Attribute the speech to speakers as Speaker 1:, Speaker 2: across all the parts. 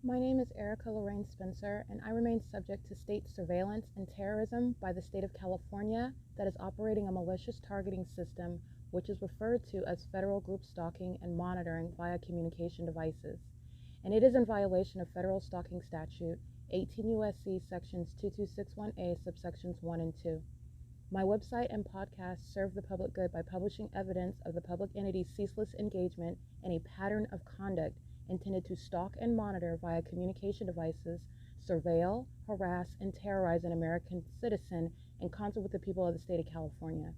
Speaker 1: My name is Erica Lorraine Spencer, and I remain subject to state surveillance and terrorism by the state of California that is operating a malicious targeting system which is referred to as federal group stalking and monitoring via communication devices. And it is in violation of federal stalking statute 18 U.S.C. sections 2261A subsections 1 and 2. My website and podcast serve the public good by publishing evidence of the public entity's ceaseless engagement in a pattern of conduct intended to stalk and monitor via communication devices, surveil, harass, and terrorize an American citizen in concert with the people of the state of California.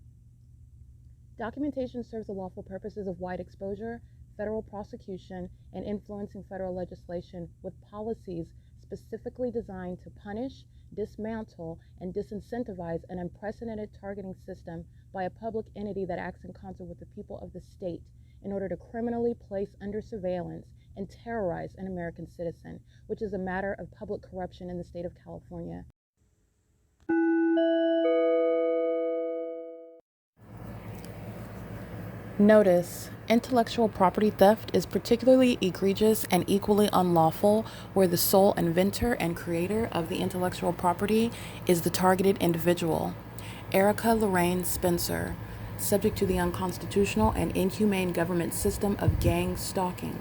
Speaker 1: Documentation serves the lawful purposes of wide exposure, federal prosecution, and influencing federal legislation with policies specifically designed to punish, dismantle, and disincentivize an unprecedented targeting system by a public entity that acts in concert with the people of the state in order to criminally place under surveillance and terrorize an American citizen, which is a matter of public corruption in the state of California. Notice: intellectual property theft is particularly egregious and equally unlawful where the sole inventor and creator of the intellectual property is the targeted individual. Erica Lorraine Spencer, subject to the unconstitutional and inhumane government system of gang stalking,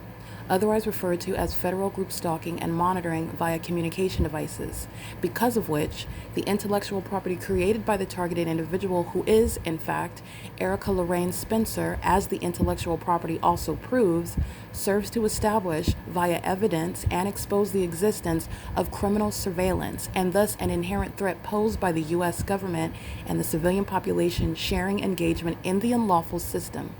Speaker 1: otherwise referred to as federal group stalking and monitoring via communication devices, because of which the intellectual property created by the targeted individual, who is, in fact, Erica Lorraine Spencer, as the intellectual property also proves, serves to establish, via evidence, and expose the existence of criminal surveillance, and thus an inherent threat posed by the U.S. government and the civilian population sharing engagement in the unlawful system.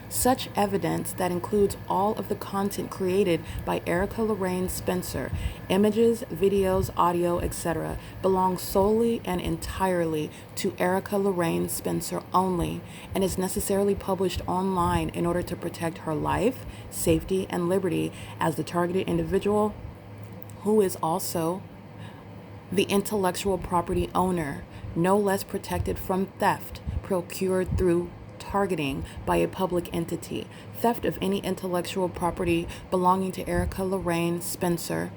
Speaker 1: Such evidence, that includes all of the content created by Erica Lorraine Spencer, images, videos, audio, etc., belongs solely and entirely to Erica Lorraine Spencer only, and is necessarily published online in order to protect her life, safety, and liberty as the targeted individual, who is also the intellectual property owner, no less protected from theft procured through targeting by a public entity. Theft of any intellectual property belonging to Erica Lorraine Spencer,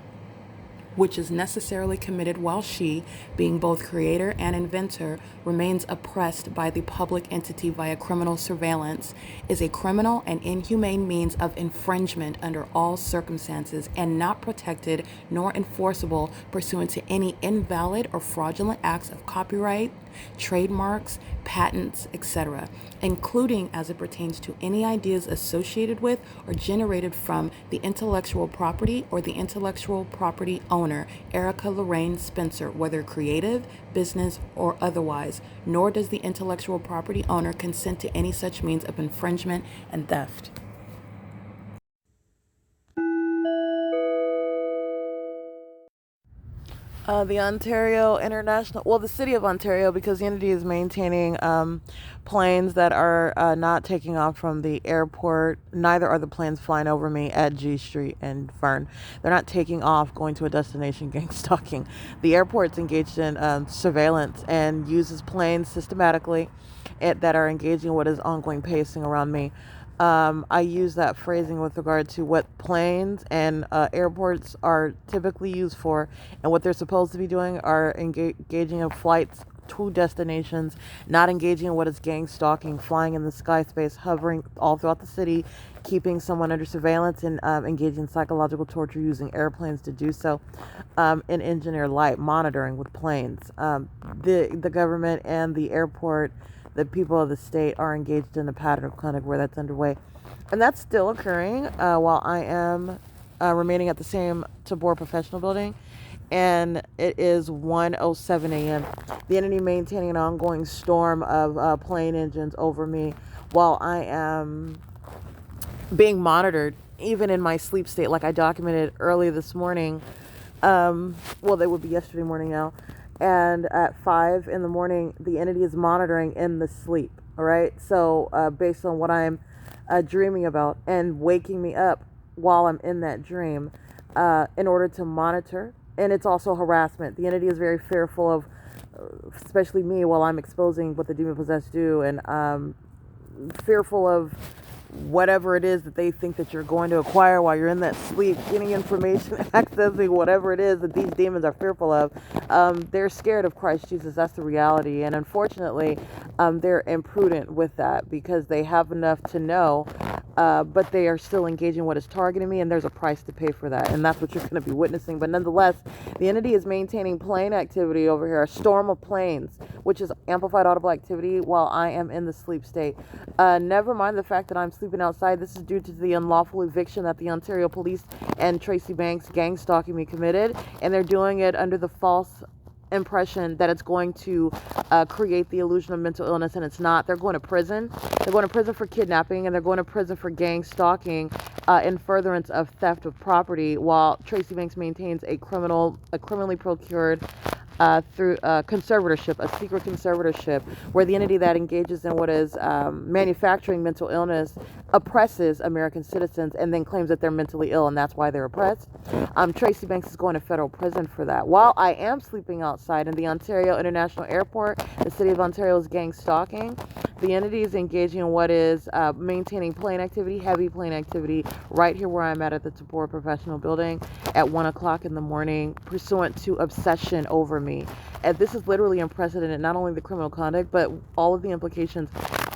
Speaker 1: which is necessarily committed while she, being both creator and inventor, remains oppressed by the public entity via criminal surveillance, is a criminal and inhumane means of infringement under all circumstances, and not protected nor enforceable pursuant to any invalid or fraudulent acts of copyright, trademarks, patents, etc., including as it pertains to any ideas associated with or generated from the intellectual property or the intellectual property owner, Erica Lorraine Spencer, whether creative, business, or otherwise, nor does the intellectual property owner consent to any such means of infringement and theft. The Ontario International, the city of Ontario, because the entity is maintaining planes that are not taking off from the airport. Neither are the planes flying over me at G Street and Fern. They're not taking off, going to a destination, gang stalking. The airport's engaged in surveillance and uses planes systematically that are engaging what is ongoing pacing around me. I use that phrasing with regard to what planes and airports are typically used for, and what they're supposed to be doing are engaging in flights to destinations, not engaging in what is gang stalking, flying in the sky space, hovering all throughout the city, keeping someone under surveillance, and engaging in psychological torture using airplanes to do so, and engineer light monitoring with planes. The government and the airport, the people of the state, are engaged in a pattern of conduct where that's underway. And that's still occurring while I am remaining at the same TABOR professional building. And it is 1:07 a.m. The entity maintaining an ongoing storm of plane engines over me while I am being monitored, even in my sleep state, like I documented early this morning. They would be yesterday morning now. And at 5 in the morning, the entity is monitoring in the sleep. All right. So based on what I'm dreaming about, and waking me up while I'm in that dream in order to monitor. And it's also harassment. The entity is very fearful of, especially me, while I'm exposing what the demon possessed do, and fearful of
Speaker 2: whatever it is that they think that you're going to acquire while you're in that sleep, getting information, accessing whatever it is that these demons are fearful of. They're scared of Christ Jesus. That's the reality. And unfortunately, they're imprudent with that because they have enough to know, but they are still engaging what is targeting me, and there's a price to pay for that. And that's what you're going to be witnessing. But nonetheless, the entity is maintaining plane activity over here, a storm of planes, which is amplified audible activity while I am in the sleep state. Never mind the fact that I'm sleeping outside. This is due to the unlawful eviction that the Ontario Police and Tracy Banks gang stalking me committed, and they're doing it under the false impression that it's going to create the illusion of mental illness, and it's not. They're going to prison. They're going to prison for kidnapping, and they're going to prison for gang stalking in furtherance of theft of property, while Tracy Banks maintains a criminally procured through conservatorship, a secret conservatorship, where the entity that engages in what is manufacturing mental illness oppresses American citizens and then claims that they're mentally ill, and that's why they're oppressed. Tracy Banks is going to federal prison for that. While I am sleeping outside in the Ontario International Airport, the city of Ontario's gang stalking, the entity is engaging in what is maintaining plane activity, heavy plane activity, right here where I'm at the TABOR Professional Building at 1 o'clock in the morning, pursuant to obsession over me. And this is literally unprecedented, not only the criminal conduct, but all of the implications.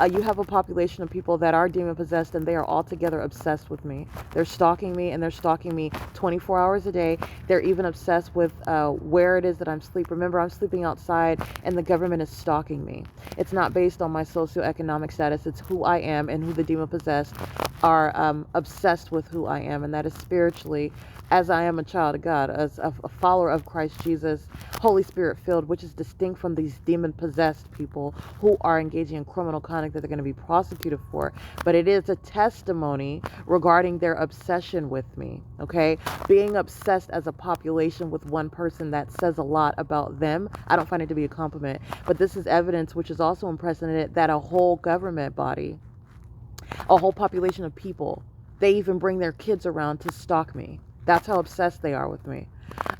Speaker 2: You have a population of people that are demon possessed, and they are altogether obsessed with me. They're stalking me, and they're stalking me 24 hours a day. They're even obsessed with where it is that I'm sleeping. Remember, I'm sleeping outside, and the government is stalking me. It's not based on my socioeconomic status. It's who I am, and who the demon possessed are obsessed with who I am, and that is spiritually, as I am a child of God, as a follower of Christ Jesus, Holy Spirit filled, which is distinct from these demon possessed people who are engaging in criminal conduct that they're going to be prosecuted for. But it is a testimony regarding their obsession with me. Okay, being obsessed as a population with one person, that says a lot about them. I don't find it to be a compliment, but this is evidence, which is also unprecedented, that a whole government body, a whole population of people, they even bring their kids around to stalk me. That's how obsessed they are with me.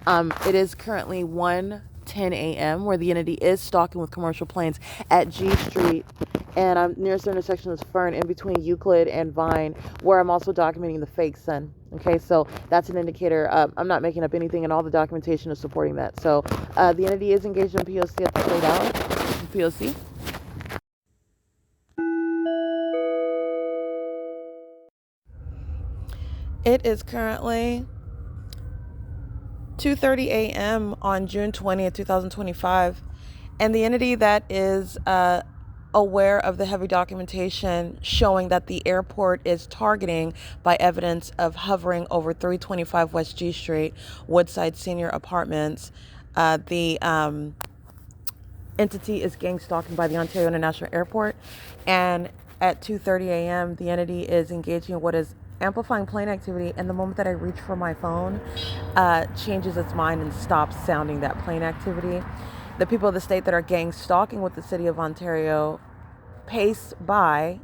Speaker 2: It is currently 1:10 a.m. where the entity is stalking with commercial planes at G Street, and I'm nearest the intersection is Fern, in between Euclid and Vine, where I'm also documenting the fake sun. Okay, so that's an indicator. I'm not making up anything, and all the documentation is supporting that. So the entity is engaged in P.O.C. at the late hour. P.O.C. It is currently 2:30 a.m. on June 20th, 2025, and the entity that is aware of the heavy documentation showing that the airport is targeting by evidence of hovering over 325 West G Street, Woodside Senior Apartments. The entity is gang stalking by the Ontario International Airport, and at 2:30 a.m. the entity is engaging in what is amplifying plane activity, and the moment that I reach for my phone, changes its mind and stops sounding that plane activity. The people of the state that are gang stalking with the city of Ontario pace by.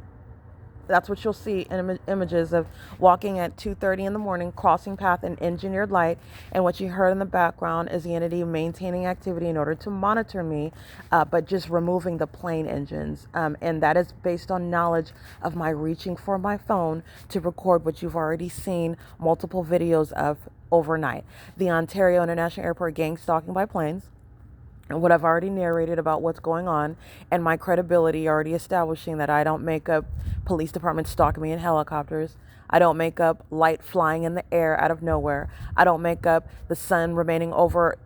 Speaker 2: That's what you'll see in images of walking at 2:30 in the morning, crossing path and engineered light. And what you heard in the background is the entity maintaining activity in order to monitor me, but just removing the plane engines. And that is based on knowledge of my reaching for my phone to record what you've already seen multiple videos of overnight. The Ontario International Airport gang stalking by planes. And what I've already narrated about what's going on, and my credibility already establishing that I don't make up police departments stalking me in helicopters. I don't make up light flying in the air out of nowhere. I don't make up the sun remaining over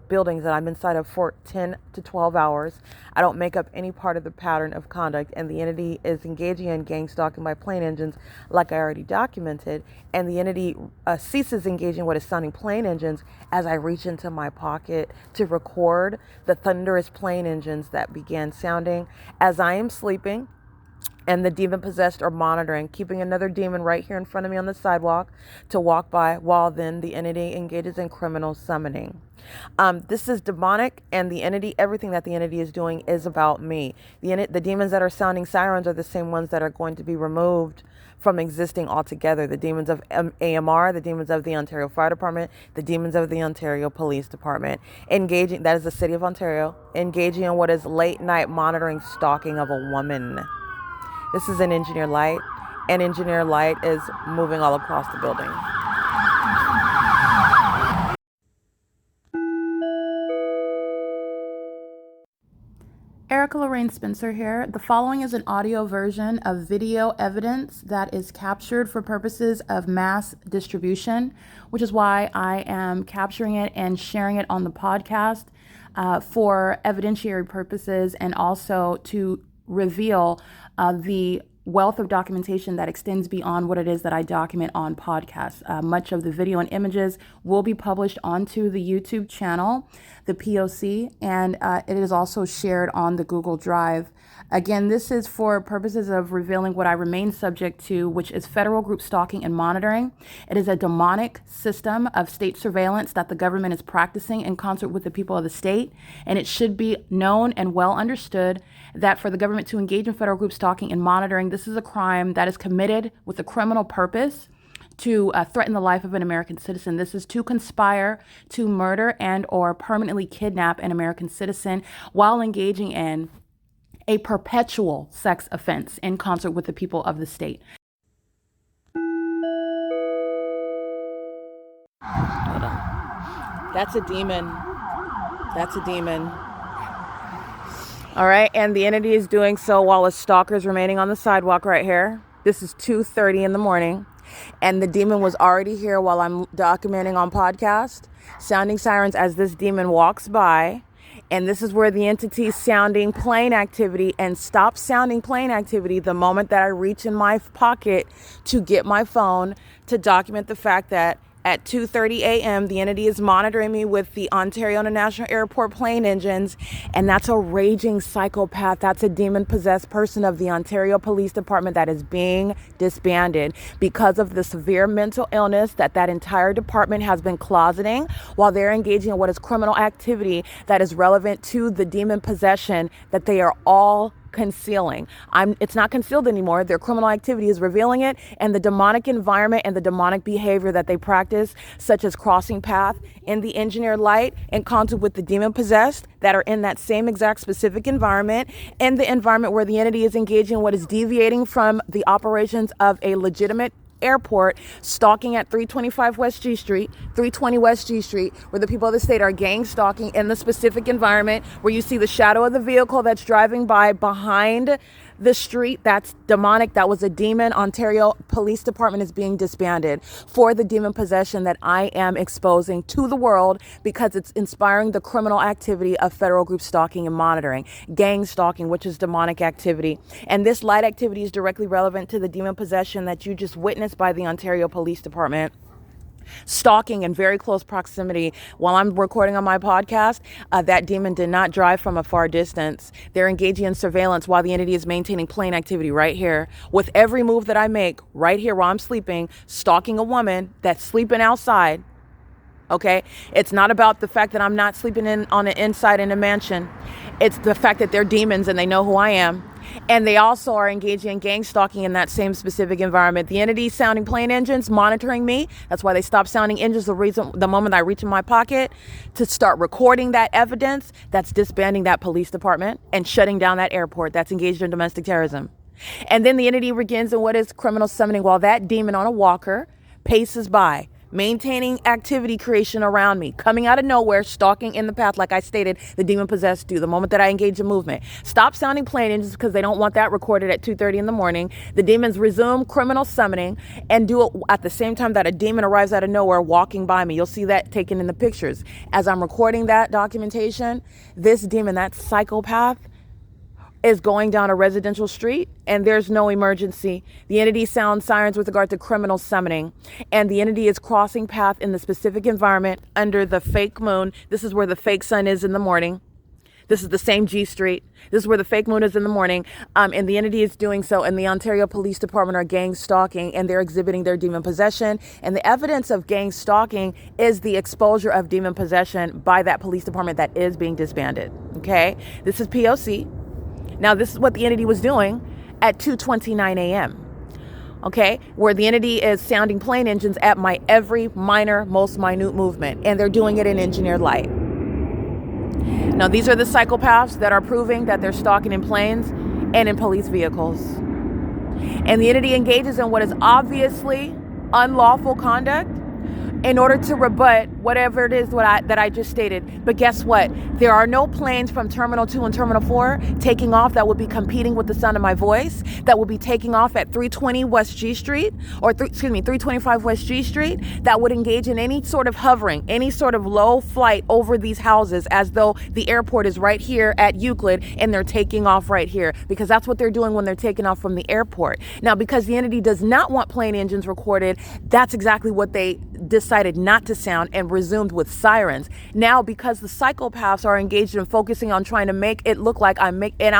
Speaker 2: buildings that I'm inside of for 10 to 12 hours. I don't make up any part of the pattern of conduct, and the entity is engaging in gang stalking by plane engines like I already documented, and the entity ceases engaging what is sounding plane engines as I reach into my pocket to record the thunderous plane engines that began sounding as I am sleeping. And the demon possessed are monitoring, keeping another demon right here in front of me on the sidewalk to walk by, while then the entity engages in criminal summoning. This is demonic, and the entity, everything that the entity is doing is about me. The demons that are sounding sirens are the same ones that are going to be removed from existing altogether. The demons of AMR, the demons of the Ontario Fire Department, the demons of the Ontario Police Department, engaging, that is the city of Ontario, engaging in what is late night monitoring stalking of a woman. This is an engineered light, and engineer light is moving all across the building.
Speaker 1: Erica Lorraine Spencer here. The following is an audio version of video evidence that is captured for purposes of mass distribution, which is why I am capturing it and sharing it on the podcast for evidentiary purposes, and also to reveal the wealth of documentation that extends beyond what it is that I document on podcasts. Much of the video and images will be published onto the YouTube channel, the P.O.C, and it is also shared on the Google Drive. Again, this is for purposes of revealing what I remain subject to, which is federal group stalking and monitoring. It is a demonic system of state surveillance that the government is practicing in concert with the people of the state, and it should be known and well understood that for the government to engage in federal group stalking and monitoring, this is a crime that is committed with a criminal purpose to threaten the life of an American citizen. This is to conspire to murder and or permanently kidnap an American citizen while engaging in a perpetual sex offense in concert with the people of the state. Hold on. That's a demon. That's a demon. All right, and the entity is doing so while a stalker is remaining on the sidewalk right here. This is 2:30 in the morning, and the demon was already here while I'm documenting on podcast, sounding sirens as this demon walks by. And this is where the entity is sounding plane activity and stops sounding plane activity the moment that I reach in my pocket to get my phone to document the fact that at 2:30 a.m., the entity is monitoring me with the Ontario International Airport plane engines, and that's a raging psychopath. That's a demon-possessed person of the Ontario Police Department that is being disbanded because of the severe mental illness that entire department has been closeting while they're engaging in what is criminal activity that is relevant to the demon possession that they are all concealing. It's not concealed anymore. Their criminal activity is revealing it, and the demonic environment and the demonic behavior that they practice, such as crossing path in the engineered light in concert with the demon possessed that are in that same exact specific environment, and the environment where the entity is engaging in what is deviating from the operations of a legitimate airport, stalking at 325 West G Street, 320 West G Street, where the people of the state are gang stalking in the specific environment where you see the shadow of the vehicle that's driving by behind the street. That's demonic. That was a demon. Ontario Police Department is being disbanded for the demon possession that I am exposing to the world because it's inspiring the criminal activity of federal group stalking and monitoring, gang stalking, which is demonic activity. And this light activity is directly relevant to the demon possession that you just witnessed by the Ontario Police Department. Stalking in very close proximity. While I'm recording on my podcast, that demon did not drive from a far distance. They're engaging in surveillance while the entity is maintaining plane activity right here. With every move that I make right here while I'm sleeping, stalking a woman that's sleeping outside. Okay, it's not about the fact that I'm not sleeping on the inside in a mansion. It's the fact that they're demons and they know who I am. And they also are engaging in gang stalking in that same specific environment. The entity sounding plane engines, monitoring me. That's why they stopped sounding engines the moment I reach in my pocket to start recording that evidence. That's disbanding that police department and shutting down that airport that's engaged in domestic terrorism. And then the entity begins in what is criminal summoning while that demon on a walker paces by, maintaining activity creation around me, coming out of nowhere, stalking in the path like I stated the demon possessed do the moment that I engage in movement. Stop sounding plane engines because they don't want that recorded at 2:30 in the morning. The demons resume criminal summoning and do it at the same time that a demon arrives out of nowhere walking by me. You'll see that taken in the pictures. As I'm recording that documentation, this demon, that psychopath, is going down a residential street and there's no emergency. The entity sounds sirens with regard to criminal summoning, and the entity is crossing path in the specific environment under the fake moon. This is where the fake sun is in the morning. This is the same G Street. This is where the fake moon is in the morning. And the entity is doing so, and the Ontario Police Department are gang stalking, and they're exhibiting their demon possession. And the evidence of gang stalking is the exposure of demon possession by that police department that is being disbanded. Okay? This is P.O.C. Now, this is what the entity was doing at 2:29 a.m. Okay, where the entity is sounding plane engines at my every minor, most minute movement, and they're doing it in engineered light. Now, these are the psychopaths that are proving that they're stalking in planes and in police vehicles. and the entity engages in what is obviously unlawful conduct in order to rebut whatever it is that I just stated. But guess what? There are no planes from Terminal 2 and Terminal 4 taking off that would be competing with the sound of my voice, that will be taking off at 320 West G Street, or 325 West G Street, that would engage in any sort of hovering, any sort of low flight over these houses as though the airport is right here at Euclid and they're taking off right here, because that's what they're doing when they're taking off from the airport. Now, because the entity does not want plane engines recorded, that's exactly what they decided not to sound and resumed with sirens. Now, because the psychopaths are engaged in focusing on trying to make it look like I'm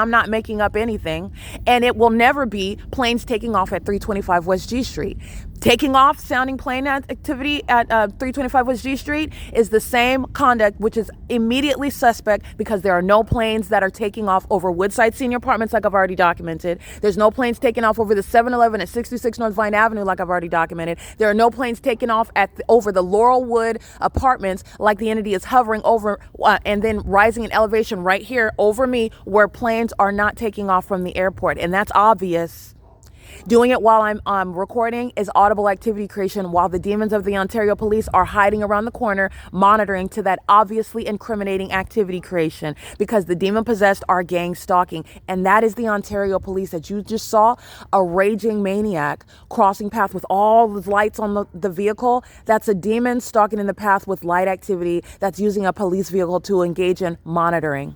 Speaker 1: not making up anything, and it will never be planes taking off at 325 West G Street. Taking off, sounding plane activity at 325 West G Street is the same conduct, which is immediately suspect, because there are no planes that are taking off over Woodside Senior Apartments like I've already documented. There's no planes taking off over the 7-Eleven at 66 North Vine Avenue like I've already documented. There are no planes taking off over the Laurelwood Apartments like the entity is hovering over and then rising in elevation right here over me, where planes are not taking off from the airport. And that's obvious. Doing it while I'm recording is audible activity creation, while the demons of the Ontario Police are hiding around the corner, monitoring to that obviously incriminating activity creation, because the demon possessed are gang stalking. And that is the Ontario Police that you just saw, a raging maniac crossing path with all the lights on the vehicle. That's a demon stalking in the path with light activity that's using a police vehicle to engage in monitoring.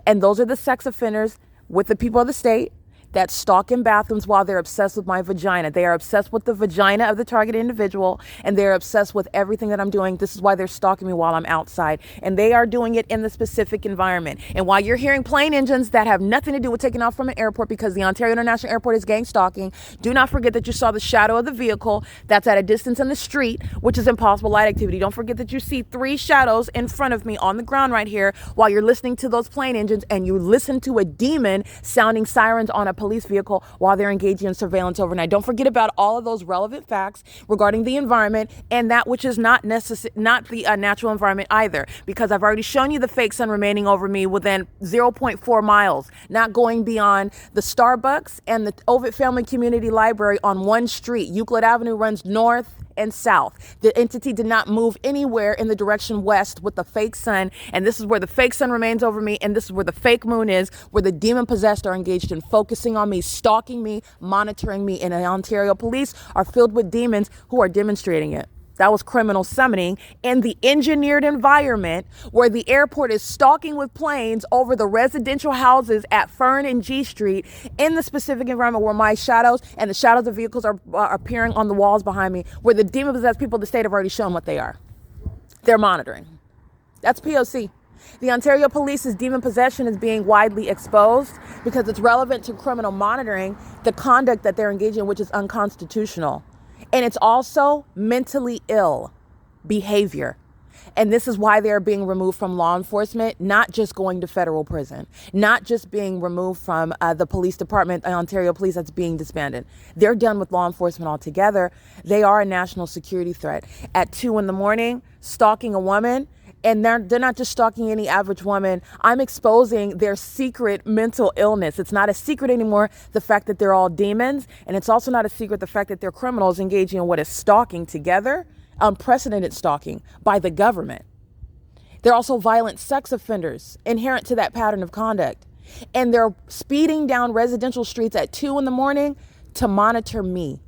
Speaker 1: And those are the sex offenders with the people of the state that stalk in bathrooms while they're obsessed with my vagina. They are obsessed with the vagina of the targeted individual, and they're obsessed with everything that I'm doing. This is why they're stalking me while I'm outside, and they are doing it in the specific environment. And while you're hearing plane engines that have nothing to do with taking off from an airport, because the Ontario International Airport is gang stalking, do not forget that you saw the shadow of the vehicle that's at a distance in the street, which is impossible light activity. Don't forget that you see 3 shadows in front of me on the ground right here while you're listening to those plane engines, and you listen to a demon sounding sirens on a police vehicle while they're engaging in surveillance overnight. Don't forget about all of those relevant facts regarding the environment, and that which is not the natural environment either, because I've already shown you the fake sun remaining over me within 0.4 miles, not going beyond the Starbucks and the OVITT Family Community Library on one street. Euclid Avenue runs north and south. The entity did not move anywhere in the direction west with the fake sun, and this is where the fake sun remains over me, and this is where the fake moon is, where the demon possessed are engaged in focusing on me, stalking me, monitoring me, and the Ontario Police are filled with demons who are demonstrating it. That was criminal summoning in the engineered environment where the airport is stalking with planes over the residential houses at Fern and G Street, in the specific environment where my shadows and the shadows of vehicles are appearing on the walls behind me, where the demon-possessed people of the state have already shown what they are. They're monitoring. That's P.O.C. The Ontario Police's demon possession is being widely exposed because it's relevant to criminal monitoring, the conduct that they're engaging in, which is unconstitutional. And it's also mentally ill behavior. And this is why they're being removed from law enforcement, not just going to federal prison, not just being removed from the police department, the Ontario Police that's being disbanded. They're done with law enforcement altogether. They are a national security threat. At 2 a.m, stalking a woman, and they're not just stalking any average woman. I'm exposing their secret mental illness. It's not a secret anymore, the fact that they're all demons. And it's also not a secret, the fact that they're criminals engaging in what is stalking together, unprecedented stalking by the government. They're also violent sex offenders inherent to that pattern of conduct. And they're speeding down residential streets at 2 a.m. to monitor me.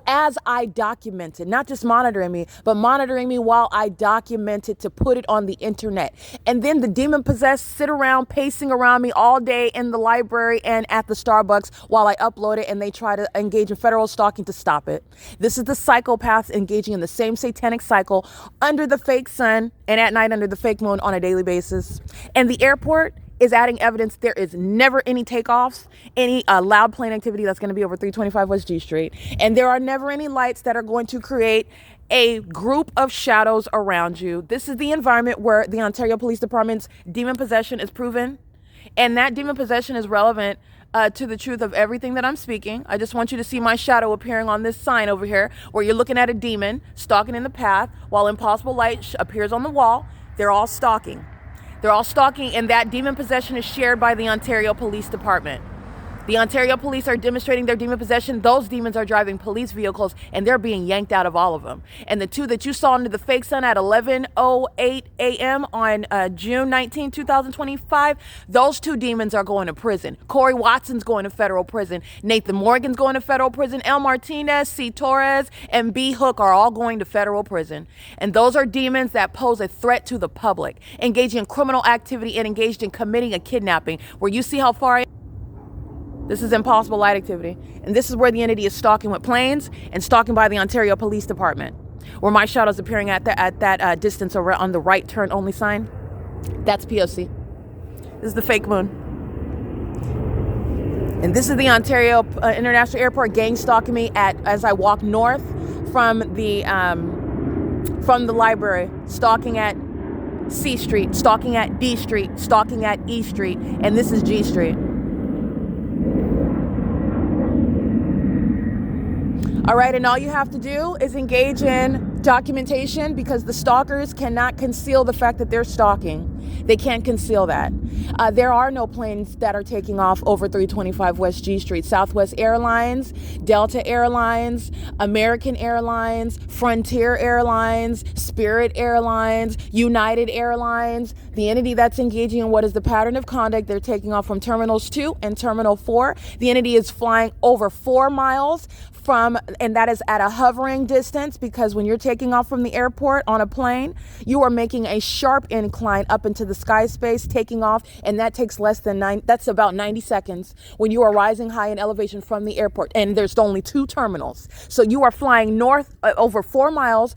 Speaker 1: As I documented, not just monitoring me, but monitoring me while I documented to put it on the internet. And then the demon possessed sit around pacing around me all day in the library and at the Starbucks while I upload it, and they try to engage in federal stalking to stop it. This is the psychopaths engaging in the same satanic cycle under the fake sun and at night under the fake moon on a daily basis. And the airport is adding evidence there is never any takeoffs, any loud plane activity that's going to be over 325 West G Street. And there are never any lights that are going to create a group of shadows around you. This is the environment where the Ontario Police Department's demon possession is proven. And that demon possession is relevant to the truth of everything that I'm speaking. I just want you to see my shadow appearing on this sign over here, where you're looking at a demon stalking in the path while impossible light appears on the wall. They're all stalking. They're all stalking, and that demon possession is shared by the Ontario Police Department. The Ontario police are demonstrating their demon possession. Those demons are driving police vehicles, and they're being yanked out of all of them. And the two that you saw under the fake sun at 11:08 a.m. on June 19, 2025, those two demons are going to prison. Corey Watson's going to federal prison. Nathan Morgan's going to federal prison. L. Martinez, C. Torres, and B. Hook are all going to federal prison. And those are demons that pose a threat to the public, engaged in criminal activity and engaged in committing a kidnapping. Where you see how far this is impossible light activity. And this is where the entity is stalking with planes and stalking by the Ontario Police Department. Where my shadow is appearing at that distance over on the right turn only sign. That's P.O.C. This is the fake moon. And this is the Ontario International Airport gang stalking me as I walk north from the library, stalking at C Street, stalking at D Street, stalking at E Street, and this is G Street. All right, and all you have to do is engage in documentation because the stalkers cannot conceal the fact that they're stalking. They can't conceal that. There are no planes that are taking off over 325 West G Street. Southwest Airlines, Delta Airlines, American Airlines, Frontier Airlines, Spirit Airlines, United Airlines. The entity that's engaging in what is the pattern of conduct, they're taking off from Terminals 2 and Terminal 4. The entity is flying over 4 miles and that is at a hovering distance because when you're taking off from the airport on a plane, you are making a sharp incline up into the sky space, taking off, and that takes that's about 90 seconds when you are rising high in elevation from the airport, and there's only 2 terminals. So you are flying north over 4 miles,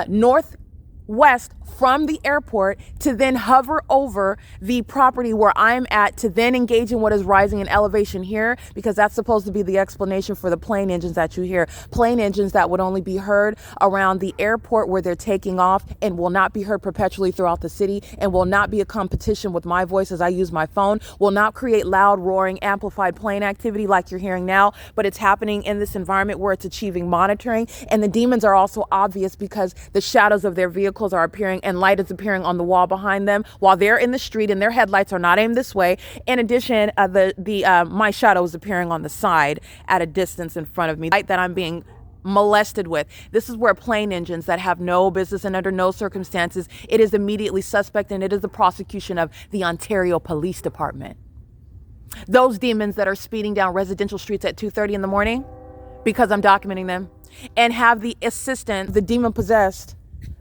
Speaker 1: northwest from the airport to then hover over the property where I'm at to then engage in what is rising in elevation here, because that's supposed to be the explanation for the plane engines that you hear. Plane engines that would only be heard around the airport where they're taking off and will not be heard perpetually throughout the city and will not be a competition with my voice as I use my phone, will not create loud, roaring, amplified plane activity like you're hearing now, but it's happening in this environment where it's achieving monitoring. And the demons are also obvious because the shadows of their vehicles are appearing and light is appearing on the wall behind them while they're in the street and their headlights are not aimed this way. In addition, my shadow is appearing on the side at a distance in front of me, light that I'm being molested with. This is where plane engines that have no business and under no circumstances, it is immediately suspect, and it is the prosecution of the Ontario Police Department. Those demons that are speeding down residential streets at 2:30 in the morning, because I'm documenting them, and have the assistant, the demon possessed,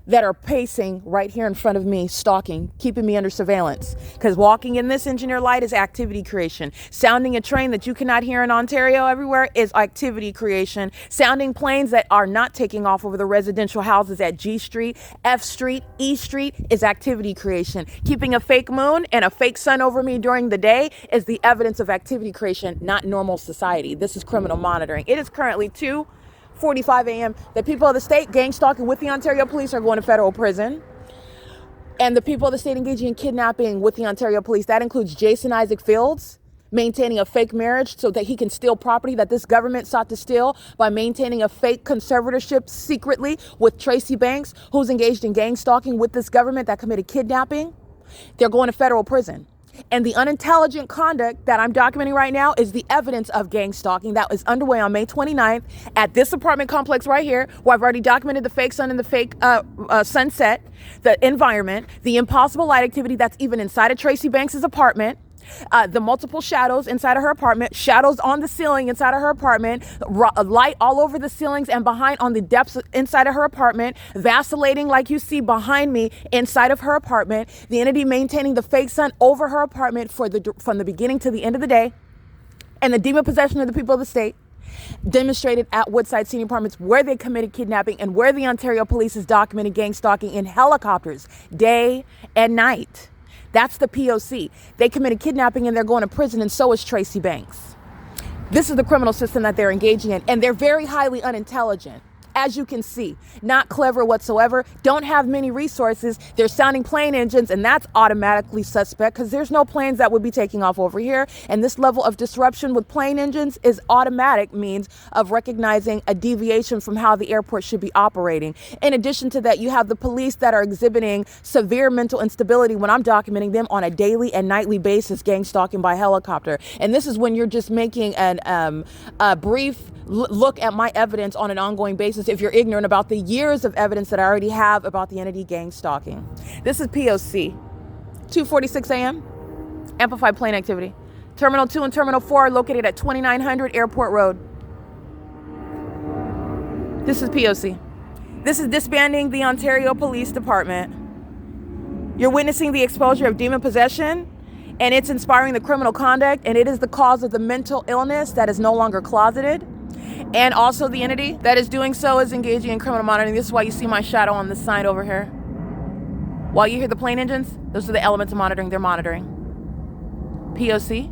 Speaker 1: that are pacing right here in front of me, stalking, keeping me under surveillance. Because walking in this engineer light is activity creation. Sounding a train that you cannot hear in Ontario everywhere is activity creation. Sounding planes that are not taking off over the residential houses at G Street, F Street, E Street is activity creation. Keeping a fake moon and a fake sun over me during the day is the evidence of activity creation, not normal society. This is criminal monitoring. It is currently 2:45 a.m. The people of the state gang stalking with the Ontario police are going to federal prison. And the people of the state engaging in kidnapping with the Ontario police, that includes Jason Isaac Fields, maintaining a fake marriage so that he can steal property that this government sought to steal by maintaining a fake conservatorship secretly with Tracy Banks, who's engaged in gang stalking with this government that committed kidnapping. They're going to federal prison. And the unintelligent conduct that I'm documenting right now is the evidence of gang stalking that was underway on May 29th at this apartment complex right here, where I've already documented the fake sun and the fake sunset, the environment, the impossible light activity that's even inside of Tracy Banks's apartment, the multiple shadows inside of her apartment, shadows on the ceiling inside of her apartment, light all over the ceilings and behind on the depths inside of her apartment, vacillating like you see behind me inside of her apartment, the entity maintaining the fake sun over her apartment from the beginning to the end of the day, and the demon possession of the people of the state demonstrated at Woodside Senior Apartments where they committed kidnapping and where the Ontario police is documented gang stalking in helicopters day and night. That's the P.O.C. They committed kidnapping and they're going to prison, and so is Tracy Banks. This is the criminal system that they're engaging in, and they're very highly unintelligent.
Speaker 2: As you can see, not clever whatsoever, don't have many resources. They're sounding plane engines, and that's automatically suspect because there's no planes that would be taking off over here. And this level of disruption with plane engines is automatic means of recognizing a deviation from how the airport should be operating. In addition to that, you have the police that are exhibiting severe mental instability when I'm documenting them on a daily and nightly basis, gang stalking by helicopter. And this is when you're just making a brief look at my evidence on an ongoing basis if you're ignorant about the years of evidence that I already have about the entity gang stalking. This is P.O.C. 2:46 a.m. Amplified plane activity. Terminal 2 and Terminal 4 are located at 2900 Airport Road. This is P.O.C. This is disbanding the Ontario Police Department. You're witnessing the exposure of demon possession, and it's inspiring the criminal conduct, and it is the cause of the mental illness that is no longer closeted. And also the entity that is doing so is engaging in criminal monitoring. This is why you see my shadow on the sign over here. While you hear the plane engines, those are the elements of monitoring. They're monitoring. P.O.C.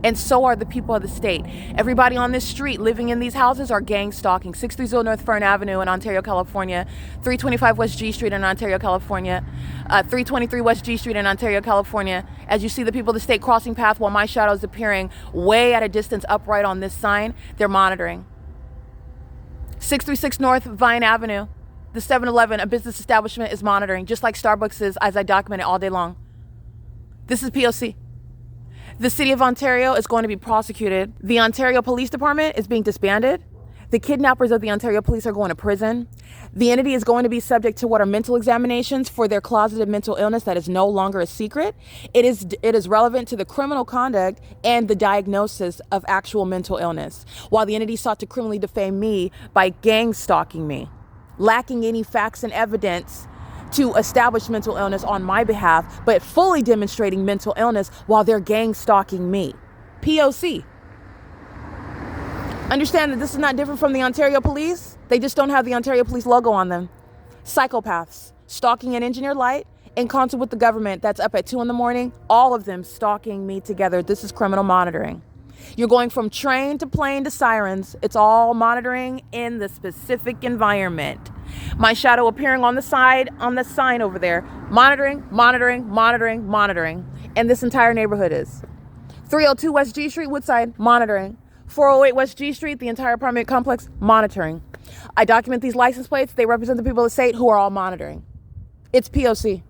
Speaker 2: And so are the people of the state. Everybody on this street living in these houses are gang stalking. 630 North Fern Avenue in Ontario, California. 325 West G Street in Ontario, California. 323 West G Street in Ontario, California. As you see the people of the state crossing path while my shadow is appearing way at a distance upright on this sign, they're monitoring. 636 North Vine Avenue. The 7-Eleven, a business establishment, is monitoring, just like Starbucks is, as I document it all day long. This is P.O.C. The City of Ontario is going to be prosecuted. The Ontario Police Department is being disbanded. The kidnappers of the Ontario Police are going to prison. The entity is going to be subject to what are mental examinations for their closeted mental illness that is no longer a secret. It is relevant to the criminal conduct and the diagnosis of actual mental illness. While the entity sought to criminally defame me by gang stalking me, lacking any facts and evidence to establish mental illness on my behalf, but fully demonstrating mental illness while they're gang stalking me. P.O.C. Understand that this is not different from the Ontario Police. They just don't have the Ontario Police logo on them. Psychopaths, stalking an engineer light in concert with the government that's up at 2 a.m, all of them stalking me together. This is criminal monitoring. You're going from train to plane to sirens. It's all monitoring in the specific environment. My shadow appearing on the side, on the sign over there. Monitoring, monitoring, monitoring, monitoring. And this entire neighborhood is. 302 West G Street, Woodside, monitoring. 408 West G Street, the entire apartment complex, monitoring. I document these license plates. They represent the people of the state who are all monitoring. It's P.O.C.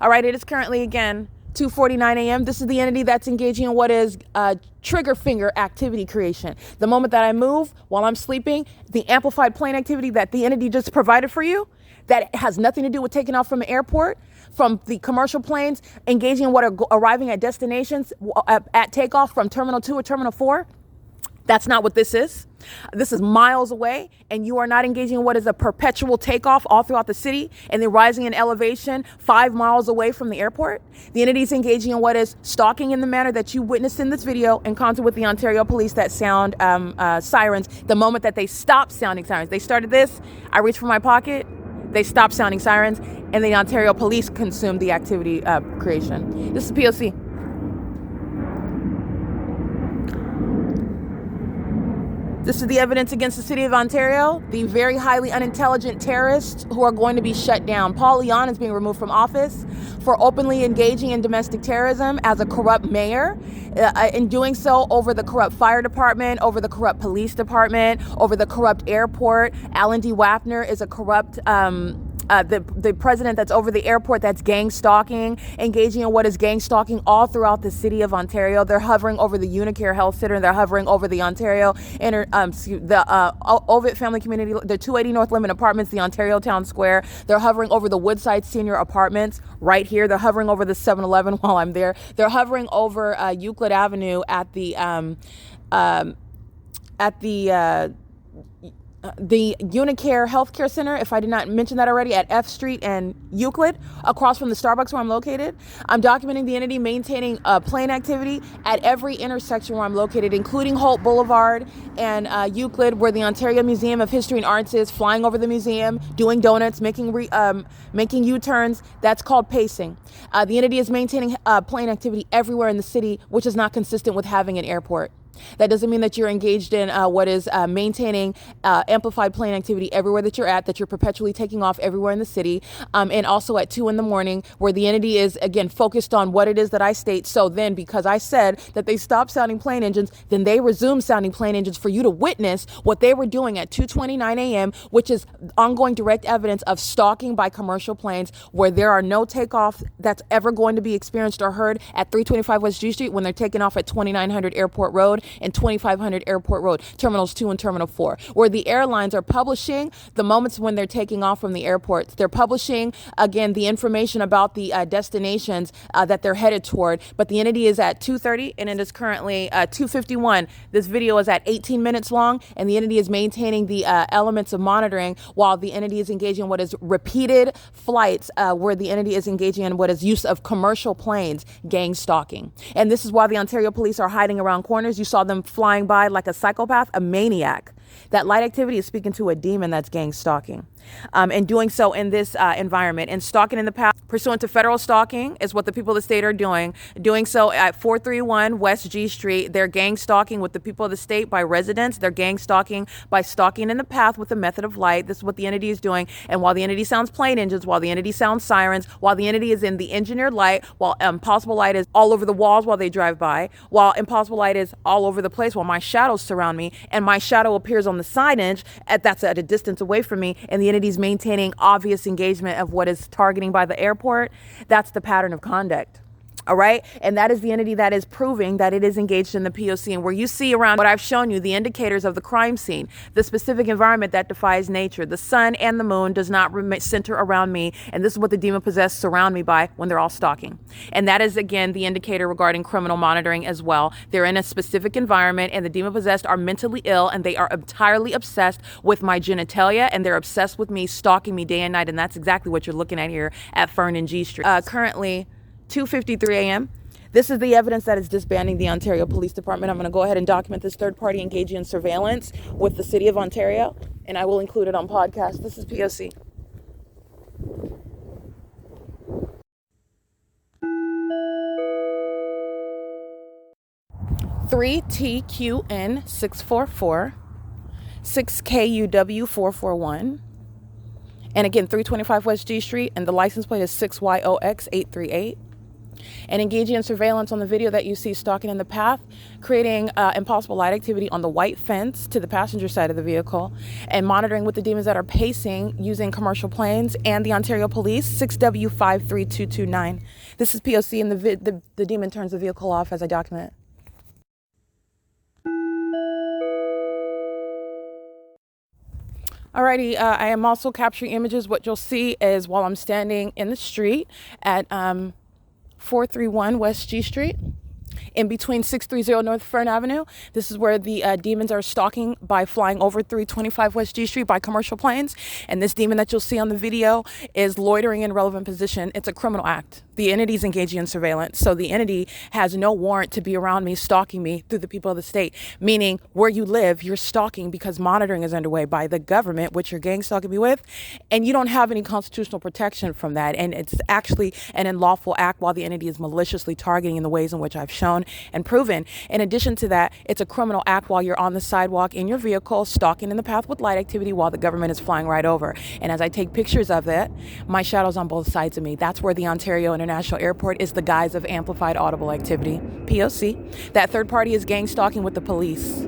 Speaker 2: All right, it is currently, again, 2:49 a.m. This is the entity that's engaging in what is trigger finger activity creation. The moment that I move while I'm sleeping, the amplified plane activity that the entity just provided for you, that has nothing to do with taking off from an airport, from the commercial planes, engaging in what are arriving at destinations at takeoff from Terminal 2 or Terminal 4. That's not what this is. This is miles away, and you are not engaging in what is a perpetual takeoff all throughout the city and then rising in elevation 5 miles away from the airport. The entity is engaging in what is stalking in the manner that you witnessed in this video in concert with the Ontario Police that sound sirens the moment that they stop sounding sirens. They started this, I reached for my pocket, they stopped sounding sirens, and the Ontario Police consumed the activity creation. This is P.O.C. This is the evidence against the City of Ontario, the very highly unintelligent terrorists who are going to be shut down. Paul Leon is being removed from office for openly engaging in domestic terrorism as a corrupt mayor, in doing so over the corrupt fire department, over the corrupt police department, over the corrupt airport. Alan D. WAPNER is a corrupt the president that's over the airport that's gang stalking, engaging in what is gang stalking all throughout the City of Ontario. They're hovering over the Unicare Health Center. They're hovering over the Ontario, OVITT Family Community, the 280 North Lemon Apartments, the Ontario Town Square. They're hovering over the Woodside Senior Apartments right here. They're hovering over the 7-Eleven while I'm there. They're hovering over Euclid Avenue at the Unicare Healthcare Center, if I did not mention that already, at F Street and Euclid, across from the Starbucks where I'm located. I'm documenting the entity maintaining plane activity at every intersection where I'm located, including HOLT Boulevard and Euclid, where the Ontario Museum of History and Arts is, flying over the museum, doing donuts, making U-turns. That's called pacing. The entity is maintaining plane activity everywhere in the city, which is not consistent with having an airport.
Speaker 1: That doesn't mean that you're engaged in what is maintaining amplified plane activity everywhere that you're at, that you're perpetually taking off everywhere in the city, and also at 2 in the morning, where the entity is, again, focused on what it is that I state. So then, because I said that they stopped sounding plane engines, then they resumed sounding plane engines for you to witness what they were doing at 2:29 a.m., which is ongoing direct evidence of stalking by commercial planes, where there are no takeoffs that's ever going to be experienced or heard at 325 West G Street when they're taking off at 2900 Airport Road and 2500 Airport Road, Terminals 2 and Terminal 4, where the airlines are publishing the moments when they're taking off from the airports. They're publishing, again, the information about the destinations that they're headed toward, but the entity is at 2:30 and it is currently 2:51. This video is at 18 minutes long, and the entity is maintaining the elements of monitoring while the entity is engaging in what is repeated flights, where the entity is engaging in what is use of commercial planes, gang stalking. And this is why the Ontario police are hiding around corners. You saw them flying by like a psychopath, a maniac. That light activity is speaking to a demon that's gang stalking. And doing so in this environment. And stalking in the past, pursuant to federal stalking, is what the people of the state are doing. Doing so at 431 West G Street. They're gang stalking with the people of the state by residents. They're gang stalking by stalking in the path with the method of light. This is what the entity is doing. And while the entity sounds plane engines, while the entity sounds sirens, while the entity is in the engineered light, while impossible light is all over the walls while they drive by, while impossible light is all over the place, while my shadows surround me, and my shadow appears on the signage that's at a distance away from me, and the entity's maintaining obvious engagement of what is targeting by the airport, that's the pattern of conduct. All right. And that is the entity that is proving that it is engaged in the P.O.C. And where you see around what I've shown you, the indicators of the crime scene, the specific environment that defies nature, the sun and the moon does not center around me. And this is what the demon possessed surround me by when they're all stalking. And that is, again, the indicator regarding criminal monitoring as well. They're in a specific environment, and the demon possessed are mentally ill, and they are entirely obsessed with my genitalia, and they're obsessed with me, stalking me day and night. And that's exactly what you're looking at here at Fern and G Street. Currently 2:53 a.m. This is the evidence that is disbanding the Ontario Police Department. I'm going to go ahead and document this third party engaging in surveillance with the City of Ontario, and I will include it on podcast. This is P.O.C. Three TQN 644, 6KUW 441, and again 325 West G Street, and the license plate is 6YOX 838. And engaging in surveillance on the video that you see stalking in the path, creating impossible light activity on the white fence to the passenger side of the vehicle, and monitoring with the demons that are pacing using commercial planes and the Ontario Police, 6W53229. This is P.O.C. and the demon turns the vehicle off as I document. Alrighty, I am also capturing images. What you'll see is while I'm standing in the street at 431 West G Street, in between 630 North Fern Avenue. This is where the demons are stalking by flying over 325 West G Street by commercial planes. And this demon that you'll see on the video is loitering in relevant position. It's a criminal act. The entity is engaging in surveillance. So the entity has no warrant to be around me, stalking me through the people of the state, meaning where you live, you're stalking because monitoring is underway by the government, which you're gang stalking me with, and you don't have any constitutional protection from that. And it's actually an unlawful act while the entity is maliciously targeting in the ways in which I've shown and proven. In addition to that, it's a criminal act while you're on the sidewalk in your vehicle, stalking in the path with light activity while the government is flying right over. And as I take pictures of that, my shadow's on both sides of me. That's where the Ontario International Airport is the guise of amplified audible activity. P.O.C. That third party is gang stalking with the police.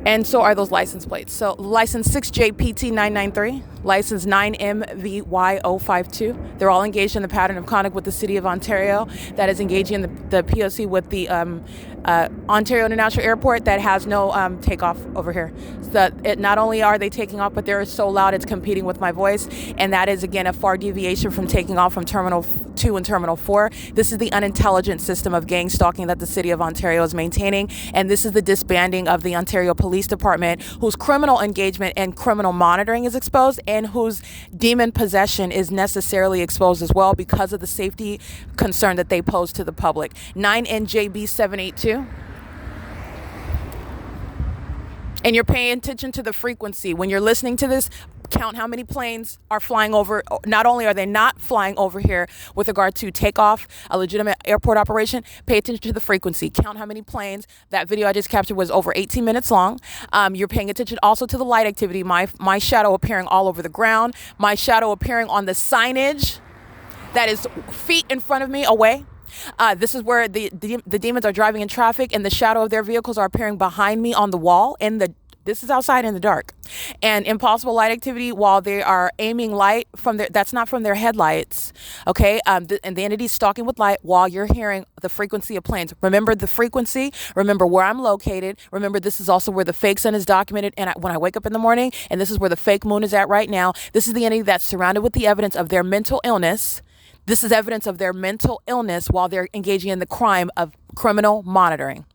Speaker 1: And so are those license plates. So license 6JPT993, license 9MVY052. They're all engaged in the pattern of conduct with the City of Ontario that is engaging in the P.O.C. with the Ontario International Airport that has no takeoff over here. So not only are they taking off, but they're so loud it's competing with my voice. And that is, again, a far deviation from taking off from Terminal 2 and Terminal 4. This is the unintelligent system of gang stalking that the City of Ontario is maintaining. And this is the disbanding of the Ontario Police Department, whose criminal engagement and criminal monitoring is exposed, and whose demon possession is necessarily exposed as well because of the safety concern that they pose to the public. 9NJB782. And you're paying attention to the frequency. When you're listening to this, count how many planes are flying over. Not only are they not flying over here with regard to takeoff, a legitimate airport operation, pay attention to the frequency. Count how many planes. That video I just captured was over 18 minutes long. You're paying attention also to the light activity. My shadow appearing all over the ground. My shadow appearing on the signage that is feet in front of me away. This is where the demons are driving in traffic, and the shadow of their vehicles are appearing behind me on the wall. This is outside in the dark. And impossible light activity while they are aiming light from that's not from their headlights. Okay. And the entity is stalking with light while you're hearing the frequency of planes. Remember the frequency. Remember where I'm located. Remember, this is also where the fake sun is documented. And when I wake up in the morning, and this is where the fake moon is at right now. This is the entity that's surrounded with the evidence of their mental illness. This is evidence of their mental illness while they're engaging in the crime of criminal monitoring.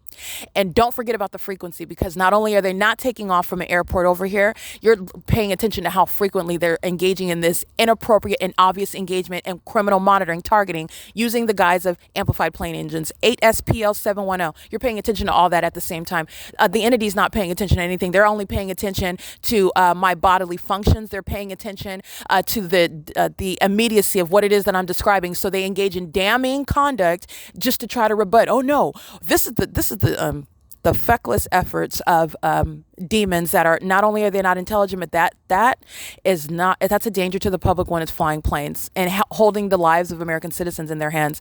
Speaker 1: And don't forget about the frequency, because not only are they not taking off from an airport over here, you're paying attention to how frequently they're engaging in this inappropriate and obvious engagement and criminal monitoring targeting using the guise of amplified plane engines, 8SPL 710. You're paying attention to all that at the same time. The entity's not paying attention to anything. They're only paying attention to my bodily functions. They're paying attention to the immediacy of what it is that I'm describing. So they engage in damning conduct just to try to rebut. Oh no, this is the feckless efforts of demons that are, not only are they not intelligent, but that's a danger to the public when it's flying planes and holding the lives of American citizens in their hands.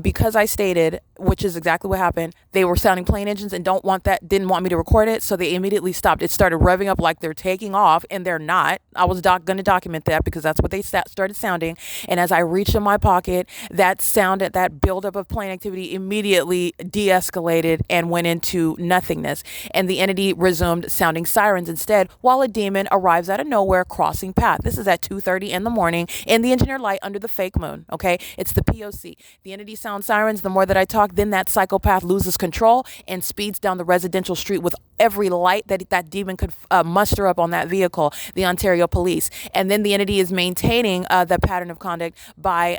Speaker 1: Because I stated, which is exactly what happened, they were sounding plane engines and didn't want me to record it, so they immediately stopped. It started revving up like they're taking off, and they're not. I was going to document that because that's what they started sounding. And as I reached in my pocket, that buildup of plane activity immediately de-escalated and went into nothingness. And the entity resumed sounding sirens instead, while a demon arrives out of nowhere crossing path. This is at 2:30 in the morning in the engineer light under the fake moon. Okay, it's the P.O.C. The entity sounds sirens. The more that I talk, then that psychopath loses control and speeds down the residential street with every light that demon could muster up on that vehicle, the Ontario police. And then the entity is maintaining the pattern of conduct by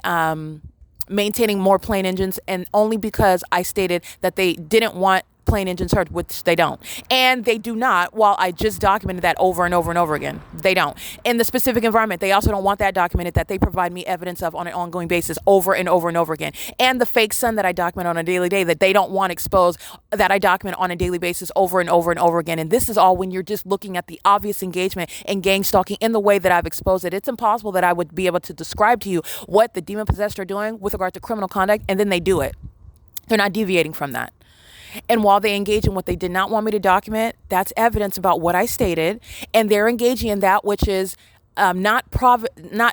Speaker 1: maintaining more plane engines, and only because I stated that they didn't want plane engines heard, which they don't. And they do not, while I just documented that over and over and over again. They don't. In the specific environment, they also don't want that documented, that they provide me evidence of on an ongoing basis over and over and over again. And the fake sun that I document on a daily day that they don't want exposed, that I document on a daily basis over and over and over again. And this is all when you're just looking at the obvious engagement and gang stalking in the way that I've exposed it. It's impossible that I would be able to describe to you what the demon possessed are doing with regard to criminal conduct, and then they do it. They're not deviating from that. And while they engage in what they did not want me to document, that's evidence about what I stated. And they're engaging in that which is not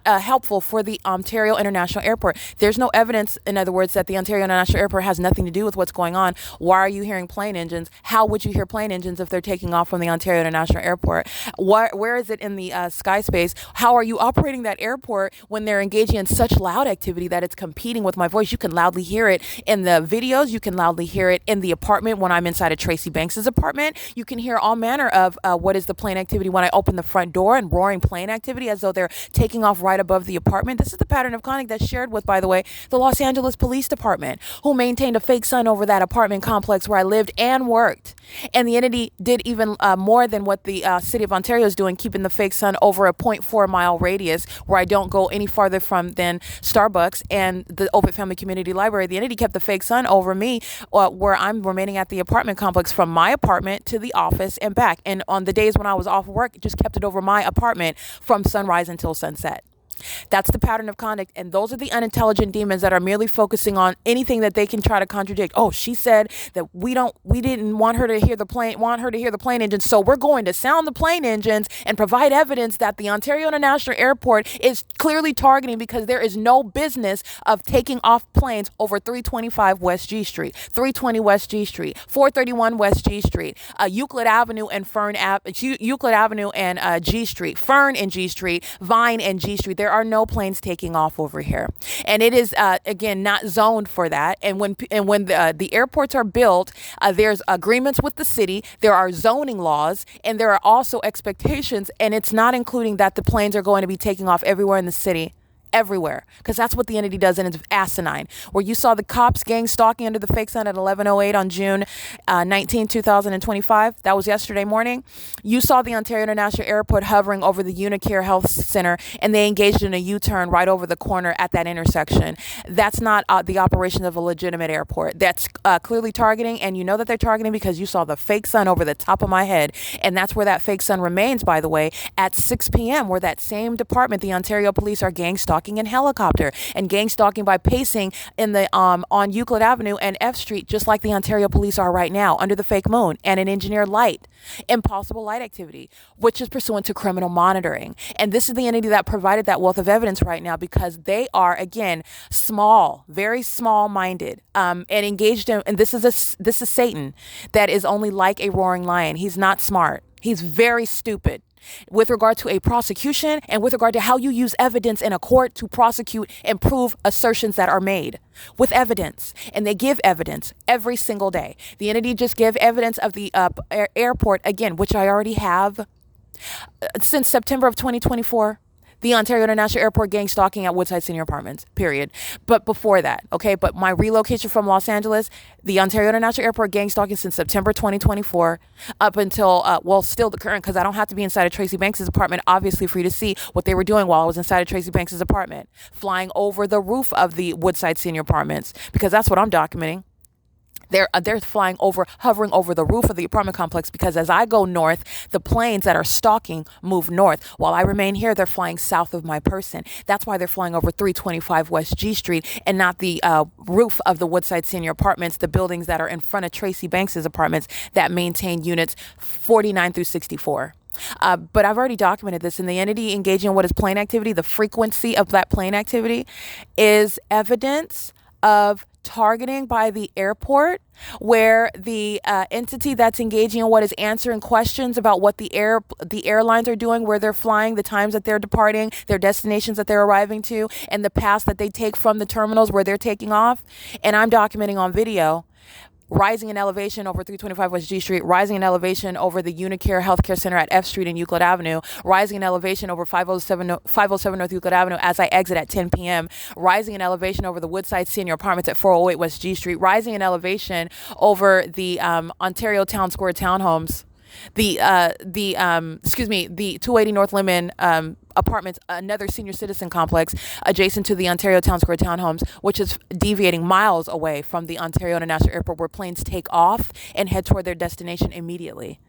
Speaker 1: helpful for the Ontario International Airport. There's no evidence, in other words, that the Ontario International Airport has nothing to do with what's going on. Why are you hearing plane engines? How would you hear plane engines if they're taking off from the Ontario International Airport? Where is it in the sky space? How are you operating that airport when they're engaging in such loud activity that it's competing with my voice? You can loudly hear it in the videos. You can loudly hear it in the apartment when I'm inside of Tracy Banks's apartment. You can hear all manner of what is the plane activity when I open the front door, and roaring plane activity as though they're taking off right above the apartment. This is the pattern of conduct that's shared with, by the way, the Los Angeles Police Department, who maintained a fake sun over that apartment complex where I lived and worked. And the entity did even more than what the city of Ontario is doing, keeping the fake sun over a 0.4 mile radius where I don't go any farther from than Starbucks and the OVITT Family Community Library. The entity kept the fake sun over me where I'm remaining at the apartment complex from my apartment to the office and back. And on the days when I was off work, just kept it over my apartment from sunrise until sunset. That's the pattern of conduct, and those are the unintelligent demons that are merely focusing on anything that they can try to contradict. Oh, she said that we didn't want her to hear the plane engines, so we're going to sound the plane engines and provide evidence that the Ontario International Airport is clearly targeting, because there is no business of taking off planes over 325 West G Street, 320 West G Street, 431 West G Street, Euclid Avenue and Euclid Avenue and G Street, Fern and G Street, Vine and G Street. There are no planes taking off over here, and it is again not zoned for that. And when the airports are built, there's agreements with the city, there are zoning laws, and there are also expectations, and it's not including that the planes are going to be taking off everywhere in the city everywhere, because that's what the entity does, and it's asinine. Where you saw the cops gang stalking under the fake sun at 11:08 on June 19, 2025, that was yesterday morning. You saw the Ontario International Airport hovering over the Unicare Health Center, and they engaged in a U-turn right over the corner at that intersection. That's not the operation of a legitimate airport. That's clearly targeting, and you know that they're targeting because you saw the fake sun over the top of my head, and that's where that fake sun remains, by the way, at 6 p.m., where that same department, the Ontario Police, are gang stalking in helicopter and gang stalking by pacing in the on Euclid Avenue and F Street, just like the Ontario Police are right now, under the fake moon and an engineered light, impossible light activity, which is pursuant to criminal monitoring. And this is the entity that provided that wealth of evidence right now, because they are, again, small, very small-minded, and engaged in. And this is Satan, that is only like a roaring lion. He's not smart. He's very stupid with regard to a prosecution and with regard to how you use evidence in a court to prosecute and prove assertions that are made with evidence. And they give evidence every single day. The entity just gave evidence of the airport, again, which I already have since September of 2024. The Ontario International Airport gang stalking at Woodside Senior Apartments, period. But before that, okay, but my relocation from Los Angeles, the Ontario International Airport gang stalking since September 2024 up until, still the current, because I don't have to be inside of Tracy Banks' apartment, obviously, for you to see what they were doing while I was inside of Tracy Banks' apartment, flying over the roof of the Woodside Senior Apartments, because that's what I'm documenting. They're flying over, hovering over the roof of the apartment complex, because as I go north, the planes that are stalking move north. While I remain here, they're flying south of my person. That's why they're flying over 325 West G Street and not the roof of the Woodside Senior Apartments, the buildings that are in front of Tracy Banks' apartments that maintain units 49 through 64. But I've already documented this, and the entity engaging in what is plane activity, the frequency of that plane activity, is evidence of targeting by the airport, where the entity that's engaging in what is answering questions about what the airlines are doing, where they're flying, the times that they're departing, their destinations that they're arriving to, and the paths that they take from the terminals where they're taking off. And I'm documenting on video rising in elevation over 325 West G Street, rising in elevation over the Unicare Healthcare Center at F Street and Euclid Avenue, rising in elevation over 507 North Euclid Avenue as I exit at 10 p.m., rising in elevation over the Woodside Senior Apartments at 408 West G Street, rising in elevation over the Ontario Town Square townhomes, the 280 North Lemon Apartments, another senior citizen complex adjacent to the Ontario Town Square townhomes, which is deviating miles away from the Ontario International Airport, where planes take off and head toward their destination immediately.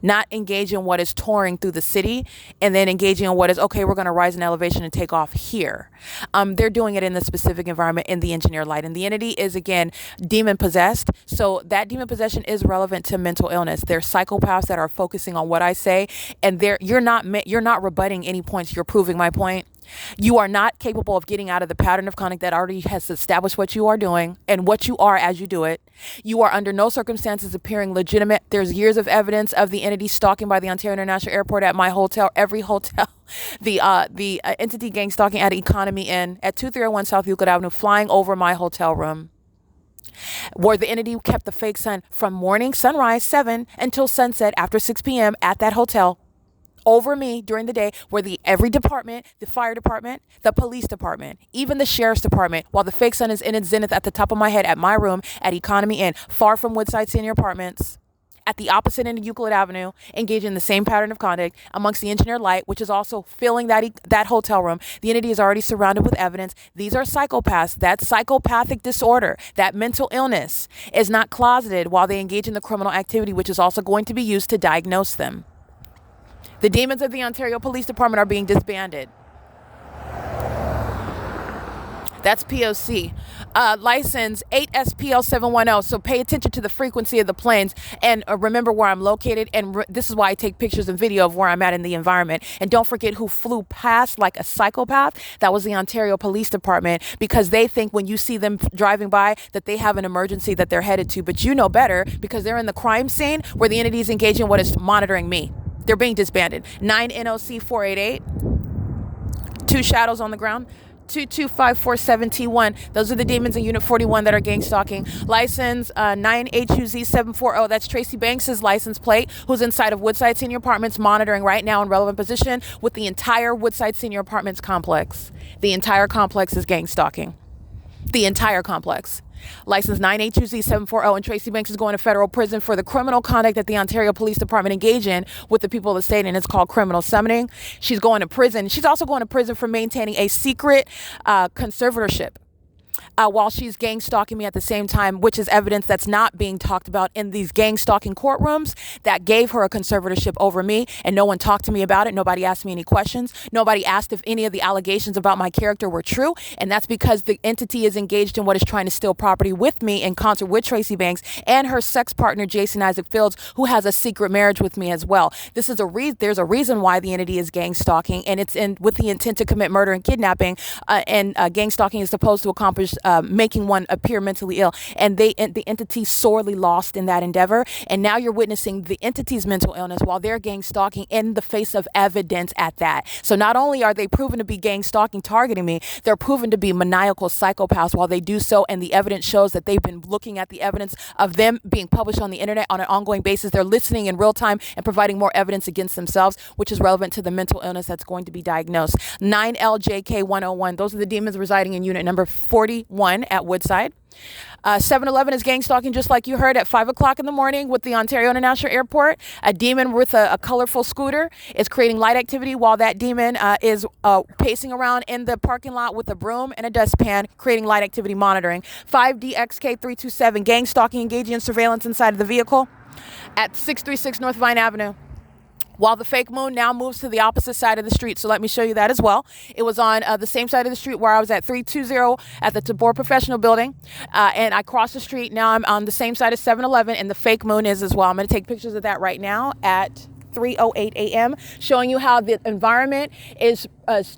Speaker 1: Not engage in what is touring through the city and then engaging in what is, okay, we're going to rise in elevation and take off here. They're doing it in the specific environment in the engineer light. And the entity is, again, demon possessed. So that demon possession is relevant to mental illness. They're psychopaths that are focusing on what I say. And you're not rebutting any points. You're proving my point. You are not capable of getting out of the pattern of conduct that already has established what you are doing and what you are as you do it. You are under no circumstances appearing legitimate. There's years of evidence of the entity stalking by the Ontario International Airport at my hotel, every hotel. The entity gang stalking at Economy Inn at 2301 South Euclid Avenue, flying over my hotel room, where the entity kept the fake sun from morning sunrise 7 until sunset after 6 p.m. at that hotel, over me during the day, where every department, the fire department, the police department, even the sheriff's department, while the fake sun is in its zenith at the top of my head at my room at Economy Inn, far from Woodside Senior Apartments, at the opposite end of Euclid Avenue, engaging in the same pattern of conduct amongst the engineer light, which is also filling that hotel room. The entity is already surrounded with evidence. These are psychopaths. That psychopathic disorder, that mental illness, is not closeted while they engage in the criminal activity, which is also going to be used to diagnose them. The demons of the Ontario Police Department are being disbanded. That's P.O.C. License 8SPL710. So pay attention to the frequency of the planes and remember where I'm located. And this is why I take pictures and video of where I'm at in the environment. And don't forget who flew past like a psychopath. That was the Ontario Police Department, because they think when you see them driving by that they have an emergency that they're headed to. But you know better, because they're in the crime scene where the entity is engaging in what is monitoring me. They're being disbanded. 9 NOC 488. 2 shadows on the ground. 225471. Those are the demons in Unit 41 that are gang stalking. License 9HUZ740. That's Tracy Banks's license plate, who's inside of Woodside Senior Apartments, monitoring right now in relevant position with the entire Woodside Senior Apartments complex. The entire complex is gang stalking. The entire complex. License 9HUZ740, and Tracy Banks is going to federal prison for the criminal conduct that the Ontario Police Department engaged in with the people of the state, and it's called criminal summoning. She's going to prison. She's also going to prison for maintaining a secret conservatorship while she's gang stalking me at the same time, which is evidence that's not being talked about in these gang stalking courtrooms that gave her a conservatorship over me, and no one talked to me about it. Nobody asked me any questions. Nobody asked if any of the allegations about my character were true, and that's because the entity is engaged in what is trying to steal property with me in concert with Tracy Banks and her sex partner, Jason Isaac Fields, who has a secret marriage with me as well. This is there's a reason why the entity is gang stalking, and it's with the intent to commit murder and kidnapping, and gang stalking is supposed to accomplish making one appear mentally ill, and the entity sorely lost in that endeavor. And now you're witnessing the entity's mental illness while they're gang stalking in the face of evidence at that. So not only are they proven to be gang stalking, targeting me, they're proven to be maniacal psychopaths while they do so, and the evidence shows that they've been looking at the evidence of them being published on the internet on an ongoing basis. They're listening in real time and providing more evidence against themselves, which is relevant to the mental illness that's going to be diagnosed. 9LJK101, those are the demons residing in unit number 41 at Woodside. 7-Eleven is gang stalking, just like you heard, at 5 o'clock in the morning with the Ontario International Airport. A demon with a colorful scooter is creating light activity while that demon is pacing around in the parking lot with a broom and a dustpan, creating light activity monitoring. 5DXK327, gang stalking, engaging in surveillance inside of the vehicle at 636 North Vine Avenue, while the fake moon now moves to the opposite side of the street. So let me show you that as well. It was on the same side of the street where I was at 320 at the TABOR Professional Building. And I crossed the street. Now I'm on the same side of 7-Eleven, and the fake moon is as well. I'm going to take pictures of that right now at 3:08 a.m., showing you how the environment is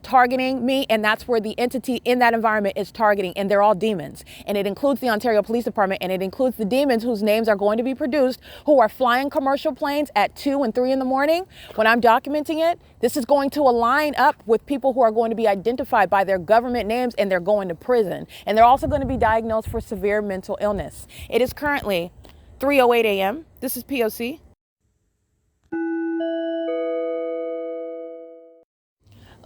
Speaker 1: targeting me, and that's where the entity in that environment is targeting, and they're all demons. And it includes the Ontario Police Department, and it includes the demons whose names are going to be produced, who are flying commercial planes at 2 and 3 in the morning. When I'm documenting it, this is going to align up with people who are going to be identified by their government names, and they're going to prison. And they're also going to be diagnosed for severe mental illness. It is currently 3:08 a.m. This is P.O.C.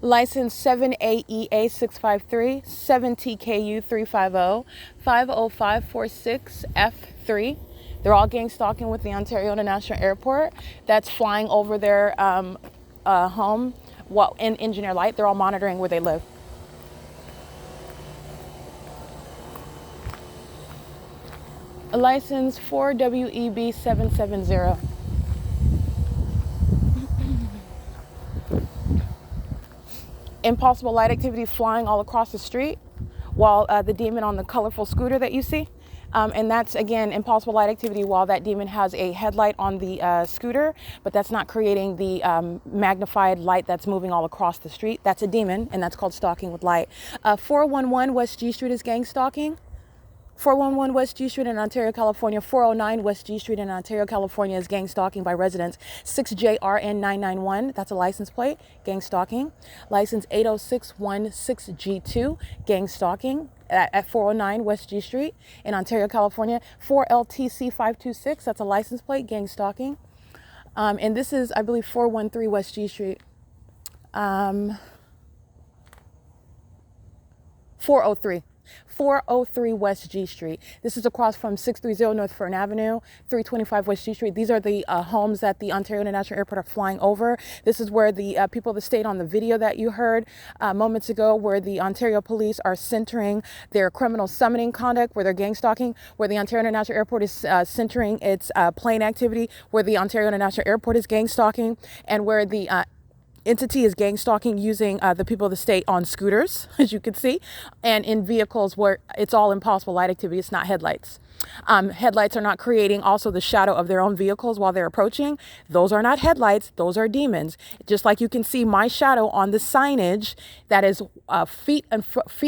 Speaker 1: License 7AEA653, 7TKU350, 50546F3. They're all gang stalking with the Ontario International Airport. That's flying over their home in engineer light. They're all monitoring where they live. License 4WEB770. Impossible light activity flying all across the street while the demon on the colorful scooter that you see. And that's, again, impossible light activity while that demon has a headlight on the scooter, but that's not creating the magnified light that's moving all across the street. That's a demon, and that's called stalking with light. 411 West G Street is gang stalking. 411 West G Street in Ontario, California. 409 West G Street in Ontario, California is gang stalking by residents. 6JRN991, that's a license plate, gang stalking. License 80616G2, gang stalking at 409 West G Street in Ontario, California. 4LTC526, that's a license plate, gang stalking. And this is, I believe, 413 West G Street. 403 West G Street. This is across from 630 North Fern Avenue, 325 West G Street. These are the homes that the Ontario International Airport are flying over. This is where the people of the state, on the video that you heard moments ago, where the Ontario police are centering their criminal summoning conduct, where they're gang stalking, where the Ontario International Airport is centering its plane activity, where the Ontario International Airport is gang stalking, and where the entity is gang stalking using the people of the state on scooters, as you can see, and in vehicles where it's all impossible light activity. It's not headlights. Headlights are not creating also the shadow of their own vehicles while they're approaching. Those are not headlights. Those are demons. Just like you can see my shadow on the signage that is feet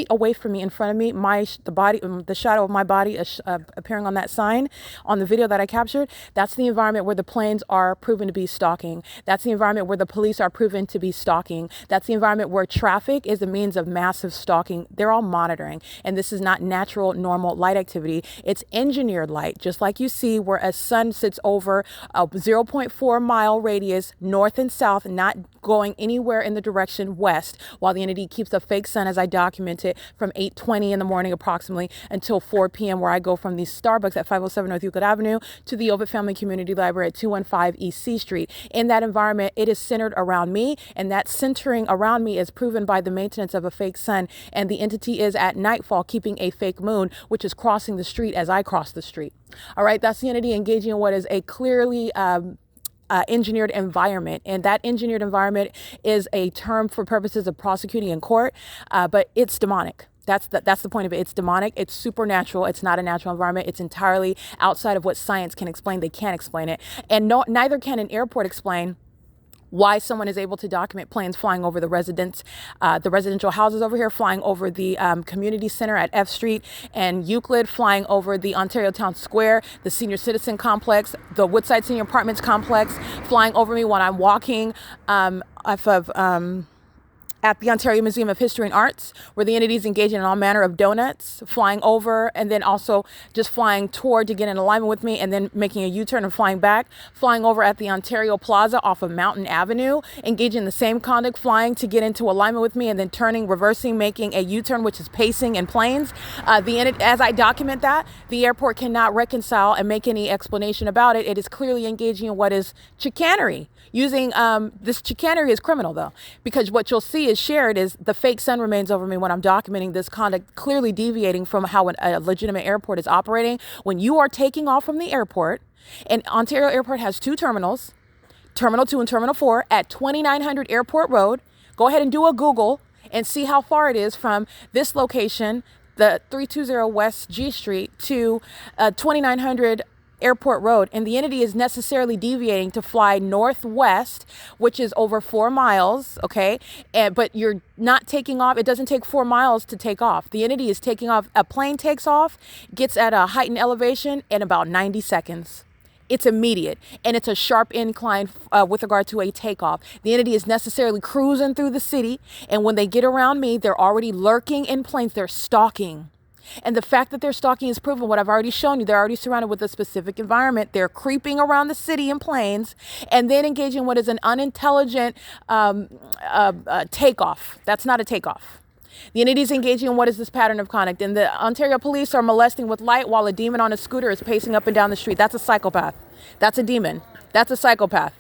Speaker 1: away from me, in front of me, the shadow of my body appearing on that sign on the video that I captured. That's the environment where the planes are proven to be stalking. That's the environment where the police are proven environment to be stalking. That's the environment where traffic is a means of massive stalking. They're all monitoring. And this is not natural, normal light activity. It's engineered light, just like you see where a sun sits over a 0.4 mile radius, north and south, not going anywhere in the direction west, while the entity keeps a fake sun, as I documented, from 8:20 in the morning approximately until 4 p.m., where I go from the Starbucks at 507 North Euclid Avenue to the OVITT Family Community Library at 215 East C Street. In that environment, it is centered around me, and that centering around me is proven by the maintenance of a fake sun, and the entity is at nightfall keeping a fake moon, which is crossing the street as I cross the street. All right, that's the entity engaging in what is a clearly engineered environment, and that engineered environment is a term for purposes of prosecuting in court, but it's demonic. That's the point of it. It's demonic. It's supernatural. It's not a natural environment. It's entirely outside of what science can explain. They can't explain it, and neither can an airport explain why someone is able to document planes flying over the residential houses over here, flying over the community center at F Street and Euclid, flying over the Ontario Town Square, the Senior Citizen Complex, the Woodside Senior Apartments Complex, flying over me when I'm walking off of at the Ontario Museum of History and Arts, where the entity is engaging in all manner of donuts, flying over, and then also just flying toward to get in alignment with me, and then making a U-turn and flying back, flying over at the Ontario Plaza off of Mountain Avenue, engaging in the same conduct, flying to get into alignment with me, and then turning, reversing, making a U-turn, which is pacing in planes. As I document that, the airport cannot reconcile and make any explanation about it. It is clearly engaging in what is chicanery. Using this chicanery is criminal, though, because what you'll see is shared is the fake sun remains over me when I'm documenting this conduct, clearly deviating from how a legitimate airport is operating. When you are taking off from the airport, and Ontario Airport has two terminals, Terminal 2 and Terminal 4 at 2900 Airport Road. Go ahead and do a Google and see how far it is from this location, the 320 West G Street, to 2900 Airport Road, and the entity is necessarily deviating to fly northwest, which is over 4 miles, okay? But you're not taking off. It doesn't take 4 miles to take off. The entity is taking off. A plane takes off, gets at a heightened elevation in about 90 seconds. It's immediate, and it's a sharp incline with regard to a takeoff. The entity is necessarily cruising through the city, and when they get around me, they're already lurking in planes. They're stalking. And the fact that they're stalking is proven what I've already shown you. They're already surrounded with a specific environment. They're creeping around the city in planes and then engaging what is an unintelligent takeoff. That's not a takeoff. The entity is engaging in what is this pattern of conduct. And the Ontario police are molesting with light while a demon on a scooter is pacing up and down the street. That's a psychopath. That's a demon. That's a psychopath.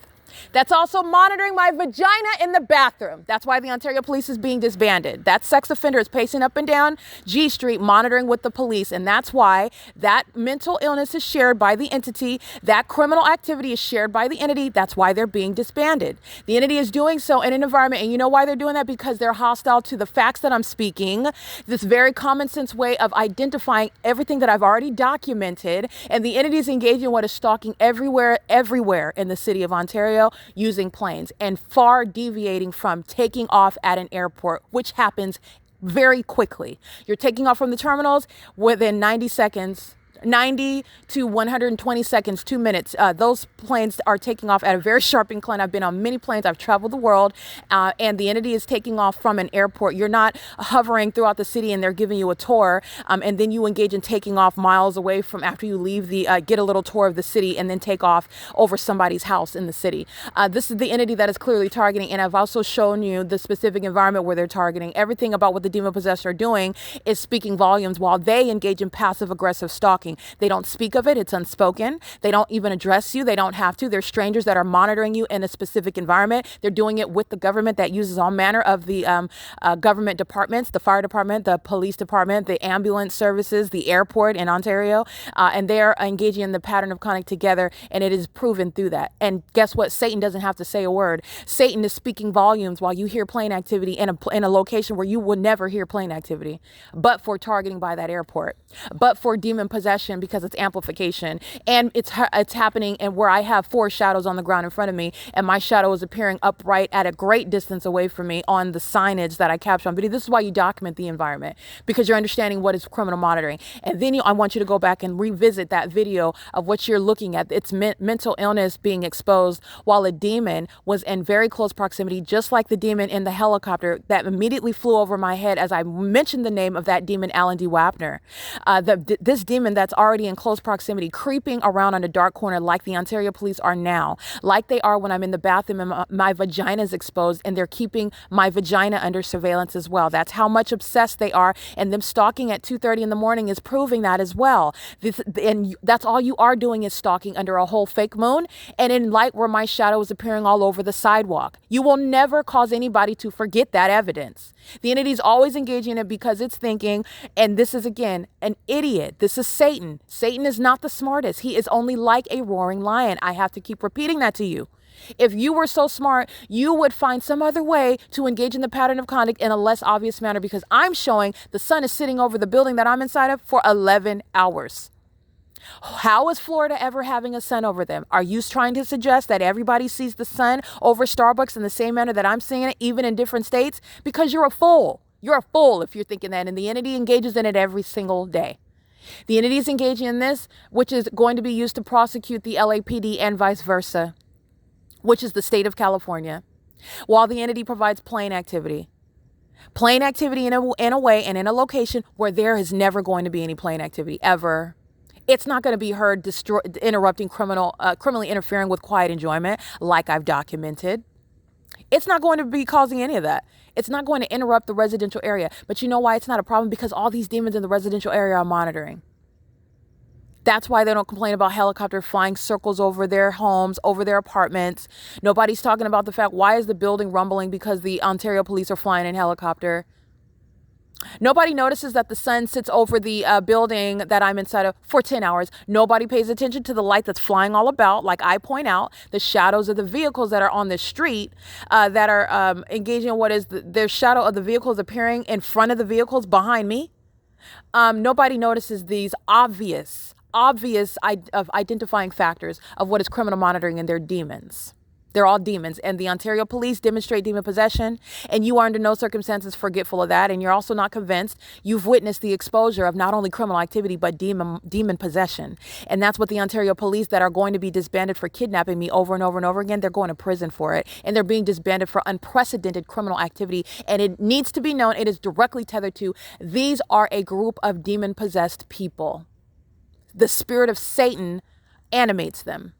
Speaker 1: That's also monitoring my vagina in the bathroom. That's why the Ontario police is being disbanded. That sex offender is pacing up and down G Street, monitoring with the police. And that's why that mental illness is shared by the entity. That criminal activity is shared by the entity. That's why they're being disbanded. The entity is doing so in an environment. And you know why they're doing that? Because they're hostile to the facts that I'm speaking. This very common sense way of identifying everything that I've already documented. And the entity is engaging in what is stalking everywhere in the city of Ontario, using planes and far deviating from taking off at an airport, which happens very quickly. You're taking off from the terminals within 90 seconds. 90 to 120 seconds, 2 minutes. Those planes are taking off at a very sharp incline. I've been on many planes. I've traveled the world, and the entity is taking off from an airport. You're not hovering throughout the city and they're giving you a tour, and then you engage in taking off miles away from after you leave get a little tour of the city and then take off over somebody's house in the city. This is the entity that is clearly targeting, and I've also shown you the specific environment where they're targeting. Everything about what the demon possessed are doing is speaking volumes while they engage in passive aggressive stalking. They don't speak of it. It's unspoken. They don't even address you. They don't have to. They're strangers that are monitoring you in a specific environment. They're doing it with the government that uses all manner of the government departments, the fire department, the police department, the ambulance services, the airport in Ontario. And they're engaging in the pattern of conduct together, and it is proven through that. And guess what? Satan doesn't have to say a word. Satan is speaking volumes while you hear plane activity in a location where you would never hear plane activity, but for targeting by that airport, but for demon possession possession because it's amplification, and it's happening and where I have 4 shadows on the ground in front of me, and my shadow is appearing upright at a great distance away from me on the signage that I capture on video. This is why you document the environment, because you're understanding what is criminal monitoring. And then I want you to go back and revisit that video of what you're looking at. It's mental illness being exposed while a demon was in very close proximity, just like the demon in the helicopter that immediately flew over my head as I mentioned the name of that demon, Alan D. WAPNER. This demon that's already in close proximity, creeping around on a dark corner like the Ontario police are now, like they are when I'm in the bathroom and my vagina is exposed, and they're keeping my vagina under surveillance as well. That's how much obsessed they are, and them stalking at 2:30 in the morning is proving that as well. And that's all you are doing is stalking under a whole fake moon and in light where my shadow is appearing all over the sidewalk. You will never cause anybody to forget that evidence. The entity is always engaging in it because it's thinking, and this is again an idiot. This is Satan. Satan is not the smartest. He is only like a roaring lion. I have to keep repeating that to you. If you were so smart, you would find some other way to engage in the pattern of conduct in a less obvious manner, because I'm showing the sun is sitting over the building that I'm inside of for 11 hours. How is Florida ever having a sun over them? Are you trying to suggest that everybody sees the sun over Starbucks in the same manner that I'm seeing it, even in different states? Because you're a fool. You're a fool if you're thinking that, and the entity engages in it every single day. The entity is engaging in this, which is going to be used to prosecute the LAPD and vice versa, which is the state of California, while the entity provides plain activity. Plain activity in a way and in a location where there is never going to be any plain activity, ever. It's not going to be heard interrupting criminally interfering with quiet enjoyment like I've documented. It's not going to be causing any of that. It's not going to interrupt the residential area. But you know why it's not a problem? Because all these demons in the residential area are monitoring. That's why they don't complain about helicopters flying circles over their homes, over their apartments. Nobody's talking about the fact, why is the building rumbling? Because the Ontario police are flying in helicopter. Nobody notices that the sun sits over the building that I'm inside of for 10 hours. Nobody pays attention to the light that's flying all about. Like I point out, the shadows of the vehicles that are on the street that are engaging in what is their shadow of the vehicles appearing in front of the vehicles behind me. Nobody notices these obvious of identifying factors of what is criminal monitoring and their demons. They're all demons, and the Ontario police demonstrate demon possession, and you are under no circumstances forgetful of that, and you're also not convinced. You've witnessed the exposure of not only criminal activity, but demon possession. And that's what the Ontario police that are going to be disbanded for kidnapping me over and over and over again, they're going to prison for it, and they're being disbanded for unprecedented criminal activity. And it needs to be known, it is directly tethered to, these are a group of demon-possessed people. The spirit of Satan animates them.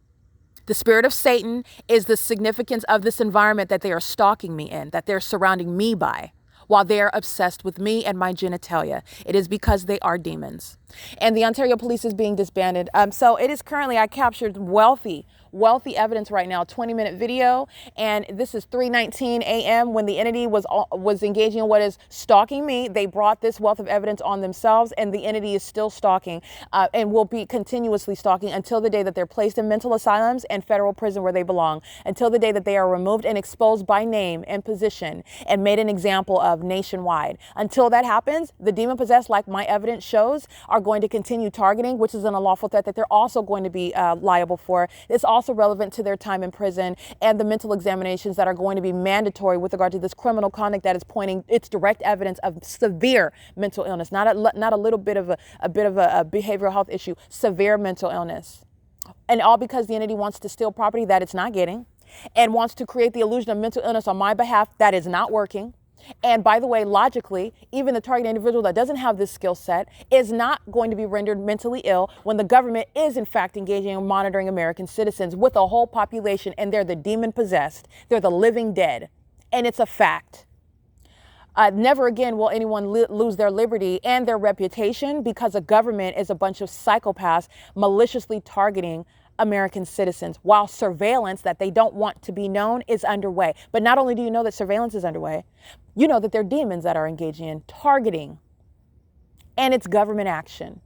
Speaker 1: The spirit of Satan is the significance of this environment that they are stalking me in, that they're surrounding me by, while they're obsessed with me and my genitalia. It is because they are demons. And the Ontario police is being disbanded. So it is currently, I captured wealthy evidence right now, 20-minute video. And this is 3:19 a.m. when the entity was engaging in what is stalking me. They brought this wealth of evidence on themselves, and the entity is still stalking and will be continuously stalking until the day that they're placed in mental asylums and federal prison where they belong, until the day that they are removed and exposed by name and position and made an example of nationwide. Until that happens, the demon possessed, like my evidence shows, are going to continue targeting, which is an unlawful threat that they're also going to be liable for. It's also relevant to their time in prison and the mental examinations that are going to be mandatory with regard to this criminal conduct that is pointing its direct evidence of severe mental illness, not a little bit of a behavioral health issue, severe mental illness. And all because the entity wants to steal property that it's not getting and wants to create the illusion of mental illness on my behalf that is not working. And by the way, logically, even the target individual that doesn't have this skill set is not going to be rendered mentally ill when the government is in fact engaging in monitoring American citizens with a whole population, and they're the demon possessed. They're the living dead. And it's a fact. Never again will anyone lose their liberty and their reputation because a government is a bunch of psychopaths maliciously targeting American citizens while surveillance that they don't want to be known is underway. But not only do you know that surveillance is underway, you know that they're demons that are engaging in targeting, and it's government action.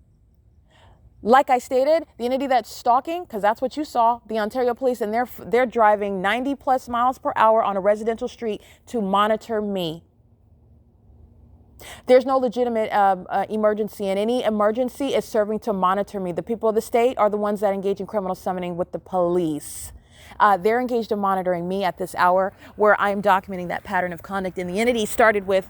Speaker 1: Like I stated, the entity that's stalking, because that's what you saw, the Ontario police, and they're driving 90 plus miles per hour on a residential street to monitor me. There's no legitimate emergency, and any emergency is serving to monitor me. The people of the state are the ones that engage in criminal summoning with the police. They're engaged in monitoring me at this hour, where I'm documenting that pattern of conduct. And the entity started with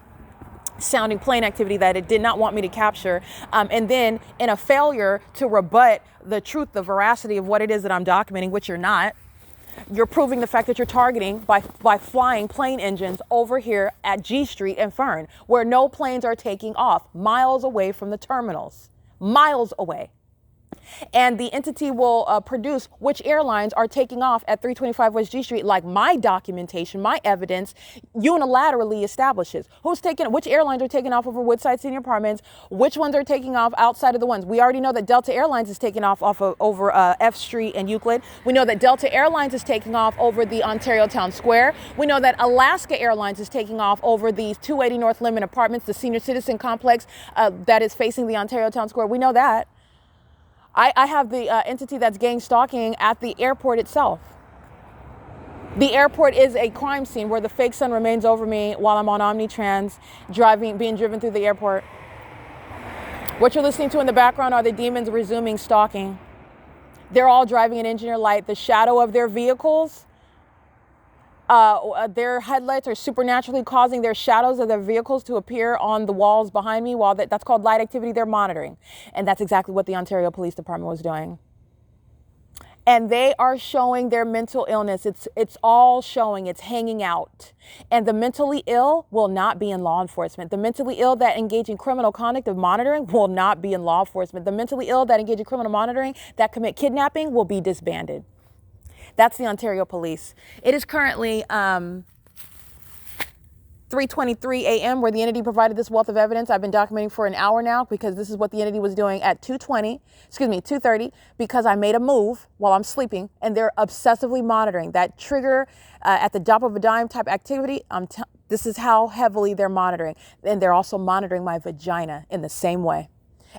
Speaker 1: sounding plane activity that it did not want me to capture. And then in a failure to rebut the truth, the veracity of what it is that I'm documenting, which you're not, you're proving the fact that you're targeting by flying plane engines over here at G Street and Fern, where no planes are taking off, miles away from the terminals, miles away. And the entity will produce which airlines are taking off at 325 West G Street, like my documentation, my evidence unilaterally establishes which airlines are taking off over Woodside Senior Apartments, which ones are taking off outside of the ones. We already know that Delta Airlines is taking off over F Street and Euclid. We know that Delta Airlines is taking off over the Ontario Town Square. We know that Alaska Airlines is taking off over the 280 North Lemon Apartments, the senior citizen complex that is facing the Ontario Town Square. We know that. I have the entity that's gang stalking at the airport itself. The airport is a crime scene where the fake sun remains over me while I'm on Omnitrans, being driven through the airport. What you're listening to in the background are the demons resuming stalking. They're all driving an engineer light. The shadow of their vehicles, their headlights are supernaturally causing their shadows of their vehicles to appear on the walls behind me. While that's called light activity, they're monitoring. And that's exactly what the Ontario Police Department was doing. And they are showing their mental illness. It's all showing, it's hanging out. And the mentally ill will not be in law enforcement. The mentally ill that engage in criminal conduct of monitoring will not be in law enforcement. The mentally ill that engage in criminal monitoring that commit kidnapping will be disbanded. That's the Ontario Police. It is currently 3:23 a.m. where the entity provided this wealth of evidence. I've been documenting for an hour now because this is what the entity was doing at 2:30, because I made a move while I'm sleeping, and they're obsessively monitoring that trigger at the drop of a dime type activity. This is how heavily they're monitoring. And they're also monitoring my vagina in the same way.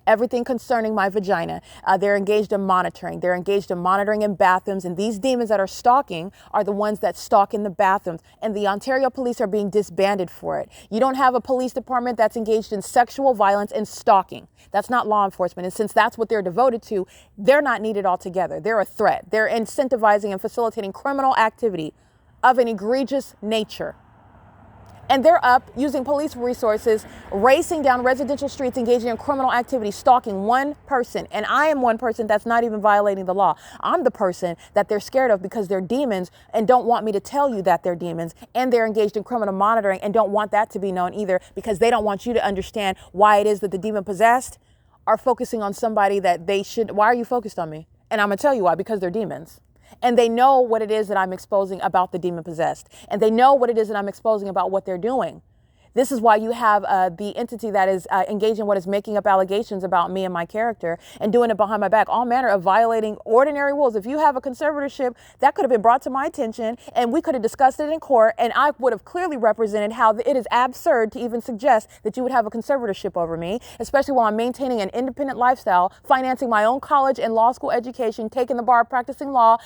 Speaker 1: Everything concerning my vagina, they're engaged in monitoring. They're engaged in monitoring in bathrooms. And these demons that are stalking are the ones that stalk in the bathrooms. And the Ontario Police are being disbanded for it. You don't have a police department that's engaged in sexual violence and stalking. That's not law enforcement. And since that's what they're devoted to, they're not needed altogether. They're a threat. They're incentivizing and facilitating criminal activity of an egregious nature. And they're up using police resources, racing down residential streets, engaging in criminal activity, stalking one person. And I am one person that's not even violating the law. I'm the person that they're scared of because they're demons and don't want me to tell you that they're demons. And they're engaged in criminal monitoring and don't want that to be known either, because they don't want you to understand why it is that the demon possessed are focusing on somebody that they should. Why are you focused on me? And I'm going to tell you why, because they're demons. And they know what it is that I'm exposing about the demon possessed. And they know what it is that I'm exposing about what they're doing. This is why you have the entity that is engaging what is making up allegations about me and my character and doing it behind my back, all manner of violating ordinary rules. If you have a conservatorship, that could have been brought to my attention and we could have discussed it in court, and I would have clearly represented how it is absurd to even suggest that you would have a conservatorship over me, especially while I'm maintaining an independent lifestyle, financing my own college and law school education, taking the bar, practicing law,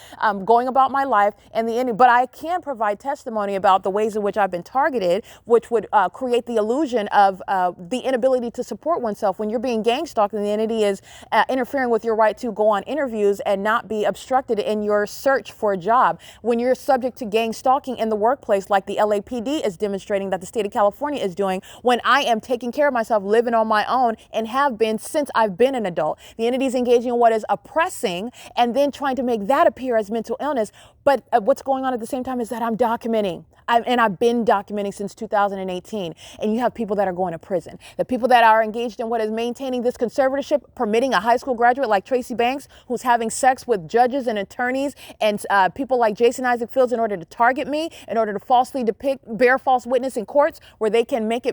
Speaker 1: going about my life. But I can provide testimony about the ways in which I've been targeted, which would create the illusion of the inability to support oneself when you're being gang stalked and the entity is interfering with your right to go on interviews and not be obstructed in your search for a job. When you're subject to gang stalking in the workplace, like the LAPD is demonstrating that the state of California is doing, when I am taking care of myself, living on my own, and have been since I've been an adult. The entity is engaging in what is oppressing and then trying to make that appear as mental illness. But what's going on at the same time is that I'm documenting. I've been documenting since 2018, and you have people that are going to prison. The people that are engaged in what is maintaining this conservatorship, permitting a high school graduate like Tracy Banks, who's having sex with judges and attorneys and people like Jason Isaac Fields in order to target me, in order to falsely bear false witness in courts where they can make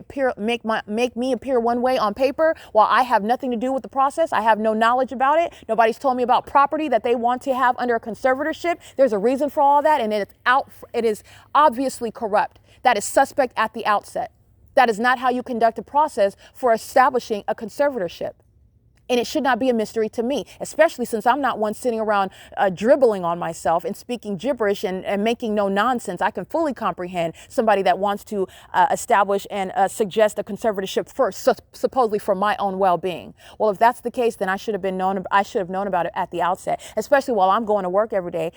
Speaker 1: me appear one way on paper while I have nothing to do with the process. I have no knowledge about it. Nobody's told me about property that they want to have under a conservatorship. There's a reason for all that, and it is obviously corrupt. That is suspect at the outset. That is not how you conduct a process for establishing a conservatorship.
Speaker 3: And it should not be a mystery to me, especially since I'm not one sitting around dribbling on myself and speaking gibberish and making no nonsense. I can fully comprehend somebody that wants to establish and suggest a conservatorship first, supposedly for my own well-being. Well, if that's the case, then I should have known about it at the outset, especially while I'm going to work every day,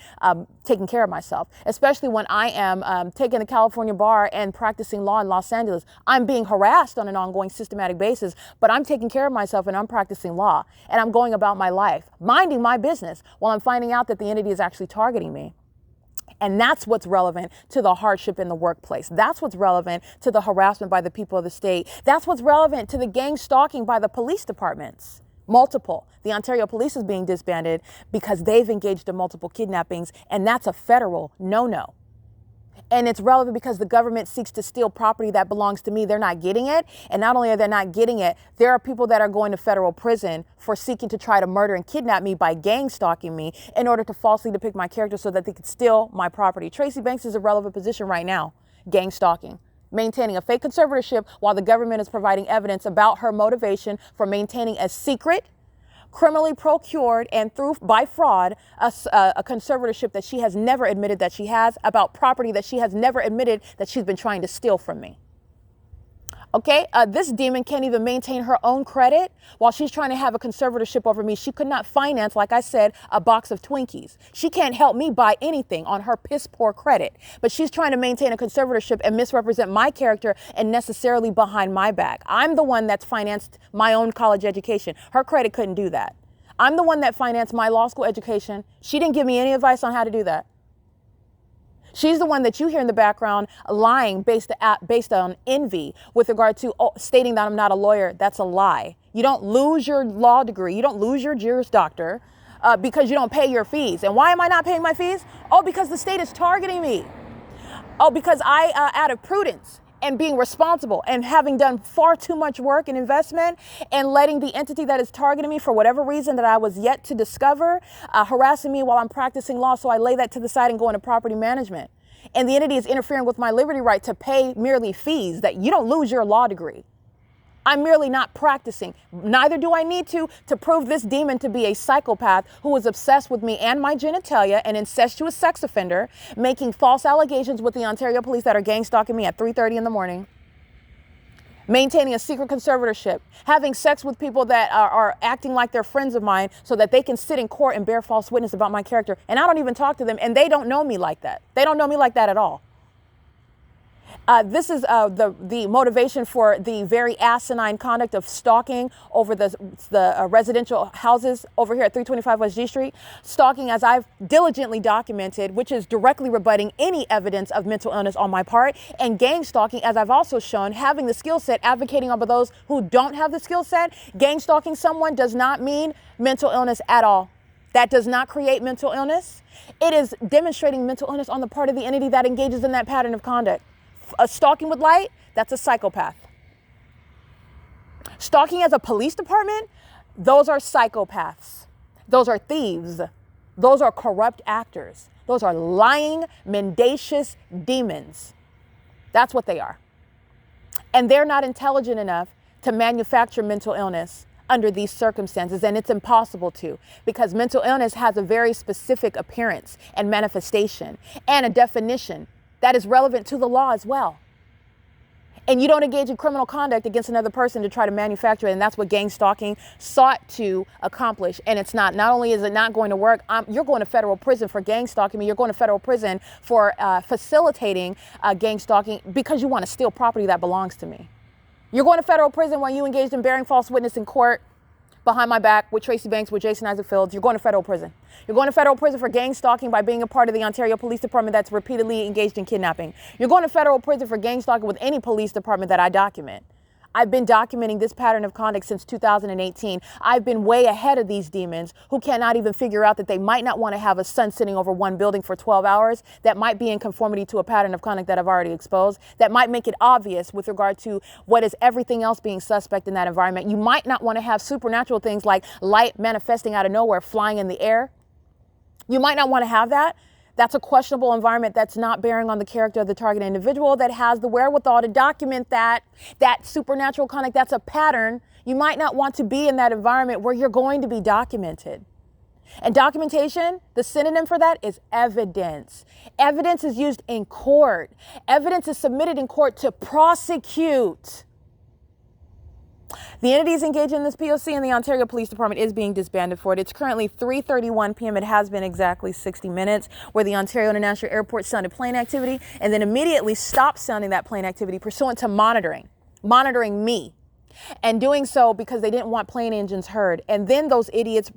Speaker 3: taking care of myself, especially when I am taking the California bar and practicing law in Los Angeles. I'm being harassed on an ongoing systematic basis, but I'm taking care of myself and I'm practicing law and I'm going about my life, minding my business while I'm finding out that the entity is actually targeting me. And that's what's relevant to the hardship in the workplace. That's what's relevant to the harassment by the people of the state. That's what's relevant to the gang stalking by the police departments. Multiple. The Ontario Police is being disbanded because they've engaged in multiple kidnappings, and that's a federal no-no. And it's relevant because the government seeks to steal property that belongs to me. They're not getting it. And not only are they not getting it, there are people that are going to federal prison for seeking to try to murder and kidnap me by gang stalking me in order to falsely depict my character so that they could steal my property. Tracy Banks is a relevant position right now, gang stalking, maintaining a fake conservatorship while the government is providing evidence about her motivation for maintaining a secret, criminally procured and through by fraud a conservatorship that she has never admitted that she has, about property that she has never admitted that she's been trying to steal from me. Okay, this demon can't even maintain her own credit while she's trying to have a conservatorship over me. She could not finance, like I said, a box of Twinkies. She can't help me buy anything on her piss poor credit, but she's trying to maintain a conservatorship and misrepresent my character and necessarily behind my back. I'm the one that's financed my own college education. Her credit couldn't do that. I'm the one that financed my law school education. She didn't give me any advice on how to do that. She's the one that you hear in the background lying based on envy with regard to stating that I'm not a lawyer. That's a lie. You don't lose your law degree. You don't lose your Juris Doctor because you don't pay your fees. And why am I not paying my fees? Oh, because the state is targeting me. Oh, because I, out of prudence and being responsible and having done far too much work and investment and letting the entity that is targeting me for whatever reason that I was yet to discover, harassing me while I'm practicing law. So I lay that to the side and go into property management. And the entity is interfering with my liberty right to pay merely fees, that you don't lose your law degree. I'm merely not practicing. Neither do I need to prove this demon to be a psychopath who is obsessed with me and my genitalia, an incestuous sex offender, making false allegations with the Ontario Police that are gang stalking me at 3:30 in the morning, maintaining a secret conservatorship, having sex with people that are acting like they're friends of mine so that they can sit in court and bear false witness about my character. And I don't even talk to them, and they don't know me like that. They don't know me like that at all. This is the motivation for the very asinine conduct of stalking over the residential houses over here at 325 West G Street. Stalking, as I've diligently documented, which is directly rebutting any evidence of mental illness on my part. And gang stalking, as I've also shown, having the skill set, advocating over those who don't have the skill set. Gang stalking someone does not mean mental illness at all. That does not create mental illness. It is demonstrating mental illness on the part of the entity that engages in that pattern of conduct. Stalking with light, that's a psychopath. Stalking as a police department, those are psychopaths. Those are thieves. Those are corrupt actors. Those are lying, mendacious demons. That's what they are. And they're not intelligent enough to manufacture mental illness under these circumstances, and it's impossible to, because mental illness has a very specific appearance and manifestation and a definition that is relevant to the law as well. And you don't engage in criminal conduct against another person to try to manufacture it. And that's what gang stalking sought to accomplish. And it's not only is it not going to work, you're going to federal prison for gang stalking me. You're going to federal prison for facilitating gang stalking because you want to steal property that belongs to me. You're going to federal prison when you engaged in bearing false witness in court behind my back with Tracy Banks, with Jason Isaac Fields. You're going to federal prison. You're going to federal prison for gang stalking by being a part of the Ontario Police Department that's repeatedly engaged in kidnapping. You're going to federal prison for gang stalking with any police department that I document. I've been documenting this pattern of conduct since 2018. I've been way ahead of these demons who cannot even figure out that they might not want to have a sun sitting over one building for 12 hours. That might be in conformity to a pattern of conduct that I've already exposed. That might make it obvious with regard to what is everything else being suspect in that environment. You might not want to have supernatural things like light manifesting out of nowhere, flying in the air. You might not want to have that That's a questionable environment that's not bearing on the character of the target individual, that has the wherewithal to document that supernatural conduct. That's a pattern. You might not want to be in that environment where you're going to be documented. And documentation, the synonym for that is evidence. Evidence is used in court. Evidence is submitted in court to prosecute. The entities engaged in this P.O.C. and the Ontario Police Department is being disbanded for it. It's currently 3:31 p.m. It has been exactly 60 minutes where the Ontario International Airport sounded plane activity and then immediately stopped sounding that plane activity pursuant to monitoring me. And doing so because they didn't want plane engines heard. And then those idiots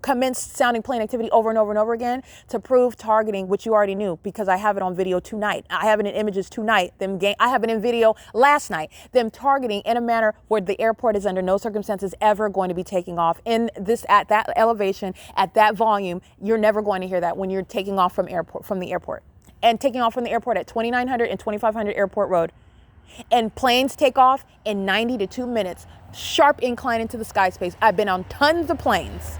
Speaker 3: commenced sounding plane activity over and over and over again to prove targeting, which you already knew because I have it on video tonight. I have it in images tonight. I have it in video last night. Them targeting in a manner where the airport is under no circumstances ever going to be taking off at that elevation, at that volume. You're never going to hear that when you're taking off from the airport. And taking off from the airport at 2900 and 2500 Airport Road. And planes take off in 90 to 2 minutes, sharp incline into the sky space. I've been on tons of planes.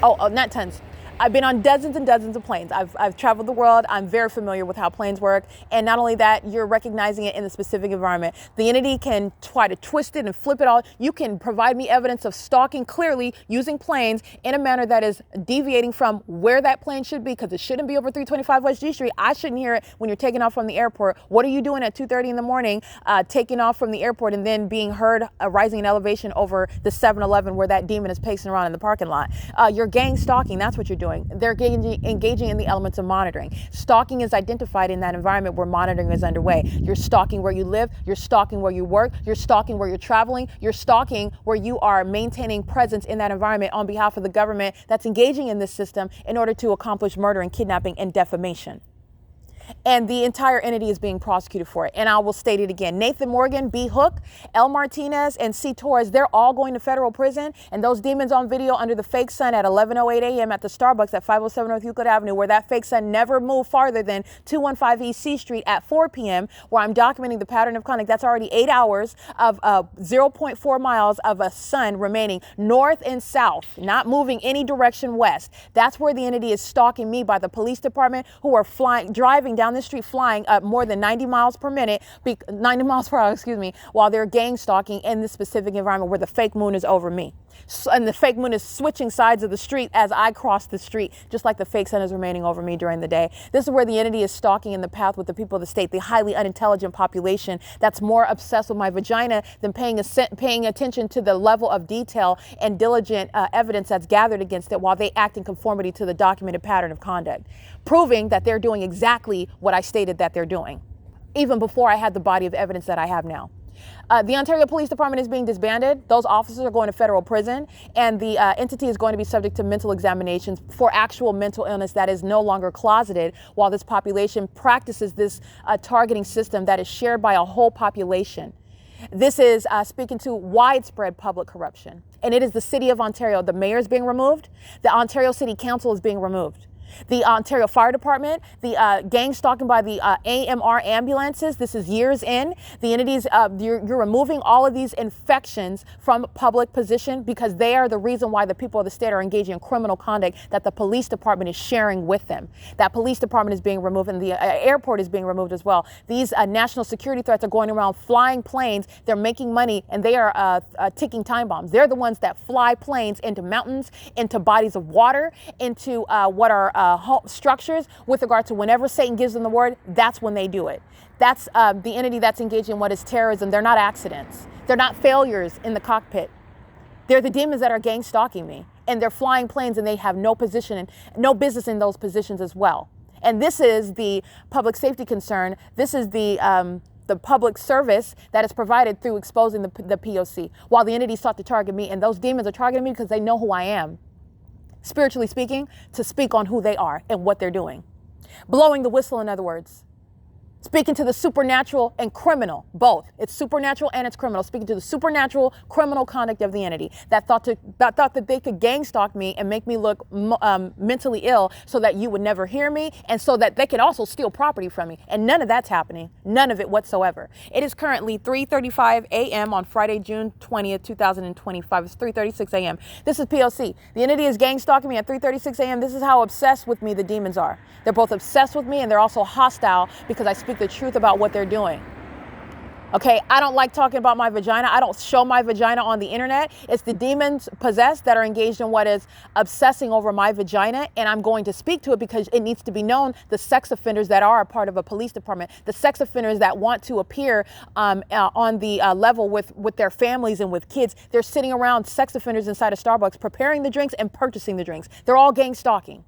Speaker 3: Oh, not tons. I've been on dozens and dozens of planes. I've traveled the world. I'm very familiar with how planes work. And not only that, you're recognizing it in the specific environment. The entity can try to twist it and flip it all. You can provide me evidence of stalking clearly using planes in a manner that is deviating from where that plane should be, because it shouldn't be over 325 West G Street. I shouldn't hear it when you're taking off from the airport. What are you doing at 2:30 in the morning, taking off from the airport and then being heard rising in elevation over the 7-Eleven where that demon is pacing around in the parking lot? You're gang stalking. That's what you're doing. They're engaging in the elements of monitoring. Stalking is identified in that environment where monitoring is underway. You're stalking where you live. You're stalking where you work. You're stalking where you're traveling. You're stalking where you are maintaining presence in that environment on behalf of the government that's engaging in this system in order to accomplish murder and kidnapping and defamation. And the entire entity is being prosecuted for it. And I will state it again. Nathan Morgan, B. Hook, L. Martinez, and C. Torres, they're all going to federal prison. And those demons on video under the fake sun at 11:08 a.m. at the Starbucks at 507 North Euclid Avenue, where that fake sun never moved farther than 215 East C Street at 4 p.m., where I'm documenting the pattern of conduct. That's already 8 hours of 0.4 miles of a sun remaining north and south, not moving any direction west. That's where the entity is stalking me by the police department, who are driving down the street flying up more than 90 miles per hour, while they're gang stalking in this specific environment where the fake moon is over me. And the fake moon is switching sides of the street as I cross the street, just like the fake sun is remaining over me during the day. This is where the entity is stalking in the path with the people of the state, the highly unintelligent population that's more obsessed with my vagina than paying attention to the level of detail and diligent evidence that's gathered against it, while they act in conformity to the documented pattern of conduct, proving that they're doing exactly what I stated that they're doing, even before I had the body of evidence that I have now. The Ontario Police Department is being disbanded. Those officers are going to federal prison, and the entity is going to be subject to mental examinations for actual mental illness that is no longer closeted, while this population practices this targeting system that is shared by a whole population. This is speaking to widespread public corruption, and it is the City of Ontario. The mayor is being removed. The Ontario City Council is being removed. The Ontario Fire Department, the gang stalking by the AMR ambulances. This is years in. The entities, you're removing all of these infections from public position because they are the reason why the people of the state are engaging in criminal conduct that the police department is sharing with them. That police department is being removed, and the airport is being removed as well. These national security threats are going around flying planes. They're making money, and they are ticking time bombs. They're the ones that fly planes into mountains, into bodies of water, into what are structures with regard to whenever Satan gives them the word, that's when they do it. That's the entity that's engaged in what is terrorism. They're not accidents. They're not failures in the cockpit. They're the demons that are gang stalking me, and they're flying planes, and they have no position and no business in those positions as well. And this is the public safety concern. This is the public service that is provided through exposing the P.O.C. While the entity sought to target me, and those demons are targeting me because they know who I am, spiritually speaking, to speak on who they are and what they're doing. Blowing the whistle, in other words. Speaking to the supernatural and criminal, both. It's supernatural and it's criminal. Speaking to the supernatural criminal conduct of the entity that thought that they could gang stalk me and make me look mentally ill so that you would never hear me and so that they could also steal property from me. And none of that's happening. None of it whatsoever. It is currently 3:35 a.m. on Friday, June 20th, 2025. It's 3:36 a.m. This is P.O.C. The entity is gang stalking me at 3:36 a.m. This is how obsessed with me the demons are. They're both obsessed with me and they're also hostile because I speak the truth about what they're doing. Okay, I don't like talking about my vagina. I don't show my vagina on the internet. It's the demons possessed that are engaged in what is obsessing over my vagina, and I'm going to speak to it because it needs to be known. The sex offenders that are a part of a police department, the sex offenders that want to appear on the level with their families and with kids, they're sitting around sex offenders inside of Starbucks preparing the drinks and purchasing the drinks. They're all gang stalking.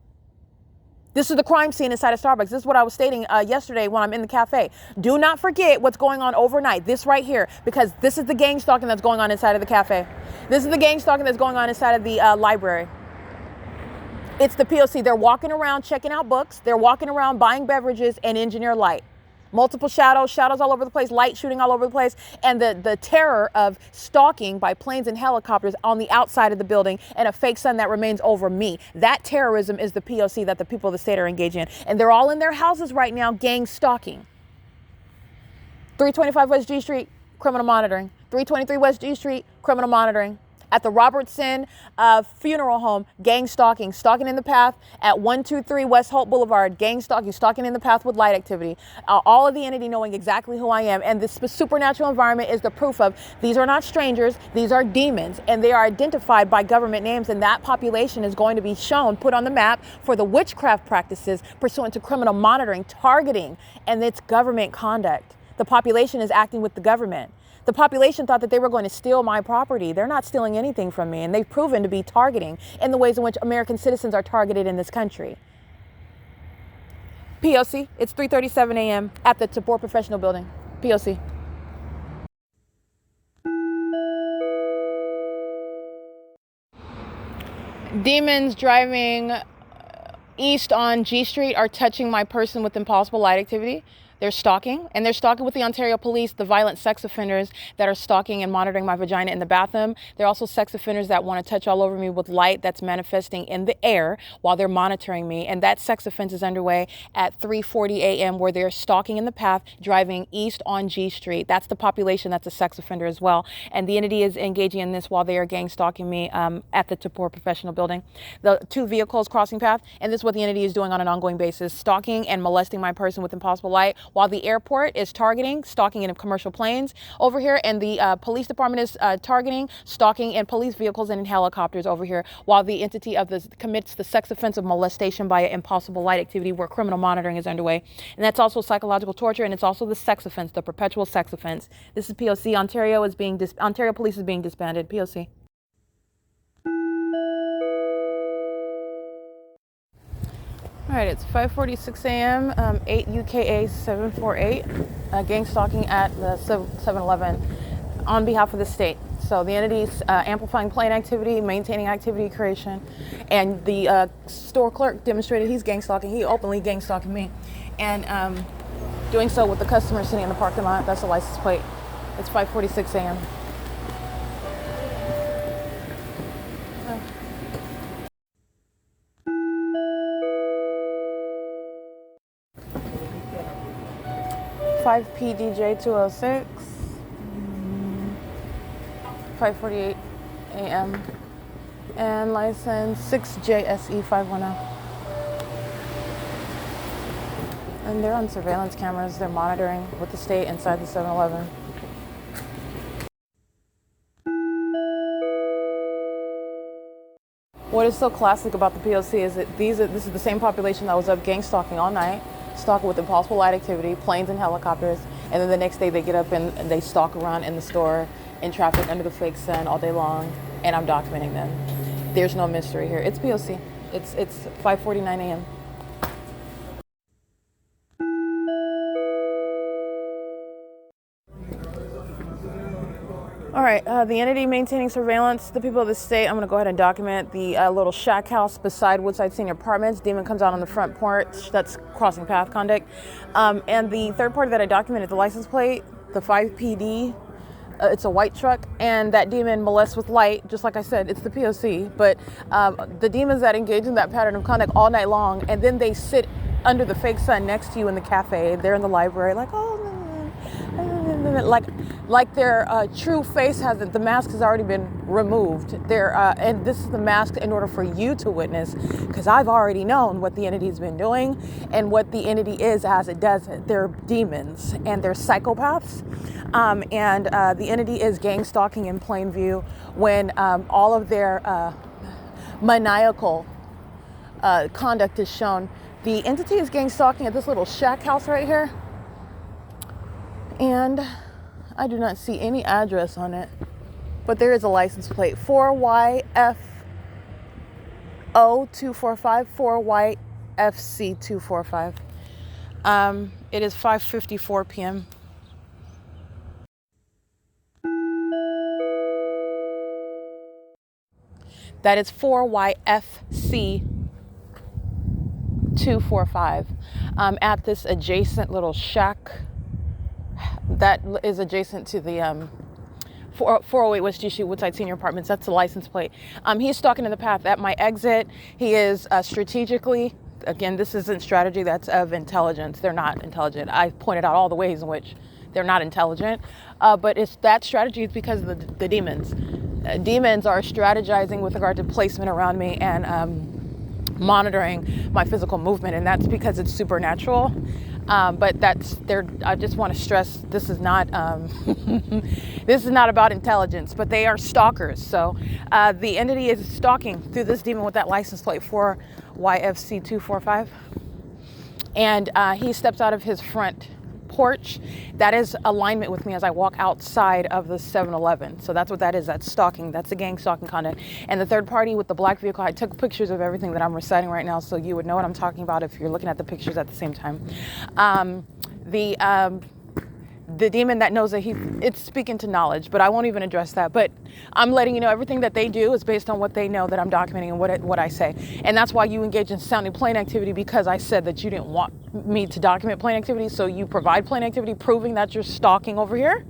Speaker 3: This is the crime scene inside of Starbucks. This is what I was stating yesterday when I'm in the cafe. Do not forget what's going on overnight. This right here, because this is the gang stalking that's going on inside of the cafe. This is the gang stalking that's going on inside of the library. It's the P.O.C. They're walking around checking out books. They're walking around buying beverages and engineer light. Multiple shadows all over the place, light shooting all over the place, and the terror of stalking by planes and helicopters on the outside of the building and a fake sun that remains over me. That terrorism is the P.O.C. that the people of the state are engaging in. And they're all in their houses right now, gang stalking. 325 West G Street, criminal monitoring. 323 West G Street, criminal monitoring. At the Robertson Funeral Home, gang stalking, stalking in the path at 123 West Holt Boulevard, gang stalking, stalking in the path with light activity. All of the entity knowing exactly who I am. And this supernatural environment is the proof of these are not strangers, these are demons, and they are identified by government names, and that population is going to be shown, put on the map for the witchcraft practices pursuant to criminal monitoring, targeting, and its government conduct. The population is acting with the government. The population thought that they were going to steal my property. They're not stealing anything from me, and they've proven to be targeting in the ways in which American citizens are targeted in this country. P.O.C. It's 3:37 a.m. at the TABOR Professional Building. P.O.C. Demons driving east on G Street are touching my person with impossible light activity. They're stalking, and they're stalking with the Ontario police, the violent sex offenders that are stalking and monitoring my vagina in the bathroom. They're also sex offenders that want to touch all over me with light that's manifesting in the air while they're monitoring me. And that sex offense is underway at 3:40 a.m. where they're stalking in the path, driving east on G Street. That's the population that's a sex offender as well. And the entity is engaging in this while they are gang stalking me at the TABOR Professional Building. The two vehicles crossing path, and this is what the entity is doing on an ongoing basis, stalking and molesting my person with impossible light, while the airport is targeting, stalking in commercial planes over here, and the police department is targeting, stalking in police vehicles and in helicopters over here, while the entity of this commits the sex offense of molestation by impossible light activity where criminal monitoring is underway. And that's also psychological torture, and it's also the sex offense, the perpetual sex offense. This is P.O.C. Ontario Police is being disbanded. P.O.C. All right, it's 5:46 a.m., 8 UKA 748, gang stalking at the 7-Eleven on behalf of the state. So the entity's amplifying plane activity, maintaining activity creation, and the store clerk demonstrated he's gang stalking. He openly gang stalking me, and doing so with the customer sitting in the parking lot. That's the license plate. It's 5:46 a.m. 5 PDJ 206, 5:48 a.m. and license 6JSE 510. And they're on surveillance cameras. They're monitoring with the state inside the 7-Eleven. What is so classic about the P.O.C. is that this is the same population that was up gang stalking all night, stalking with impossible light activity, planes and helicopters, and then the next day they get up and they stalk around in the store in traffic under the fake sun all day long, and I'm documenting them. There's no mystery here. It's P.O.C. It's 5:49 a.m. All right, the entity maintaining surveillance, the people of the state, I'm going to go ahead and document the little shack house beside Woodside Senior Apartments. Demon comes out on the front porch. That's crossing path conduct. And the third party that I documented, the license plate, the 5PD, it's a white truck, and that demon molests with light, just like I said, it's the P.O.C. But the demons that engage in that pattern of conduct all night long, and then they sit under the fake sun next to you in the cafe, they're in the library, like, oh, like their true face hasn't, the mask has already been removed. And this is the mask in order for you to witness, because I've already known what the entity's been doing and what the entity is as it does it. They're demons and they're psychopaths. And the entity is gang stalking in plain view when all of their maniacal conduct is shown. The entity is gang stalking at this little shack house right here. And I do not see any address on it, but there is a license plate, 4YFO245, 4YFC245. It is 5:54 p.m. That is 4YFC245. At this adjacent little shack that is adjacent to the 408 West G Street, Woodside Senior Apartments. That's the license plate. He's stalking in the path at my exit. He is strategically, again, this isn't strategy, that's of intelligence. They're not intelligent. I pointed out all the ways in which they're not intelligent, but it's that strategy is because of the demons. Demons are strategizing with regard to placement around me and monitoring my physical movement, and that's because it's supernatural. But I just want to stress this is not this is not about intelligence, but they are stalkers. So the entity is stalking through this demon with that license plate 4YFC245, and he steps out of his front porch. That is alignment with me as I walk outside of the 7-Eleven. So that's what that is. That's stalking. That's the gang stalking conduct. And the third party with the black vehicle, I took pictures of everything that I'm reciting right now, so you would know what I'm talking about if you're looking at the pictures at the same time. The demon that knows that it's speaking to knowledge, but I won't even address that. But I'm letting you know everything that they do is based on what they know that I'm documenting and what I say. And that's why you engage in sounding plane activity, because I said that you didn't want me to document plane activity. So you provide plane activity proving that you're stalking over here,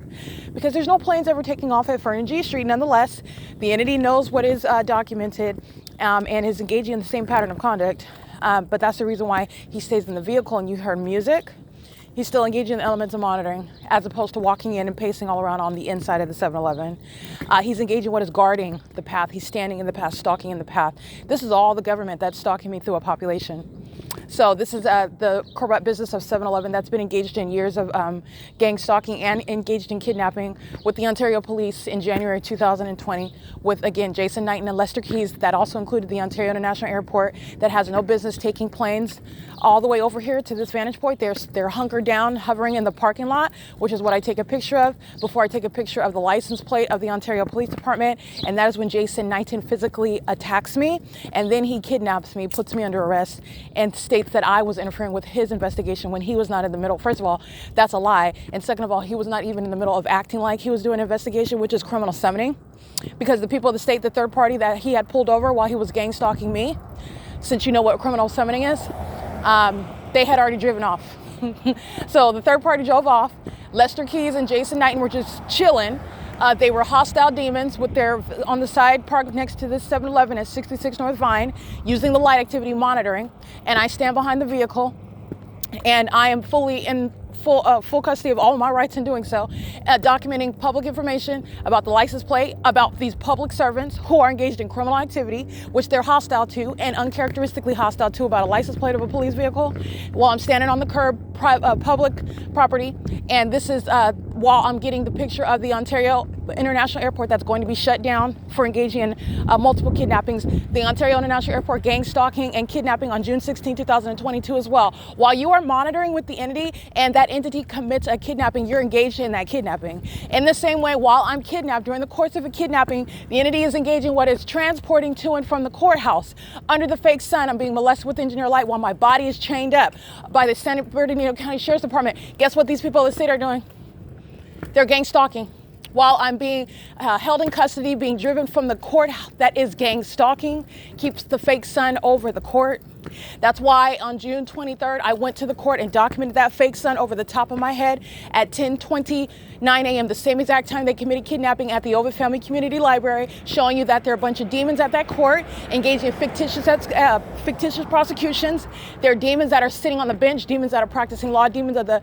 Speaker 3: because there's no planes ever taking off at Fern and G Street. Nonetheless, the entity knows what is documented and is engaging in the same pattern of conduct. But that's the reason why he stays in the vehicle and you heard music. He's still engaging in the elements of monitoring, as opposed to walking in and pacing all around on the inside of the 7-Eleven. He's engaging what is guarding the path. He's standing in the path, stalking in the path. This is all the government that's stalking me through a population. So this is the corrupt business of 7-Eleven that's been engaged in years of gang stalking and engaged in kidnapping with the Ontario Police in January 2020 with, again, Jason Knighton and Lester Keys. That also included the Ontario International Airport that has no business taking planes all the way over here to this vantage point. They're hunkered down, hovering in the parking lot, which is what I take a picture of before I take a picture of the license plate of the Ontario Police Department. And that is when Jason Knighton physically attacks me, and then he kidnaps me, puts me under arrest, and states that I was interfering with his investigation when he was not in the middle. First of all, that's a lie. And second of all, he was not even in the middle of acting like he was doing an investigation, which is criminal summoning, because the people of the state, the third party that he had pulled over while he was gang stalking me, since you know what criminal summoning is, they had already driven off. So the third party drove off. Lester Keys and Jason Knighton were just chilling. They were hostile demons with their on the side parked next to this 7-Eleven at 66 North Vine, using the light activity monitoring. And I stand behind the vehicle, and I am fully in full custody of all of my rights in doing so, documenting public information about the license plate, about these public servants who are engaged in criminal activity, which they're hostile to and uncharacteristically hostile to, about a license plate of a police vehicle, while I'm standing on the curb, public property. And this is while I'm getting the picture of the Ontario International Airport that's going to be shut down for engaging in multiple kidnappings. The Ontario International Airport gang stalking and kidnapping on June 16, 2022 as well. While you are monitoring with the entity and that entity commits a kidnapping, you're engaged in that kidnapping. In the same way, while I'm kidnapped, during the course of a kidnapping, the entity is engaging what is transporting to and from the courthouse. Under the fake sun, I'm being molested with engineer light while my body is chained up by the San Bernardino County Sheriff's Department. Guess what these people in the state are doing? They're gang stalking. while I'm being held in custody, being driven from the court that is gang stalking, keeps the fake sun over the court. That's why on June 23rd, I went to the court and documented that fake sun over the top of my head at 10:29 a.m., the same exact time they committed kidnapping at the OVITT Family Community Library, showing you that there are a bunch of demons at that court engaged in fictitious prosecutions. There are demons that are sitting on the bench, demons that are practicing law, demons of the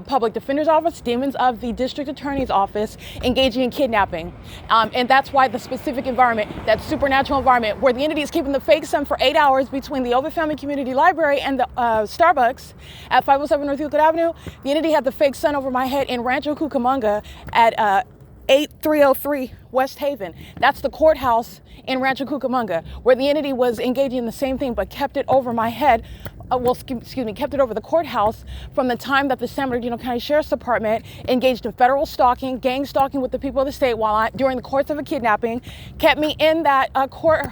Speaker 3: public defender's office, demons of the district attorney's office engaging in kidnapping. And that's why the specific environment, that supernatural environment where the entity is keeping the fake sun for 8 hours between the OVITT Family Community Library and the Starbucks at 507 North Euclid Avenue, the entity had the fake sun over my head in Rancho Cucamonga at 8303 West Haven. That's the courthouse in Rancho Cucamonga, where the entity was engaging in the same thing, but kept it over my head. Kept it over the courthouse from the time that the San Bernardino County Sheriff's Department engaged in federal stalking, gang stalking with the people of the state during the course of a kidnapping, kept me in that court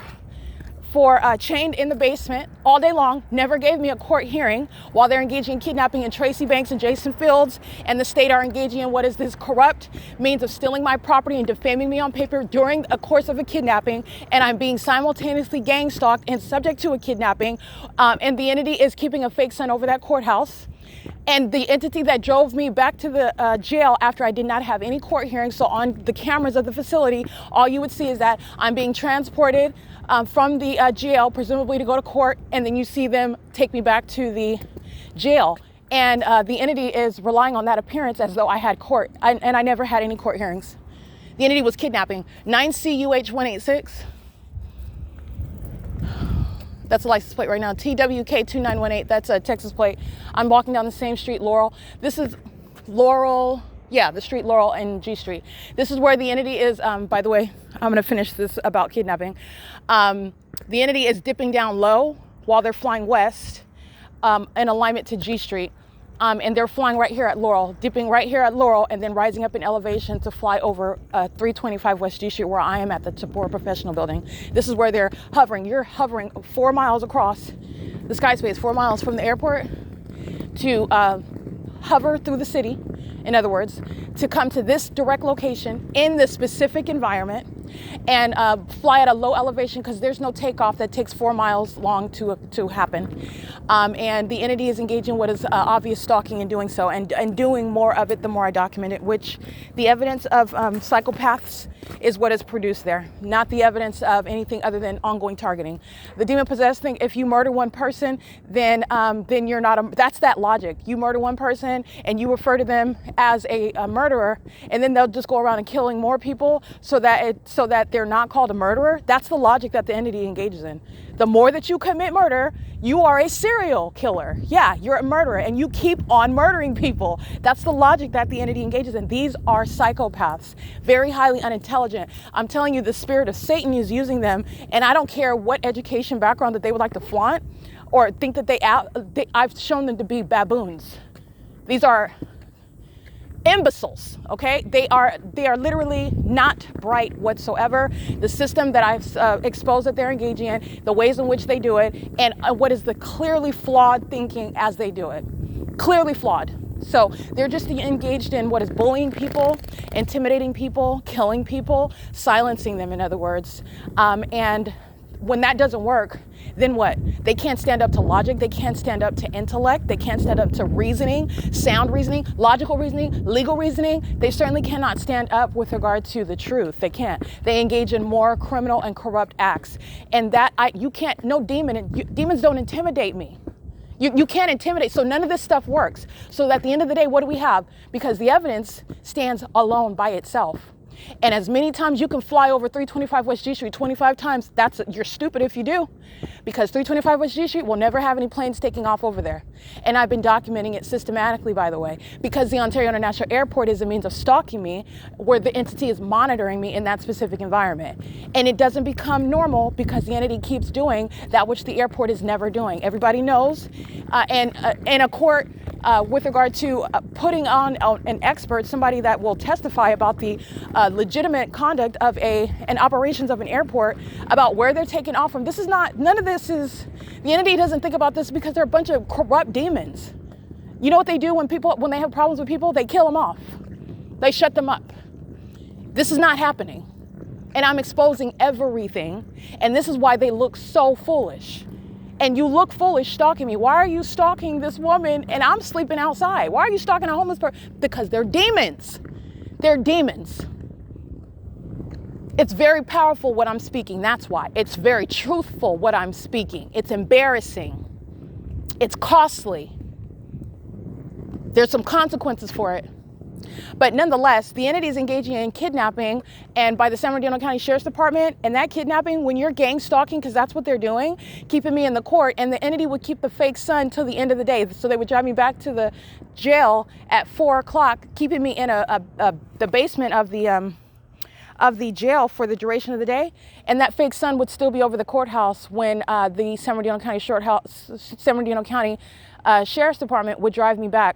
Speaker 3: for chained in the basement all day long, never gave me a court hearing while they're engaging in kidnapping, and Tracy Banks and Jason Fields and the state are engaging in what is this corrupt means of stealing my property and defaming me on paper during a course of a kidnapping, and I'm being simultaneously gang stalked and subject to a kidnapping, and the entity is keeping a fake sun over that courthouse. And the entity that drove me back to the jail after I did not have any court hearings, so on the cameras of the facility, all you would see is that I'm being transported from the jail, presumably to go to court, and then you see them take me back to the jail. And the entity is relying on that appearance as though I had court, and I never had any court hearings. The entity was kidnapping. 9CUH186. That's a license plate right now. TWK2918, that's a Texas plate. I'm walking down the same street, Laurel. This is Laurel, yeah, the street Laurel and G Street. This is where the entity is, by the way, I'm gonna finish this about kidnapping. The entity is dipping down low while they're flying west in alignment to G Street. And they're flying right here at Laurel, dipping right here at Laurel, and then rising up in elevation to fly over 325 West G Street, where I am at the TABOR Professional Building. This is where they're hovering. You're hovering 4 miles across the sky space, 4 miles from the airport, to hover through the city, in other words, to come to this direct location in this specific environment and fly at a low elevation, because there's no takeoff that takes 4 miles long to happen. And the entity is engaging in what is obvious stalking and doing so, and doing more of it the more I document it, which the evidence of psychopaths is what is produced there, not the evidence of anything other than ongoing targeting. The demon-possessed thing, if you murder one person, then you're not that's that logic. You murder one person and you refer to them as a murderer, and then they'll just go around and killing more people so that they're not called a murderer. That's the logic that the entity engages in. The more that you commit murder, you are a serial killer. Yeah, you're a murderer and you keep on murdering people. That's the logic that the entity engages in. These are psychopaths, very highly unintelligent. I'm telling you, the spirit of Satan is using them, and I don't care what education background that they would like to flaunt or think that I've shown them to be baboons. These are imbeciles, okay? They are literally not bright whatsoever. The system that I've exposed that they're engaging in, the ways in which they do it, and what is the clearly flawed thinking as they do it. Clearly flawed. So they're just engaged in what is bullying people, intimidating people, killing people, silencing them, in other words. And when that doesn't work, then what? They can't stand up to logic. They can't stand up to intellect. They can't stand up to reasoning, sound reasoning, logical reasoning, legal reasoning. They certainly cannot stand up with regard to the truth. They can't. They engage in more criminal and corrupt acts. And you can't, no demon, demons don't intimidate me. You can't intimidate. So none of this stuff works. So at the end of the day, what do we have? Because the evidence stands alone by itself. And as many times you can fly over 325 West G Street 25 times, you're stupid if you do, because 325 West G Street will never have any planes taking off over there. And I've been documenting it systematically, by the way, because the Ontario International Airport is a means of stalking me, where the entity is monitoring me in that specific environment. And it doesn't become normal because the entity keeps doing that which the airport is never doing. Everybody knows, and in a court, with regard to putting on an expert, somebody that will testify about the legitimate conduct of and operations of an airport, about where they're taking off from. None of this is, the entity doesn't think about this because they're a bunch of corrupt demons. You know what they do when they have problems with people? They kill them off. They shut them up. This is not happening. And I'm exposing everything. And this is why they look so foolish. And you look foolish stalking me. Why are you stalking this woman and I'm sleeping outside? Why are you stalking a homeless person? Because they're demons. They're demons. It's very powerful what I'm speaking. That's why. It's very truthful what I'm speaking. It's embarrassing. It's costly. There's some consequences for it. But nonetheless, the entity is engaging in kidnapping, and by the San Bernardino County Sheriff's Department, and that kidnapping, when you're gang stalking, because that's what they're doing, keeping me in the court, and the entity would keep the fake son till the end of the day. So they would drive me back to the jail at 4 o'clock, keeping me in the basement of the jail for the duration of the day, and that fake son would still be over the courthouse when the San Bernardino County Sheriff's Department would drive me back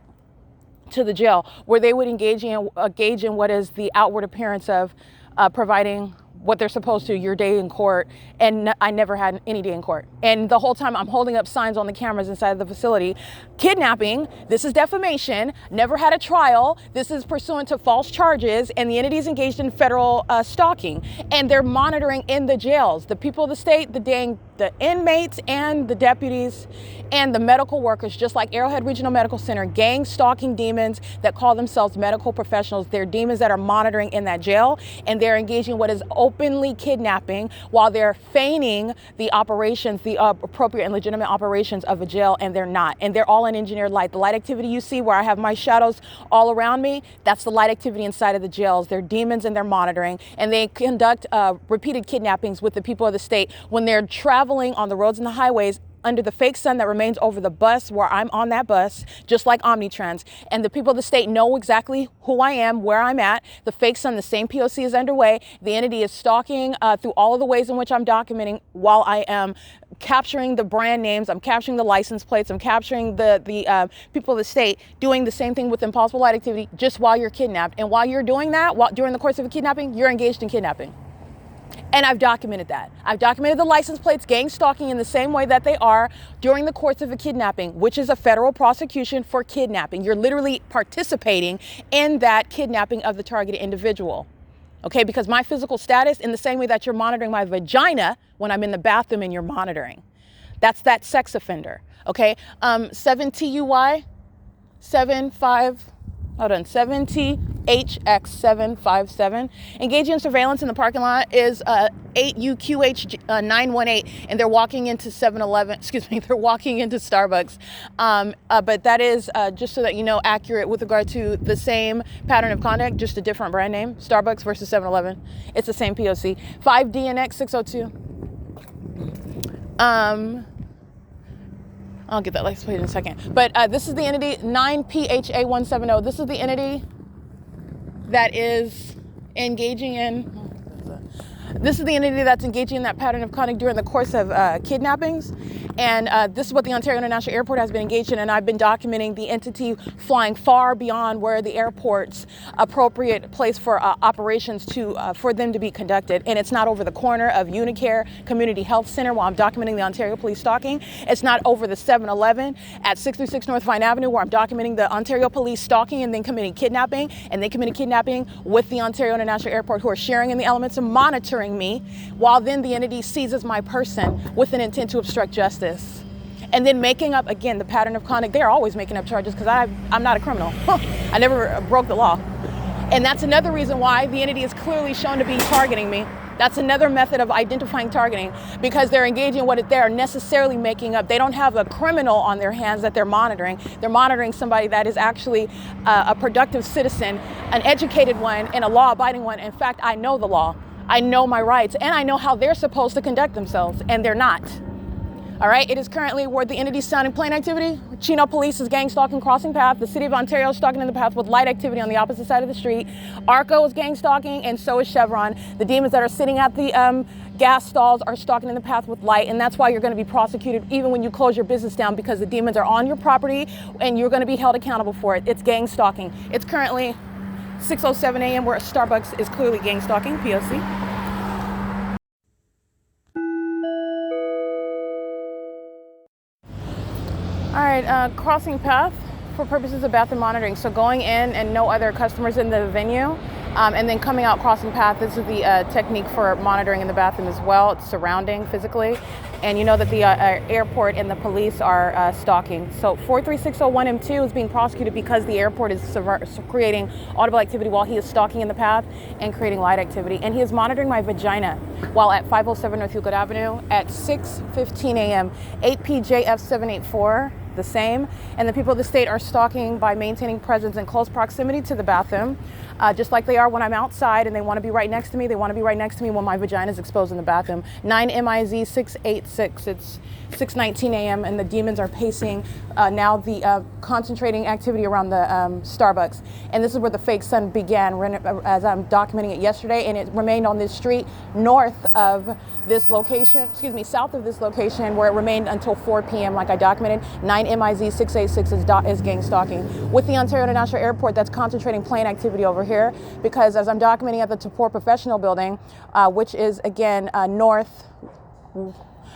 Speaker 3: to the jail, where they would engage in what is the outward appearance of providing what they're supposed to, your day in court. And I never had any day in court. And the whole time I'm holding up signs on the cameras inside the facility. Kidnapping, this is defamation, never had a trial, this is pursuant to false charges, and the entity is engaged in federal stalking. And they're monitoring in the jails, the people of the state, the inmates and the deputies and the medical workers, just like Arrowhead Regional Medical Center, gang stalking demons that call themselves medical professionals. They're demons that are monitoring in that jail, and they're engaging what is openly kidnapping while they're feigning the operations, the appropriate and legitimate operations of a jail, and they're not. And they're all in engineered light. The light activity you see where I have my shadows all around me, that's the light activity inside of the jails. They're demons and they're monitoring, and they conduct repeated kidnappings with the people of the state when they're traveling on the roads and the highways under the fake sun that remains over the bus where I'm on that bus, just like Omnitrans. And the people of the state know exactly who I am, where I'm at. The fake sun, the same P.O.C. is underway. The entity is stalking through all of the ways in which I'm documenting while I am capturing the brand names, I'm capturing the license plates, I'm capturing the people of the state, doing the same thing with impossible light activity just while you're kidnapped. And while you're doing that, during the course of a kidnapping, you're engaged in kidnapping. And I've documented that. I've documented the license plates, gang stalking in the same way that they are during the course of a kidnapping, which is a federal prosecution for kidnapping. You're literally participating in that kidnapping of the targeted individual. Okay, because my physical status, in the same way that you're monitoring my vagina when I'm in the bathroom and you're monitoring, that's that sex offender. Okay, 7TUY 7THX757. Engaging in surveillance in the parking lot is 8UQH 918, and they're walking into 7-Eleven. Excuse me, they're walking into Starbucks. But that is just so that you know, accurate with regard to the same pattern of conduct, just a different brand name. Starbucks versus 7-Eleven. It's the same P.O.C. 5DNX 602. I'll get that license plate in a second. But this is the entity, 9PHA170. This is the entity that is engaging in, this is the entity that's engaging in that pattern of conduct during the course of kidnappings. And this is what the Ontario International Airport has been engaged in, and I've been documenting the entity flying far beyond where the airport's appropriate place for operations for them to be conducted. And it's not over the corner of Unicare Community Health Center while I'm documenting the Ontario Police stalking. It's not over the 7-Eleven at 636 North Vine Avenue where I'm documenting the Ontario Police stalking and then committing kidnapping. And they committed kidnapping with the Ontario International Airport, who are sharing in the elements of monitoring me, while then the entity seizes my person with an intent to obstruct justice. And then making up, again, the pattern of conduct. They're always making up charges because I'm not a criminal. I never broke the law. And that's another reason why the entity is clearly shown to be targeting me. That's another method of identifying targeting, because they're engaging what they're necessarily making up. They don't have a criminal on their hands that they're monitoring. They're monitoring somebody that is actually a productive citizen, an educated one, and a law-abiding one. In fact, I know the law. I know my rights, and I know how they're supposed to conduct themselves, and they're not. All right, it is currently where the entity's sounding plane activity. Chino Police is gang stalking crossing path. The City of Ontario is stalking in the path with light activity on the opposite side of the street. ARCO is gang stalking, and so is Chevron. The demons that are sitting at the gas stalls are stalking in the path with light, and that's why you're going to be prosecuted even when you close your business down, because the demons are on your property and you're going to be held accountable for it. It's gang stalking. It's currently 6:07 a.m. where Starbucks is clearly gang stalking, P.O.C. All right, crossing path for purposes of bathroom monitoring. So going in and no other customers in the venue. And then coming out, crossing path, this is the technique for monitoring in the bathroom as well. It's surrounding physically. And you know that the airport and the police are stalking. So 43601M2 is being prosecuted because the airport is creating audible activity while he is stalking in the path and creating light activity. And he is monitoring my vagina while at 507 North Euclid Avenue at 6:15 a.m. 8PJF784. The same. And the people of the state are stalking by maintaining presence in close proximity to the bathroom, just like they are when I'm outside and they want to be right next to me. They want to be right next to me when my vagina is exposed in the bathroom. 9MIZ 686. It's 6:19 a.m. and the demons are pacing now the concentrating activity around the Starbucks. And this is where the fake sun began, as I'm documenting it yesterday, and it remained on this street north of this location, south of this location, where it remained until 4 p.m. like I documented. 9MIZ 686 is gang stalking. With the Ontario International Airport, that's concentrating plane activity over here, because as I'm documenting at the TABOR Professional Building, which is again north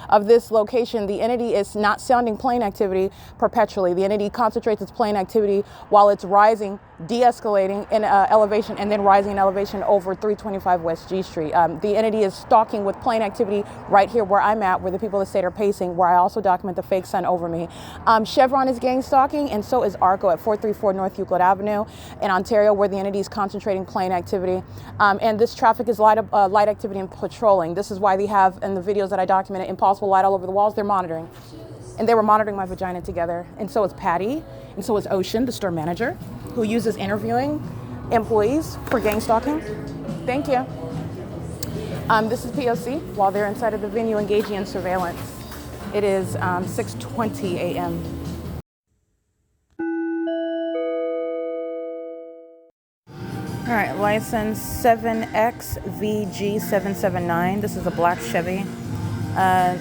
Speaker 3: of this location, the entity is not sounding plane activity perpetually. The entity concentrates its plane activity while it's rising, de-escalating in elevation, and then rising in elevation over 325 West G Street. The entity is stalking with plane activity right here where I'm at, where the people of the state are pacing, where I also document the fake sun over me. Chevron is gang stalking, and so is ARCO at 434 North Euclid Avenue in Ontario, where the entity is concentrating plane activity. And this traffic is light activity and patrolling. This is why they have, in the videos that I documented, impossible light all over the walls. They're monitoring. And they were monitoring my vagina together. And so is Patty, and so is Ocean, the store manager, who uses interviewing employees for gang stalking. Thank you. This is P.O.C. while they're inside of the venue engaging in surveillance. It is 6:20 a.m. All right, license 7XVG779. This is a black Chevy.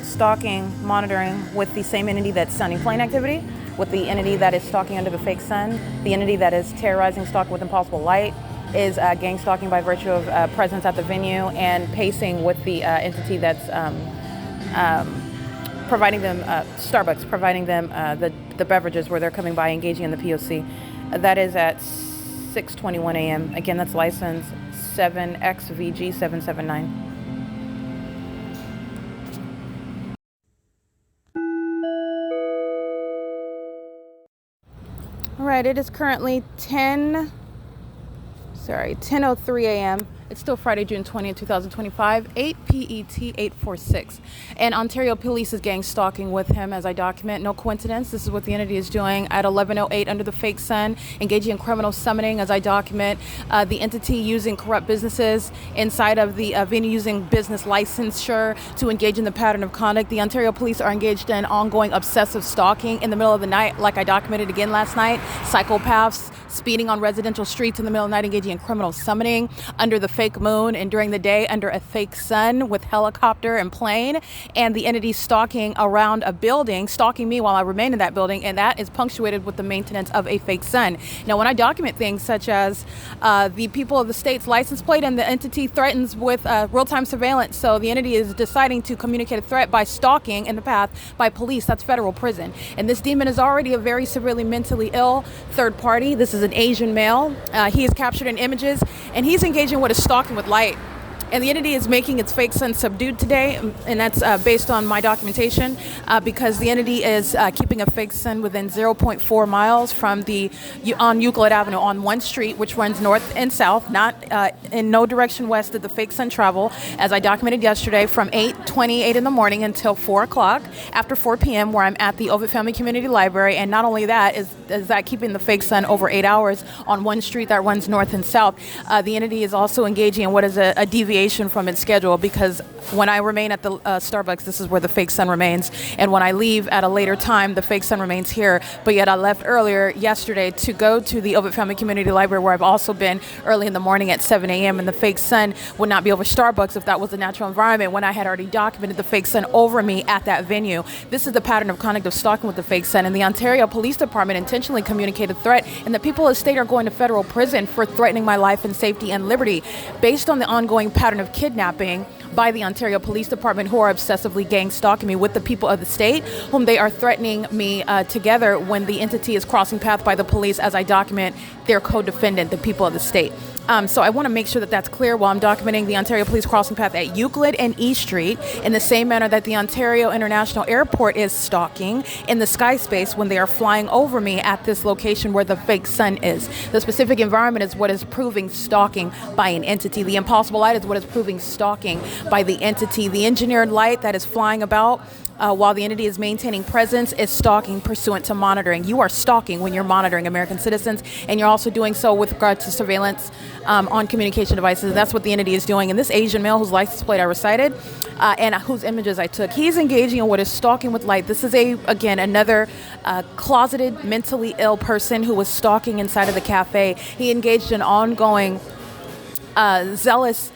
Speaker 3: Stalking, monitoring with the same entity that's sounding plane activity, with the entity that is stalking under the fake sun, the entity that is terrorizing, stalking with impossible light, is gang stalking by virtue of presence at the venue, and pacing with the entity that's providing them, Starbucks, providing them the beverages where they're coming by, engaging in the P.O.C. That is at 6:21 a.m. Again, that's license 7XVG779. All right, it is currently 10:03 a.m. It's still Friday, June 20th, 2025, 8 PET 846. And Ontario Police is gang stalking with him as I document. No coincidence. This is what the entity is doing at 11:08 under the fake sun, engaging in criminal summoning as I document. The entity using corrupt businesses inside of the venue, using business licensure to engage in the pattern of conduct. The Ontario Police are engaged in ongoing obsessive stalking in the middle of the night, like I documented again last night. Psychopaths speeding on residential streets in the middle of the night, engaging in criminal summoning under the fake moon, and during the day under a fake sun with helicopter and plane. And the entity stalking around a building, stalking me while I remain in that building, and that is punctuated with the maintenance of a fake sun. Now, when I document things such as the people of the state's license plate, and the entity threatens with real-time surveillance, so the entity is deciding to communicate a threat by stalking in the path by police, that's federal prison. And this demon is already a very severely mentally ill third party. This is an Asian male. He is captured in images, and he's engaging with a stalking with light. And the entity is making its fake sun subdued today, and that's based on my documentation, because the entity is keeping a fake sun within 0.4 miles from on Euclid Avenue on one street, which runs north and south, not in no direction west did the fake sun travel, as I documented yesterday, from 8:28 in the morning until 4 o'clock, after 4 p.m., where I'm at the OVITT Family Community Library. And not only that, is that keeping the fake sun over 8 hours on one street that runs north and south. The entity is also engaging in what is a deviation from its schedule, because when I remain at the Starbucks, this is where the fake sun remains, and when I leave at a later time, the fake sun remains here. But yet I left earlier yesterday to go to the OVITT Family Community Library, where I've also been early in the morning at 7 a.m., and the fake sun would not be over Starbucks if that was the natural environment, when I had already documented the fake sun over me at that venue. This is the pattern of conduct of stalking with the fake sun, and the Ontario Police Department intentionally communicated threat, and the people of the state are going to federal prison for threatening my life and safety and liberty, based on the ongoing pattern of kidnapping by the Ontario Police Department, who are obsessively gang stalking me with the people of the state, whom they are threatening me together when the entity is crossing path by the police, as I document their co-defendant, the people of the state. So I want to make sure that that's clear while I'm documenting the Ontario Police crossing path at Euclid and E Street in the same manner that the Ontario International Airport is stalking in the sky space when they are flying over me at this location where the fake sun is. The specific environment is what is proving stalking by an entity. The impossible light is what is proving stalking by the entity. The engineered light that is flying about while the entity is maintaining presence is stalking pursuant to monitoring. You are stalking when you're monitoring American citizens, and you're also doing so with regard to surveillance on communication devices. That's what the entity is doing. And this Asian male whose license plate I recited and whose images I took, he's engaging in what is stalking with light. This is again, another closeted, mentally ill person who was stalking inside of the cafe. He engaged in ongoing zealous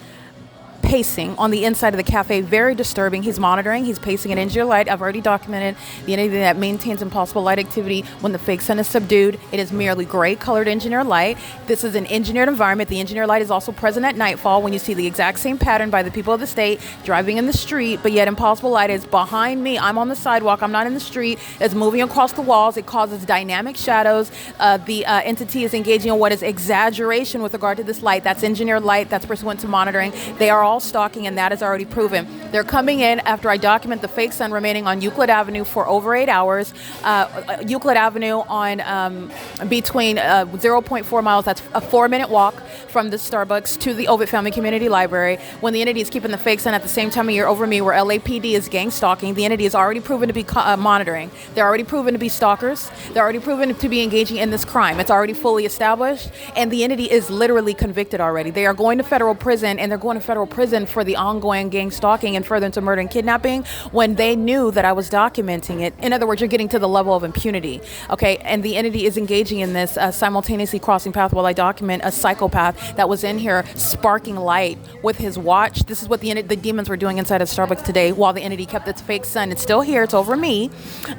Speaker 3: pacing on the inside of the cafe, very disturbing. He's monitoring, he's pacing an engineered light. I've already documented the entity that maintains impossible light activity when the fake sun is subdued. It is merely gray colored engineered light. This is an engineered environment. The engineered light is also present at nightfall when you see the exact same pattern by the people of the state driving in the street, but yet impossible light is behind me. I'm on the sidewalk, I'm not in the street. It's moving across the walls. It causes dynamic shadows. The entity is engaging in what is exaggeration with regard to this light. That's engineered light, that's pursuant to monitoring. They are all stalking, and that is already proven. They're coming in after I document the fake sun remaining on Euclid Avenue for over 8 hours. Euclid Avenue on between 0.4 miles, that's a 4-minute walk from the Starbucks to the OVITT Family Community Library. When the entity is keeping the fake sun at the same time of year over me where LAPD is gang stalking, the entity is already proven to be monitoring. They're already proven to be stalkers. They're already proven to be engaging in this crime. It's already fully established, and the entity is literally convicted already. They are going to federal prison, and they're going to federal prison for the ongoing gang stalking and further into murder and kidnapping when they knew that I was documenting it. In other words, you're getting to the level of impunity, okay? And the entity is engaging in this simultaneously crossing path while I document a psychopath that was in here sparking light with his watch. This is what the demons were doing inside of Starbucks today while the entity kept its fake sun. It's still here. It's over me,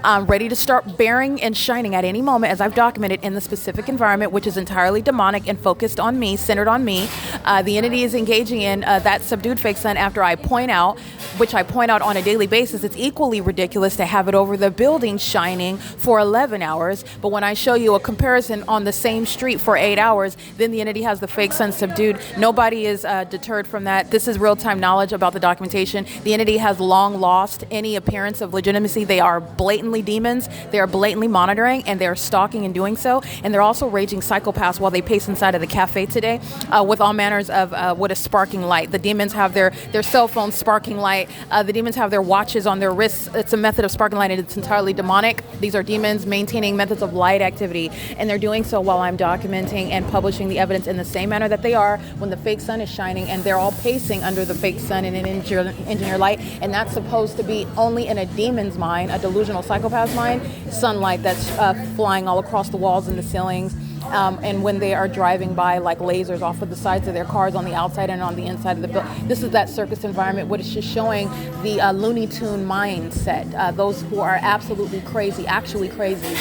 Speaker 3: ready to start bearing and shining at any moment as I've documented in the specific environment, which is entirely demonic and focused on me, centered on me. The entity is engaging in that subdued fake sun after I point out, which I point out on a daily basis. It's equally ridiculous to have it over the building shining for 11 hours. But when I show you a comparison on the same street for 8 hours, then the entity has the fake sun subdued. Nobody is deterred from that. This is real-time knowledge about the documentation. The entity has long lost any appearance of legitimacy. They are blatantly demons. They are blatantly monitoring, and they're stalking and doing so. And they're also raging psychopaths while they pace inside of the cafe today with all manners of what is sparking light. The demons have their cell phones sparking light. The demons have their watches on their wrists. It's a method of sparking light, and it's entirely demonic. These are demons maintaining methods of light activity, and they're doing so while I'm documenting and publishing the evidence in the same manner that they are when the fake sun is shining, and they're all pacing under the fake sun in an engineered light, and that's supposed to be only in a demon's mind, a delusional psychopath's mind, sunlight that's flying all across the walls and the ceilings. And when they are driving by like lasers off of the sides of their cars on the outside and on the inside of the building. This is that circus environment, what is just showing the Looney Tune mindset, those who are absolutely crazy, actually crazy.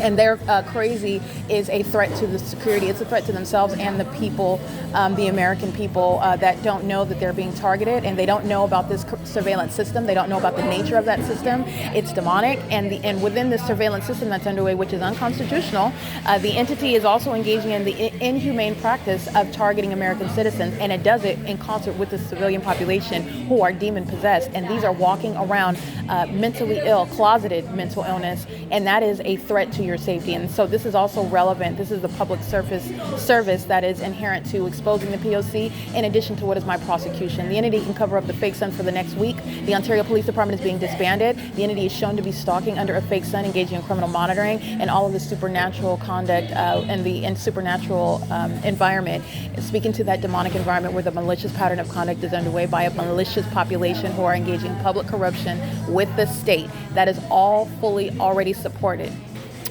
Speaker 3: And their crazy is a threat to the security. It's a threat to themselves and the people, the American people that don't know that they're being targeted, and they don't know about this surveillance system. They don't know about the nature of that system. It's demonic, and within this surveillance system that's underway, which is unconstitutional, the entity is also engaging in the inhumane practice of targeting American citizens, and it does it in concert with the civilian population who are demon possessed, and these are walking around mentally ill, closeted mental illness, and that is a threat to your safety. And so this is also relevant. This is the public service that is inherent to exposing the P.O.C. in addition to what is my prosecution. The entity can cover up the fake sun for the next week. The Ontario Police Department is being disbanded. The entity is shown to be stalking under a fake sun, engaging in criminal monitoring, and all of the supernatural conduct and supernatural environment, speaking to that demonic environment where the malicious pattern of conduct is underway by a malicious population who are engaging in public corruption with the state. That is all fully already supported.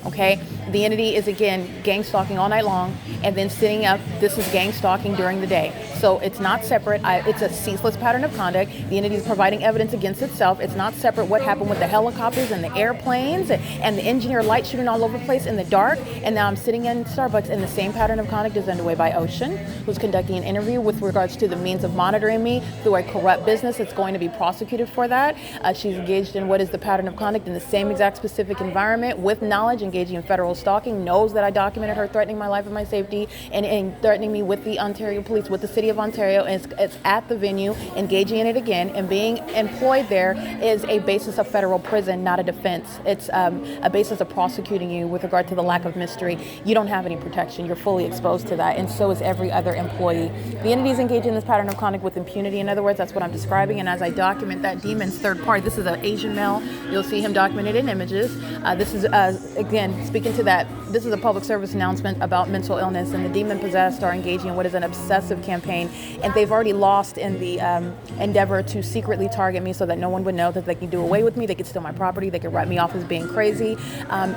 Speaker 3: Okay, the entity is again gang stalking all night long, and then sitting up. This is gang stalking during the day, so it's not separate. It's a ceaseless pattern of conduct. The entity is providing evidence against itself. It's not separate. What happened with the helicopters and the airplanes and the engineer light shooting all over the place in the dark, and now I'm sitting in Starbucks, and the same pattern of conduct is underway by Ocean, who's conducting an interview with regards to the means of monitoring me through a corrupt business that's going to be prosecuted for that. She's engaged in what is the pattern of conduct in the same exact specific environment with knowledge, engaging in federal Stalking knows that I documented her threatening my life and my safety and threatening me with the Ontario Police, with the City of Ontario, and it's at the venue, engaging in it again, and being employed there is a basis of federal prison, not a defense. It's a basis of prosecuting you with regard to the lack of mystery. You don't have any protection. You're fully exposed to that, and so is every other employee. The entity is engaging in this pattern of conduct with impunity. In other words, that's what I'm describing, and as I document that demon's third party, this is an Asian male. You'll see him documented in images. This is, again, speaking to that, this is a public service announcement about mental illness, and the demon-possessed are engaging in what is an obsessive campaign, and they've already lost in the endeavor to secretly target me so that no one would know that they can do away with me, they could steal my property, they could write me off as being crazy.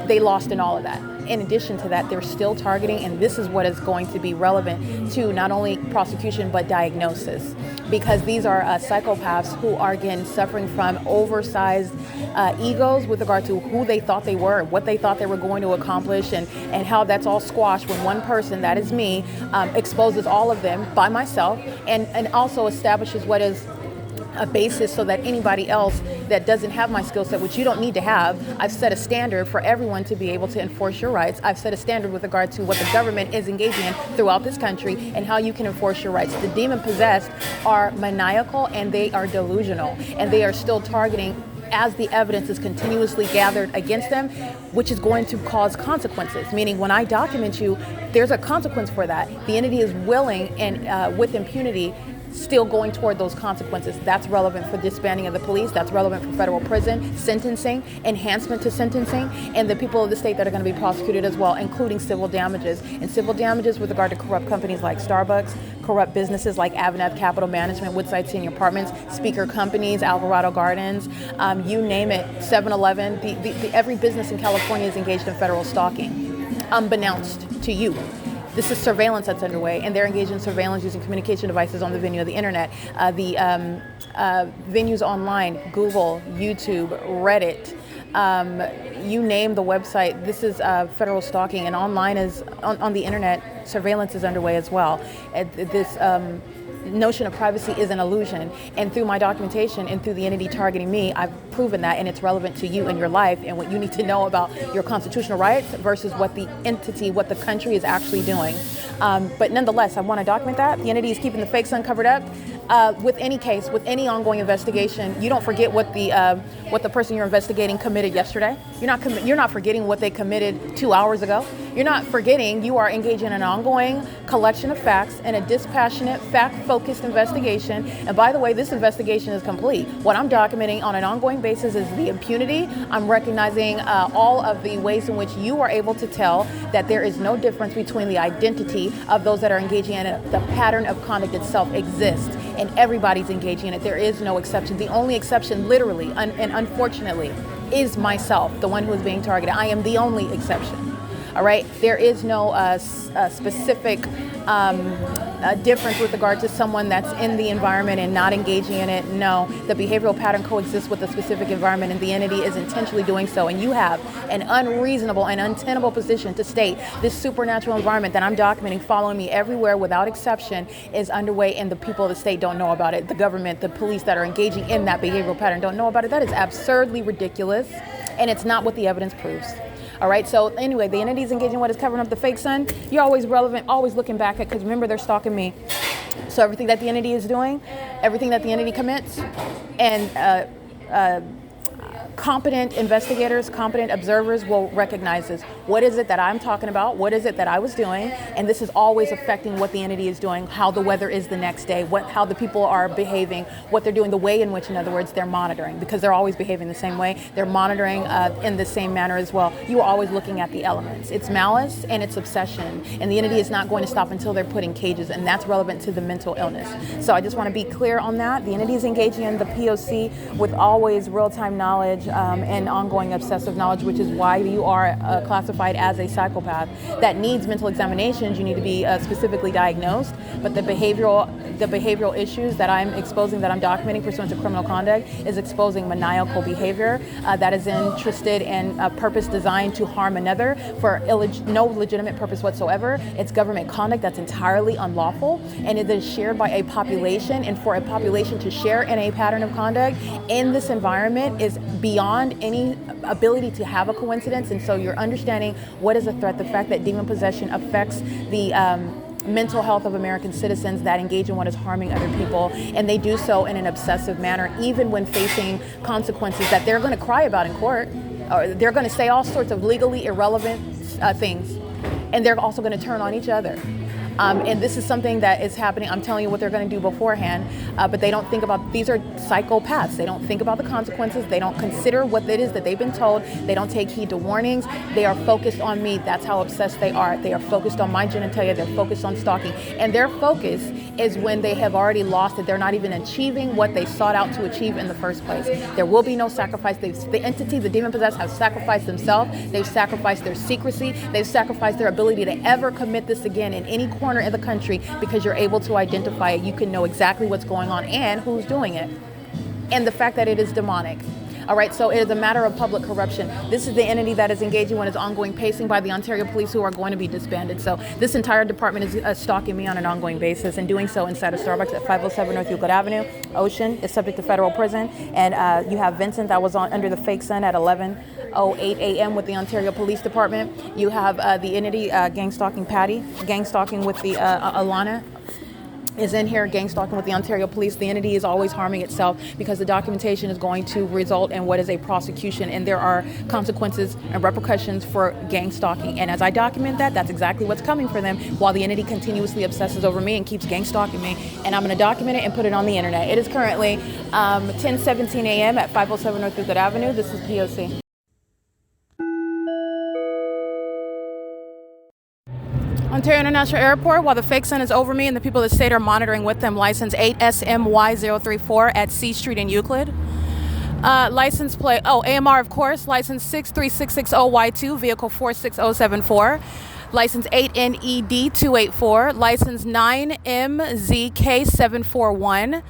Speaker 3: They lost in all of that. In addition to that, they're still targeting, and this is what is going to be relevant to not only prosecution but diagnosis, because these are psychopaths who are, again, suffering from oversized egos with regard to who they thought they were, what they thought they were going to accomplish, and how that's all squashed when one person, that is me, exposes all of them by myself, and also establishes what is a basis so that anybody else that doesn't have my skill set, which you don't need to have, I've set a standard for everyone to be able to enforce your rights. I've set a standard with regard to what the government is engaging in throughout this country and how you can enforce your rights. The demon-possessed are maniacal and they are delusional, and they are still targeting as the evidence is continuously gathered against them, which is going to cause consequences. Meaning, when I document you, there's a consequence for that. The entity is willing and with impunity still going toward those consequences. That's relevant for disbanding of the police. That's relevant for federal prison, sentencing, enhancement to sentencing, and the people of the state that are going to be prosecuted as well, including civil damages. And civil damages with regard to corrupt companies like Starbucks, corrupt businesses like Aveneth Capital Management, Woodside Senior Apartments, Speaker Companies, Alvarado Gardens, you name it, 7-Eleven. Every business in California is engaged in federal stalking, unbeknownst to you. This is surveillance that's underway, and they're engaged in surveillance using communication devices on the venue of the internet. The venues online, Google, YouTube, Reddit, you name the website. This is federal stalking, and online is on the internet. Surveillance is underway as well. This notion of privacy is an illusion, and through my documentation and through the entity targeting me, I've proven that, and it's relevant to you and your life and what you need to know about your constitutional rights versus what the entity, what the country is actually doing. But nonetheless, I want to document that. The entity is keeping the fake sun covered up. With any case, with any ongoing investigation, you don't forget what the person you're investigating committed yesterday. You're not forgetting what they committed 2 hours ago. You're not forgetting. You are engaging in an ongoing collection of facts and a dispassionate, fact-focused investigation. And by the way, this investigation is complete. What I'm documenting on an ongoing basis is the impunity. I'm recognizing all of the ways in which you are able to tell that there is no difference between the identity of those that are engaging in it. The pattern of conduct itself exists, and everybody's engaging in it. There is no exception. The only exception, literally, and unfortunately, is myself, the one who is being targeted. I am the only exception. All right? There is no specific difference with regard to someone that's in the environment and not engaging in it. No, the behavioral pattern coexists with a specific environment, and the entity is intentionally doing so. And you have an unreasonable and untenable position to state this supernatural environment that I'm documenting, following me everywhere without exception, is underway, and the people of the state don't know about it. The government, the police that are engaging in that behavioral pattern don't know about it. That is absurdly ridiculous, and it's not what the evidence proves. All right, so anyway, the entity's engaging what is covering up the fake sun. You're always relevant, always looking back at, because remember, they're stalking me. So everything that the entity is doing, everything that the entity commits, and competent investigators, competent observers will recognize this. What is it that I'm talking about? What is it that I was doing? And this is always affecting what the entity is doing, how the weather is the next day, how the people are behaving, what they're doing, the way in which, in other words, they're monitoring, because they're always behaving the same way. They're monitoring in the same manner as well. You are always looking at the elements. It's malice and it's obsession, and the entity is not going to stop until they're put in cages, and that's relevant to the mental illness. So I just want to be clear on that. The entity is engaging in the P.O.C. with always real-time knowledge and ongoing obsessive knowledge, which is why you are classified as a psychopath that needs mental examinations. You need to be specifically diagnosed, but the behavioral issues that I'm exposing, that I'm documenting pursuant to criminal conduct, is exposing maniacal behavior that is interested in a purpose designed to harm another for no legitimate purpose whatsoever. It's government conduct that's entirely unlawful, and it is shared by a population, and for a population to share in a pattern of conduct in this environment is beyond any ability to have a coincidence. And so you're understanding what is a threat, the fact that demon possession affects the mental health of American citizens that engage in what is harming other people, and they do so in an obsessive manner, even when facing consequences that they're going to cry about in court, or they're going to say all sorts of legally irrelevant things, and they're also going to turn on each other. And this is something that is happening. I'm telling you what they're going to do beforehand, but they don't think about, these are psychopaths. They don't think about the consequences. They don't consider what it is that they've been told. They don't take heed to warnings. They are focused on me. That's how obsessed they are. They are focused on my genitalia. They're focused on stalking. And their focus is when they have already lost it. They're not even achieving what they sought out to achieve in the first place. There will be no sacrifice. The entity, the demon possessed, have sacrificed themselves. They've sacrificed their secrecy. They've sacrificed their ability to ever commit this again in any corner in the country, because you're able to identify it. You can know exactly what's going on and who's doing it, and the fact that it is demonic. All right, so it is a matter of public corruption. This is the entity that is engaging in its ongoing pacing by the Ontario Police, who are going to be disbanded. So this entire department is stalking me on an ongoing basis, and doing so inside a Starbucks at 507 North Euclid Avenue. Ocean is subject to federal prison, and you have Vincent that was under the fake sun at 11:08 a.m. with the Ontario Police Department. You have the entity gang stalking Patty, gang stalking with the Alana is in here, gang stalking with the Ontario Police. The entity is always harming itself because the documentation is going to result in what is a prosecution, and there are consequences and repercussions for gang stalking. And as I document that, that's exactly what's coming for them, while the entity continuously obsesses over me and keeps gang stalking me. And I'm going to document it and put it on the internet. It is currently 10:17 a.m. at 507 North Euclid Avenue. This is P.O.C. Ontario International Airport, while the fake sun is over me and the people of the state are monitoring with them. License 8SMY034 at C Street in Euclid. License plate, AMR of course, license 63660Y2, vehicle 46074. License 8NED284, license 9MZK741,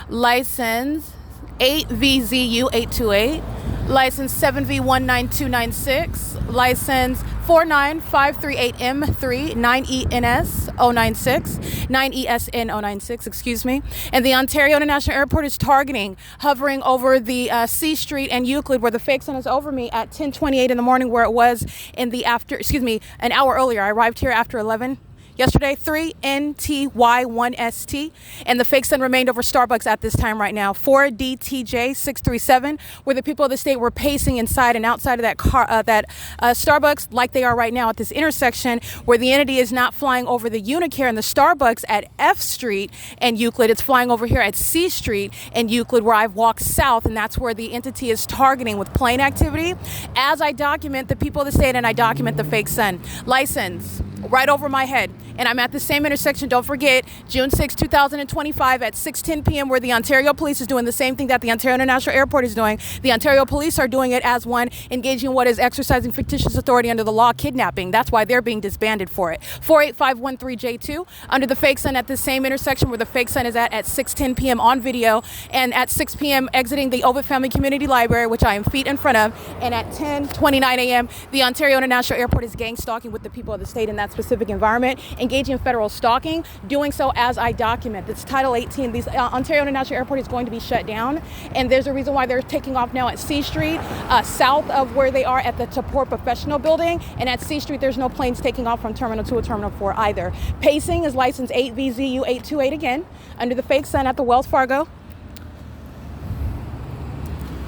Speaker 3: license 8VZU828, license 7V19296, license 49538M3 9ENS096, 9ESN096, excuse me. And the Ontario International Airport is hovering over the C Street and Euclid, where the fake sun is over me at 10:28 in the morning, where it was in the an hour earlier. I arrived here after 11. Yesterday, 3NTY1ST, and the fake sun remained over Starbucks at this time right now. 4DTJ637, where the people of the state were pacing inside and outside of that Starbucks, like they are right now at this intersection, where the entity is not flying over the Unicare and the Starbucks at F Street and Euclid. It's flying over here at C Street and Euclid, where I've walked south, and that's where the entity is targeting with plane activity. As I document the people of the state and I document the fake sun. License right over my head. And I'm at the same intersection, don't forget, June 6, 2025 at 6:10 p.m., where the Ontario Police is doing the same thing that the Ontario International Airport is doing. The Ontario Police are doing it as one engaging in what is exercising fictitious authority under the law, kidnapping. That's why they're being disbanded for it. 48513J2, under the fake sun at the same intersection where the fake sun is at 6:10 p.m. on video, and at 6 p.m. exiting the OVITT Family Community Library, which I am feet in front of, and at 10:29 a.m. the Ontario International Airport is gang stalking with the people of the state in that specific environment, engaging in federal stalking, doing so as I document. It's Title 18. These Ontario International Airport is going to be shut down, and there's a reason why they're taking off now at C Street, south of where they are at the TABOR Professional Building, and at C Street there's no planes taking off from Terminal 2 or Terminal 4 either. Pacing is license 8VZU828 again, under the fake sun at the Wells Fargo.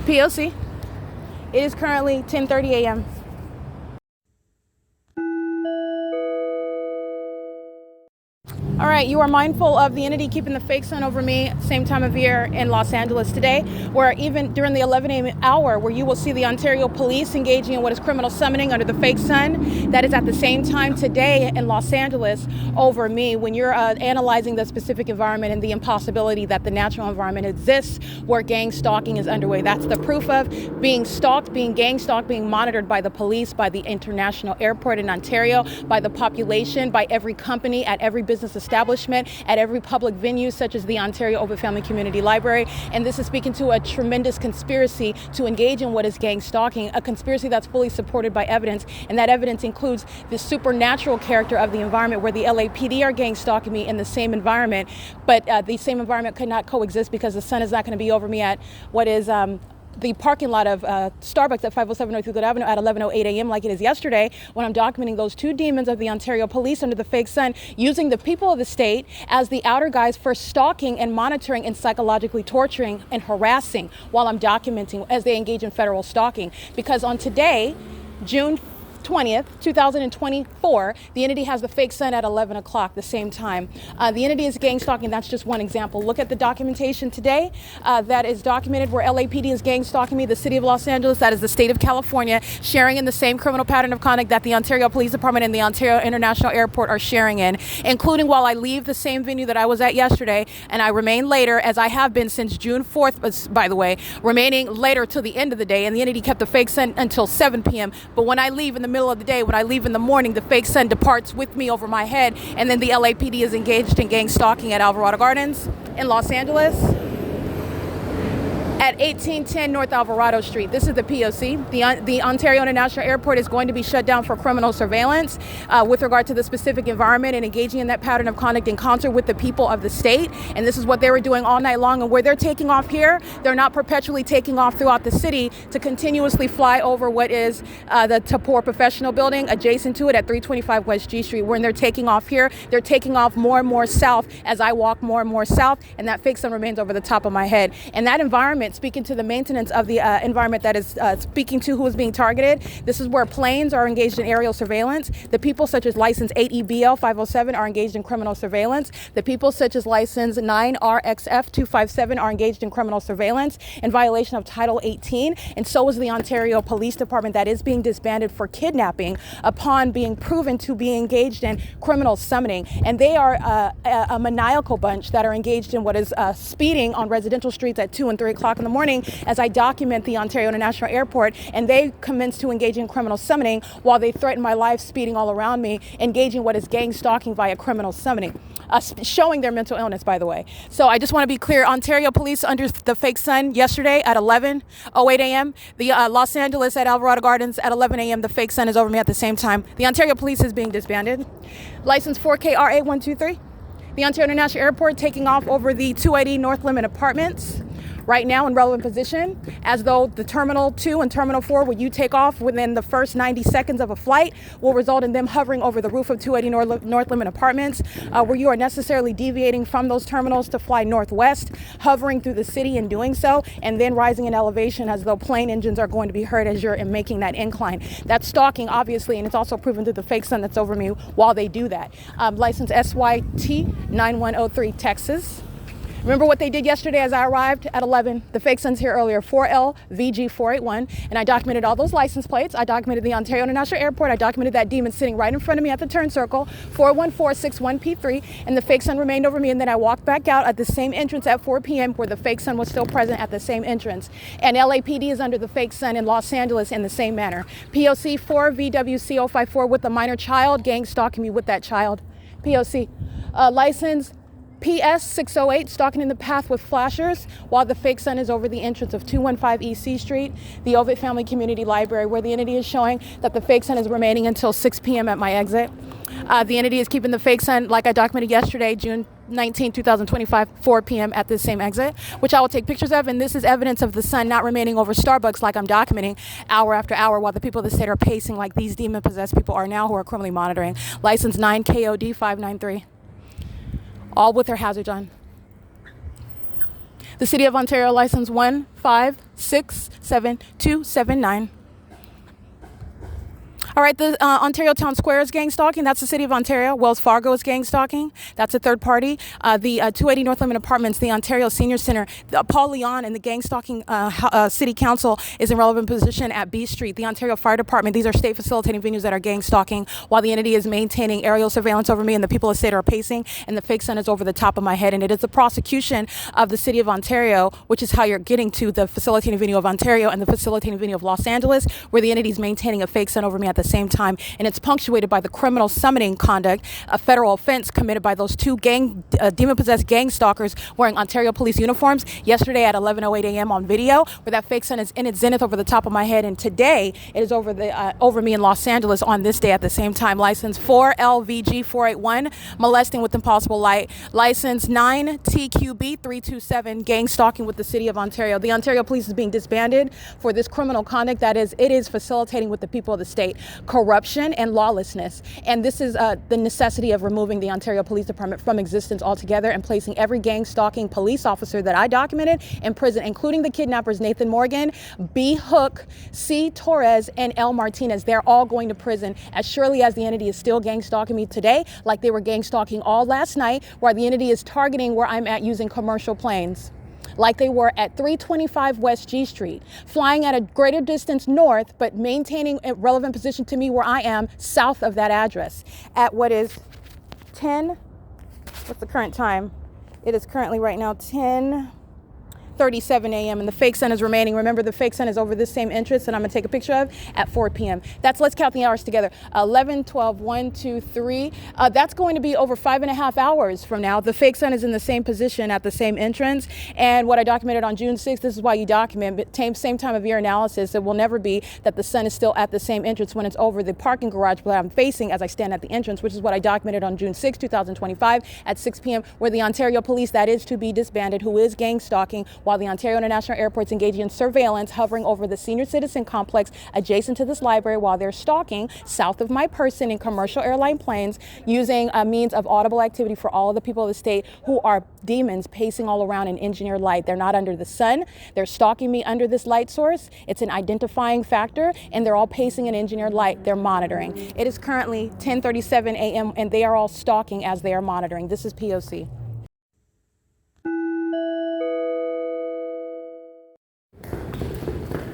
Speaker 3: P.O.C. It is currently 10:30 a.m. All right, you are mindful of the entity keeping the fake sun over me, same time of year in Los Angeles today, where even during the 11 a.m. hour, where you will see the Ontario Police engaging in what is criminal summoning under the fake sun. That is at the same time today in Los Angeles over me, when you're analyzing the specific environment and the impossibility that the natural environment exists where gang stalking is underway. That's the proof of being stalked, being gang stalked, being monitored by the police, by the international airport in Ontario, by the population, by every company, at every business establishment, at every public venue such as the Ontario OVITT Family Community Library. And this is speaking to a tremendous conspiracy to engage in what is gang stalking, a conspiracy that's fully supported by evidence, and that evidence includes the supernatural character of the environment, where the LAPD are gang stalking me in the same environment, but the same environment could not coexist because the sun is not going to be over me at what is the parking lot of Starbucks at 507 North Euclid Avenue at 11:08 a.m. like it is yesterday, when I'm documenting those two demons of the Ontario police under the fake sun, using the people of the state as the outer guys for stalking and monitoring and psychologically torturing and harassing while I'm documenting as they engage in federal stalking. Because on today, June 20th, 2024, the entity has the fake sun at 11 o'clock, the same time. The entity is gang stalking. That's just one example. Look at the documentation today that is documented where LAPD is gang stalking me, the city of Los Angeles, that is the state of California, sharing in the same criminal pattern of conduct that the Ontario Police Department and the Ontario International Airport are sharing in, including while I leave the same venue that I was at yesterday and I remain later, as I have been since June 4th, by the way, remaining later till the end of the day, and the entity kept the fake sun until 7 p.m. But when I leave in the middle of the day, when I leave in the morning, the fake sun departs with me over my head, and then the LAPD is engaged in gang stalking at Alvarado Gardens in Los Angeles at 1810 North Alvarado Street. This is the P.O.C. The Ontario International Airport is going to be shut down for criminal surveillance with regard to the specific environment and engaging in that pattern of conduct in concert with the people of the state. And this is what they were doing all night long. And where they're taking off here, they're not perpetually taking off throughout the city to continuously fly over what is the TABOR Professional Building adjacent to it at 325 West G Street. When they're taking off here, they're taking off more and more south as I walk more and more south, and that fake sun remains over the top of my head. And that environment, speaking to the maintenance of the environment that is speaking to who is being targeted, this is where planes are engaged in aerial surveillance. The people such as license 8EBL 507 are engaged in criminal surveillance. The people such as license 9RXF 257 are engaged in criminal surveillance in violation of Title 18. And so is the Ontario Police Department, that is being disbanded for kidnapping upon being proven to be engaged in criminal summoning. And they are a maniacal bunch that are engaged in what is speeding on residential streets at 2 and 3 o'clock in the morning as I document the Ontario International Airport, and they commence to engage in criminal summoning while they threaten my life, speeding all around me, engaging what is gang stalking via criminal summoning. Showing their mental illness, by the way. So I just want to be clear, Ontario police under the fake sun yesterday at 11:08 a.m. The Los Angeles at Alvarado Gardens at 11 a.m. The fake sun is over me at the same time. The Ontario police is being disbanded. License 4KRA123. The Ontario International Airport taking off over the 280 North Limit Apartments right now in relevant position, as though the Terminal 2 and Terminal 4, where you take off within the first 90 seconds of a flight, will result in them hovering over the roof of 280 North Limit Apartments, where you are necessarily deviating from those terminals to fly northwest, hovering through the city in doing so, and then rising in elevation as though plane engines are going to be heard as you're making that incline. That's stalking, obviously, and it's also proven through the fake sun that's over me while they do that. License SYT 9103 Texas. Remember what they did yesterday as I arrived at 11. The fake sun's here earlier, 4LVG481, and I documented all those license plates. I documented the Ontario International Airport. I documented that demon sitting right in front of me at the turn circle, 41461P3, and the fake sun remained over me, and then I walked back out at the same entrance at 4 p.m. where the fake sun was still present at the same entrance. And LAPD is under the fake sun in Los Angeles in the same manner. P.O.C. 4VWC054 with a minor child, gang stalking me with that child. P.O.C. License PS 608, stalking in the path with flashers while the fake sun is over the entrance of 215 EC Street, the OVITT Family Community Library, where the entity is showing that the fake sun is remaining until 6 p.m. at my exit. The entity is keeping the fake sun, like I documented yesterday, June 19, 2025, 4 p.m. at this same exit, which I will take pictures of. And this is evidence of the sun not remaining over Starbucks like I'm documenting hour after hour while the people of the state are pacing like these demon-possessed people are now who are criminally monitoring. License 9KOD 593. All with their hazards on. The City of Ontario license 1567279. All right, the Ontario Town Square is gang stalking. That's the City of Ontario. Wells Fargo is gang stalking. That's a third party. The 280 North Limit Apartments, the Ontario Senior Center, Paul Leon and the gang stalking City Council is in relevant position at B Street. The Ontario Fire Department, these are state facilitating venues that are gang stalking while the entity is maintaining aerial surveillance over me and the people of the state are pacing and the fake sun is over the top of my head. And it is the prosecution of the City of Ontario, which is how you're getting to the facilitating venue of Ontario and the facilitating venue of Los Angeles, where the entity is maintaining a fake sun over me at the the same time, and it's punctuated by the criminal summoning conduct, a federal offense committed by those two demon-possessed gang stalkers wearing Ontario police uniforms yesterday at 11:08 a.m. on video, where that fake sun is in its zenith over the top of my head, and today it is over me in Los Angeles on this day at the same time. License 4LVG 481, molesting with impossible light. License 9TQB 327, gang stalking with the city of Ontario. The Ontario police is being disbanded for this criminal conduct that it is facilitating with the people of the state corruption and lawlessness. And this is the necessity of removing the Ontario Police Department from existence altogether and placing every gang stalking police officer that I documented in prison, including the kidnappers Nathan Morgan, B. Hook, C. Torres, and L. Martinez. They're all going to prison as surely as the entity is still gang stalking me today, like they were gang stalking all last night, where the entity is targeting where I'm at using commercial planes, like they were at 325 West G Street, flying at a greater distance north, but maintaining a relevant position to me where I am south of that address at what is 10, what's the current time? It is currently right now 10:37 a.m. and the fake sun is remaining. Remember, the fake sun is over this same entrance that I'm gonna take a picture of at 4 p.m. Let's count the hours together. 11, 12, 1, 2, 3. That's going to be over 5.5 hours from now. The fake sun is in the same position at the same entrance. And what I documented on June 6th, this is why you document, but same time of year analysis, it will never be that the sun is still at the same entrance when it's over the parking garage that I'm facing as I stand at the entrance, which is what I documented on June 6, 2025 at 6 p.m., where the Ontario police, that is to be disbanded, who is gang stalking, while the Ontario International Airport is engaging in surveillance, hovering over the senior citizen complex adjacent to this library while they're stalking south of my person in commercial airline planes, using a means of audible activity for all of the people of the state who are demons pacing all around in engineered light. They're not under the sun. They're stalking me under this light source. It's an identifying factor, and they're all pacing in engineered light. They're monitoring. It is currently 10:37 a.m., and they are all stalking as they are monitoring. This is P.O.C.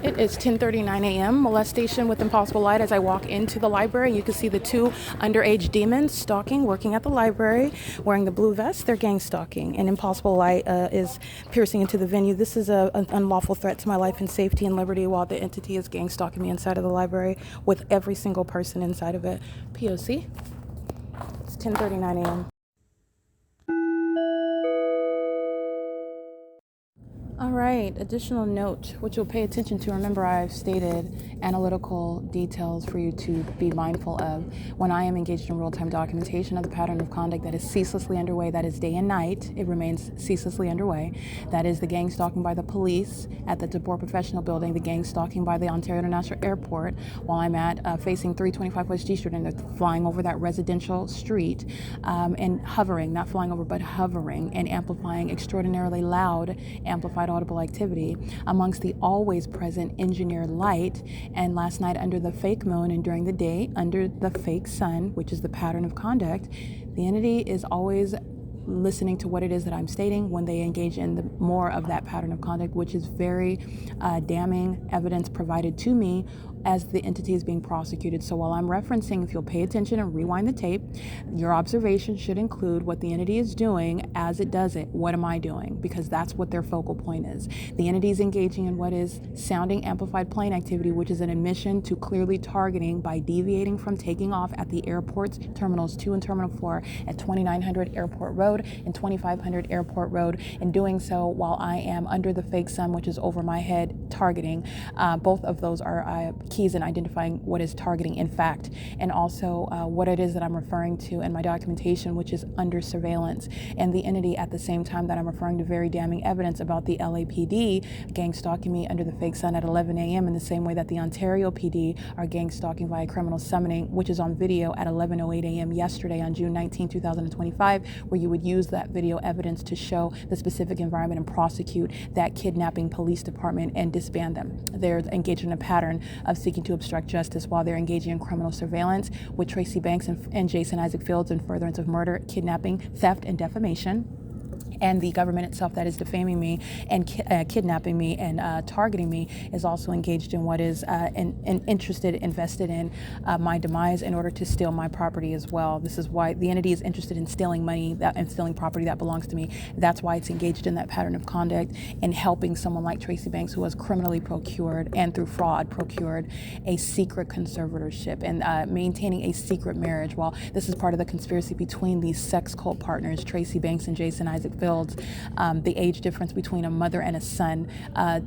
Speaker 3: It is 10:39 a.m. Molestation with impossible light as I walk into the library. You can see the two underage demons stalking, working at the library, wearing the blue vest. They're gang stalking, and impossible light is piercing into the venue. This is an unlawful threat to my life and safety and liberty while the entity is gang stalking me inside of the library with every single person inside of it. P.O.C. It's 10:39 a.m. All right, additional note, which you'll pay attention to. Remember, I've stated analytical details for you to be mindful of. When I am engaged in real-time documentation of the pattern of conduct that is ceaselessly underway, that is day and night, it remains ceaselessly underway. That is the gang stalking by the police at the TABOR Professional Building, the gang stalking by the Ontario International Airport while I'm at facing 325 West G Street, and they're flying over that residential street and hovering, not flying over, but hovering and amplifying extraordinarily loud, amplified audible activity amongst the always present engineered light, and last night under the fake moon and during the day under the fake sun, which is the pattern of conduct. The entity is always listening to what it is that I'm stating when they engage in the more of that pattern of conduct, which is very damning evidence provided to me as the entity is being prosecuted. So while I'm referencing, if you'll pay attention and rewind the tape, your observation should include what the entity is doing as it does it. What am I doing? Because that's what their focal point is. The entity is engaging in what is sounding amplified plane activity, which is an admission to clearly targeting by deviating from taking off at the airport's Terminals 2 and Terminal 4 at 2900 Airport Road and 2500 Airport Road, and doing so while I am under the fake sun, which is over my head, targeting. Both of those are keys in identifying what is targeting in fact, and also what it is that I'm referring to in my documentation, which is under surveillance. And the entity at the same time that I'm referring to very damning evidence about the LAPD gang stalking me under the fake sun at 11 a.m. in the same way that the Ontario PD are gang stalking via criminal summoning, which is on video at 11:08 a.m. yesterday on June 19, 2025, where you would use that video evidence to show the specific environment and prosecute that kidnapping police department and disband them. They're engaged in a pattern of seeking to obstruct justice while they're engaging in criminal surveillance with Tracy Banks and Jason Isaac Fields in furtherance of murder, kidnapping, theft, and defamation. And the government itself that is defaming me and kidnapping me and targeting me is also engaged in what is invested in my demise in order to steal my property as well. This is why the entity is interested in stealing money and stealing property that belongs to me. That's why it's engaged in that pattern of conduct and helping someone like Tracy Banks, who was criminally procured and through fraud procured a secret conservatorship and maintaining a secret marriage. While this is part of the conspiracy between these sex cult partners, Tracy Banks and Jason Isaac Fields, the age difference between a mother and a son.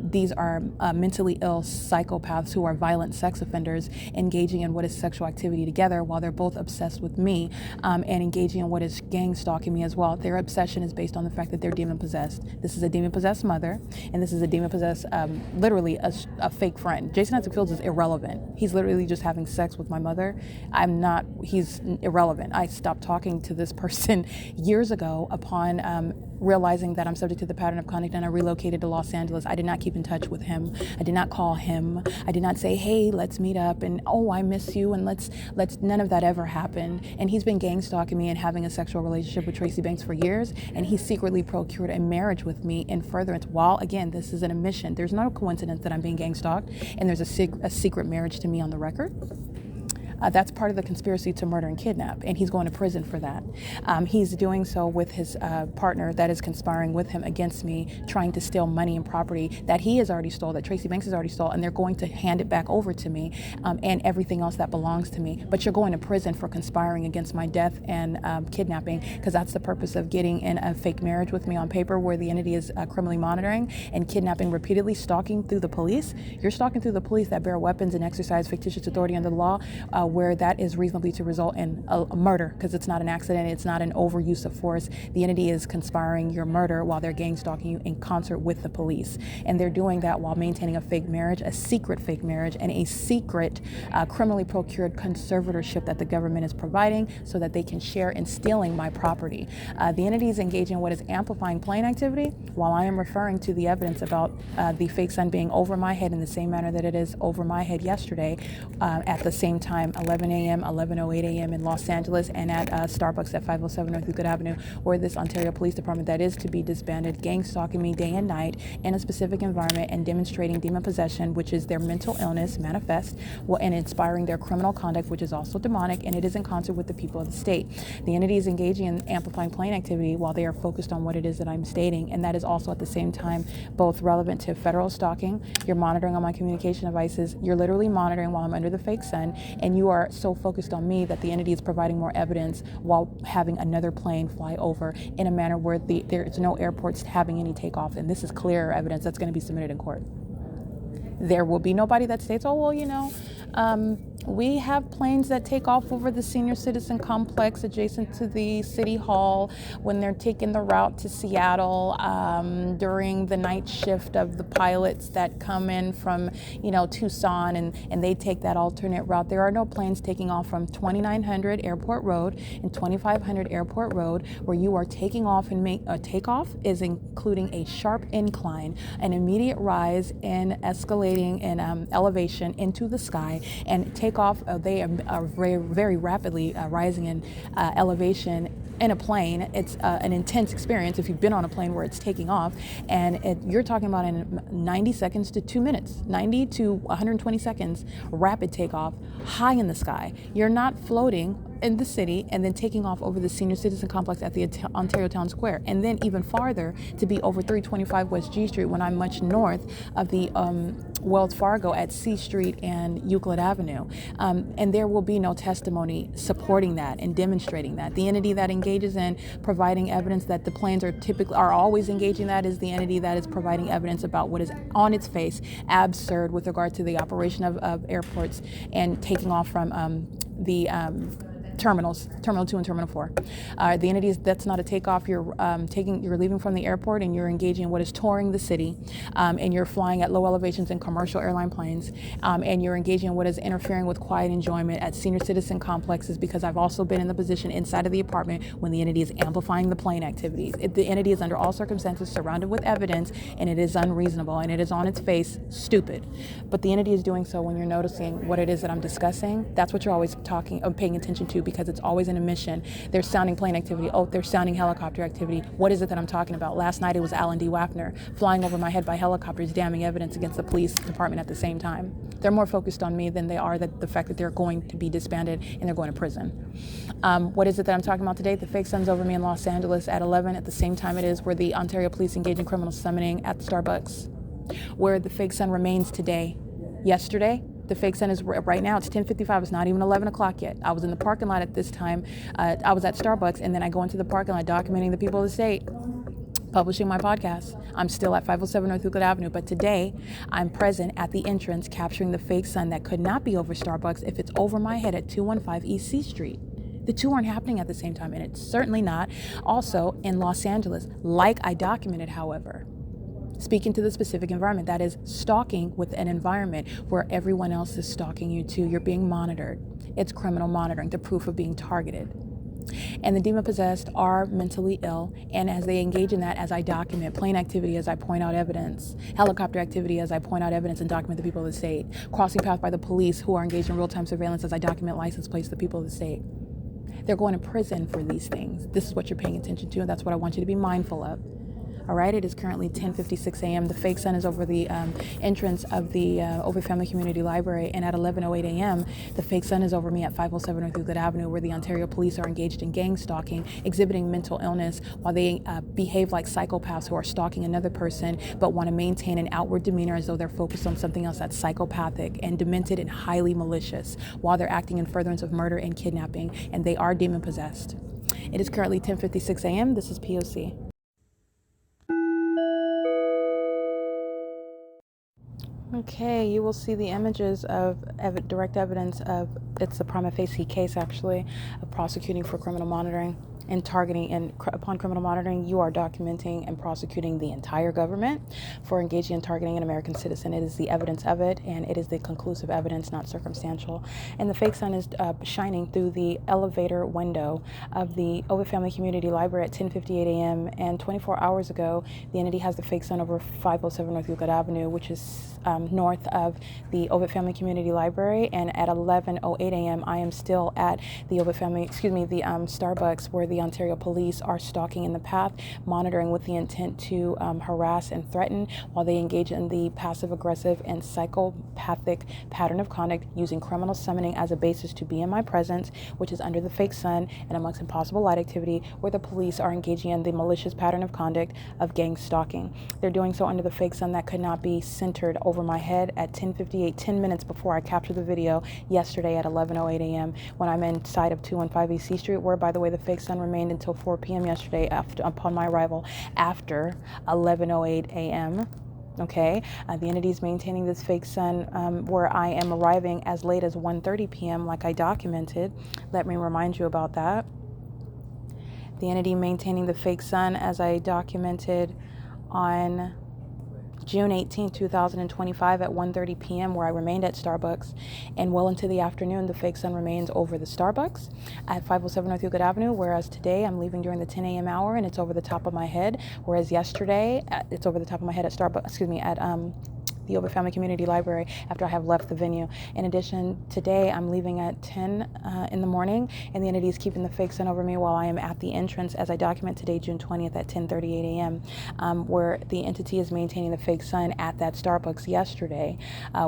Speaker 3: These are mentally ill psychopaths who are violent sex offenders engaging in what is sexual activity together while they're both obsessed with me and engaging in what is gang stalking me as well. Their obsession is based on the fact that they're demon possessed. This is a demon possessed mother, and this is a demon possessed, literally a fake friend. Jason Isaac Fields is irrelevant. He's literally just having sex with my mother. He's irrelevant. I stopped talking to this person years ago upon realizing that I'm subject to the pattern of conduct, and I relocated to Los Angeles. I did not keep in touch with him. I did not call him. I did not say, hey, let's meet up and oh, I miss you and let's none of that ever happened. And he's been gang stalking me and having a sexual relationship with Tracy Banks for years, and he secretly procured a marriage with me in furtherance. While again, this is an admission. There's no coincidence that I'm being gang stalked and there's a secret marriage to me on the record. That's part of the conspiracy to murder and kidnap, and he's going to prison for that. He's doing so with his partner that is conspiring with him against me, trying to steal money and property that he has already stole, that Tracy Banks has already stole, and they're going to hand it back over to me and everything else that belongs to me. But you're going to prison for conspiring against my death and kidnapping, because that's the purpose of getting in a fake marriage with me on paper where the entity is criminally monitoring and kidnapping repeatedly, stalking through the police. You're stalking through the police that bear weapons and exercise fictitious authority under the law, where that is reasonably to result in a murder, because it's not an accident, it's not an overuse of force. The entity is conspiring your murder while they're gang stalking you in concert with the police. And they're doing that while maintaining a fake marriage, a secret fake marriage, and a secret criminally procured conservatorship that the government is providing so that they can share in stealing my property. The entity is engaging in what is amplifying plane activity while I am referring to the evidence about the fake sun being over my head in the same manner that it is over my head yesterday at the same time, 11 a.m., 11:08 a.m. in Los Angeles, and at Starbucks at 507 North Euclid Avenue, where this Ontario Police Department that is to be disbanded, gang stalking me day and night in a specific environment and demonstrating demon possession, which is their mental illness manifest, and inspiring their criminal conduct, which is also demonic, and it is in concert with the people of the state. The entity is engaging in amplifying plane activity while they are focused on what it is that I'm stating, and that is also at the same time both relevant to federal stalking. You're monitoring on my communication devices. You're literally monitoring while I'm under the fake sun, and you are so focused on me that the entity is providing more evidence while having another plane fly over in a manner where there is no airports having any takeoff, and this is clear evidence that's going to be submitted in court. There will be nobody that states, oh, well, we have planes that take off over the senior citizen complex adjacent to the city hall when they're taking the route to Seattle during the night shift of the pilots that come in from, Tucson, and they take that alternate route. There are no planes taking off from 2900 Airport Road and 2500 Airport Road, where you are taking off, and takeoff is including a sharp incline, an immediate rise in escalating in elevation into the sky, and takeoff. They are very, very rapidly rising in elevation in a plane. It's an intense experience if you've been on a plane where it's taking off, and you're talking about in 90 seconds to 2 minutes, 90 to 120 seconds, rapid takeoff, high in the sky. You're not floating in the city and then taking off over the senior citizen complex at the Ontario Town Square, and then even farther to be over 325 West G Street when I'm much north of the Wells Fargo at C Street and Euclid Avenue. And there will be no testimony supporting that and demonstrating that. The entity that engages in providing evidence that the planes are always engaging that is the entity that is providing evidence about what is on its face absurd with regard to the operation of airports and taking off from the terminals, Terminal 2 and Terminal 4. The entities, that's not a takeoff. You're leaving from the airport and you're engaging in what is touring the city, and you're flying at low elevations in commercial airline planes, and you're engaging in what is interfering with quiet enjoyment at senior citizen complexes, because I've also been in the position inside of the apartment when the entity is amplifying the plane activities. The entity is under all circumstances surrounded with evidence, and it is unreasonable, and it is on its face stupid. But the entity is doing so when you're noticing what it is that I'm discussing. That's what you're always paying attention to, because it's always in a mission. They're sounding plane activity. Oh, they're sounding helicopter activity. What is it that I'm talking about? Last night it was Alan D. WAPNER flying over my head by helicopters, damning evidence against the police department at the same time. They're more focused on me than they are the fact that they're going to be disbanded and they're going to prison. What is it that I'm talking about today? The fake sun's over me in Los Angeles at 11 at the same time it is where the Ontario police engage in criminal summoning at Starbucks, where the fake sun remains today. Yesterday, the fake sun is right now, it's 10:55, it's not even 11 o'clock yet. I was in the parking lot at this time. I was at Starbucks, and then I go into the parking lot documenting the people of the state, publishing my podcast. I'm still at 507 North Euclid Avenue, but today I'm present at the entrance capturing the fake sun that could not be over Starbucks if it's over my head at 215 East C Street. The two aren't happening at the same time, and it's certainly not also in Los Angeles, like I documented, however. Speaking to the specific environment, that is stalking with an environment where everyone else is stalking you too. You're being monitored. It's criminal monitoring, the proof of being targeted. And the demon-possessed are mentally ill, and as they engage in that, as I document, plane activity as I point out evidence, helicopter activity as I point out evidence and document the people of the state, crossing path by the police who are engaged in real-time surveillance as I document license plates of the people of the state. They're going to prison for these things. This is what you're paying attention to, and that's what I want you to be mindful of. All right, it is currently 10:56 a.m. The fake sun is over the entrance of the OVITT Family Community Library, and at 11:08 a.m., the fake sun is over me at 507 North Euclid Avenue, where the Ontario police are engaged in gang stalking, exhibiting mental illness while they behave like psychopaths who are stalking another person but want to maintain an outward demeanor as though they're focused on something else that's psychopathic and demented and highly malicious while they're acting in furtherance of murder and kidnapping, and they are demon-possessed. It is currently 10:56 a.m. This is P.O.C. Okay, you will see the images of direct evidence of, it's a prima facie case actually, of prosecuting for criminal monitoring and targeting, and upon criminal monitoring, you are documenting and prosecuting the entire government for engaging in targeting an American citizen. It is the evidence of it, and it is the conclusive evidence, not circumstantial. And the fake sun is shining through the elevator window of the OVITT Family Community Library at 10:58 a.m. And 24 hours ago, the entity has the fake sun over 507 North Euclid Avenue, which is north of the OVITT Family Community Library. And at 11:08 a.m., I am still at the OVITT Family, the Starbucks, where the Ontario police are stalking in the path, monitoring with the intent to harass and threaten while they engage in the passive-aggressive and psychopathic pattern of conduct using criminal summoning as a basis to be in my presence, which is under the fake sun and amongst impossible light activity, where the police are engaging in the malicious pattern of conduct of gang stalking. They're doing so under the fake sun that could not be centered over my head at 10:58, 10 minutes before I captured the video yesterday at 11:08 a.m. when I'm inside of 215 East C Street, where, by the way, the fake sun remained until 4 p.m. yesterday upon my arrival after 11:08 a.m. Okay, the entity is maintaining this fake sun where I am arriving as late as 1:30 p.m. like I documented. Let me remind you about that. The entity maintaining the fake sun as I documented on June 18, 2025 at 1:30 p.m. where I remained at Starbucks, and well into the afternoon the fake sun remains over the Starbucks at 507 North Euclid Avenue, whereas today I'm leaving during the 10 a.m. hour and it's over the top of my head, whereas yesterday it's over the top of my head at Starbucks, at the OVITT Family Community Library after I have left the venue. In addition, today I'm leaving at 10 in the morning, and the entity is keeping the fake sun over me while I am at the entrance, as I document today, June 20th at 10:38 a.m., where the entity is maintaining the fake sun at that Starbucks yesterday,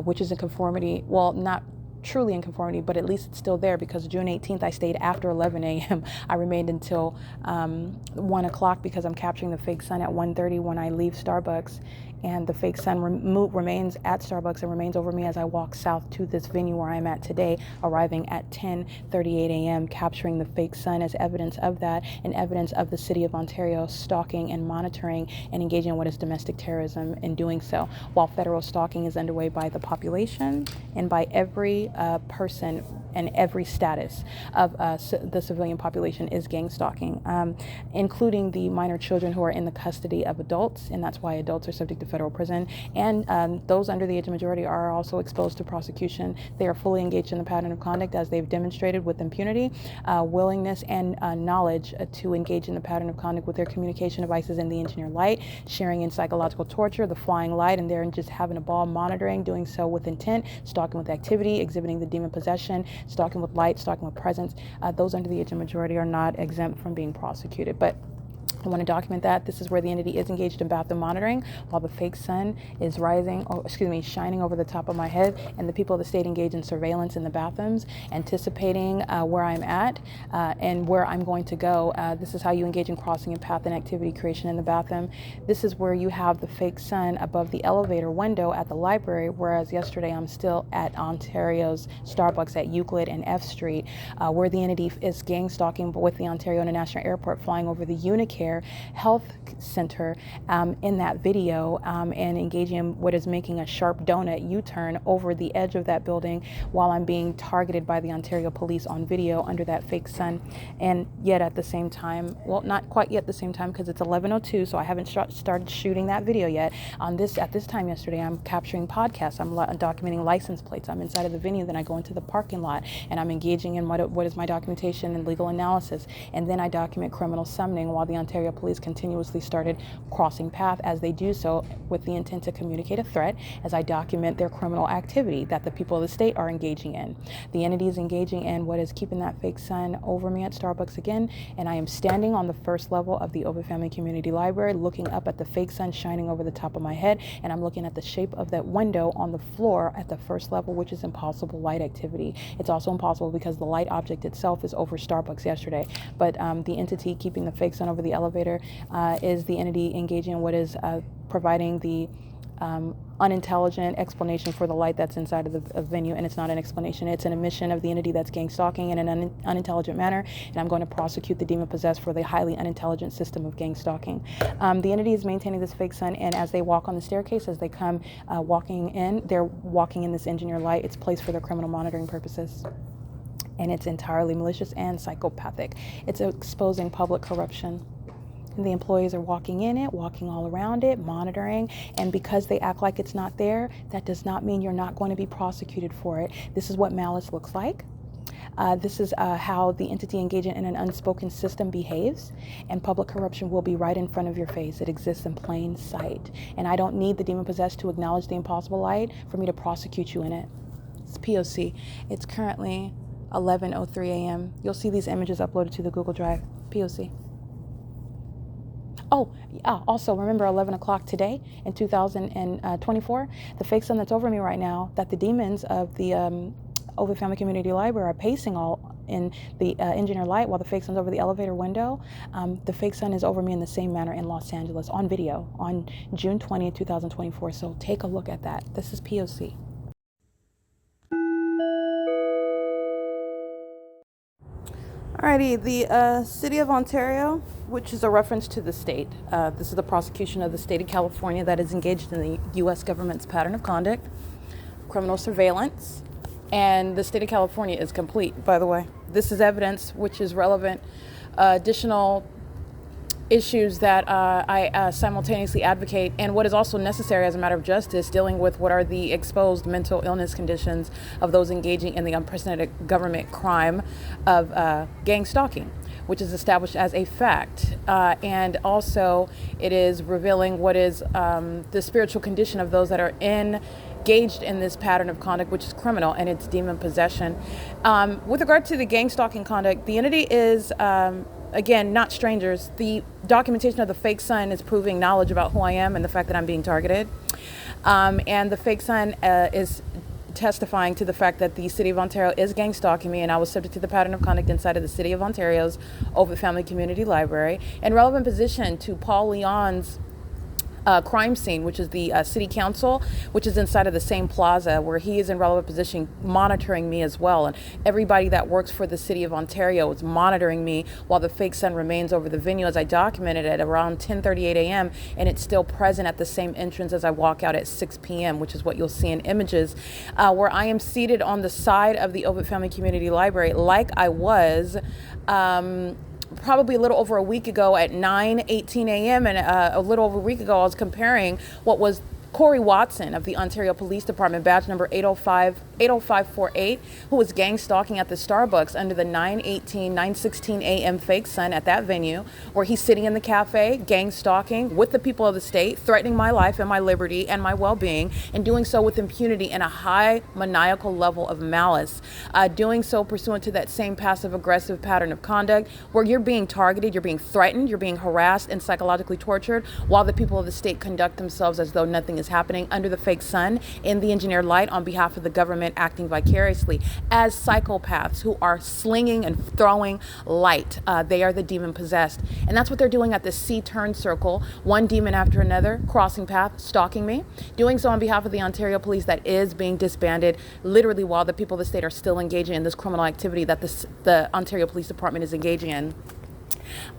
Speaker 3: which is in conformity, well, not truly in conformity, but at least it's still there, because June 18th I stayed after 11 a.m. I remained until 1 o'clock because I'm capturing the fake sun at 1:30 when I leave Starbucks, and the fake sun remains at Starbucks and remains over me as I walk south to this venue where I'm at today, arriving at 10:38 a.m., capturing the fake sun as evidence of that and evidence of the City of Ontario stalking and monitoring and engaging in what is domestic terrorism in doing so, while federal stalking is underway by the population and by every person and every status of the civilian population is gang stalking, including the minor children who are in the custody of adults, and that's why adults are subject to federal prison, and those under the age of majority are also exposed to prosecution. They are fully engaged in the pattern of conduct as they've demonstrated with impunity, willingness, and knowledge to engage in the pattern of conduct with their communication devices in the engineered light, sharing in psychological torture, the flying light, and they're just having a ball monitoring, doing so with intent, stalking with activity, exhibiting the demon possession, stalking with light, stalking with presence, those under the age of majority are not exempt from being prosecuted. But I want to document that. This is where the entity is engaged in bathroom monitoring while the fake sun is shining over the top of my head, and the people of the state engage in surveillance in the bathrooms, anticipating where I'm at and where I'm going to go. This is how you engage in crossing and path and activity creation in the bathroom. This is where you have the fake sun above the elevator window at the library, whereas yesterday I'm still at Ontario's Starbucks at Euclid and F Street, where the entity is gang stalking with the Ontario International Airport, flying over the Unicare Health Center in that video, and engaging in what is making a sharp donut U-turn over the edge of that building while I'm being targeted by the Ontario police on video under that fake sun. And yet at the same time, well, not quite yet the same time, because it's 11:02, so I haven't started shooting that video yet. At this time yesterday, I'm capturing podcasts, I'm documenting license plates, I'm inside of the venue, then I go into the parking lot and I'm engaging in what is my documentation and legal analysis, and then I document criminal summoning while the Ontario police continuously started crossing path, as they do so with the intent to communicate a threat, as I document their criminal activity that the people of the state are engaging in. The entity is engaging in what is keeping that fake sun over me at Starbucks again, and I am standing on the first level of the OVITT Family Community Library, looking up at the fake sun shining over the top of my head, and I'm looking at the shape of that window on the floor at the first level, which is impossible light activity. It's also impossible because the light object itself is over Starbucks yesterday, but the entity keeping the fake sun over the elevator is the entity engaging in what is providing the unintelligent explanation for the light that's inside of the venue, and it's not an explanation, it's an admission of the entity that's gang stalking in an unintelligent manner, and I'm going to prosecute the demon possessed for the highly unintelligent system of gang stalking. The entity is maintaining this fake sun, and as they walk on the staircase, as they come walking in, they're walking in this engineer light. It's placed for their criminal monitoring purposes, and it's entirely malicious and psychopathic. It's exposing public corruption. And the employees are walking in it, walking all around it, monitoring, and because they act like it's not there, that does not mean you're not going to be prosecuted for it. This is what malice looks like. This is how the entity engaging in an unspoken system behaves, and public corruption will be right in front of your face. It exists in plain sight, and I don't need the demon possessed to acknowledge the impossible light for me to prosecute you in it. It's P.O.C. It's currently 11:03 a.m. You'll see these images uploaded to the Google Drive. P.O.C. Oh, also remember 11 o'clock today in 2024, the fake sun that's over me right now, that the demons of the OVITT Family Community Library are pacing all in the engineer light while the fake sun's over the elevator window. The fake sun is over me in the same manner in Los Angeles on video on June 20th, 2024. So take a look at that. This is P.O.C. Alrighty, the City of Ontario, which is a reference to the state. This is the prosecution of the state of California that is engaged in the U.S. government's pattern of conduct, criminal surveillance, and the state of California is complete, by the way. This is evidence which is relevant, additional issues that I simultaneously advocate, and what is also necessary as a matter of justice, dealing with what are the exposed mental illness conditions of those engaging in the unprecedented government crime of gang stalking, which is established as a fact. And also it is revealing what is the spiritual condition of those that are engaged in this pattern of conduct, which is criminal, and it's demon possession. With regard to the gang stalking conduct, the entity is again, not strangers. The documentation of the fake sun is proving knowledge about who I am and the fact that I'm being targeted. And the fake sun is testifying to the fact that the City of Ontario is gang stalking me, and I was subject to the pattern of conduct inside of the City of Ontario's OVITT Family Community Library, in relevant position to Paul Leon's crime scene, which is the city council, which is inside of the same plaza, where he is in relevant position monitoring me as well. And everybody that works for the City of Ontario is monitoring me while the fake sun remains over the venue, as I documented at around 10:38 a.m. and it's still present at the same entrance as I walk out at 6 p.m., which is what you'll see in images, where I am seated on the side of the OVITT Family Community Library like I was probably a little over a week ago at 9:18 a.m. and a little over a week ago I was comparing what was Corey Watson of the Ontario Police Department, badge number 80548, who was gang stalking at the Starbucks under the 9:16 a.m. fake sun at that venue, where he's sitting in the cafe, gang stalking with the people of the state, threatening my life and my liberty and my well-being, and doing so with impunity and a high maniacal level of malice, doing so pursuant to that same passive-aggressive pattern of conduct where you're being targeted, you're being threatened, you're being harassed and psychologically tortured while the people of the state conduct themselves as though nothing is happening under the fake sun in the engineered light on behalf of the government, acting vicariously as psychopaths who are slinging and throwing light. They are the demon possessed. And that's what they're doing at the C-turn circle, one demon after another, crossing path, stalking me, doing so on behalf of the Ontario Police that is being disbanded literally while the people of the state are still engaging in this criminal activity that the Ontario Police Department is engaging in.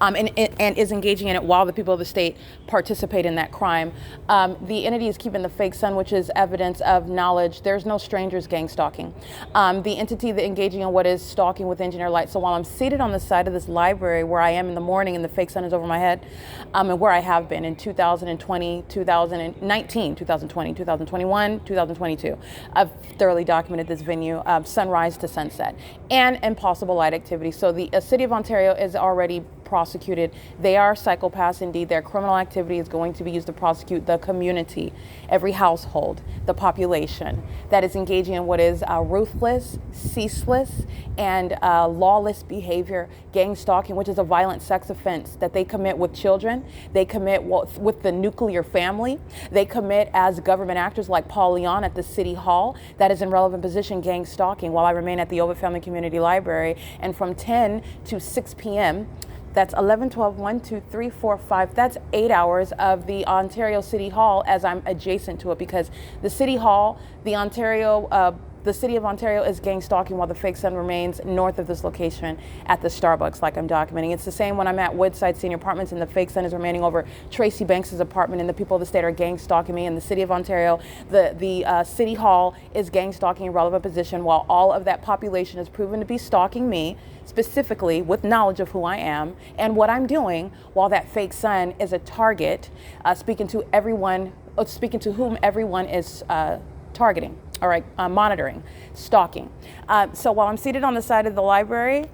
Speaker 3: And is engaging in it while the people of the state participate in that crime. The entity is keeping the fake sun, which is evidence of knowledge. There's no strangers gang stalking. The entity that engaging in what is stalking with engineer light. So while I'm seated on the side of this library where I am in the morning and the fake sun is over my head, and where I have been in 2020, 2019, 2020, 2021, 2022, I've thoroughly documented this venue, sunrise to sunset, and impossible light activity. So the City of Ontario is already prosecuted. They are psychopaths indeed. Their criminal activity is going to be used to prosecute the community, every household, the population that is engaging in what is ruthless, ceaseless, and lawless behavior, gang stalking, which is a violent sex offense that they commit with children. They commit with the nuclear family. They commit as government actors like Paul Leon at the City Hall that is in relevant position, gang stalking, while I remain at the OVITT Family Community Library. And from 10 to 6 p.m., that's 11, 12, 1, 2, 3, 4, 5. That's 8 hours of the Ontario City Hall as I'm adjacent to it, because the City Hall, the City of Ontario is gang stalking while the fake sun remains north of this location at the Starbucks, like I'm documenting. It's the same when I'm at Woodside Senior Apartments and the fake sun is remaining over Tracy Banks's apartment, and the people of the state are gang stalking me. In the City of Ontario, the City Hall is gang stalking in relevant position while all of that population is proven to be stalking me, specifically with knowledge of who I am and what I'm doing, while that fake sun is a target, speaking to whom everyone is targeting. All right, monitoring, stalking. So while I'm seated on the side of the library,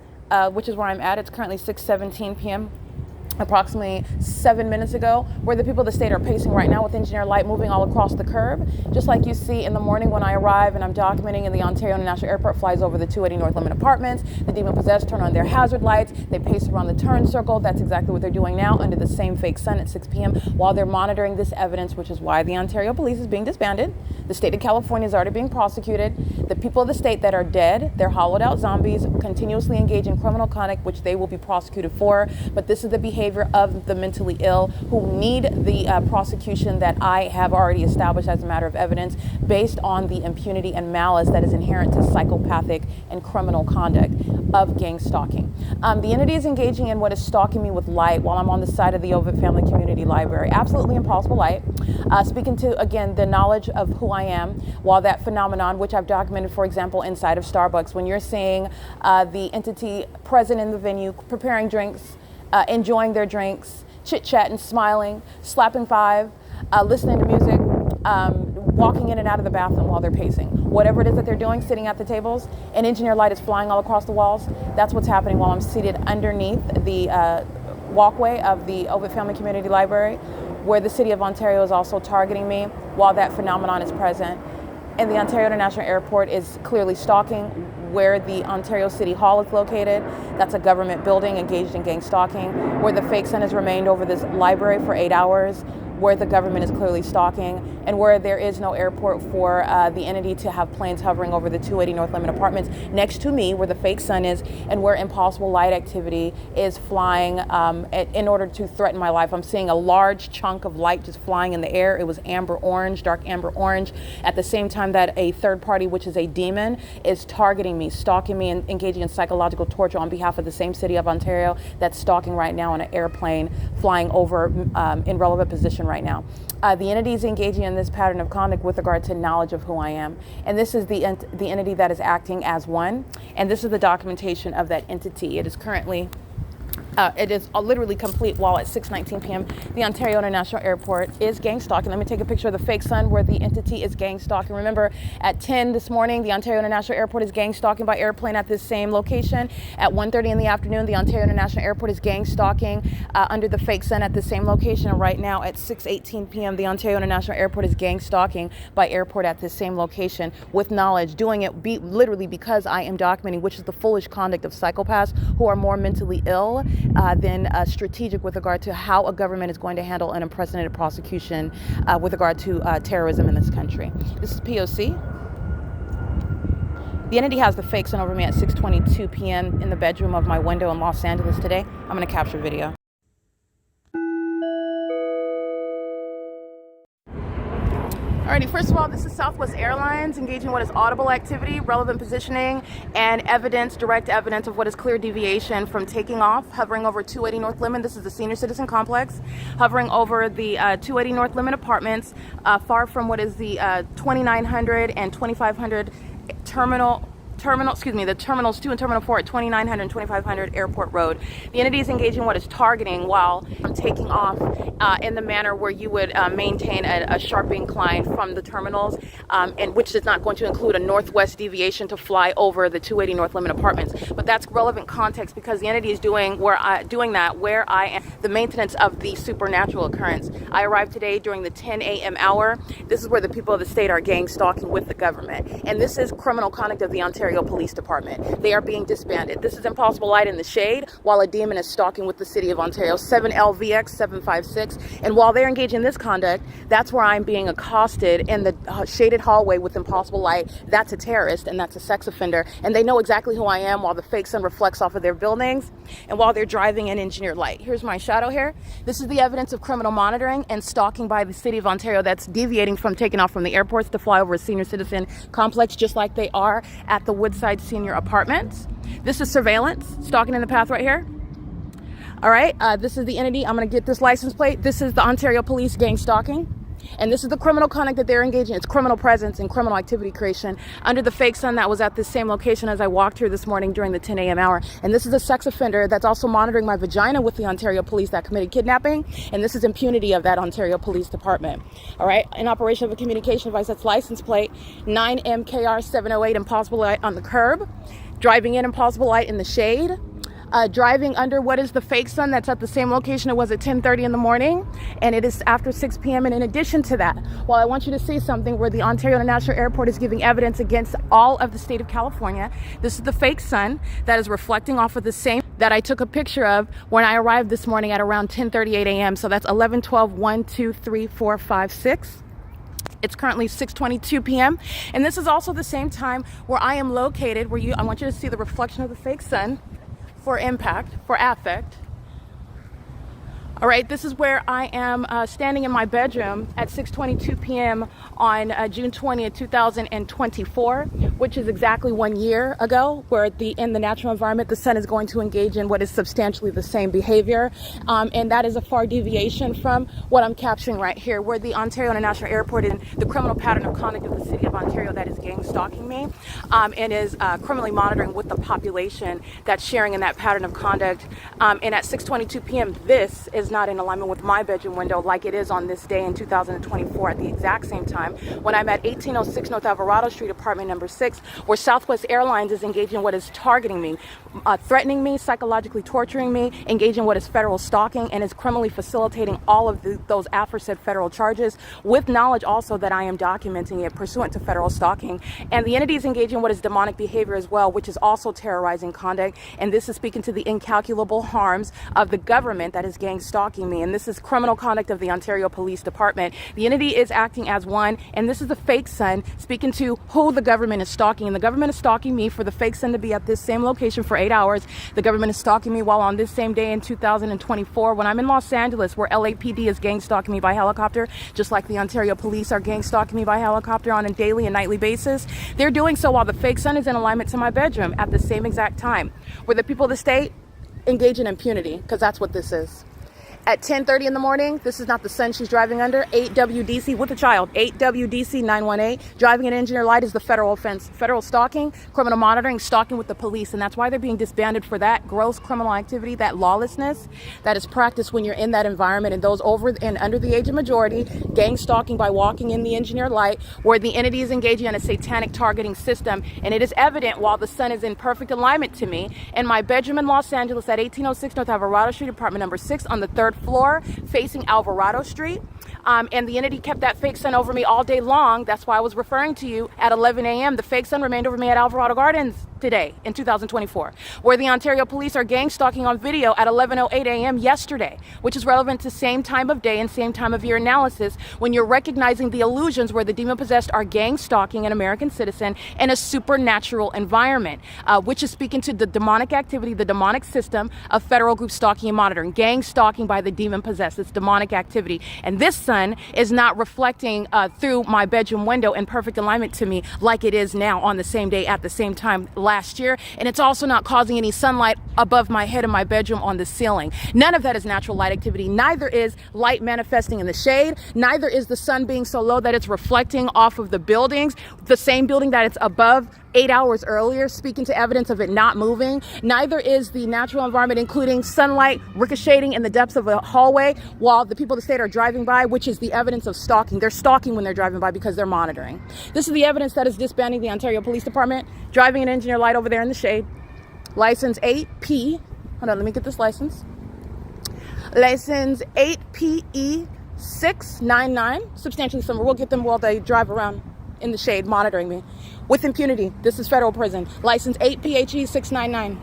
Speaker 3: which is where I'm at, it's currently 6:17 p.m. approximately 7 minutes ago, where the people of the state are pacing right now with engineer light moving all across the curb, just like you see in the morning when I arrive and I'm documenting, and the Ontario International Airport flies over the 280 North Limit Apartments. The demon possessed turn on their hazard lights. They pace around the turn circle. That's exactly what they're doing now under the same fake sun at 6 p.m. while they're monitoring this evidence, which is why the Ontario Police is being disbanded. The state of California is already being prosecuted. The people of the state that are dead, they're hollowed out zombies, continuously engage in criminal conduct, which they will be prosecuted for. But this is the behavior of the mentally ill who need the prosecution that I have already established as a matter of evidence based on the impunity and malice that is inherent to psychopathic and criminal conduct of gang stalking. The entity is engaging in what is stalking me with light while I'm on the side of the OVITT Family Community Library. Absolutely impossible light. Speaking to, again, the knowledge of who I am, while that phenomenon, which I've documented, for example, inside of Starbucks, when you're seeing the entity present in the venue, preparing drinks, enjoying their drinks, chit-chatting, smiling, slapping five, listening to music, walking in and out of the bathroom while they're pacing. Whatever it is that they're doing, sitting at the tables, and engineer light is flying all across the walls. That's what's happening while I'm seated underneath the walkway of the OVITT Family Community Library, where the City of Ontario is also targeting me while that phenomenon is present. And the Ontario International Airport is clearly stalking where the Ontario City Hall is located. That's a government building engaged in gang stalking, where the fake sun has remained over this library for 8 hours, where the government is clearly stalking, and where there is no airport for the entity to have planes hovering over the 280 North Limit Apartments next to me, where the fake sun is, and where impossible light activity is flying in order to threaten my life. I'm seeing a large chunk of light just flying in the air. It was amber orange, dark amber orange, at the same time that a third party, which is a demon, is targeting me, stalking me, and engaging in psychological torture on behalf of the same City of Ontario that's stalking right now on an airplane flying over in relevant position right now. The entity is engaging in this pattern of conduct with regard to knowledge of who I am. And this is the entity that is acting as one. And this is the documentation of that entity. It is currently It is literally complete while at 6:19 p.m. the Ontario International Airport is gang stalking. Let me take a picture of the fake sun where the entity is gang stalking. Remember, at 10 this morning, the Ontario International Airport is gang stalking by airplane at this same location. At 1:30 in the afternoon, the Ontario International Airport is gang stalking under the fake sun at the same location. And right now at 6:18 p.m., the Ontario International Airport is gang stalking by airport at this same location with knowledge, doing it literally because I am documenting, which is the foolish conduct of psychopaths who are more mentally ill than strategic with regard to how a government is going to handle an unprecedented prosecution with regard to terrorism in this country. This is P.O.C. The entity has the fake sun over me at 6:22 p.m. in the bedroom of my window in Los Angeles today. I'm going to capture video. Alrighty, first of all, this is Southwest Airlines engaging what is audible activity, relevant positioning, and evidence, direct evidence of what is clear deviation from taking off, hovering over 280 North Lemon. This is the senior citizen complex, hovering over the 280 North Lemon apartments, far from what is the 2900 and 2500 the terminals 2 and terminal 4 at 2900 and 2500 Airport Road. The entity is engaging what is targeting while taking off in the manner where you would maintain a sharp incline from the terminals, and which is not going to include a northwest deviation to fly over the 280 North Lemon apartments. But that's relevant context because the entity is doing that where I am the maintenance of the supernatural occurrence. I arrived today during the 10 a.m. hour. This is where the people of the state are gang stalking with the government, and this is criminal conduct of the Ontario Police Department. They are being disbanded. This is impossible light in the shade while a demon is stalking with the city of Ontario, 7LVX 756. And while they're engaged in this conduct, that's where I'm being accosted in the shaded hallway with impossible light. That's a terrorist and that's a sex offender. And they know exactly who I am while the fake sun reflects off of their buildings and while they're driving in engineered light. Here's my shadow here. This is the evidence of criminal monitoring and stalking by the city of Ontario that's deviating from taking off from the airports to fly over a senior citizen complex, just like they are at the Woodside Senior Apartments. This is surveillance, stalking in the path right here. All right, this is the entity. I'm going to get this license plate. This is the Ontario Police gang stalking. And this is the criminal conduct that they're engaging in. It's criminal presence and criminal activity creation under the fake sun that was at this same location as I walked here this morning during the 10 a.m. hour. And this is a sex offender that's also monitoring my vagina with the Ontario Police that committed kidnapping. And this is impunity of that Ontario Police Department. All right, in operation of a communication device, that's license plate 9MKR 708, impossible light on the curb. Driving in, impossible light in the shade. Driving under what is the fake sun that's at the same location it was at 10:30 in the morning, and it is after 6 p.m. And in addition to that, well, I want you to see something where the Ontario International Airport is giving evidence against all of the state of California. This is the fake sun that is reflecting off of the same that I took a picture of when I arrived this morning at around 10:38 a.m. So that's 11, 12, 1, 2, 3, 4, 5, 6. It's currently 6:22 p.m. And this is also the same time where I am located, where I want you to see the reflection of the fake sun for impact, for affect. All right, this is where I am standing in my bedroom at 6:22 p.m. on June 20th, 2024, which is exactly 1 year ago, where in the natural environment, the sun is going to engage in what is substantially the same behavior. And that is a far deviation from what I'm capturing right here, where the Ontario International Airport and the criminal pattern of conduct of the city of Ontario that is gang stalking me and is criminally monitoring with the population that's sharing in that pattern of conduct. And at 6:22 p.m., this is not in alignment with my bedroom window like it is on this day in 2024 at the exact same time when I'm at 1806 North Alvarado Street, apartment number 6, where Southwest Airlines is engaging in what is targeting me, threatening me, psychologically torturing me, engaging in what is federal stalking, and is criminally facilitating all of those aforesaid federal charges with knowledge also that I am documenting it pursuant to federal stalking. And the entity is engaging in what is demonic behavior as well, which is also terrorizing conduct. And this is speaking to the incalculable harms of the government that is gang stalking me. And this is criminal conduct of the Ontario Police Department. The entity is acting as one, and this is the fake sun speaking to who the government is stalking. And the government is stalking me for the fake sun to be at this same location for 8 hours. The government is stalking me while on this same day in 2024 when I'm in Los Angeles, where LAPD is gang stalking me by helicopter, just like the Ontario Police are gang stalking me by helicopter on a daily and nightly basis. They're doing so while the fake sun is in alignment to my bedroom at the same exact time, where the people of the state engage in impunity, because that's what this is. at 10:30 in the morning. This is not the sun she's driving under. 8 WDC with a child. 8 WDC 918. Driving an engineer light is the federal offense. Federal stalking, criminal monitoring, stalking with the police. And that's why they're being disbanded for that gross criminal activity, that lawlessness that is practiced when you're in that environment. And those over and under the age of majority, gang stalking by walking in the engineer light, where the entity is engaging in a satanic targeting system. And it is evident while the sun is in perfect alignment to me in my bedroom in Los Angeles at 1806 North Alvarado Street, apartment number 6 on the 3rd floor, facing Alvarado Street. And the entity kept that fake sun over me all day long. That's why I was referring to you at 11 a.m. The fake sun remained over me at Alvarado Gardens today in 2024, where the Ontario police are gang stalking on video at 11:08 a.m. yesterday, which is relevant to same time of day and same time of year analysis when you're recognizing the illusions where the demon-possessed are gang stalking an American citizen in a supernatural environment, which is speaking to the demonic activity, the demonic system of federal group stalking and monitoring, gang stalking by the demon-possessed. It's demonic activity. And this sun is not reflecting through my bedroom window in perfect alignment to me like it is now on the same day at the same time last year, and it's also not causing any sunlight above my head in my bedroom on the ceiling. None of that is natural light activity. Neither is light manifesting in the shade. Neither is the sun being so low that it's reflecting off of the buildings, the same building that it's above 8 hours earlier, speaking to evidence of it not moving. Neither is the natural environment, including sunlight ricocheting in the depths of a hallway while the people of the state are driving by, which is the evidence of stalking. They're stalking when they're driving by because they're monitoring. This is the evidence that is disbanding the Ontario Police Department, driving an engineer light over there in the shade. License 8P, hold on, let me get this license. License 8PE 699, substantially similar. We'll get them while they drive around in the shade monitoring me with impunity. This is federal prison. License 8PHE 699.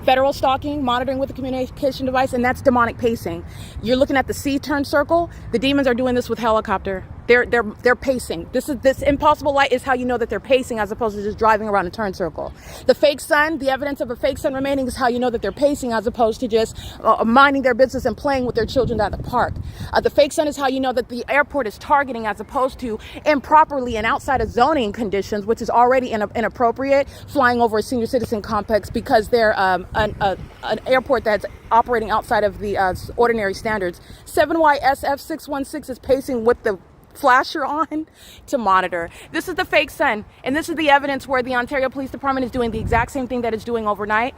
Speaker 3: Federal stalking, monitoring with a communication device, and that's demonic pacing. You're looking at the C-turn circle. The demons are doing this with helicopter. They're pacing. This impossible light is how you know that they're pacing as opposed to just driving around a turn circle. The fake sun, the evidence of a fake sun remaining is how you know that they're pacing as opposed to just minding their business and playing with their children at the park. The fake sun is how you know that the airport is targeting as opposed to improperly and outside of zoning conditions, which is already inappropriate, flying over a senior citizen complex because they're an airport that's operating outside of the ordinary standards. 7YSF616 is pacing with the flasher on to monitor. This is the fake sun, and this is the evidence where the Ontario Police Department is doing the exact same thing that it's doing overnight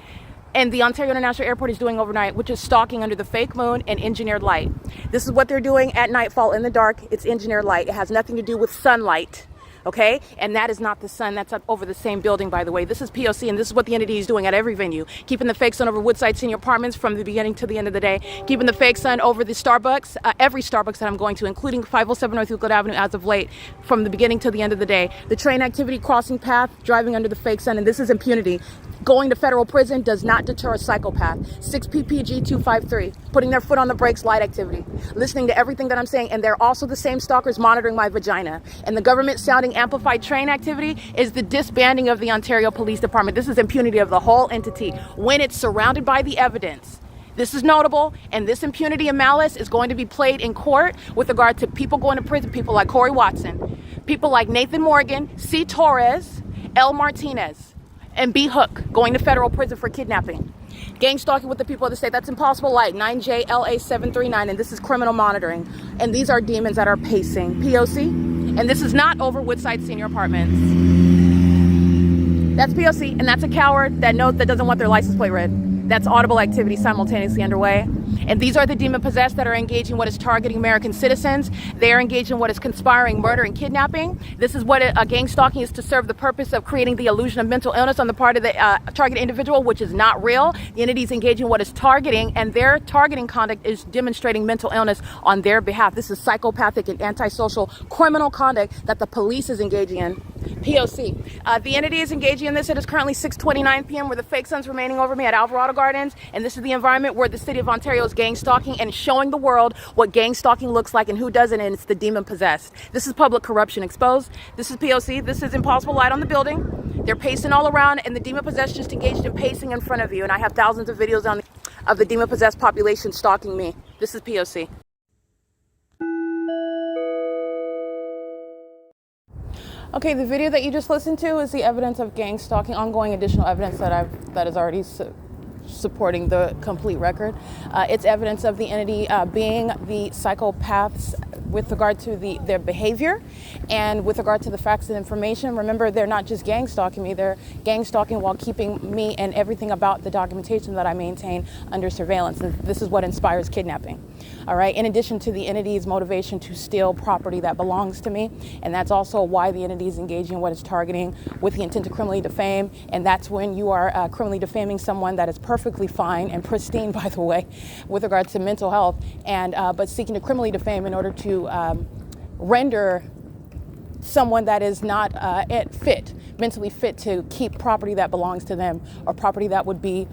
Speaker 3: and the Ontario International Airport is doing overnight, which is stalking under the fake moon and engineered light. This is what they're doing at nightfall in the dark. It's engineered light. It has nothing to do with sunlight. Okay, and that is not the sun. That's up over the same building, by the way. This is P.O.C, and this is what the entity is doing at every venue. Keeping the fake sun over Woodside Senior Apartments from the beginning to the end of the day. Keeping the fake sun over the Starbucks, every Starbucks that I'm going to, including 507 North Euclid Avenue as of late, from the beginning to the end of the day. The train activity, crossing path, driving under the fake sun, and this is impunity. Going to federal prison does not deter a psychopath. 6PPG 253, putting their foot on the brakes, light activity. Listening to everything that I'm saying, and they're also the same stalkers monitoring my vagina. And the government sounding amplified train activity is the disbanding of the Ontario Police Department. This is impunity of the whole entity when it's surrounded by the evidence. This is notable, and this impunity and malice is going to be played in court with regard to people going to prison, people like Corey Watson, people like Nathan Morgan, C. Torres, L. Martinez, and B. Hook going to federal prison for kidnapping. Gang stalking with the people of the state. That's impossible light, 9JLA739, and this is criminal monitoring. And these are demons that are pacing. P.O.C. And this is not over Woodside Senior Apartments. That's P.O.C. And that's a coward that doesn't want their license plate read. That's audible activity simultaneously underway. And these are the demon-possessed that are engaging in what is targeting American citizens. They are engaged in what is conspiring murder and kidnapping. This is what a gang stalking is, to serve the purpose of creating the illusion of mental illness on the part of the targeted individual, which is not real. The entity is engaging in what is targeting, and their targeting conduct is demonstrating mental illness on their behalf. This is psychopathic and antisocial criminal conduct that the police is engaging in. P.O.C. The entity is engaging in this. It is currently 6:29 p.m. where the fake sun's remaining over me at Alvarado Gardens, and this is the environment where the city of Ontario is gang stalking and showing the world what gang stalking looks like and who doesn't, and it's the demon possessed. This is public corruption exposed. This is P.O.C. This is impossible light on the building. They're pacing all around, and the demon possessed just engaged in pacing in front of you, and I have thousands of videos of the demon possessed population stalking me. This is P.O.C. Okay, the video that you just listened to is the evidence of gang stalking, ongoing additional evidence that is already supporting the complete record. It's evidence of the entity being the psychopaths with regard to their behavior and with regard to the facts and information. Remember, they're not just gang stalking me, they're gang stalking while keeping me and everything about the documentation that I maintain under surveillance. And this is what inspires kidnapping. All right, in addition to the entity's motivation to steal property that belongs to me, and that's also why the entity is engaging in what it's targeting with the intent to criminally defame, and that's when you are criminally defaming someone that is perfectly fine and pristine, by the way, with regard to mental health, and but seeking to criminally defame in order to render someone that is not mentally fit to keep property that belongs to them, or property that would be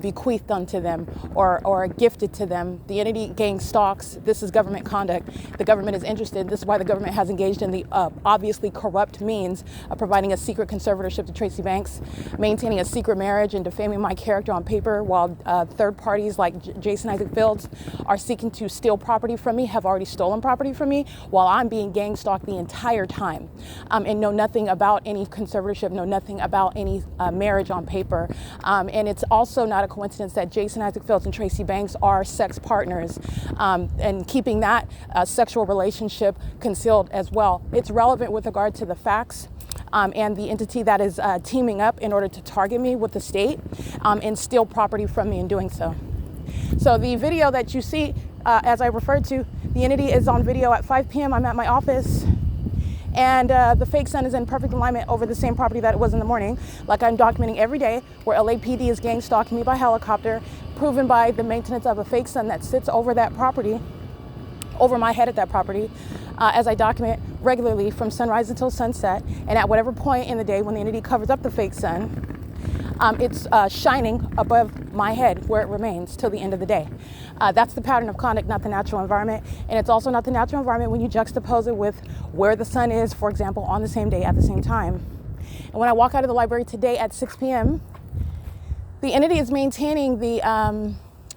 Speaker 3: bequeathed unto them or gifted to them. The entity gang stalks. This is government conduct. The government is interested. This is why the government has engaged in the obviously corrupt means of providing a secret conservatorship to Tracy Banks, maintaining a secret marriage and defaming my character on paper, while third parties like Jason Isaac Fields are seeking to steal property from me, have already stolen property from me, while I'm being gang stalked the entire time, and know nothing about any conservatorship, know nothing about any marriage on paper. And it's also not a coincidence that Jason Isaac Fields and Tracy Banks are sex partners, and keeping that sexual relationship concealed as well. It's relevant with regard to the facts and the entity that is teaming up in order to target me with the state and steal property from me in doing so. So the video that you see, as I referred to, the entity is on video at 5 p.m. I'm at my office. And the fake sun is in perfect alignment over the same property that it was in the morning, like I'm documenting every day, where LAPD is gang stalking me by helicopter, proven by the maintenance of a fake sun that sits over that property, over my head at that property, as I document regularly from sunrise until sunset. And at whatever point in the day when the entity covers up the fake sun, it's shining above my head where it remains till the end of the day. That's the pattern of conduct, not the natural environment. And it's also not the natural environment when you juxtapose it with where the sun is, for example, on the same day at the same time. And when I walk out of the library today at 6 p.m., the entity is maintaining the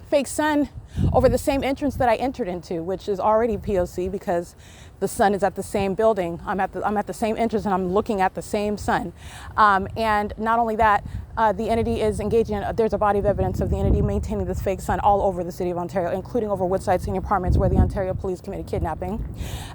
Speaker 3: fake sun over the same entrance that I entered into, which is already P.O.C. because the sun is at the same building. I'm at the same entrance and I'm looking at the same sun. And not only that, the entity is engaging in, there's a body of evidence of the entity maintaining this fake sun all over the city of Ontario, including over Woodside Senior Apartments where the Ontario Police committed kidnapping.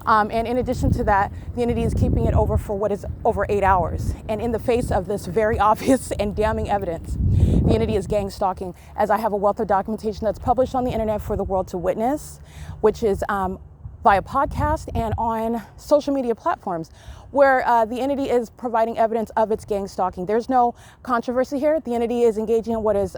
Speaker 3: And in addition to that, the entity is keeping it over for what is over 8 hours. And in the face of this very obvious and damning evidence, the entity is gang stalking, as I have a wealth of documentation that's published on the internet for the world to witness, which is via podcast and on social media platforms, where the entity is providing evidence of its gang stalking. There's no controversy here. The entity is engaging in what is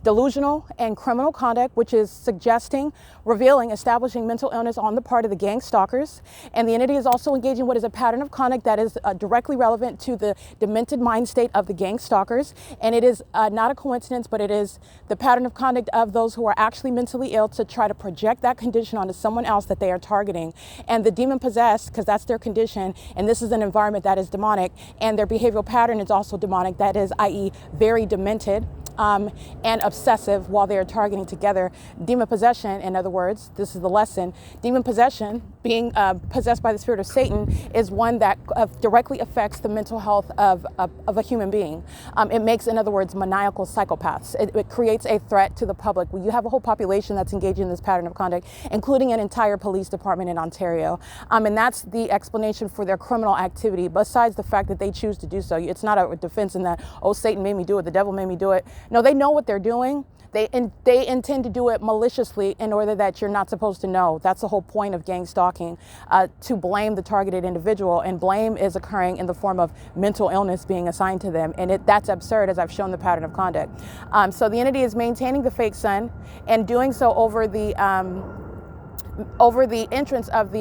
Speaker 3: delusional and criminal conduct, which is suggesting, revealing, establishing mental illness on the part of the gang stalkers. And the entity is also engaging in what is a pattern of conduct that is directly relevant to the demented mind state of the gang stalkers. And it is not a coincidence, but it is the pattern of conduct of those who are actually mentally ill to try to project that condition onto someone else that they are targeting. And the demon possessed, because that's their condition, and this is an environment that is demonic, and their behavioral pattern is also demonic, that is, i.e. very demented and obsessive while they are targeting together. Demon possession, in other words, this is the lesson. Demon possession, being possessed by the spirit of Satan, is one that directly affects the mental health of a human being. It makes, in other words, maniacal psychopaths. It creates a threat to the public. You have a whole population that's engaging in this pattern of conduct, including an entire police department in Ontario. And that's the explanation for their criminal activity, besides the fact that they choose to do so. It's not a defense in that, oh, Satan made me do it, the devil made me do it. No, they know what they're doing. They intend to do it maliciously in order that you're not supposed to know. That's the whole point of gang stalking, to blame the targeted individual, and blame is occurring in the form of mental illness being assigned to them, and that's absurd, as I've shown the pattern of conduct. So the entity is maintaining the fake sun and doing so over the entrance of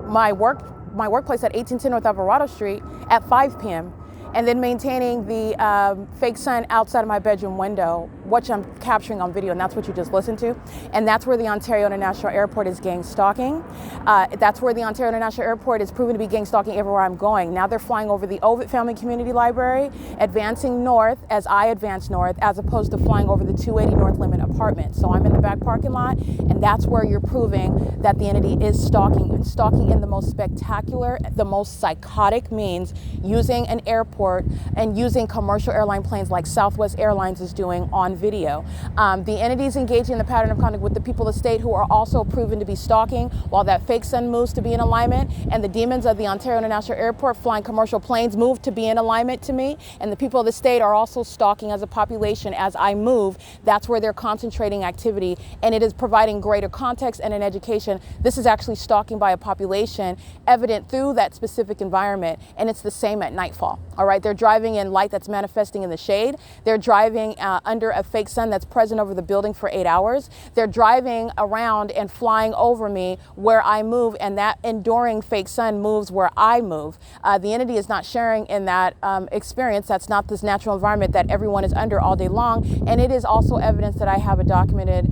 Speaker 3: my workplace at 1810 North Alvarado Street at 5 p.m. and then maintaining the fake sun outside of my bedroom window, which I'm capturing on video, and that's what you just listened to. And that's where the Ontario International Airport is gang stalking. That's where the Ontario International Airport is proven to be gang stalking everywhere I'm going. Now they're flying over the OVITT Family Community Library, advancing north as I advance north, as opposed to flying over the 280 North Limit apartment. So I'm in the back parking lot, and that's where you're proving that the entity is stalking, and stalking in the most spectacular, the most psychotic means, using an airport airport and using commercial airline planes like Southwest Airlines is doing on video. The entities engaging in the pattern of conduct with the people of the state who are also proven to be stalking while that fake sun moves to be in alignment, and the demons of the Ontario International Airport flying commercial planes move to be in alignment to me, and the people of the state are also stalking as a population as I move. That's where they're concentrating activity, and it is providing greater context and an education. This is actually stalking by a population evident through that specific environment, and it's the same at nightfall. All right, they're driving in light that's manifesting in the shade. They're driving under a fake sun that's present over the building for 8 hours. They're driving around and flying over me where I move, and that enduring fake sun moves where I move. The entity is not sharing in that experience. That's not this natural environment that everyone is under all day long, and it is also evidence that I have a documented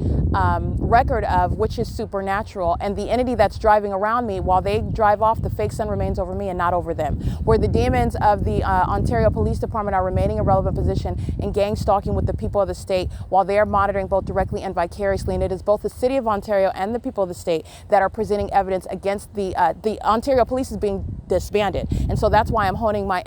Speaker 3: record of, which is supernatural. And the entity that's driving around me, while they drive off, the fake sun remains over me and not over them. Where the demons of the Ontario Police Department are remaining in relevant position in gang stalking with the people of the state while they are monitoring both directly and vicariously. And it is both the City of Ontario and the people of the state that are presenting evidence against the Ontario Police is being disbanded. And so that's why I'm honing my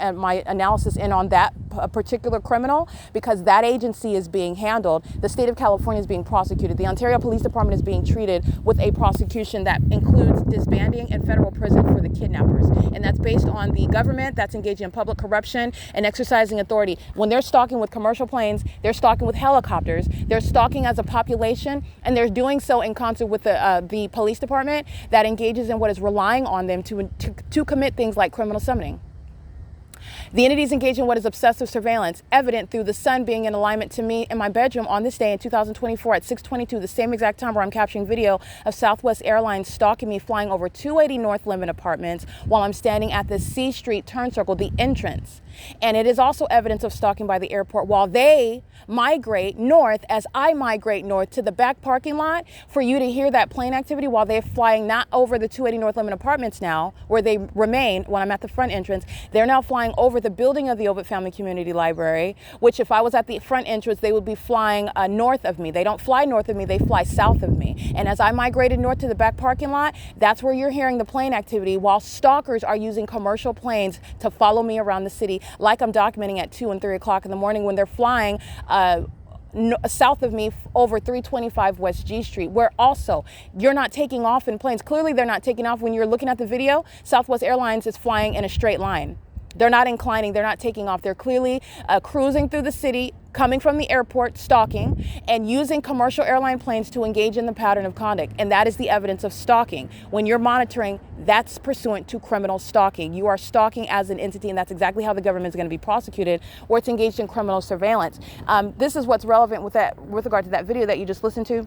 Speaker 3: analysis in on that particular criminal, because that agency is being handled. The state of California is being prosecuted. The Ontario Police Department is being treated with a prosecution that includes disbanding and federal prison for the kidnappers. And that's based on the government that's engaging in public corruption and exercising authority. When they're stalking with commercial planes, they're stalking with helicopters, they're stalking as a population, and they're doing so in concert with the police department that engages in what is relying on them to commit things like criminal summoning. The entities engage in what is obsessive surveillance, evident through the sun being in alignment to me in my bedroom on this day in 2024 at 6:22, the same exact time where I'm capturing video of Southwest Airlines stalking me flying over 280 North Lemon Apartments while I'm standing at the C Street turn circle, the entrance. And it is also evidence of stalking by the airport while they migrate north as I migrate north to the back parking lot for you to hear that plane activity while they're flying not over the 280 North Lemon Apartments now, where they remain when I'm at the front entrance. They're now flying over the building of the OVITT Family Community Library, which if I was at the front entrance, they would be flying north of me. They don't fly north of me, they fly south of me. And as I migrated north to the back parking lot, that's where you're hearing the plane activity while stalkers are using commercial planes to follow me around the city, like I'm documenting at 2 and 3 o'clock in the morning when they're flying south of me over 325 West G Street, where also you're not taking off in planes. Clearly they're not taking off. When you're looking at the video, Southwest Airlines is flying in a straight line. They're not inclining, they're not taking off. They're clearly cruising through the city, coming from the airport, stalking, and using commercial airline planes to engage in the pattern of conduct. And that is the evidence of stalking. When you're monitoring, that's pursuant to criminal stalking. You are stalking as an entity, and that's exactly how the government is going to be prosecuted, or it's engaged in criminal surveillance. This is what's relevant with regard to that video that you just listened to.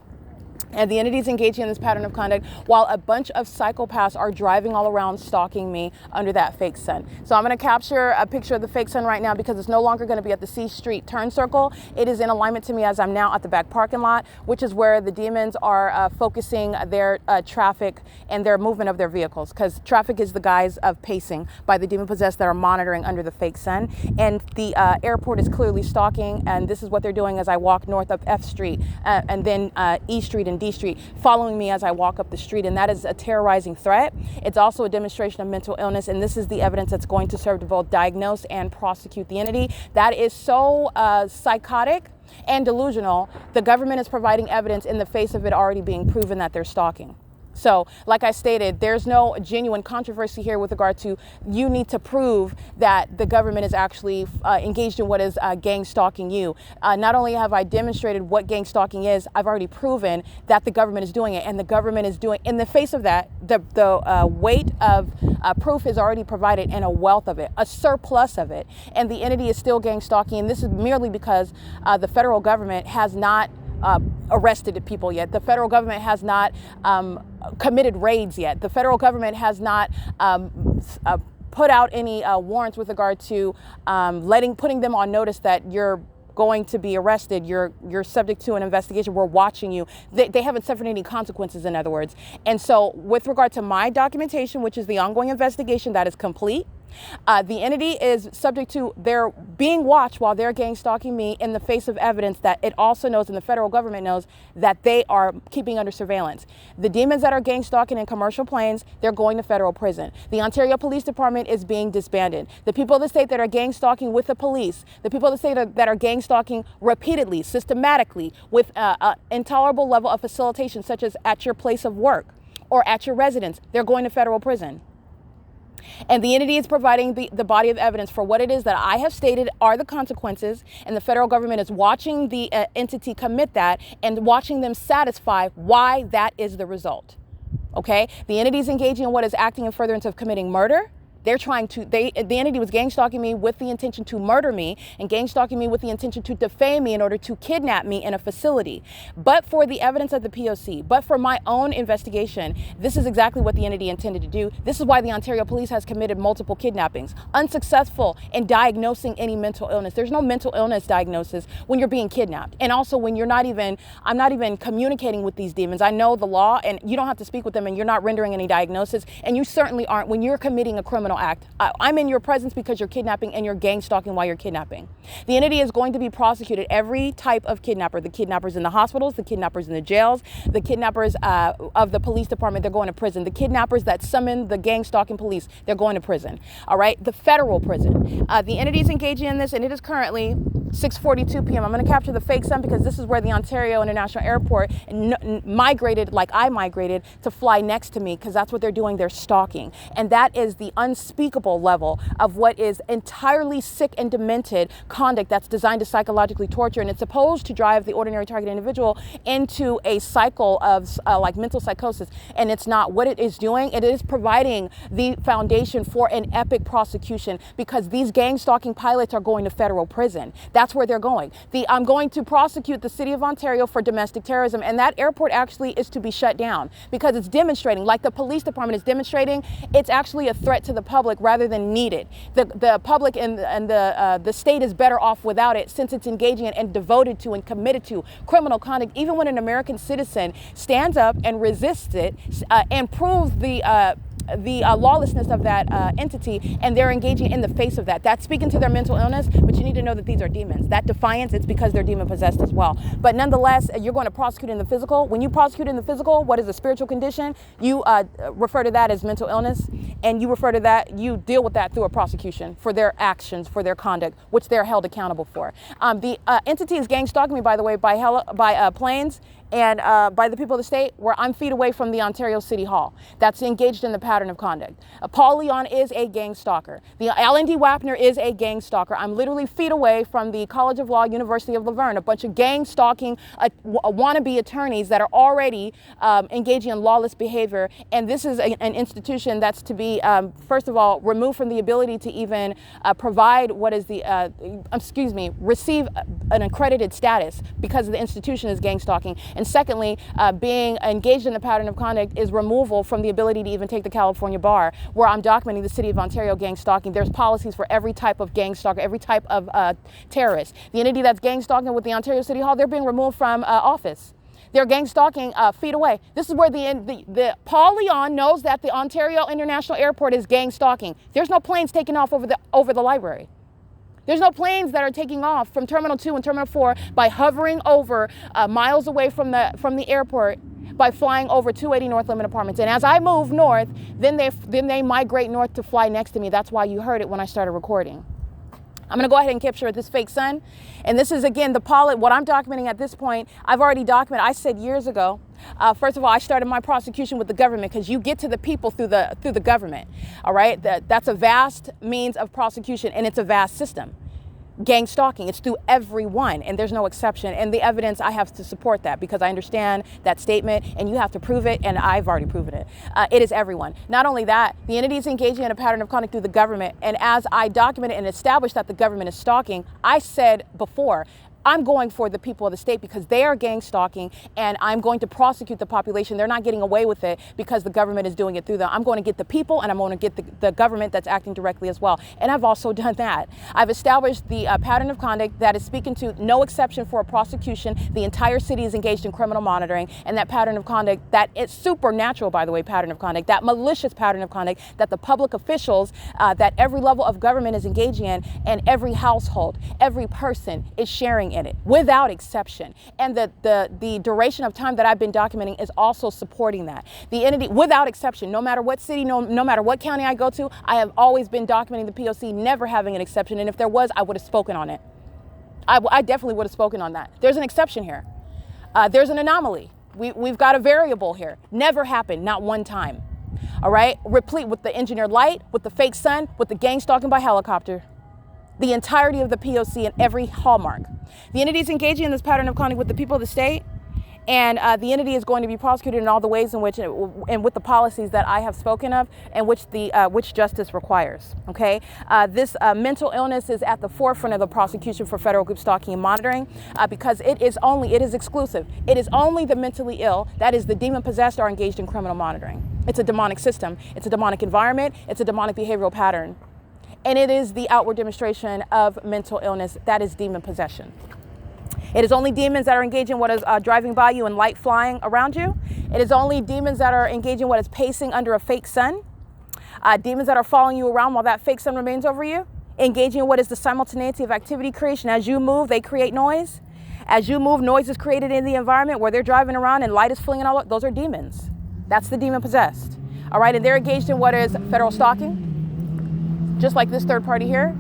Speaker 3: And the entities engaging in this pattern of conduct while a bunch of psychopaths are driving all around stalking me under that fake sun. So I'm going to capture a picture of the fake sun right now because it's no longer going to be at the C Street turn circle. It is in alignment to me as I'm now at the back parking lot, which is where the demons are focusing their traffic and their movement of their vehicles, because traffic is the guise of pacing by the demon possessed that are monitoring under the fake sun. And the airport is clearly stalking, and this is what they're doing as I walk north up F Street and then E Street and D Street, following me as I walk up the street. And that is a terrorizing threat. It's also a demonstration of mental illness, and this is the evidence that's going to serve to both diagnose and prosecute the entity. That is so psychotic and delusional. The government is providing evidence in the face of it already being proven that they're stalking. So, like I stated, there's no genuine controversy here with regard to you need to prove that the government is actually engaged in what is gang stalking you. Not only have I demonstrated what gang stalking is, I've already proven that the government is doing it, and the government is doing, in the face of that, the weight of proof is already provided and a wealth of it, a surplus of it, and the entity is still gang stalking, and this is merely because the federal government has not arrested people yet. The federal government has not committed raids yet. The federal government has not put out any warrants with regard to putting them on notice that you're going to be arrested, you're subject to an investigation, we're watching you. They haven't suffered any consequences, in other words. And so with regard to my documentation, which is the ongoing investigation, that is complete. The entity is subject to their being watched while they're gang stalking me in the face of evidence that it also knows and the federal government knows that they are keeping under surveillance. The demons that are gang stalking in commercial planes, they're going to federal prison. The Ontario Police Department is being disbanded. The people of the state that are gang stalking with the police, the people of the state that are gang stalking repeatedly, systematically, with an intolerable level of facilitation, such as at your place of work or at your residence, they're going to federal prison. And the entity is providing the body of evidence for what it is that I have stated are the consequences, and the federal government is watching the entity commit that and watching them satisfy why that is the result. Okay? The entity is engaging in what is acting in furtherance of committing murder. The entity was gang stalking me with the intention to murder me and gang stalking me with the intention to defame me in order to kidnap me in a facility. But for the evidence of the P.O.C, but for my own investigation, this is exactly what the entity intended to do. This is why the Ontario Police has committed multiple kidnappings, unsuccessful in diagnosing any mental illness. There's no mental illness diagnosis when you're being kidnapped. And also when I'm not even communicating with these demons. I know the law and you don't have to speak with them and you're not rendering any diagnosis. And you certainly aren't when you're committing a criminal act. I'm in your presence because you're kidnapping and you're gang stalking while you're kidnapping. The entity is going to be prosecuted. Every type of kidnapper, the kidnappers in the hospitals, the kidnappers in the jails, the kidnappers of the police department, they're going to prison. The kidnappers that summon the gang stalking police, they're going to prison. All right, the federal prison. The entity is engaging in this, and it is currently 6:42 p.m. I'm going to capture the fake sun because this is where the Ontario International Airport migrated, like I migrated, to fly next to me, because that's what they're doing. They're stalking. And that is the unspeakable level of what is entirely sick and demented conduct that's designed to psychologically torture. And it's supposed to drive the ordinary target individual into a cycle of like mental psychosis. And it's not. What it is doing, it is providing the foundation for an epic prosecution, because these gang stalking pilots are going to federal prison. That's where they're going. I'm going to prosecute the city of Ontario for domestic terrorism, and that airport actually is to be shut down because it's demonstrating, like the police department is demonstrating, it's actually a threat to the public rather than needed. The public and the state is better off without it, since it's engaging in and devoted to and committed to criminal conduct. Even when an American citizen stands up and resists it and proves the lawlessness of that entity, and they're engaging in the face of that. That's speaking to their mental illness, but you need to know that these are demons. That defiance, it's because they're demon possessed as well. But nonetheless, you're going to prosecute in the physical. When you prosecute in the physical, what is a spiritual condition? You refer to that as mental illness, and you refer to that, you deal with that through a prosecution for their actions, for their conduct, which they're held accountable for. The entity is gang stalking me, by the way, by planes and by the people of the state, where I'm feet away from the Ontario City Hall. That's engaged in the pattern of conduct. Paul Leon is a gang stalker. The LND WAPNER is a gang stalker. I'm literally feet away from the College of Law, University of Laverne, a bunch of gang stalking wannabe attorneys that are already engaging in lawless behavior. And this is an institution that's to be, first of all, removed from the ability to even provide what is the, receive an accredited status, because the institution is gang stalking. And secondly, being engaged in the pattern of conduct is removal from the ability to even take the California bar, where I'm documenting the city of Ontario gang stalking. There's policies for every type of gang stalker, every type of terrorist. The entity that's gang stalking with the Ontario City Hall, they're being removed from office. They're gang stalking feet away. This is where the Paul Leon knows that the Ontario International Airport is gang stalking. There's no planes taking off over the library. There's no planes that are taking off from Terminal 2 and Terminal 4 by hovering over miles away from the airport, by flying over 280 North Lemon Apartments. And as I move north, then they migrate north to fly next to me. That's why you heard it when I started recording. I'm going to go ahead and capture this fake sun. And this is, again, the pilot. What I'm documenting at this point, I've already documented. I said years ago, first of all, I started my prosecution with the government, because you get to the people through the government. All right. That's a vast means of prosecution, and it's a vast system. Gang stalking, it's through everyone, and there's no exception. And the evidence, I have to support that, because I understand that statement, and you have to prove it, and I've already proven it. It is everyone. Not only that, the entity is engaging in a pattern of conduct through the government, and as I documented and established that the government is stalking, I said before, I'm going for the people of the state because they are gang stalking, and I'm going to prosecute the population. They're not getting away with it because the government is doing it through them. I'm going to get the people, and I'm going to get the government that's acting directly as well. And I've also done that. I've established the pattern of conduct that is speaking to no exception for a prosecution. The entire city is engaged in criminal monitoring, and that pattern of conduct, that it's supernatural, by the way, pattern of conduct, that malicious pattern of conduct that the public officials, that every level of government is engaging in, and every household, every person is sharing in it without exception. And the duration of time that I've been documenting is also supporting that. The entity, without exception, no matter what city, no matter what county I go to, I have always been documenting the P.O.C, never having an exception. And if there was, I would have spoken on it. I definitely would have spoken on that. There's an exception here. There's an anomaly. We've got a variable here. Never happened, not one time. All right, replete with the engineered light, with the fake sun, with the gang stalking by helicopter. The entirety of the P.O.C and every hallmark. The entity is engaging in this pattern of conduct with the people of the state, and the entity is going to be prosecuted in all the ways in which, and with the policies that I have spoken of, and which justice requires. Okay, this mental illness is at the forefront of the prosecution for federal group stalking and monitoring, because it is exclusive. It is only the mentally ill, that is the demon possessed, are engaged in criminal monitoring. It's a demonic system. It's a demonic environment. It's a demonic behavioral pattern. And it is the outward demonstration of mental illness, that is demon possession. It is only demons that are engaging in what is driving by you and light flying around you. It is only demons that are engaging in what is pacing under a fake sun. Demons that are following you around while that fake sun remains over you. Engaging in what is the simultaneity of activity creation. As you move, they create noise. As you move, noise is created in the environment where they're driving around and light is flinging all up. Those are demons. That's the demon possessed. All right, and they're engaged in what is federal stalking, just like this third party here,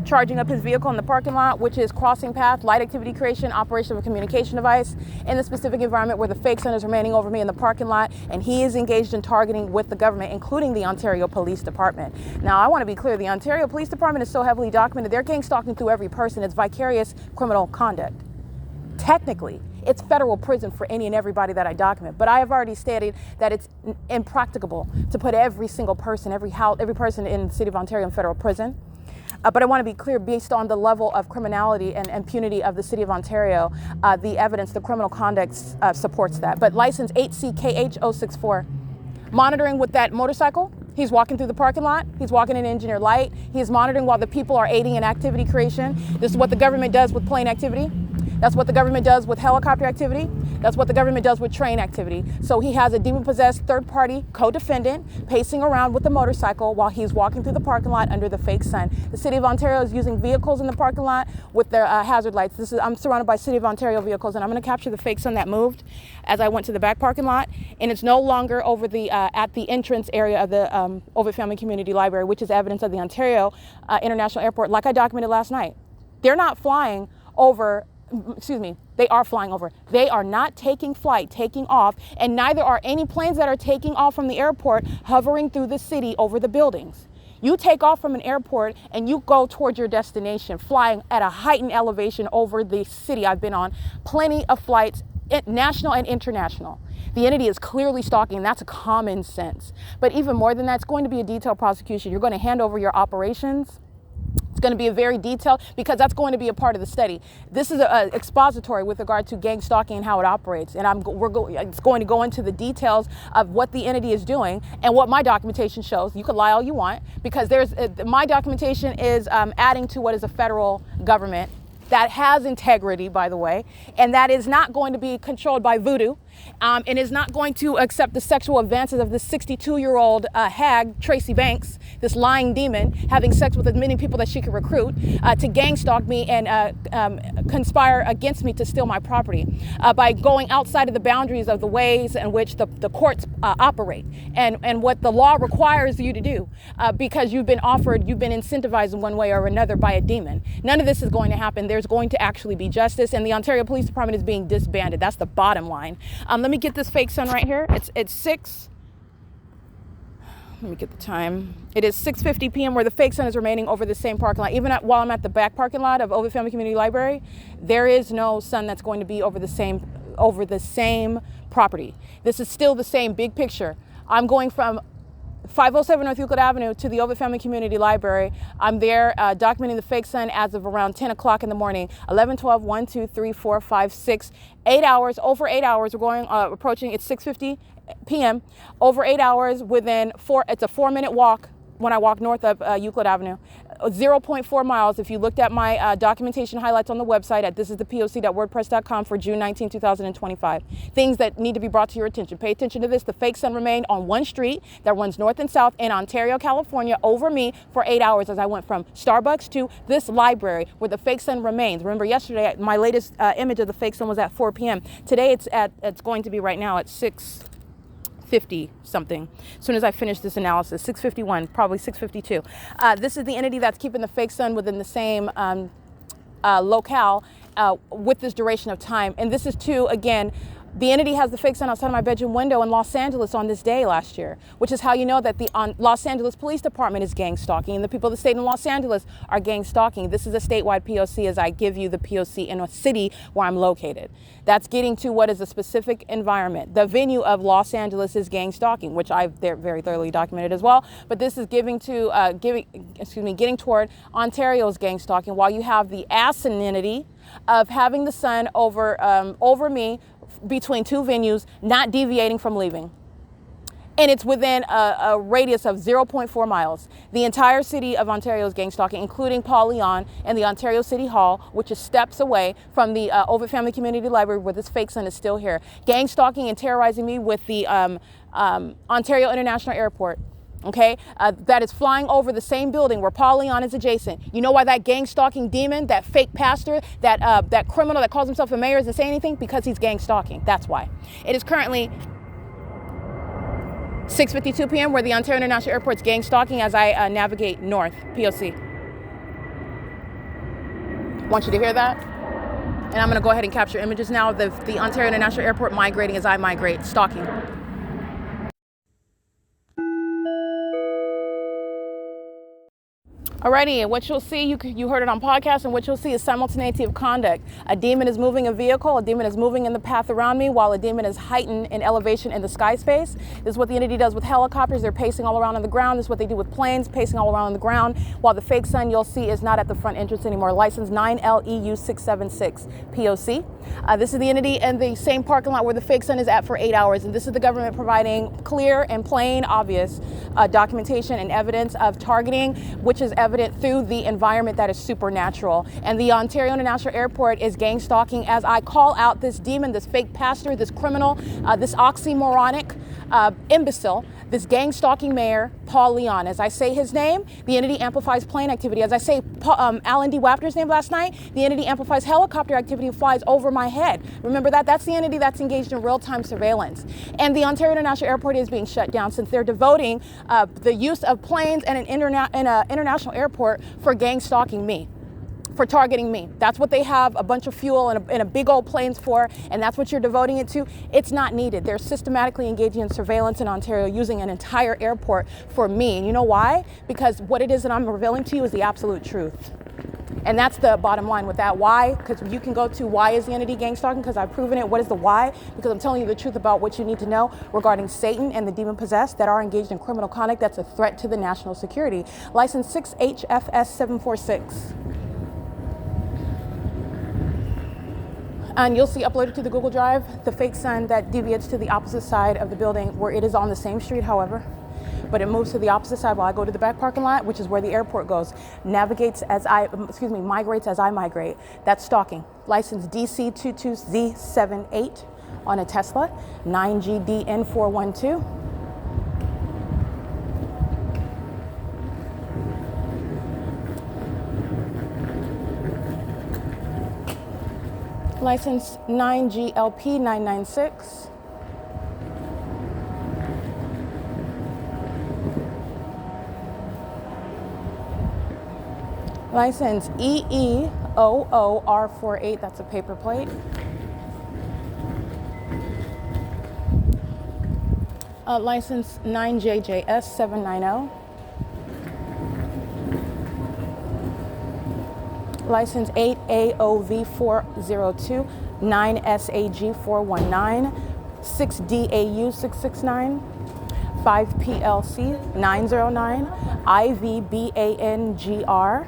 Speaker 3: charging up his vehicle in the parking lot, which is crossing path, light activity creation, operation of a communication device in the specific environment where the fake sun is remaining over me in the parking lot, and he is engaged in targeting with the government, including the Ontario Police Department. Now, I want to be clear, the Ontario Police Department is so heavily documented, they're gang stalking through every person. It's vicarious criminal conduct. Technically, it's federal prison for any and everybody that I document. But I have already stated that it's impracticable to put every single person, every person in the city of Ontario in federal prison. But I want to be clear, based on the level of criminality and impunity of the city of Ontario, the evidence, the criminal conduct supports that. But license HCKH064, monitoring with that motorcycle. He's walking through the parking lot. He's walking in engineered light. He's monitoring while the people are aiding in activity creation. This is what the government does with plane activity. That's what the government does with helicopter activity. That's what the government does with train activity. So he has a demon-possessed third-party co-defendant pacing around with the motorcycle while he's walking through the parking lot under the fake sun. The City of Ontario is using vehicles in the parking lot with their hazard lights. I'm surrounded by City of Ontario vehicles, and I'm going to capture the fake sun that moved as I went to the back parking lot. And it's no longer over the at the entrance area of the OVITT Family Community Library, which is evidence of the Ontario International Airport, like I documented last night. They're not flying over. Excuse me, they are flying over. They are not taking flight, taking off, and neither are any planes that are taking off from the airport hovering through the city over the buildings. You take off from an airport and you go towards your destination, flying at a heightened elevation over the city. I've been on plenty of flights, national and international. The entity is clearly stalking, and that's a common sense. But even more than that, it's going to be a detailed prosecution. You're going to hand over your operations. It's going to be a very detailed, because that's going to be a part of the study. This is an expository with regard to gang stalking and how it operates. And it's going to go into the details of what the entity is doing and what my documentation shows. You can lie all you want, because my documentation is adding to what is a federal government that has integrity, by the way, and that is not going to be controlled by voodoo, and is not going to accept the sexual advances of this 62-year-old hag, Tracy Banks, this lying demon, having sex with as many people that she can recruit to gang stalk me and conspire against me to steal my property by going outside of the boundaries of the ways in which the courts operate and what the law requires you to do, because you've been incentivized in one way or another by a demon. None of this is going to happen. There's going to actually be justice, and the Ontario Police Department is being disbanded. That's the bottom line. Let me get this fake sun right here. It's 6. Let me get the time. It is 6:50 p.m. where the fake sun is remaining over the same parking lot. Even while I'm at the back parking lot of OVITT Family Community Library, there is no sun that's going to be over the same property. This is still the same big picture. I'm going from 507 North Euclid Avenue to the OVITT Family Community Library. I'm there documenting the fake sun as of around 10 o'clock in the morning. 11, 12, 1, 2, 3, 4, 5, 6, 8 hours, over 8 hours. We're going, approaching, it's 6:50 p.m. Over 8 hours within it's a 4-minute walk when I walk north of Euclid Avenue. 0.4 miles. If you looked at my documentation highlights on the website at thisisthepoc.wordpress.com for June 19, 2025. Things that need to be brought to your attention. Pay attention to this. The fake sun remained on one street that runs north and south in Ontario, California, over me for 8 hours as I went from Starbucks to this library where the fake sun remains. Remember yesterday, my latest image of the fake sun was at 4 p.m. Today it's going to be right now at 6:50 something. As soon as I finish this analysis, 6:51, probably 6:52. This is the entity that's keeping the fake sun within the same locale with this duration of time. And this is too, again, the entity has the fake sun outside of my bedroom window in Los Angeles on this day last year, which is how you know that the Los Angeles Police Department is gang stalking and the people of the state in Los Angeles are gang stalking. This is a statewide P.O.C. as I give you the P.O.C. in a city where I'm located. That's getting to what is a specific environment. The venue of Los Angeles is gang stalking, which I've very thoroughly documented as well. But this is getting toward Ontario's gang stalking, while you have the asinity of having the sun over me between two venues, not deviating from leaving. And it's within a radius of 0.4 miles. The entire city of Ontario is gang stalking, including Paul Leon and the Ontario City Hall, which is steps away from the OVITT Family Community Library where this fake sun is still here. Gang stalking and terrorizing me with the Ontario International Airport. Okay, that is flying over the same building where Paul Leon is adjacent. You know why that gang stalking demon, that fake pastor, that criminal that calls himself a mayor isn't saying anything? Because he's gang stalking. That's why. It is currently 6:52 p.m. where the Ontario International Airport's gang stalking as I navigate north, P.O.C. Want you to hear that? And I'm going to go ahead and capture images now of the Ontario International Airport migrating as I migrate, stalking. Alrighty, and what you'll see, you heard it on podcast, and what you'll see is simultaneity of conduct. A demon is moving a vehicle, a demon is moving in the path around me, while a demon is heightened in elevation in the sky space. This is what the entity does with helicopters. They're pacing all around on the ground. This is what they do with planes, pacing all around on the ground, while the fake sun you'll see is not at the front entrance anymore. License 9LEU676 P.O.C. This is the entity in the same parking lot where the fake sun is at for 8 hours, and this is the government providing clear and plain, obvious documentation and evidence of targeting, which is evident through the environment that is supernatural. And the Ontario International Airport is gang stalking as I call out this demon, this fake pastor, this criminal, this oxymoronic imbecile, this gang stalking mayor, Paul Leon. As I say his name, the entity amplifies plane activity. As I say Alan D. Wapner's name last night, the entity amplifies helicopter activity and flies over my head. Remember that? That's the entity that's engaged in real-time surveillance. And the Ontario International Airport is being shut down since they're devoting the use of planes and an international airport for gang stalking me, for targeting me. That's what they have a bunch of fuel and a big old planes for, and that's what you're devoting it to. It's not needed. They're systematically engaging in surveillance in Ontario using an entire airport for me. And you know why? Because what it is that I'm revealing to you is the absolute truth. And that's the bottom line with that. Why? Because you can go to why is the entity gang stalking? Because I've proven it. What is the why? Because I'm telling you the truth about what you need to know regarding Satan and the demon possessed that are engaged in criminal conduct that's a threat to the national security. License 6HFS746. And you'll see uploaded to the Google Drive the fake sun that deviates to the opposite side of the building where it is on the same street, however. But it moves to the opposite side while I go to the back parking lot, which is where the airport goes. Migrates as I migrate. That's stalking. License DC22Z78 on a Tesla, 9GDN412. License 9GLP996. License EEOOR48, that's a paper plate. License 9JJS790. License 8AOV402, 9SAG419, 6DAU669. 5PLC 909, IVBANGR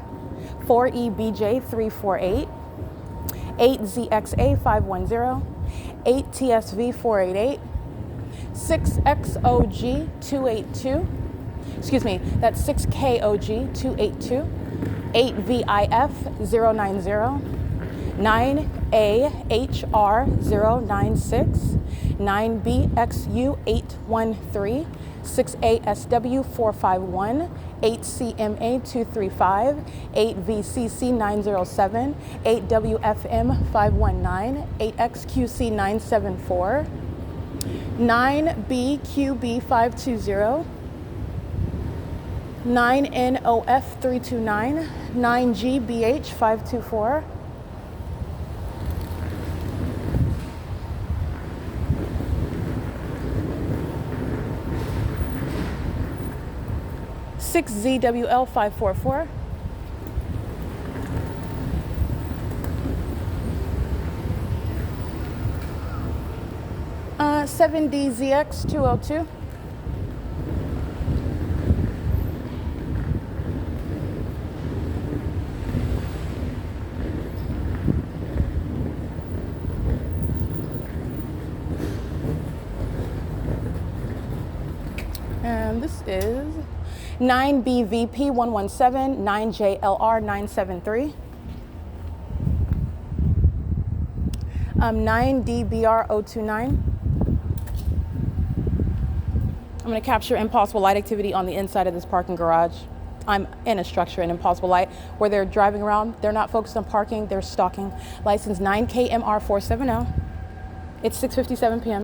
Speaker 3: 4EBJ 348, 8ZXA 510, 8TSV 488, 6XOG 282, excuse me, that's 6KOG 282, 8VIF 090, 9AHR 096, 9BXU 813, 6ASW 451, 8CMA 235, 8VCC 907, 8WFM 519, 8XQC 974, 9BQB 520, 9NOF 329, 9GBH 524, 6ZWL 544, 7DZX 202, 9BVP 117, 9JLR 973, 9DBR 029. I'm going to capture impossible light activity on the inside of this parking garage. I'm in a structure in impossible light where they're driving around. They're not focused on parking, they're stalking. License 9KMR 470. It's 6:57 p.m.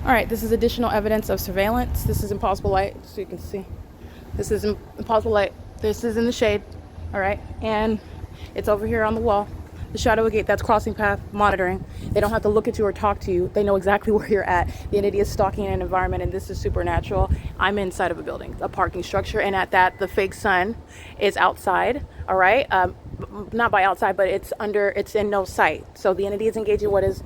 Speaker 3: All right, this is additional evidence of surveillance. This is impossible light, so you can see. This is impossible light. This is in the shade, all right? And it's over here on the wall. The shadow gate, that's crossing path monitoring. They don't have to look at you or talk to you. They know exactly where you're at. The entity is stalking an environment, and this is supernatural. I'm inside of a building, a parking structure, and at that, the fake sun is outside, all right? Not by outside, but it's in no sight. So the entity is engaging what is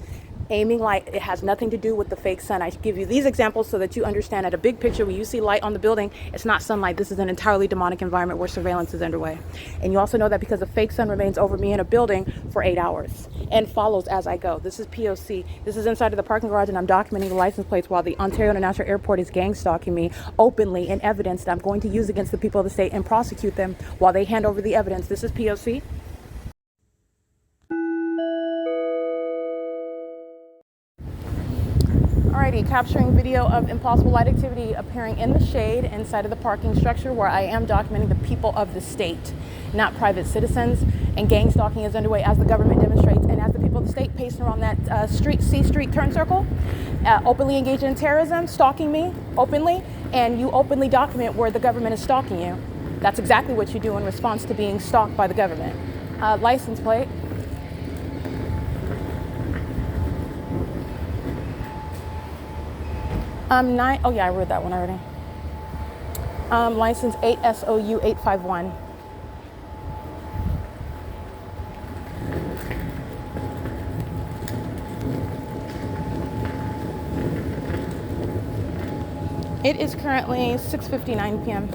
Speaker 3: aiming light. It has nothing to do with the fake sun. I give you these examples so that you understand at a big picture, when you see light on the building, it's not sunlight. This is an entirely demonic environment where surveillance is underway. And you also know that because the fake sun remains over me in a building for 8 hours and follows as I go. This is P.O.C. This is inside of the parking garage, and I'm documenting the license plates while the Ontario International Airport is gang stalking me openly in evidence that I'm going to use against the people of the state and prosecute them while they hand over the evidence. This is P.O.C. Alrighty, capturing video of impossible light activity appearing in the shade inside of the parking structure where I am documenting the people of the state, not private citizens. And gang stalking is underway as the government demonstrates and as the people of the state pacing around that C Street turn circle, openly engaged in terrorism, stalking me openly, and you openly document where the government is stalking you. That's exactly what you do in response to being stalked by the government. License plate. Oh yeah, I read that one already. License 8SOU 851. It is currently 6:59 p.m.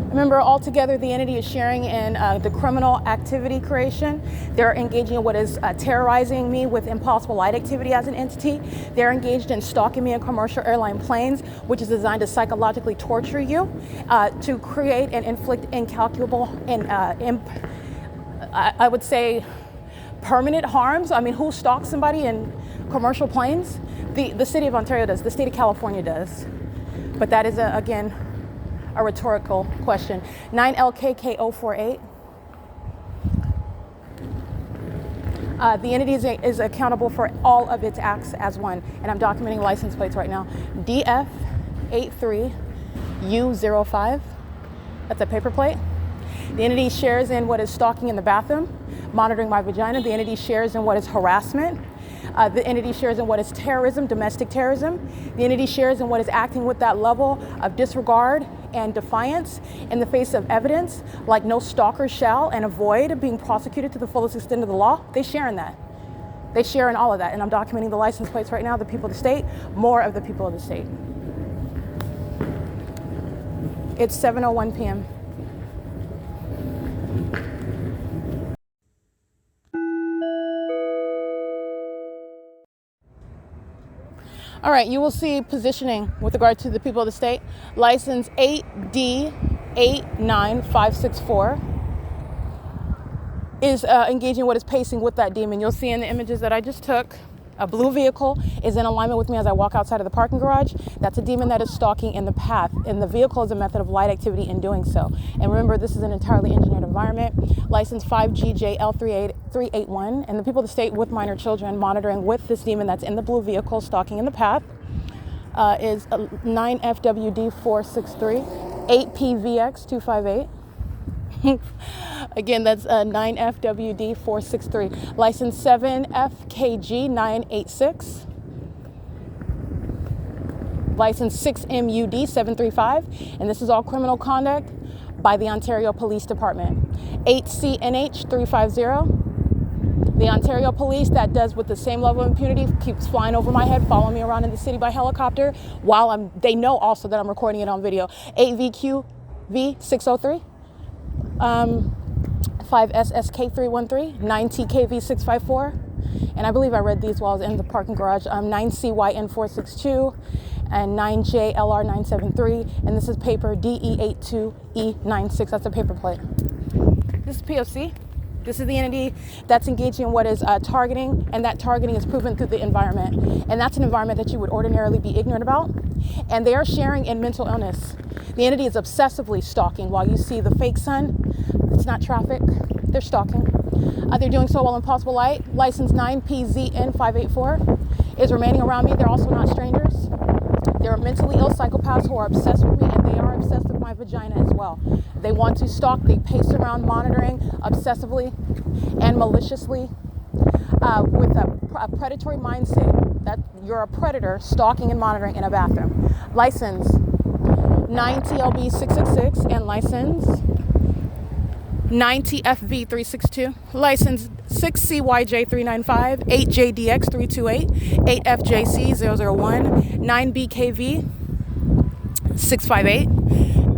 Speaker 3: Remember, altogether, the entity is sharing in the criminal activity creation. They're engaging in what is terrorizing me with impossible light activity as an entity. They're engaged in stalking me in commercial airline planes, which is designed to psychologically torture you, to create and inflict incalculable and, I would say, permanent harms. I mean, who stalks somebody in commercial planes? The city of Ontario does, the state of California does. But that is, again, a rhetorical question. 9LKKO48. The entity is accountable for all of its acts as one, and I'm documenting license plates right now. DF83U05. That's a paper plate. The entity shares in what is stalking in the bathroom, monitoring my vagina. The entity shares in what is harassment. The entity shares in what is terrorism, domestic terrorism. The entity shares in what is acting with that level of disregard and defiance in the face of evidence, like no stalker shall, and avoid being prosecuted to the fullest extent of the law, they share in that. They share in all of that. And I'm documenting the license plates right now, the people of the state, more of the people of the state. It's 7:01 p.m. All right, you will see positioning with regard to the people of the state. License 8D89564 is engaging what is pacing with that demon. You'll see in the images that I just took, a blue vehicle is in alignment with me as I walk outside of the parking garage. That's a demon that is stalking in the path, and the vehicle is a method of light activity in doing so. And remember, this is an entirely engineered environment. License 5GJL381, and the people of the state with minor children monitoring with this demon that's in the blue vehicle stalking in the path is 9FWD463, 8PVX258. Again, that's 9FWD463. License 7FKG986. License 6MUD735. And this is all criminal conduct by the Ontario Police Department. 8CNH350. The Ontario Police, that does with the same level of impunity, keeps flying over my head, following me around in the city by helicopter while they know also that I'm recording it on video. 8VQV603. 5SSK313, 9TKV654, and I believe I read these while I was in the parking garage, 9CYN462, and 9JLR973, and this is paper DE82E96, that's a paper plate. This is P.O.C. This is the entity that's engaging in what is targeting, and that targeting is proven through the environment. And that's an environment that you would ordinarily be ignorant about. And they are sharing in mental illness. The entity is obsessively stalking. While you see the fake sun, it's not traffic, they're stalking. They're doing so while in possible light. License 9PZN584 is remaining around me. They're also not strangers. They're mentally ill psychopaths who are obsessed with me, and they are obsessed with my vagina as well. They want to stalk, they pace around monitoring obsessively and maliciously with a predatory mindset that you're a predator stalking and monitoring in a bathroom. License 9TLB666 and license 9TFV362, license 6CYJ395, 8JDX328, 8FJC001, 9BKV658,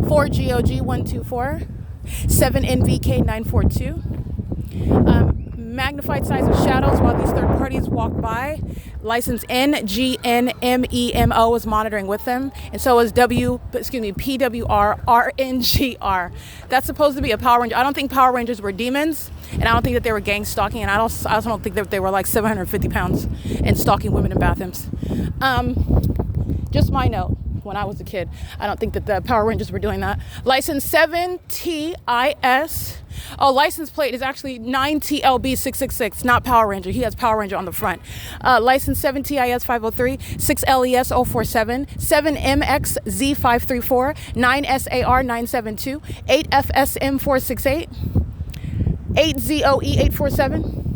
Speaker 3: 4GOG124, 7NVK942. Magnified size of shadows while these third parties walk by. License NGNMEMO is monitoring with them, and so is PWRRNGR. That's supposed to be a Power Ranger. I don't think Power Rangers were demons, and I don't think that they were gang stalking, and I also don't think that they were like 750 pounds and stalking women in bathrooms. Just my note. When I was a kid, I don't think that the Power Rangers were doing that. License 7TIS. Oh, license plate is actually 9TLB666, not Power Ranger. He has Power Ranger on the front. License 7TIS503, 6LES047, 7MXZ534, 9SAR972, 8FSM468, 8ZOE847.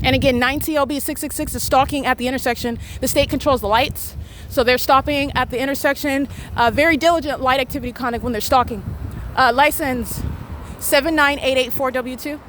Speaker 3: And again, 9TLB666 is stalking at the intersection. The state controls the lights, so they're stopping at the intersection. Very diligent light activity conduct when they're stalking. License 79884W2.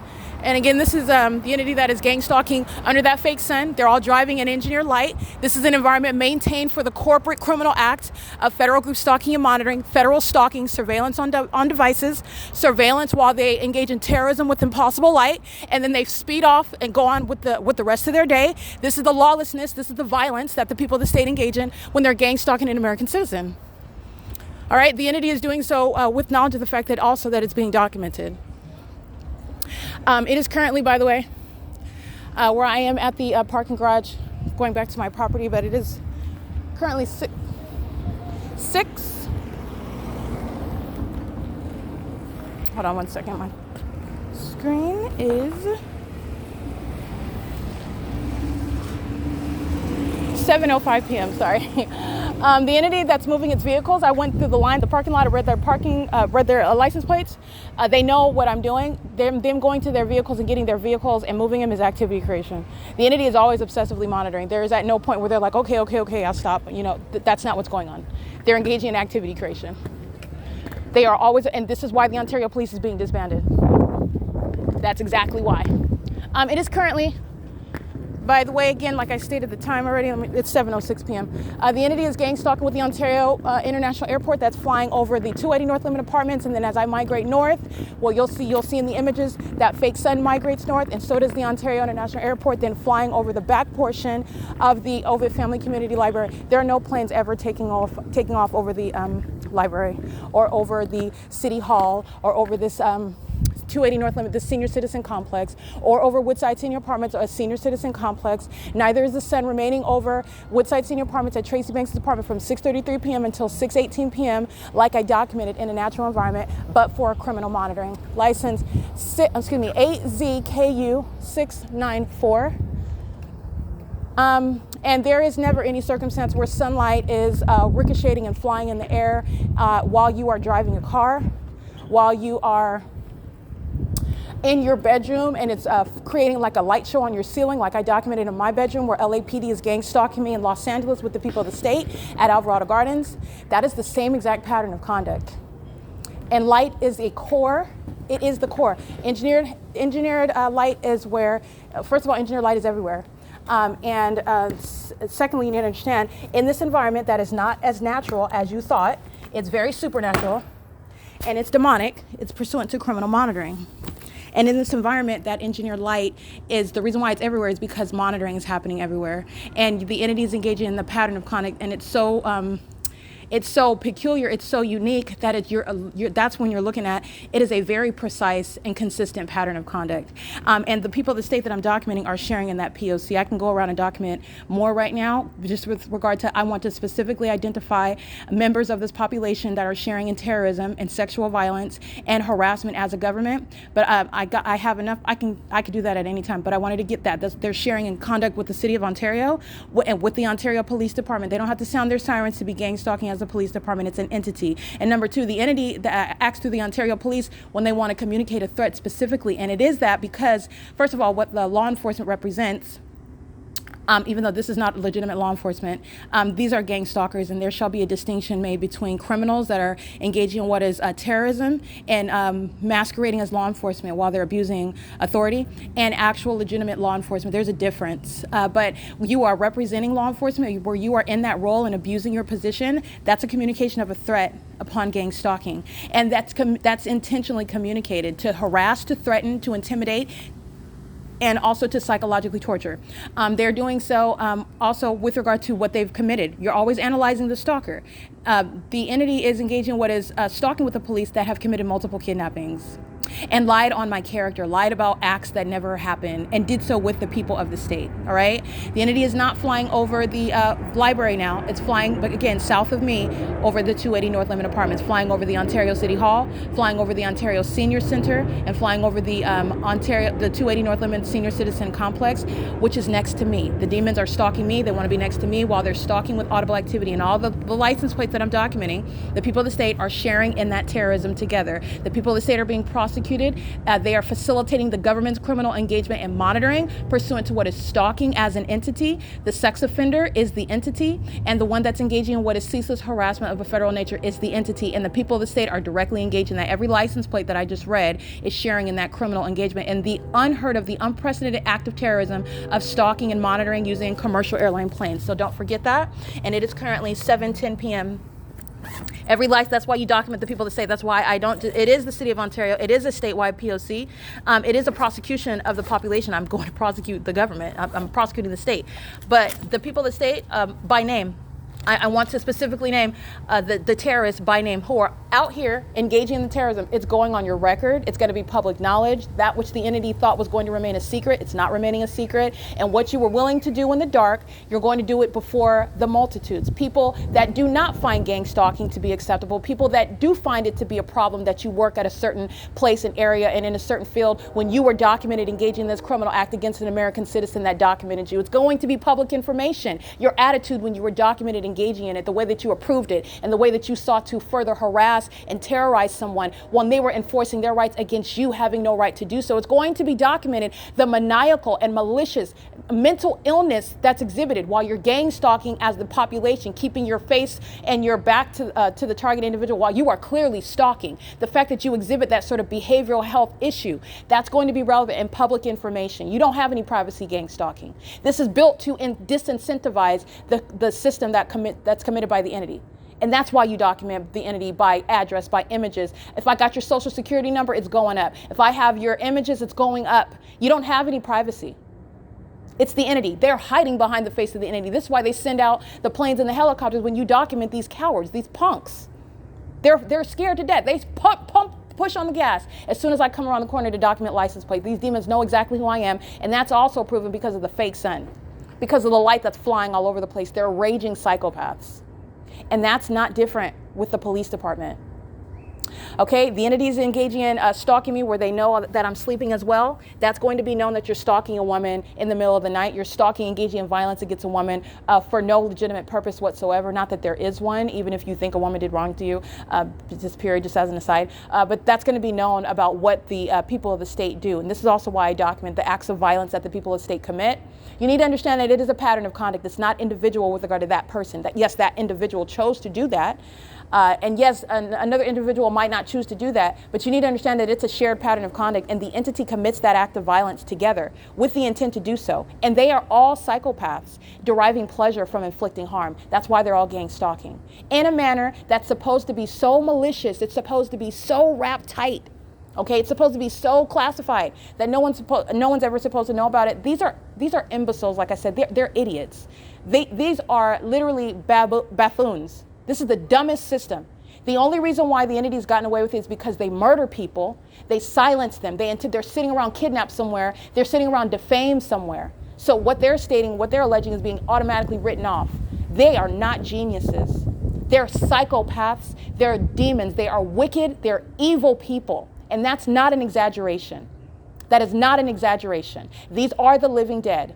Speaker 3: And again, this is the entity that is gang stalking under that fake sun. They're all driving an engineered light. This is an environment maintained for the Corporate Criminal Act of Federal Group Stalking and Monitoring, federal stalking, surveillance on devices, surveillance while they engage in terrorism with impossible light, and then they speed off and go on with the rest of their day. This is the lawlessness, this is the violence that the people of the state engage in when they're gang stalking an American citizen. All right, the entity is doing so with knowledge of the fact that also that it's being documented. It is currently, by the way, where I am at the parking garage, going back to my property, but it is currently six. Hold on one second, my screen is 7:05 p.m. Sorry. The entity that's moving its vehicles, I went through the parking lot, I read their license plates. They know what I'm doing. Them going to their vehicles and getting their vehicles and moving them is activity creation. The entity is always obsessively monitoring. There is at no point where they're like, okay, I'll stop. That's not what's going on. They're engaging in activity creation. They are always, and this is why the Ontario Police is being disbanded. That's exactly why. It is currently, by the way, again, like I stated the time already, it's 7:06 p.m. The entity is gang stalking with the Ontario International Airport that's flying over the 280 North Limit Apartments, and then as I migrate north, well, you'll see in the images that fake sun migrates north, and so does the Ontario International Airport, then flying over the back portion of the OVITT Family Community Library. There are no planes ever taking off over the library or over the City Hall or over this 280 North Limit, the senior citizen complex, or over Woodside Senior Apartments, a senior citizen complex. Neither is the sun remaining over Woodside Senior Apartments at Tracy Banks' apartment from 6:33 p.m. until 6:18 p.m. like I documented in a natural environment, but for criminal monitoring. License, AZKU 694. And there is never any circumstance where sunlight is ricocheting and flying in the air while you are driving a car, while you are in your bedroom, and it's creating like a light show on your ceiling, like I documented in my bedroom where LAPD is gang stalking me in Los Angeles with the people of the state at Alvarado Gardens. That is the same exact pattern of conduct. And light is a core. It is the core. Engineered light is where, first of all, engineered light is everywhere. Secondly, you need to understand, in this environment that is not as natural as you thought, it's very supernatural, and it's demonic, it's pursuant to criminal monitoring. And in this environment, that engineered light is, the reason why it's everywhere is because monitoring is happening everywhere. And the entity is engaging in the pattern of conduct, and it's so peculiar, it's so unique that that's when you're looking at, it is a very precise and consistent pattern of conduct. And the people of the state that I'm documenting are sharing in that P.O.C. I can go around and document more right now, just with regard to, I want to specifically identify members of this population that are sharing in terrorism and sexual violence and harassment as a government. But I have enough, I could do that at any time, but I wanted to get that. They're sharing in conduct with the City of Ontario and with the Ontario Police Department. They don't have to sound their sirens to be gang stalking as a police department. It's an entity. And number two, the entity that acts through the Ontario Police when they want to communicate a threat specifically. And it is that because, first of all, what the law enforcement represents, even though this is not legitimate law enforcement, these are gang stalkers, and there shall be a distinction made between criminals that are engaging in what is terrorism and masquerading as law enforcement while they're abusing authority, and actual legitimate law enforcement. There's a difference. But you are representing law enforcement, where you are in that role and abusing your position, that's a communication of a threat upon gang stalking. And that's intentionally communicated to harass, to threaten, to intimidate, and also to psychologically torture. They're doing so also with regard to what they've committed. You're always analyzing the stalker. The entity is engaging in what is stalking with the police that have committed multiple kidnappings and lied on my character, lied about acts that never happened, and did so with the people of the state, all right? The entity is not flying over the library now. It's flying, but again, south of me, over the 280 North Limit Apartments, flying over the Ontario City Hall, flying over the Ontario Senior Center, and flying over the the 280 North Limit Senior Citizen Complex, which is next to me. The demons are stalking me. They want to be next to me while they're stalking with audible activity. And all the license plates that I'm documenting, the people of the state are sharing in that terrorism together. The people of the state are being prosecuted. They are facilitating the government's criminal engagement and monitoring pursuant to what is stalking as an entity. The sex offender is the entity, and the one that's engaging in what is ceaseless harassment of a federal nature is the entity. And the people of the state are directly engaged in that. Every license plate that I just read is sharing in that criminal engagement and the unheard of, the unprecedented act of terrorism of stalking and monitoring using commercial airline planes. So don't forget that. And it is currently 7:10 p.m. Every life, that's why you document the people that say, that's why I don't, it is the City of Ontario, it is a statewide P.O.C. It is a prosecution of the population. I'm going to prosecute the government. I'm prosecuting the state. But the people of the state, by name, I want to specifically name the terrorists by name who are out here engaging in the terrorism. It's going on your record. It's going to be public knowledge. That which the entity thought was going to remain a secret, it's not remaining a secret. And what you were willing to do in the dark, you're going to do it before the multitudes. People that do not find gang stalking to be acceptable, people that do find it to be a problem that you work at a certain place and area and in a certain field when you were documented engaging in this criminal act against an American citizen that documented you. It's going to be public information. Your attitude when you were documented engaging in it, the way that you approved it, and the way that you sought to further harass and terrorize someone when they were enforcing their rights against you having no right to do so. It's going to be documented the maniacal and malicious mental illness that's exhibited while you're gang stalking as the population, keeping your face and your back to the target individual while you are clearly stalking. The fact that you exhibit that sort of behavioral health issue, that's going to be relevant in public information. You don't have any privacy gang stalking. This is built to disincentivize the system that's committed by the entity. And that's why you document the entity by address, by images. If I got your social security number, it's going up. If I have your images, it's going up. You don't have any privacy. It's the entity. They're hiding behind the face of the entity. This is why they send out the planes and the helicopters when you document these cowards, these punks. They're scared to death. They push on the gas as soon as I come around the corner to document license plate. These demons know exactly who I am, and that's also proven because of the fake sun, because of the light that's flying all over the place. They're raging psychopaths. And that's not different with the police department. Okay, the entities engaging in stalking me where they know that I'm sleeping as well, that's going to be known that you're stalking a woman in the middle of the night. You're stalking, engaging in violence against a woman for no legitimate purpose whatsoever. Not that there is one, even if you think a woman did wrong to you, just as an aside. But that's going to be known about what the people of the state do. And this is also why I document the acts of violence that the people of the state commit. You need to understand that it is a pattern of conduct. It's not individual with regard to that person. That yes, that individual chose to do that. And yes, another individual might not choose to do that, but you need to understand that it's a shared pattern of conduct, and the entity commits that act of violence together with the intent to do so. And they are all psychopaths deriving pleasure from inflicting harm. That's why they're all gang stalking in a manner that's supposed to be so malicious. It's supposed to be so wrapped tight. Okay, it's supposed to be so classified that no one's ever supposed to know about it. These are imbeciles, like I said. They're idiots. These are literally buffoons. This is the dumbest system. The only reason why the entity's gotten away with it is because they murder people, they silence them, they're sitting around kidnapped somewhere, they're sitting around defamed somewhere. So what they're stating, what they're alleging is being automatically written off. They are not geniuses. They're psychopaths, they're demons, they are wicked, they're evil people. And that's not an exaggeration. That is not an exaggeration. These are the living dead,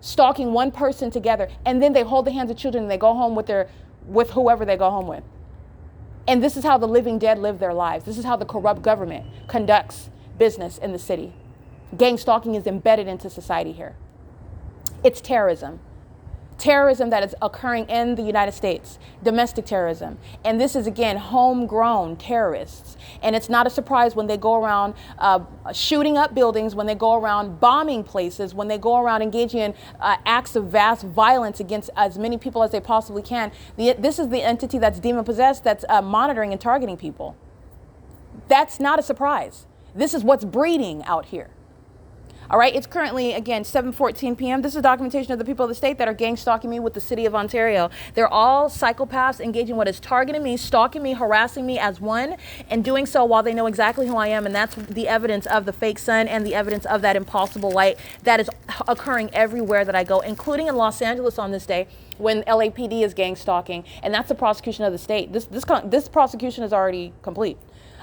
Speaker 3: stalking one person together, and then they hold the hands of children and they go home with whoever they go home with. And this is how the living dead live their lives. This is how the corrupt government conducts business in the city. Gang stalking is embedded into society here. It's terrorism. Terrorism that is occurring in the United States, domestic terrorism. And this is, again, homegrown terrorists. And it's not a surprise when they go around shooting up buildings, when they go around bombing places, when they go around engaging in acts of vast violence against as many people as they possibly can. This is the entity that's demon-possessed that's monitoring and targeting people. That's not a surprise. This is what's breeding out here. All right, it's currently, again, 7:14 p.m. This is documentation of the people of the state that are gang stalking me with the city of Ontario. They're all psychopaths engaging what is targeting me, stalking me, harassing me as one, and doing so while they know exactly who I am. And that's the evidence of the fake sun and the evidence of that impossible light that is occurring everywhere that I go, including in Los Angeles on this day when LAPD is gang stalking. And that's the prosecution of the state. This prosecution is already complete.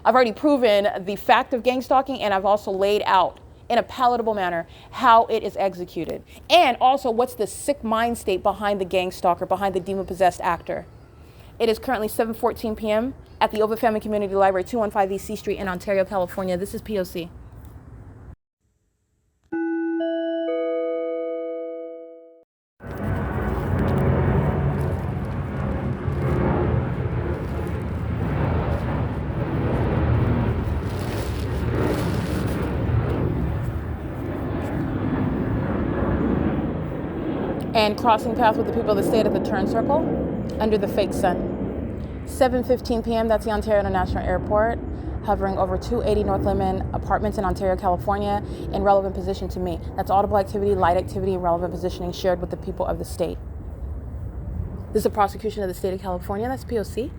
Speaker 3: I've already proven the fact of gang stalking, and I've also laid out in a palatable manner how it is executed. And also what's the sick mind state behind the gang stalker, behind the demon-possessed actor. It is currently 7:14 p.m. at the OVITT Family Community Library, 215 East C Street in Ontario, California. This is P.O.C. And crossing paths with the people of the state at the turn circle under the fake sun. 7:15 p.m. That's the Ontario International Airport, hovering over 280 North Lemon Apartments in Ontario, California, in relevant position to me. That's audible activity, light activity, and relevant positioning shared with the people of the state. This is a prosecution of the state of California. That's P.O.C.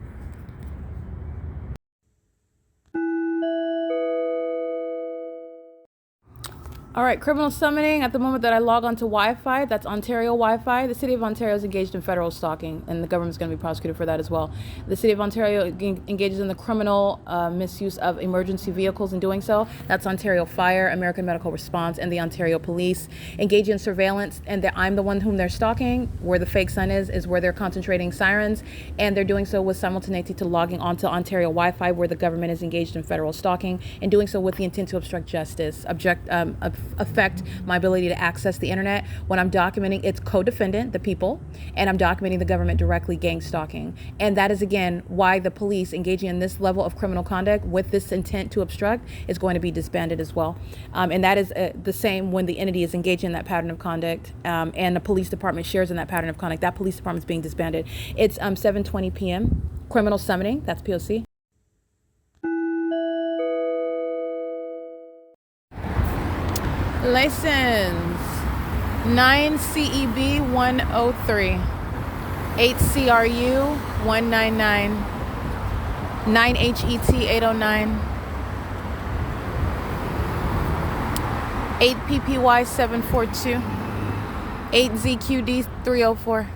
Speaker 3: All right, criminal summoning. At the moment that I log on to Wi-Fi, that's Ontario Wi-Fi. The City of Ontario is engaged in federal stalking, and the government's going to be prosecuted for that as well. The City of Ontario engages in the criminal misuse of emergency vehicles in doing so. That's Ontario Fire, American Medical Response, and the Ontario Police. Engage in surveillance, and I'm the one whom they're stalking. Where the fake sun is where they're concentrating sirens, and they're doing so with simultaneity to logging onto Ontario Wi-Fi, where the government is engaged in federal stalking, and doing so with the intent to obstruct justice, affect my ability to access the internet. When I'm documenting, it's co-defendant, the people, and I'm documenting the government directly gang stalking. And that is, again, why the police engaging in this level of criminal conduct with this intent to obstruct is going to be disbanded as well. And that is the same when the entity is engaging in that pattern of conduct, and the police department shares in that pattern of conduct. That police department is being disbanded. It's 7:20 p.m. Criminal summoning, that's P.O.C. License 9 CEB 103, 8 CRU 199, 9 HET 809, 8 PPY 742, 8 ZQD 304.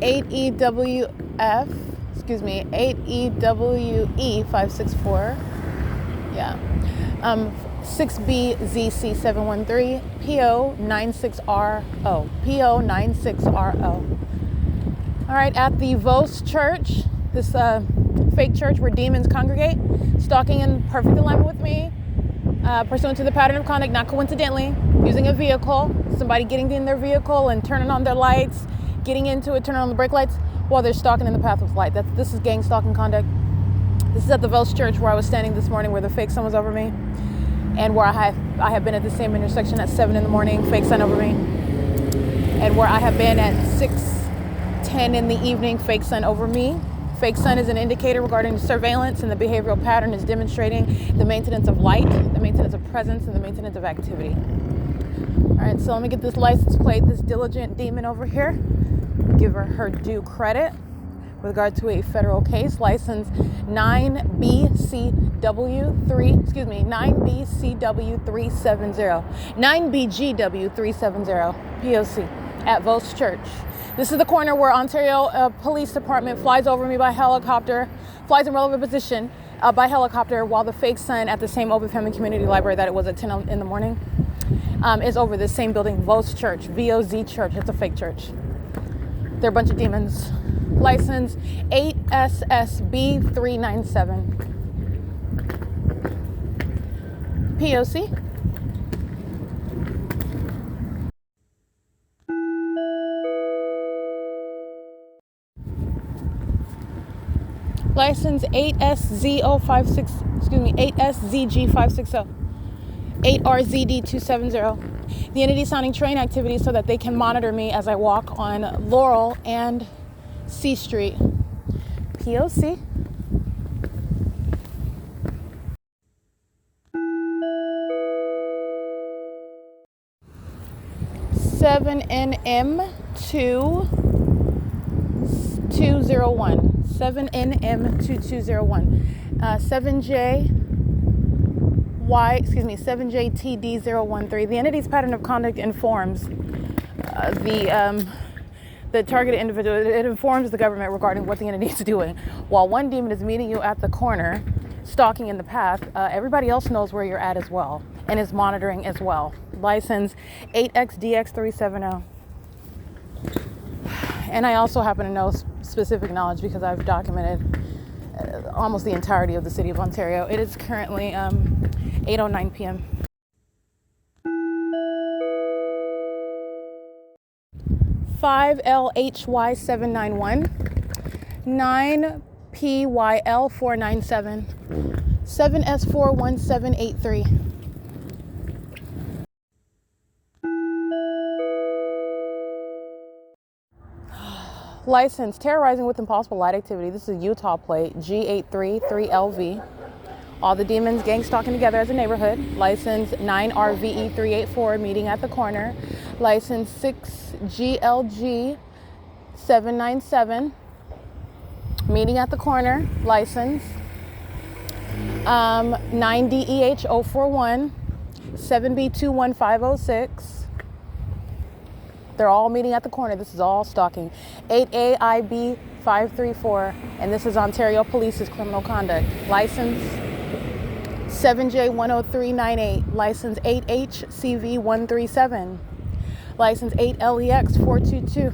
Speaker 3: Eight EWF, 8 EWE 564, yeah. 6B ZC 713, PO 96RO, PO 96RO. All right, at the V.O.S. church, this fake church where demons congregate, stalking in perfect alignment with me, pursuant to the pattern of conduct, not coincidentally, using a vehicle, somebody getting in their vehicle and turning on their lights, getting into it, turning on the brake lights while they're stalking in the path with light. This is gang stalking conduct. This is at the V.O.S. church where I was standing this morning, where the fake sun was over me, and where I have been at the same intersection at 7 in the morning, fake sun over me, and where I have been at 6:10 in the evening, fake sun over me. Fake sun is an indicator regarding surveillance, and the behavioral pattern is demonstrating the maintenance of light, the maintenance of presence, and the maintenance of activity. All right, so let me get this license plate, this diligent demon over here, give her due credit with regard to a federal case, license 9BCW370, 9BGW370, P.O.C. at V.O.S. church. This is the corner where Ontario Police Department flies over me by helicopter, flies in relevant position by helicopter, while the fake sun at the same Open Family Community Library that it was at 10 in the morning is over the same building, V.O.S. church, V-O-Z church. It's a fake church. They're a bunch of demons. License 8SSB397, P.O.C. License 8SZG560, 8RZD270. The entity sounding train activity so that they can monitor me as I walk on Laurel and C Street. P.O.C. Seven NM2201. 7NM2201. 7JTD013. The entity's pattern of conduct informs the targeted individual. It informs the government regarding what the entity is doing. While one demon is meeting you at the corner, stalking in the path, everybody else knows where you're at as well and is monitoring as well. License 8XDX370. And I also happen to know specific knowledge because I've documented almost the entirety of the city of Ontario. It is currently 8:09 p.m. 5LHY791, 9PYL497, 7S41783. License terrorizing with impossible light activity. This is Utah plate G833LV. All the demons gang stalking together as a neighborhood. License 9RVE384, meeting at the corner. License 6GLG797, meeting at the corner. License 9DEH041, 7B21506. They're all meeting at the corner. This is all stalking. 8AIB534, and this is Ontario Police's criminal conduct. License 7J10398, license 8HCV137, license 8LEX422,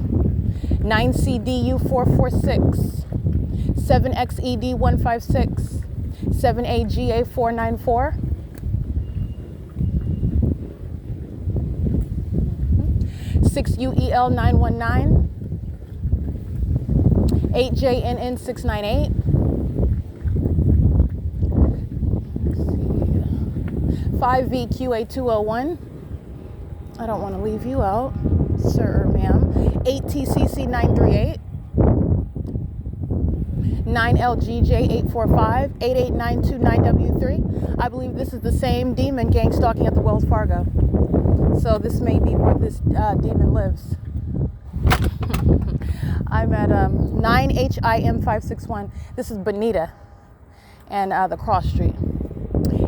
Speaker 3: 9CDU446, 7XED156, 7AGA494, 6UEL919, 8JNN698, 5VQA201. I don't want to leave you out, sir or ma'am. 8TCC938, 9LGJ845, 88929W3. I believe this is the same demon gang stalking at the Wells Fargo. So this may be where this demon lives. I'm at 9HIM561. This is BONITA and the cross street.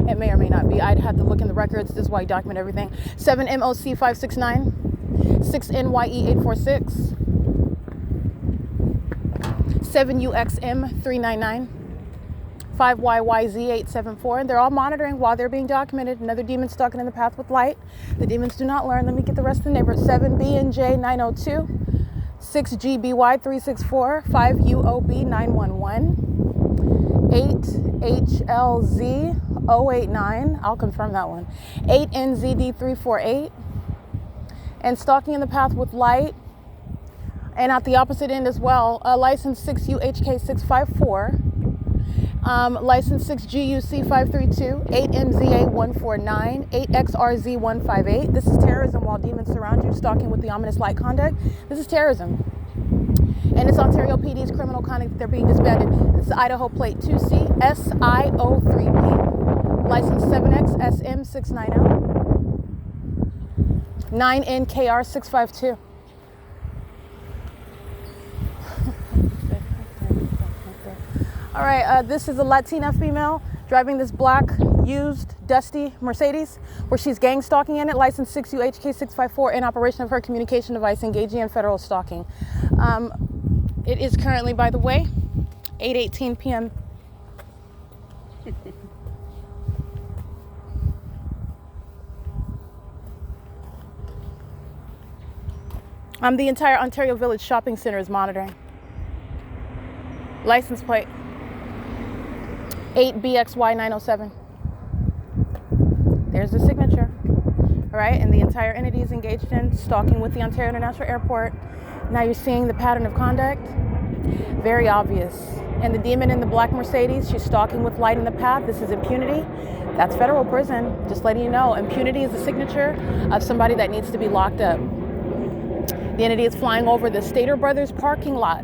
Speaker 3: It may or may not be. I'd have to look in the records. This is why I document everything. 7MOC569, 6NYE846, 7UXM399, 5YYZ874. And they're all monitoring while they're being documented. Another demon stalking in the path with light. The demons do not learn. Let me get the rest of the neighborhood. 7BNJ902, 6GBY364, 5UOB911, 8HLZ089, I'll confirm that one, 8NZD348, and stalking in the path with light, and at the opposite end as well, license 6UHK654, license 6GUC532, 8MZA149, 8XRZ158. This is terrorism while demons surround you, stalking with the ominous light conduct. This is terrorism. And it's Ontario PD's criminal conduct. They're being disbanded. This is Idaho plate 2C SI03P, license 7XSM690, 9NKR652. All right, this is a Latina female driving this black, used, dusty Mercedes, where she's gang stalking in it, license 6UHK654, in operation of her communication device, engaging in federal stalking. It is currently, by the way, 8:18 p.m. The entire Ontario Village Shopping Center is monitoring. License plate 8BXY907. There's the signature. All right, and the entire entity is engaged in stalking with the Ontario International Airport. Now you're seeing the pattern of conduct. Very obvious. And the demon in the black Mercedes, she's stalking with light in the path. This is impunity. That's federal prison. Just letting you know, impunity is the signature of somebody that needs to be locked up. The entity is flying over the Stater Brothers parking lot.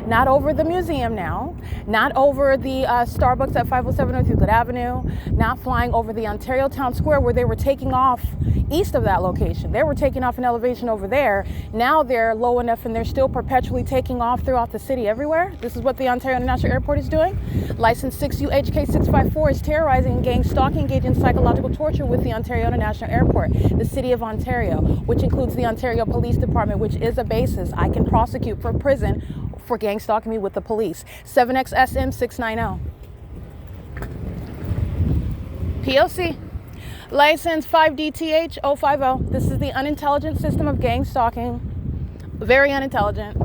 Speaker 3: Not over the museum now, not over the Starbucks at 507 North Euclid Avenue, not flying over the Ontario Town Square where they were taking off east of that location. They were taking off an elevation over there. Now they're low enough and they're still perpetually taking off throughout the city everywhere. This is what the Ontario International Airport is doing. License 6UHK654 is terrorizing and gang stalking, engaging in psychological torture with the Ontario International Airport, the City of Ontario, which includes the Ontario Police Department, which is a basis I can prosecute for prison for gang stalking me with the police. 7XSM690. P.O.C. License 5DTH050. This is the unintelligent system of gang stalking. Very unintelligent.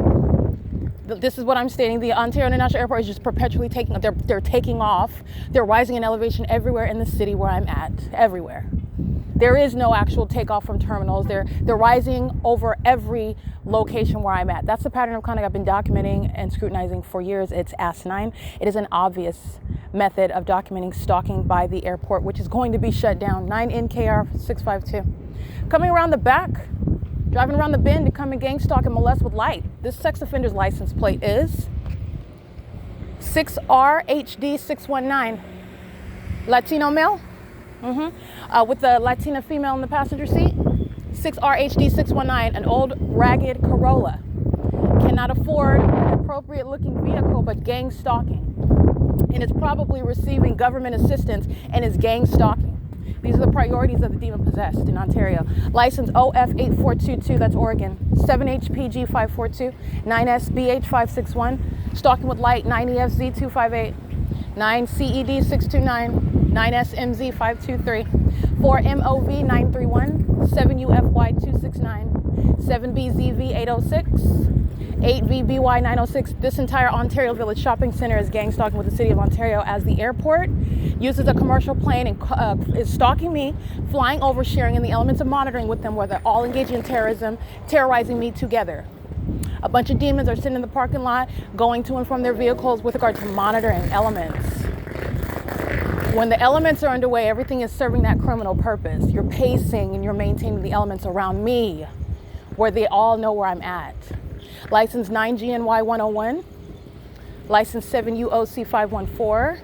Speaker 3: This is what I'm stating. The Ontario International Airport is just perpetually they're taking off. They're rising in elevation everywhere in the city where I'm at. Everywhere. There is no actual takeoff from terminals. They're rising over every location where I'm at. That's the pattern of conduct I've been documenting and scrutinizing for years. It's asinine. It is an obvious method of documenting stalking by the airport, which is going to be shut down. 9NKR652. Coming around the back, driving around the bend to come and gang stalk and molest with light. This sex offender's license plate is 6RHD619. Latino male, with the Latina female in the passenger seat. 6RHD619, an old ragged Corolla. Cannot afford an appropriate looking vehicle, but gang stalking. And is probably receiving government assistance and is gang stalking. These are the priorities of the demon possessed in Ontario. License OF8422, that's Oregon. 7HPG542, 9SBH561, stalking with light, 9EFZ258, 9CED629, 9SMZ523, 4MOV931, 7UFY269, 7BZV806, 8VBY906. This entire Ontario Village Shopping Center is gang stalking with the City of Ontario, as the airport uses a commercial plane and is stalking me, flying over, sharing in the elements of monitoring with them, where they're all engaging in terrorism, terrorizing me together. A bunch of demons are sitting in the parking lot, going to and from their vehicles with regard to monitoring elements. When the elements are underway, everything is serving that criminal purpose. You're pacing and you're maintaining the elements around me, where they all know where I'm at. License 9GNY101, license 7UOC514.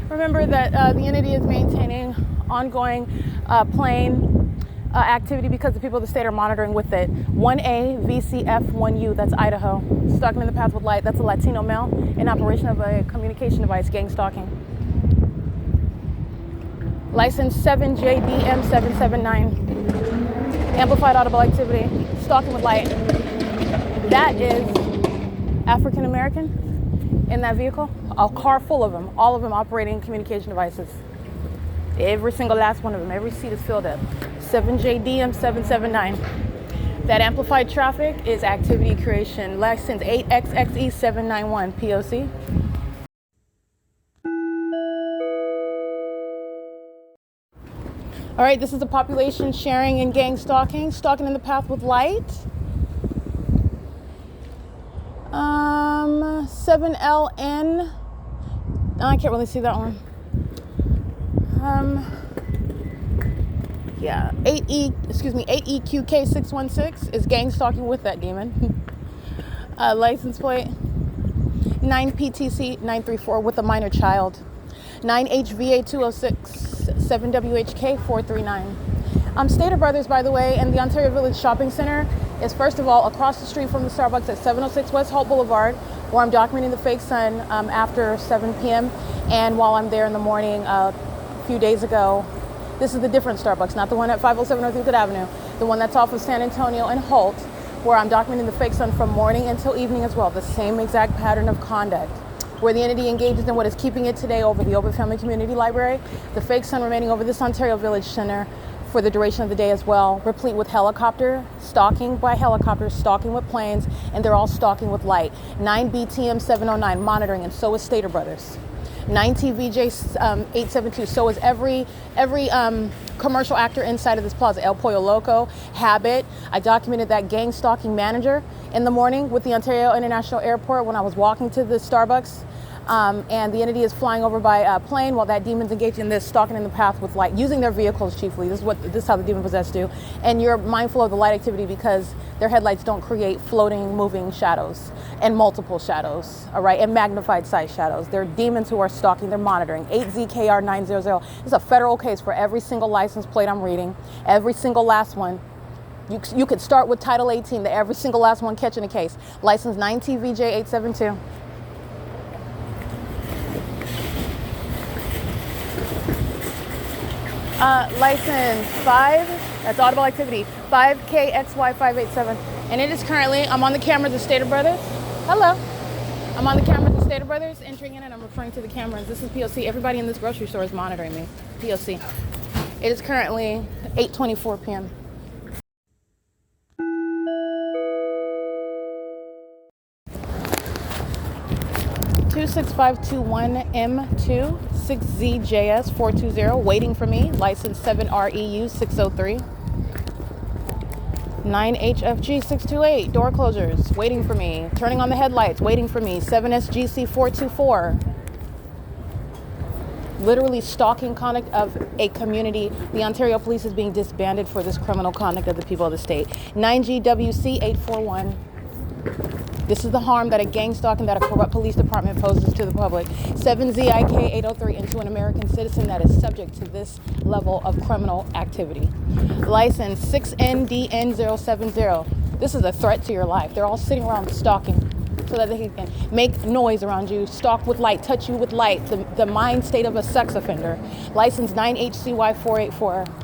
Speaker 3: Remember that the entity is maintaining ongoing plane activity because the people of the state are monitoring with it. 1A VCF1U, that's Idaho. Stalking in the path with light, that's a Latino male in operation of a communication device, gang stalking. License 7JDM779, amplified audible activity, stalking with light. That is African American in that vehicle. A car full of them, all of them operating communication devices. Every single last one of them, every seat is filled up. 7JDM779. That amplified traffic is activity creation. License 8XXE791, P.O.C. All right, this is the population sharing and gang stalking. Stalking in the path with light. 7LN. I can't really see that one. 8EQK616 is gang stalking with that demon. License plate 9PTC934 with a minor child. 9HVA206, 7WHK439. Stater Brothers, by the way, and the Ontario Village Shopping Center is, first of all, across the street from the Starbucks at 706 West HOLT Boulevard, where I'm documenting the fake sun after 7 p.m. And while I'm there in the morning a few days ago, this is the different Starbucks, not the one at 507 North Euclid Avenue, the one that's off of San Antonio and HOLT, where I'm documenting the fake sun from morning until evening as well, the same exact pattern of conduct, where the entity engages in what is keeping it today over the OVITT Family Community Library, the fake sun remaining over this Ontario Village Center for the duration of the day as well, replete with helicopter, stalking by helicopters, stalking with planes, and they're all stalking with light. 9BTM709, monitoring, and so is Stater Brothers. 9TVJ872, so is every commercial actor inside of this plaza. El Pollo Loco, Habit. I documented that gang stalking manager in the morning with the Ontario International Airport when I was walking to the Starbucks. And the entity is flying over by plane while that demon's engaged in this stalking in the path with light, using their vehicles chiefly. This is how the demon possessed do. And you're mindful of the light activity because their headlights don't create floating, moving shadows and multiple shadows, all right, and magnified size shadows. They're demons who are stalking, they're monitoring. 8ZKR900. This is a federal case for every single license plate I'm reading, every single last one. You could start with Title 18, every single last one catching a case. License 9TVJ872. License 5, that's audible activity, 5KXY587. And it is currently, I'm on the cameras of Stater Brothers. Hello. I'm on the cameras of Stater Brothers, entering in, and I'm referring to the cameras. This is P.O.C. Everybody in this grocery store is monitoring me. P.O.C. It is currently 8:24 p.m. (26521M2 6ZJS 420) waiting for me. License 7REU 603. 9HFG 628 door closures waiting for me. Turning on the headlights waiting for me. 7SGC 424. Literally stalking conduct of a community. The Ontario Police is being disbanded for this criminal conduct of the people of the state. 9GWC 841. This is the harm that a gang stalking that a corrupt police department poses to the public. 7ZIK803 into an American citizen that is subject to this level of criminal activity. License 6NDN070. This is a threat to your life. They're all sitting around stalking so that they can make noise around you, stalk with light, touch you with light, the mind state of a sex offender. License 9HCY484.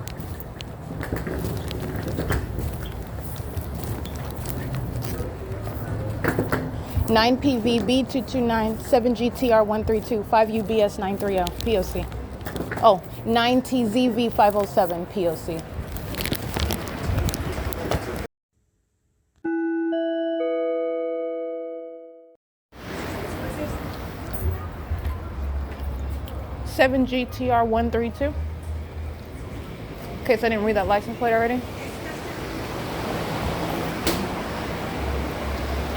Speaker 3: Nine PVB 229 7GTR 132 5UBS 930 P.O.C. Oh, 9TZV 507 P.O.C. Seven GTR 132. In case I didn't read that license plate already.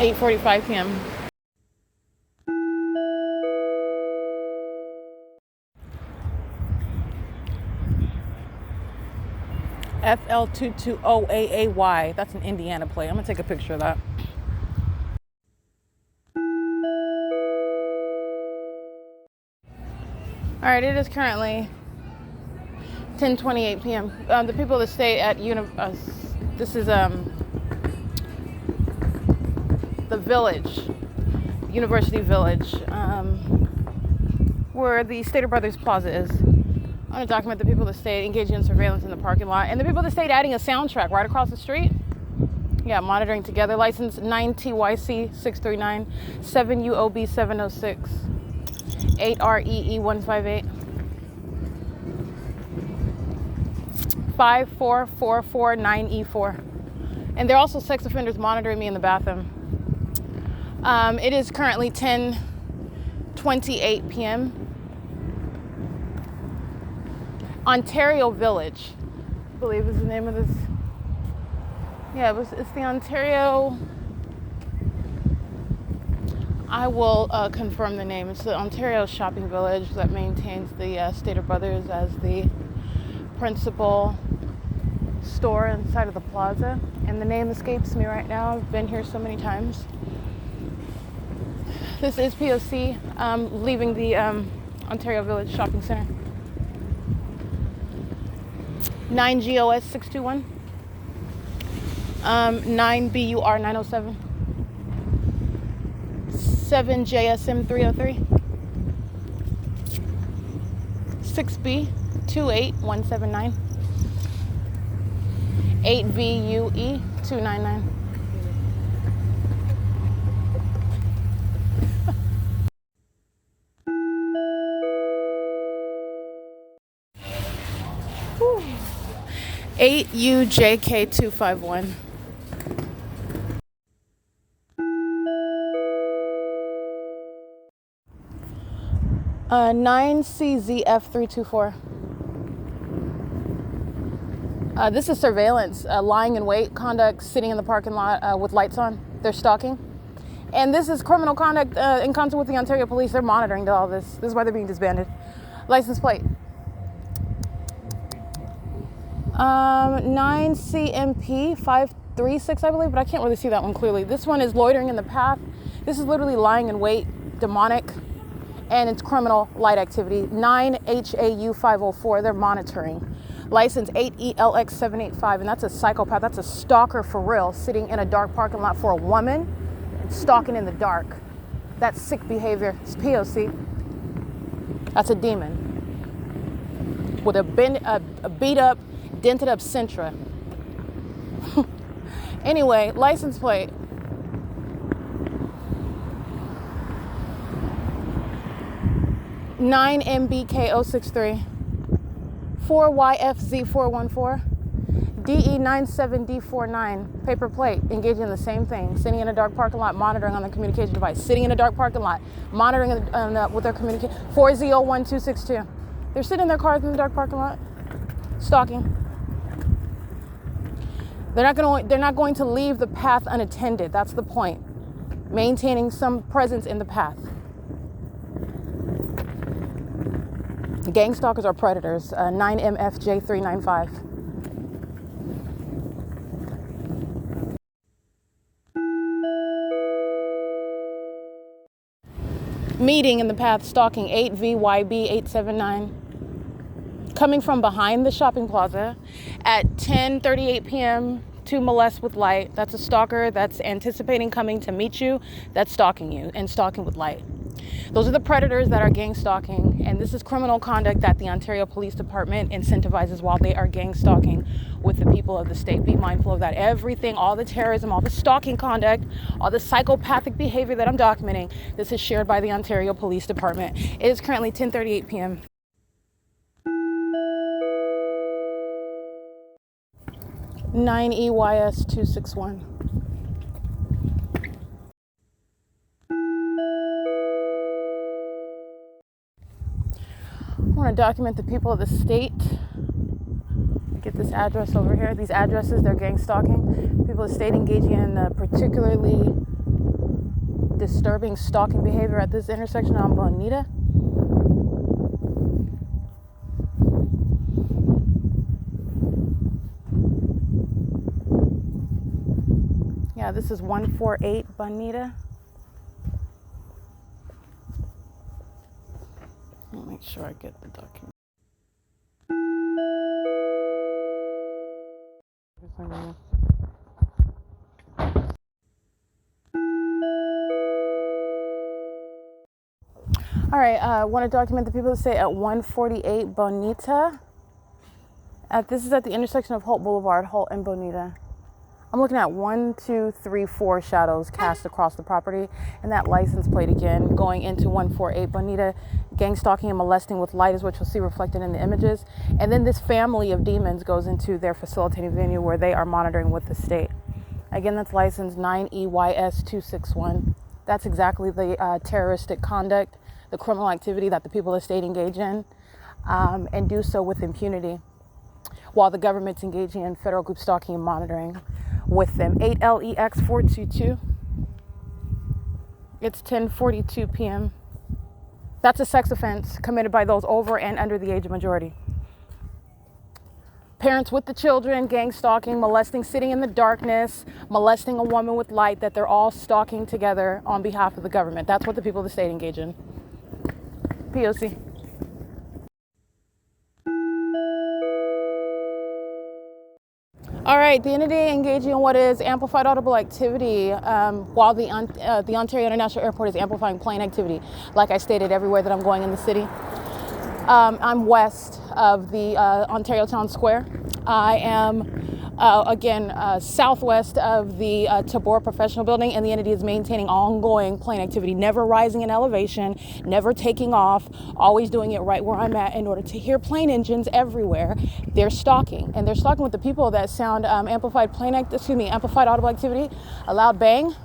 Speaker 3: 8:45 p.m. FL220AAY. That's an Indiana plate. I'm gonna take a picture of that. All right, it is currently 10:28 p.m. The people that stay at this is the village, University Village, where the Stater Brothers Plaza is. I'm gonna document the people that stayed engaging in surveillance in the parking lot, and the people that stayed adding a soundtrack right across the street. Yeah, monitoring together. License 9TYC 639 7UOB 706 8REE 158 54449E4. And they're also sex offenders monitoring me in the bathroom. It is currently 10:28 p.m. Ontario Village, I believe is the name of this. Yeah, it's the Ontario. I will confirm the name. It's the Ontario Shopping Village that maintains the Stater Brothers as the principal store inside of the plaza. And the name escapes me right now. I've been here so many times. This is P.O.C. Leaving the Ontario Village Shopping Center. 9GOS 621. 9BUR 907. 7JSM 303. 6B 28179. 8VUE 299. Whew. 8UJK 251. Uh, 9CZF 324. This is surveillance, lying in wait conduct, sitting in the parking lot with lights on. They're stalking. And this is criminal conduct in concert with the Ontario Police. They're monitoring all this. This is why they're being disbanded. License plate. 9CMP 536, I believe, but I can't really see that one clearly. This one is loitering in the path. This is literally lying in wait, demonic, and it's criminal light activity. 9HAU 504, they're monitoring. License 8ELX 785, and that's a psychopath. That's a stalker for real, sitting in a dark parking lot for a woman and stalking in the dark. That's sick behavior. It's P.O.C. That's a demon with a beat up, dented up Sentra. Anyway, license plate. Nine MBK 063. 4YFZ 414. DE97D49. Paper plate. Engaging in the same thing. Sitting in a dark parking lot, monitoring on the communication device. Sitting in a dark parking lot, monitoring with their communication. 4Z01262. They're sitting in their cars in the dark parking lot, stalking. They're not going to leave the path unattended. That's the point. Maintaining some presence in the path. Gang stalkers are predators. 9MFJ395. meeting in the path, stalking 8 VYB 879. Coming from behind the shopping plaza at 10:38 p.m. to molest with light. That's a stalker that's anticipating coming to meet you, that's stalking you, and stalking with light. Those are the predators that are gang stalking, and this is criminal conduct that the Ontario Police Department incentivizes while they are gang stalking with the people of the state. Be mindful of that. Everything, all the terrorism, all the stalking conduct, all the psychopathic behavior that I'm documenting, this is shared by the Ontario Police Department. It is currently 10:38 p.m. 9 EYS 261. I want to document the people of the state. Get this address over here. These addresses, they're gang stalking. People of the state engaging in particularly disturbing stalking behavior at this intersection on Bonita. Yeah, this is 148 Bonita. I'll make sure I get the document. All right, I want to document the people that say at 148 Bonita. This is at the intersection of HOLT Boulevard, HOLT and Bonita. I'm looking at 1, 2, 3, 4 shadows cast across the property, and that license plate again going into 148 Bonita. Gang stalking and molesting with light is what you'll see reflected in the images. And then this family of demons goes into their facilitating venue where they are monitoring with the state. Again, that's license 9 EYS 261. That's exactly the terroristic conduct, the criminal activity that the people of the state engage in, and do so with impunity, while the government's engaging in federal group stalking and monitoring with them. 8 LEX 422. It's 10:42 p.m. That's a sex offense committed by those over and under the age of majority. Parents with the children, gang stalking, molesting, sitting in the darkness, molesting a woman with light, that they're all stalking together on behalf of the government. That's what the people of the state engage in. P.O.C. All right, the entity engaging in what is amplified audible activity while the Ontario International Airport is amplifying plane activity. Like I stated, everywhere that I'm going in the city. I'm west of the Ontario Town Square. I am southwest of the TABOR professional building, and the entity is maintaining ongoing plane activity, never rising in elevation, never taking off, always doing it right where I'm at in order to hear plane engines everywhere. They're stalking, and they're stalking with the people that sound amplified audible activity, a loud bang.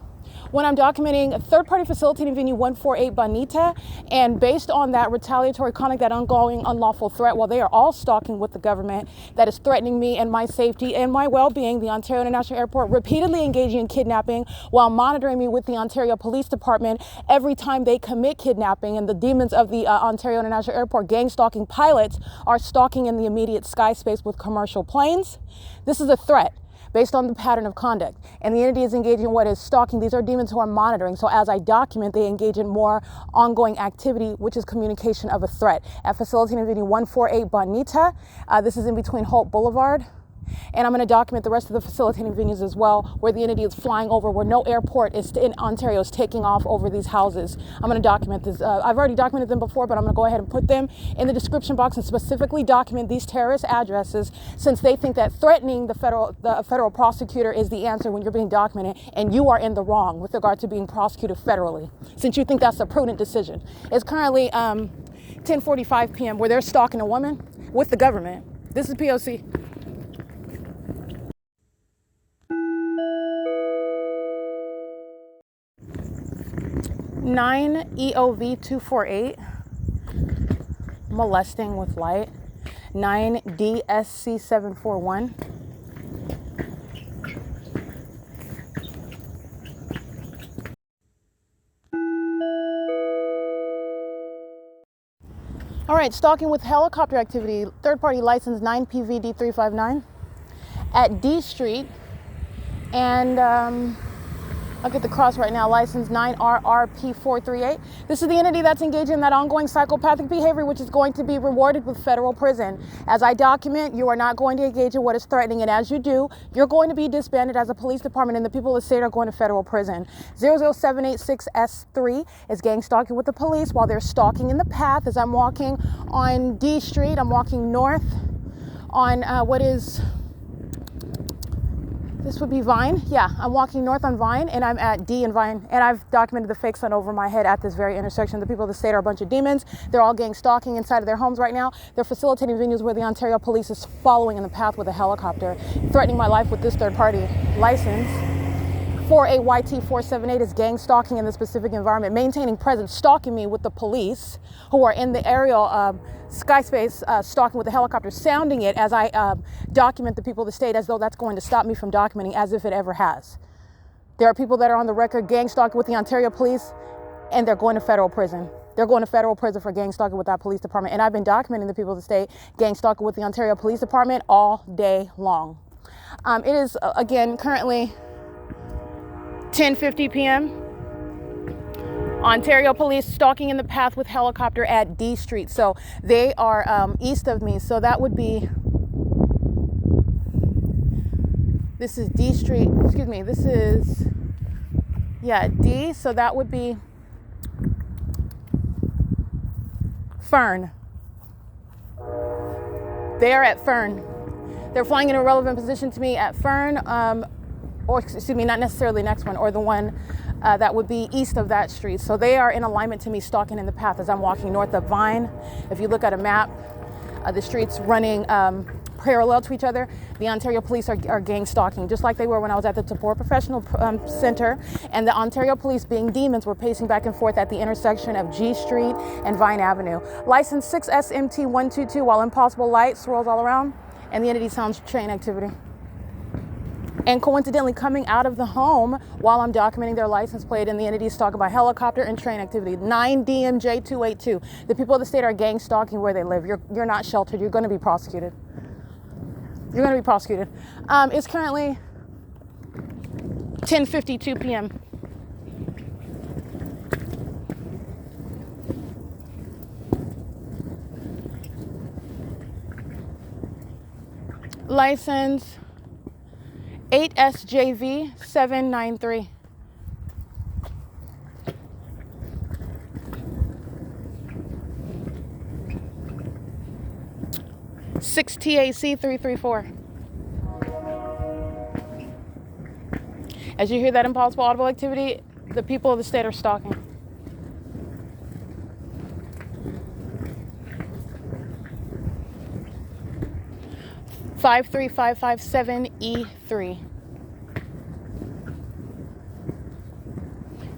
Speaker 3: When I'm documenting a third-party facilitating venue 148 Bonita, and based on that retaliatory conduct, that ongoing unlawful threat, while they are all stalking with the government that is threatening me and my safety and my well-being, the Ontario International Airport repeatedly engaging in kidnapping while monitoring me with the Ontario Police Department every time they commit kidnapping, and the demons of the Ontario International Airport gang stalking pilots are stalking in the immediate sky space with commercial planes. This is a threat based on the pattern of conduct. And the entity is engaging in what is stalking. These are demons who are monitoring. So as I document, they engage in more ongoing activity, which is communication of a threat. At facilitating venue 148 Bonita, this is in between HOLT Boulevard. And I'm going to document the rest of the facilitating venues as well, where the entity is flying over, where no airport in Ontario is taking off over these houses. I'm going to document this. I've already documented them before, but I'm going to go ahead and put them in the description box and specifically document these terrorist addresses, since they think that threatening the federal prosecutor is the answer when you're being documented, and you are in the wrong with regard to being prosecuted federally, since you think that's a prudent decision. It's currently 10:45 p.m. where they're stalking a woman with the government. This is P.O.C. 9 EOV 248, molesting with light. 9 DSC 741. All right, stalking with helicopter activity, third-party license 9 PVD 359 at D Street and I'll get the cross right now. License 9RRP438. This is the entity that's engaged in that ongoing psychopathic behavior, which is going to be rewarded with federal prison. As I document, you are not going to engage in what is threatening, and as you do, you're going to be disbanded as a police department, and the people of the state are going to federal prison. 00786S3 is gang stalking with the police while they're stalking in the path. As I'm walking on D Street, I'm walking north on this would be Vine. Yeah, I'm walking north on Vine, and I'm at D and Vine, and I've documented the fake sun over my head at this very intersection. The people of the state are a bunch of demons. They're all gang stalking inside of their homes right now. They're facilitating venues where the Ontario police is following in the path with a helicopter, threatening my life with this third-party license. 4AYT478 is gang stalking in the specific environment, maintaining presence, stalking me with the police who are in the aerial sky space, stalking with the helicopter, sounding it as I document the people of the state, as though that's going to stop me from documenting, as if it ever has. There are people that are on the record gang stalking with the Ontario police, and they're going to federal prison. They're going to federal prison for gang stalking with our police department. And I've been documenting the people of the state gang stalking with the Ontario Police Department all day long. It is, again, currently 10:50 p.m. Ontario police stalking in the path with helicopter at D Street. So they are east of me. So that would be, this is D Street, excuse me, this is, yeah, D. So that would be Fern. They are at Fern. They're flying in a relevant position to me at Fern, or excuse me, not necessarily the next one, or the one that would be east of that street. So they are in alignment to me, stalking in the path as I'm walking north of Vine. If you look at a map, the streets running parallel to each other. The Ontario police are gang stalking, just like they were when I was at the TABOR Professional Center. And the Ontario police, being demons, were pacing back and forth at the intersection of G Street and Vine Avenue. License 6SMT122, while impossible light swirls all around, and the entity sounds train activity. And coincidentally, coming out of the home while I'm documenting their license plate, and the entities talk about helicopter and train activity. 9DMJ282. The people of the state are gang stalking where they live. You're not sheltered. You're going to be prosecuted. You're going to be prosecuted. It's currently 10:52 p.m. License 8SJV793. Six TAC 334. As you hear that impossible audible activity, the people of the state are stalking. E3.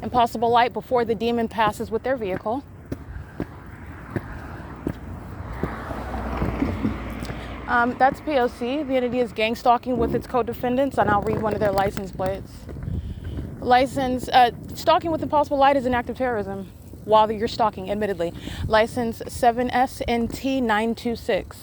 Speaker 3: Impossible light before the demon passes with their vehicle. That's P.O.C. The entity is gang stalking with its co-defendants, and I'll read one of their license plates. Stalking with impossible light is an act of terrorism while you're stalking, admittedly. License 7SNT926.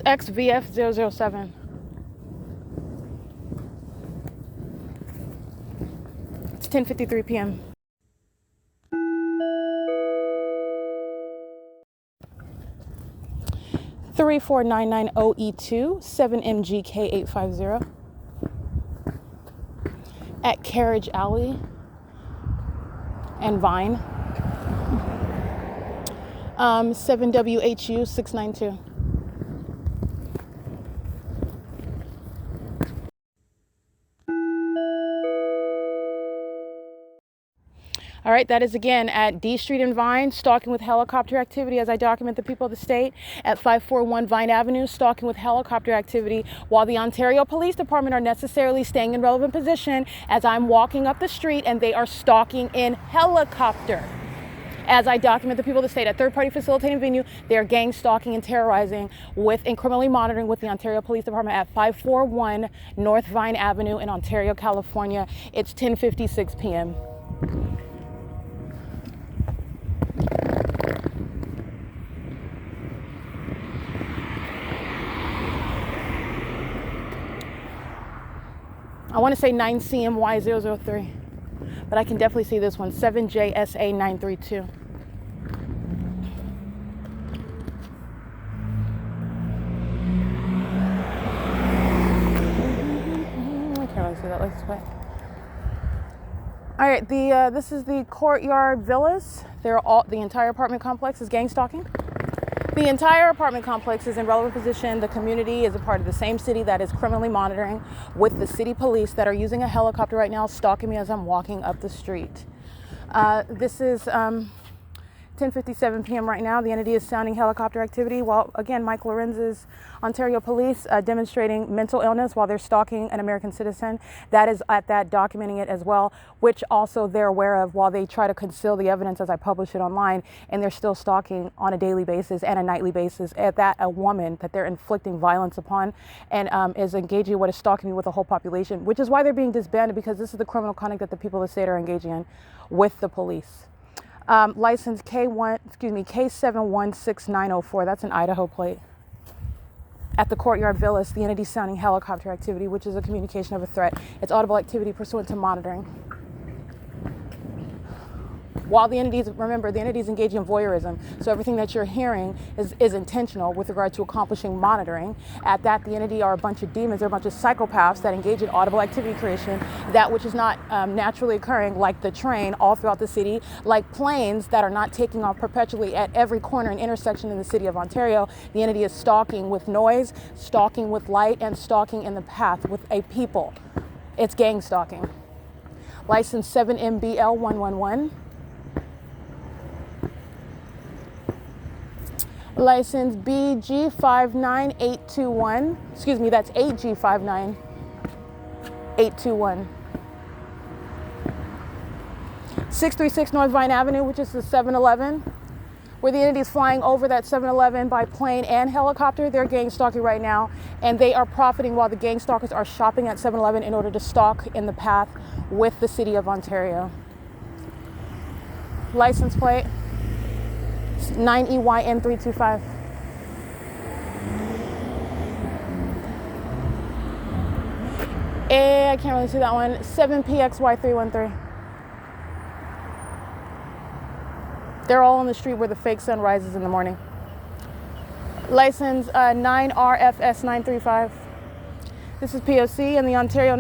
Speaker 3: XVF007. It's 10:53 p.m. (34990E2 7MGK850) at Carriage Alley and Vine. 7WHU 692. All right, that is again at D Street and Vine, stalking with helicopter activity as I document the people of the state. At 541 Vine Avenue, stalking with helicopter activity while the Ontario Police Department are necessarily staying in relevant position as I'm walking up the street and they are stalking in helicopter. As I document the people of the state at third-party facilitating venue, they are gang stalking and terrorizing and criminally monitoring with the Ontario Police Department at 541 North Vine Avenue in Ontario, California. It's 10:56 p.m. I want to say 9CMY003, but I can definitely see this one, 7JSA932. I can't really see that license plate. All right, this is the Courtyard Villas. The entire apartment complex is gang stalking. The entire apartment complex is in relevant position. The community is a part of the same city that is criminally monitoring with the city police that are using a helicopter right now, stalking me as I'm walking up the street. This is 10:57 p.m. right now. The entity is sounding helicopter activity while, again, Mike Lorenz's Ontario Police demonstrating mental illness while they're stalking an American citizen. That is at that documenting it as well, which also they're aware of while they try to conceal the evidence as I publish it online, and they're still stalking on a daily basis and a nightly basis at that a woman that they're inflicting violence upon and is engaging in what is stalking me with the whole population, which is why they're being disbanded, because this is the criminal conduct that the people of the state are engaging in with the police. License K716904. That's an Idaho plate. At the Courtyard Villas, the entity sounding helicopter activity, which is a communication of a threat. It's audible activity pursuant to monitoring. While the entities, remember, the entities engaging in voyeurism, so everything that you're hearing is intentional with regard to accomplishing monitoring. At that, the entity are a bunch of demons, they're a bunch of psychopaths that engage in audible activity creation, that which is not naturally occurring, like the train all throughout the city, like planes that are not taking off perpetually at every corner and intersection in the city of Ontario. The entity is stalking with noise, stalking with light, and stalking in the path with a people. It's gang stalking. License 7MBL111. License BG59821. Excuse me, that's 8G59821. 636 North Vine Avenue, which is the 7-Eleven, where the entity is flying over that 7-Eleven by plane and helicopter. They're gang stalking right now, and they are profiting while the gang stalkers are shopping at 7-Eleven in order to stalk in the path with the city of Ontario. License plate 9EYN325. I can't really see that one. 7PXY313. They're all on the street where the fake sun rises in the morning. License 9RFS935. This is P.O.C. and the Ontario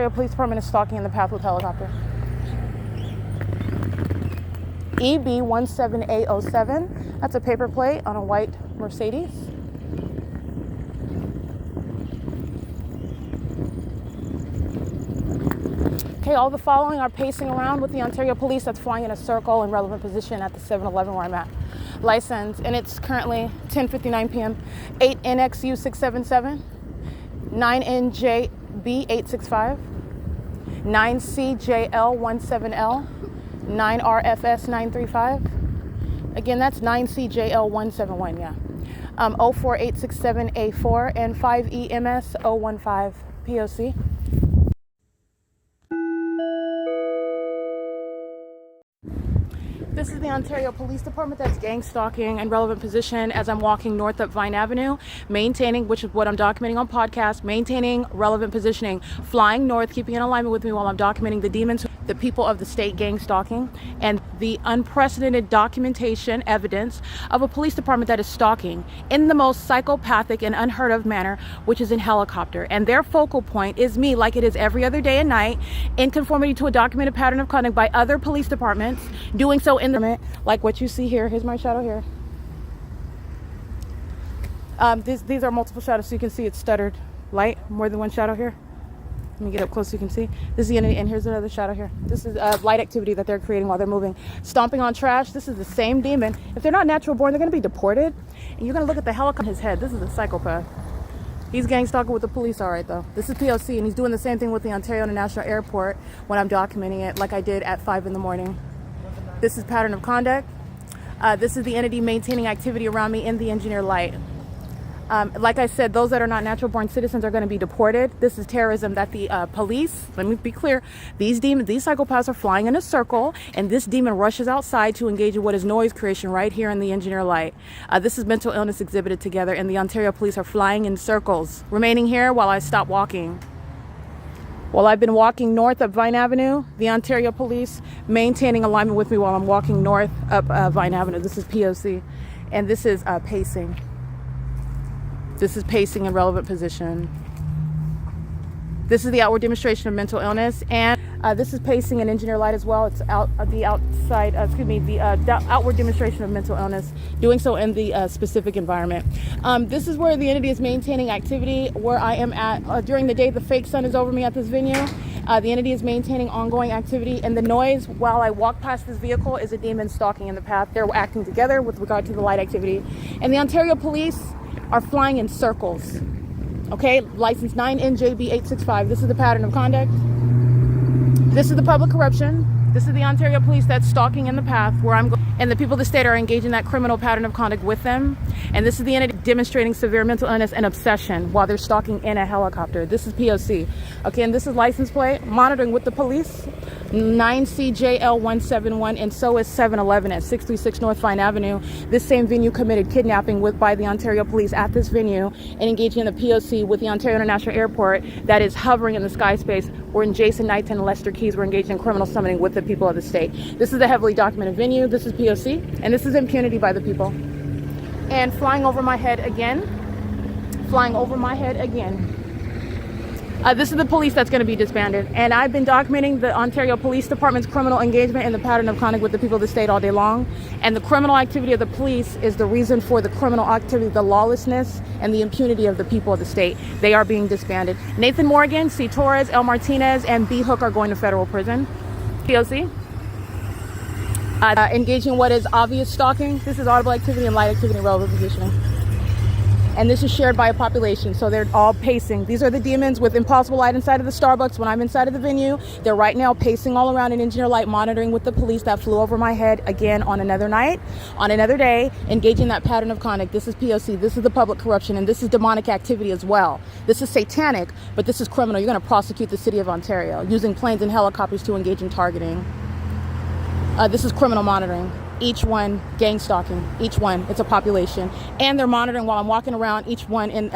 Speaker 3: Police Department is stalking in the path with helicopter. EB17A07. That's a paper plate on a white Mercedes. Okay, all the following are pacing around with the Ontario Police that's flying in a circle in relevant position at the 7-Eleven where I'm at. License, and it's currently 10:59 p.m. 8NXU677, 9NJB865, 9CJL17L, 9RFS935. Again, that's 9CJL171, yeah. 04867A4 and 5EMS015 P.O.C. This is the Ontario Police Department that's gang stalking in relevant position as I'm walking north up Vine Avenue, maintaining, which is what I'm documenting on podcast, maintaining relevant positioning, flying north, keeping in alignment with me while I'm documenting the demons, the people of the state gang stalking, and the unprecedented documentation evidence of a police department that is stalking in the most psychopathic and unheard of manner, which is in helicopter. And their focal point is me, like it is every other day and night, in conformity to a documented pattern of conduct by other police departments, doing so in the, like what you see here. Here's my shadow here. These are multiple shadows, so you can see it's stuttered light, more than one shadow here. Let me get up close so you can see. This is the entity, and here's another shadow here. This is light activity that they're creating while they're moving. Stomping on trash. This is the same demon. If they're not natural born, they're going to be deported. And you're going to look at the helicopter on his head. This is a psychopath. He's gang stalking with the police, all right, though. This is P.O.C., and he's doing the same thing with the Ontario International Airport when I'm documenting it, like I did at 5 in the morning. This is pattern of conduct. This is the entity maintaining activity around me in the engineer light. Like I said, those that are not natural born citizens are going to be deported. This is terrorism that the police, let me be clear, these psychopaths are flying in a circle, and this demon rushes outside to engage in what is noise creation right here in the engineer light. This is mental illness exhibited together, and the Ontario police are flying in circles, remaining here while I stop walking. While I've been walking north up Vine Avenue, the Ontario police maintaining alignment with me while I'm walking north up Vine Avenue. This is P.O.C. and this is pacing. This is pacing in relevant position. This is the outward demonstration of mental illness, and this is pacing in engineer light as well. It's the outward demonstration of mental illness, doing so in the specific environment. This is where the entity is maintaining activity, where I am at during the day. The fake sun is over me at this venue. The entity is maintaining ongoing activity, and the noise while I walk past this vehicle is a demon stalking in the path. They're acting together with regard to the light activity, and the Ontario police are flying in circles. Okay, license 9NJB865. This is the pattern of conduct. This is the public corruption. This is the Ontario police that's stalking in the path where I'm going, and the people of the state are engaging that criminal pattern of conduct with them. And this is the entity demonstrating severe mental illness and obsession while they're stalking in a helicopter. This is P.O.C. Okay, and this is license plate monitoring with the police 9CJL171, and so is 711 at 636 North Vine Avenue. This same venue committed kidnapping by the Ontario police at this venue and engaging in the P.O.C. with the Ontario International Airport that is hovering in the sky space. We're in Jason Knighton and Lester Keys. We're engaged in criminal summoning with the people of the state. This is a heavily documented venue. This is P.O.C. and this is impunity by the people. And flying over my head again. Flying over my head again. This is the police that's going to be disbanded. And I've been documenting the Ontario Police Department's criminal engagement in the pattern of conduct with the people of the state all day long. And the criminal activity of the police is the reason for the criminal activity, the lawlessness, and the impunity of the people of the state. They are being disbanded. Nathan Morgan, C. Torres, L. Martinez, and B. Hook are going to federal prison. P.O.C. Engaging what is obvious stalking. This is audible activity and light activity and relevant positioning. And this is shared by a population, so they're all pacing. These are the demons with impossible light inside of the Starbucks when I'm inside of the venue. They're right now pacing all around in engineer light, monitoring with the police that flew over my head again on another night, on another day, engaging that pattern of conduct. This is P.O.C., this is the public corruption, and this is demonic activity as well. This is satanic, but this is criminal. You're going to prosecute the city of Ontario using planes and helicopters to engage in targeting. This is criminal monitoring. Each one gang stalking, each one, it's a population. And they're monitoring while I'm walking around, each one in,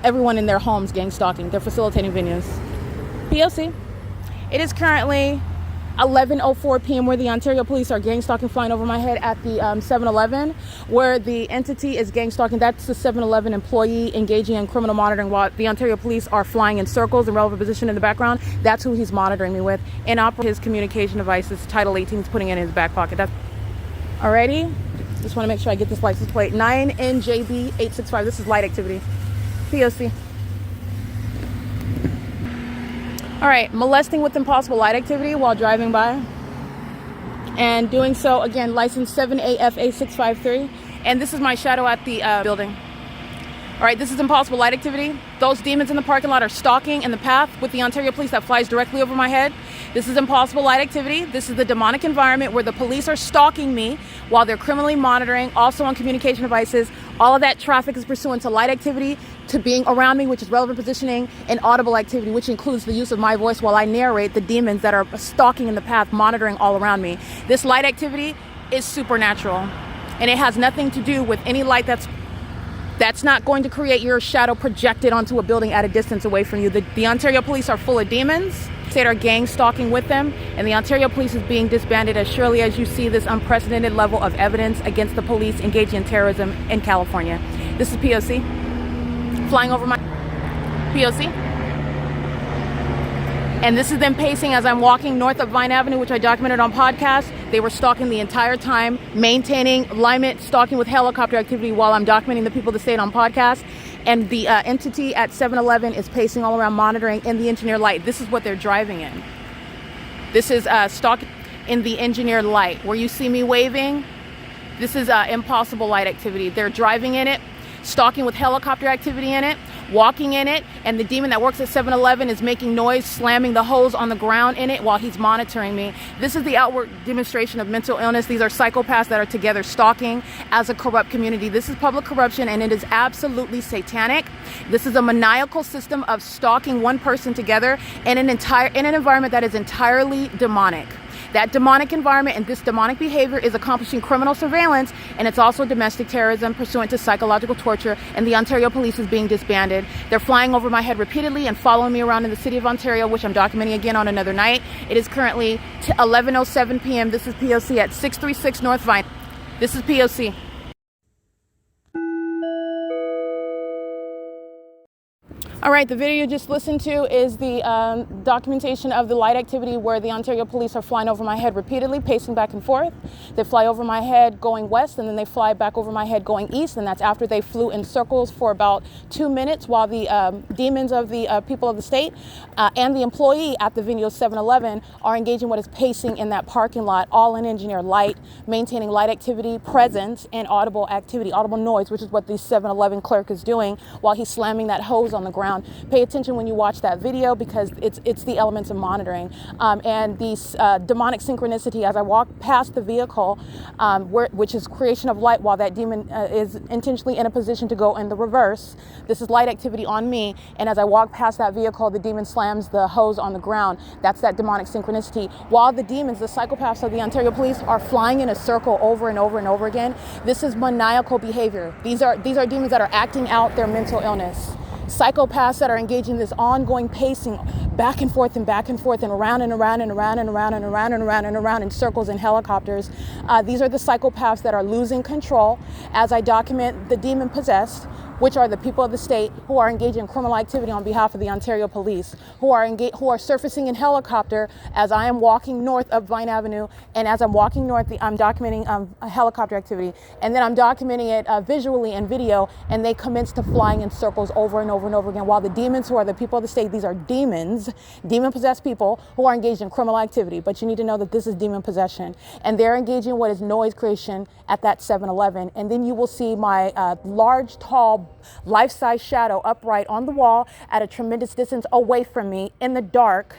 Speaker 3: everyone in their homes gang stalking. They're facilitating venues. P.O.C. It is currently 11:04 p.m. where the Ontario police are gang stalking, flying over my head at the 7-Eleven, where the entity is gang stalking. That's the 7-Eleven employee engaging in criminal monitoring while the Ontario police are flying in circles in relevant position in the background. That's who he's monitoring me with. And his communication devices, Title 18, is putting in his back pocket. That's alrighty. Just want to make sure I get this license plate. 9NJB865. This is light activity. P.O.C. All right, molesting with impossible light activity while driving by. And doing so, again, license 7AFA653. And this is my shadow at the building. All right, this is impossible light activity. Those demons in the parking lot are stalking in the path with the Ontario police that flies directly over my head. This is impossible light activity. This is the demonic environment where the police are stalking me while they're criminally monitoring, also on communication devices. All of that traffic is pursuant to light activity, to being around me, which is relevant positioning, and audible activity, which includes the use of my voice while I narrate the demons that are stalking in the path, monitoring all around me. This light activity is supernatural, and it has nothing to do with any light that's not going to create your shadow projected onto a building at a distance away from you. The Ontario police are full of demons. They are gang stalking with them, and the Ontario police is being disbanded as surely as you see this unprecedented level of evidence against the police engaging in terrorism in California. This is P.O.C. flying over my P.O.C. And this is them pacing as I'm walking north of Vine Avenue, which I documented on podcast. They were stalking the entire time, maintaining alignment, stalking with helicopter activity while I'm documenting the people of the state on podcast. And the entity at 7-Eleven is pacing all around, monitoring in the engineer light. This is what they're driving in. This is stalking in the engineer light. Where you see me waving, this is impossible light activity. They're driving in it, stalking with helicopter activity in it. walking in it, and the demon that works at 7-Eleven is making noise, slamming the hose on the ground in it while he's monitoring me. This is the outward demonstration of mental illness. These are psychopaths that are together stalking as a corrupt community. This is public corruption, and it is absolutely satanic. This is a maniacal system of stalking one person together in an environment that is entirely demonic. That demonic environment and this demonic behavior is accomplishing criminal surveillance, and it's also domestic terrorism pursuant to psychological torture, and the Ontario Police is being disbanded. They're flying over my head repeatedly and following me around in the city of Ontario, which I'm documenting again on another night. It is currently 11:07 p.m. This is P.O.C. at 636 North Vine. This is P.O.C. All right, the video you just listened to is the documentation of the light activity where the Ontario Police are flying over my head repeatedly, pacing back and forth. They fly over my head going west, and then they fly back over my head going east, and that's after they flew in circles for about 2 minutes while the demons of the people of the state and the employee at the venue 7-Eleven are engaging what is pacing in that parking lot, all in engineered light, maintaining light activity, presence, and audible activity, audible noise, which is what the 7-Eleven clerk is doing while he's slamming that hose on the ground. Pay attention when you watch that video because it's the elements of monitoring and these demonic synchronicity as I walk past the vehicle, which is creation of light while that demon is intentionally in a position to go in the reverse. This is light activity on me, and as I walk past that vehicle, the demon slams the hose on the ground. That's that demonic synchronicity. While the demons, the psychopaths of the Ontario Police, are flying in a circle over and over and over again, this is maniacal behavior. These are demons that are acting out their mental illness. Psychopaths that are engaging this ongoing pacing back and forth and back and forth and around and around and around and around and around and around and around in circles and helicopters. These are the psychopaths that are losing control as I document the demon possessed, which are the people of the state who are engaging in criminal activity on behalf of the Ontario Police, who are surfacing in helicopter as I am walking north of Vine Avenue, and as I'm walking north, I'm documenting helicopter activity, and then I'm documenting it visually in video, and they commence to flying in circles over and over and over again, while the demons, who are the people of the state, these are demons, demon-possessed people who are engaged in criminal activity, but you need to know that this is demon possession, and they're engaging in what is noise creation at that 7-Eleven, and then you will see my large, tall, life-size shadow upright on the wall at a tremendous distance away from me in the dark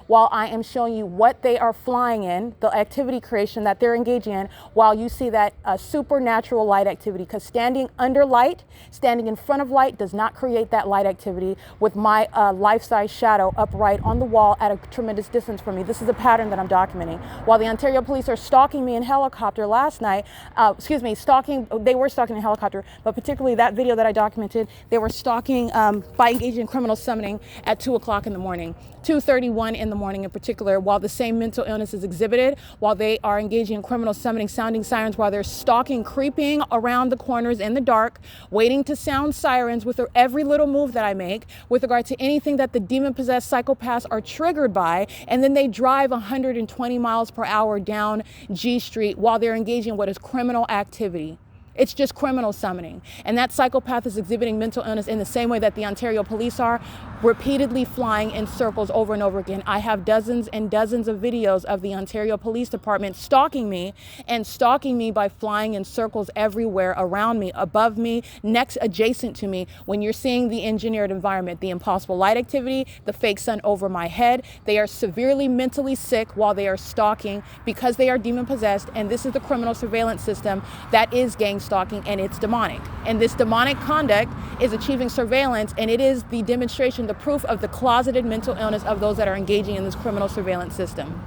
Speaker 3: while I am showing you what they are flying in, the activity creation that they're engaging in, while you see that supernatural light activity. Because standing under light, standing in front of light does not create that light activity with my life-size shadow upright on the wall at a tremendous distance from me. This is a pattern that I'm documenting. While the Ontario Police are stalking me in helicopter last night, they were stalking in helicopter, but particularly that video that I documented, they were stalking by engaging in criminal summoning at 2 o'clock in the morning, 2:31 in the morning in particular, while the same mental illness is exhibited, while they are engaging in criminal summoning, sounding sirens, while they're stalking, creeping around the corners in the dark, waiting to sound sirens with every little move that I make with regard to anything that the demon-possessed psychopaths are triggered by, and then they drive 120 miles per hour down G Street while they're engaging in what is criminal activity. It's just criminal summoning. And that psychopath is exhibiting mental illness in the same way that the Ontario Police are, repeatedly flying in circles over and over again. I have dozens and dozens of videos of the Ontario Police Department stalking me by flying in circles everywhere around me, above me, next, adjacent to me. When you're seeing the engineered environment, the impossible light activity, the fake sun over my head, they are severely mentally sick while they are stalking because they are demon possessed. And this is the criminal surveillance system that is gang stalking, and it's demonic. And this demonic conduct is achieving surveillance, and it is the demonstration, the proof of the closeted mental illness of those that are engaging in this criminal surveillance system.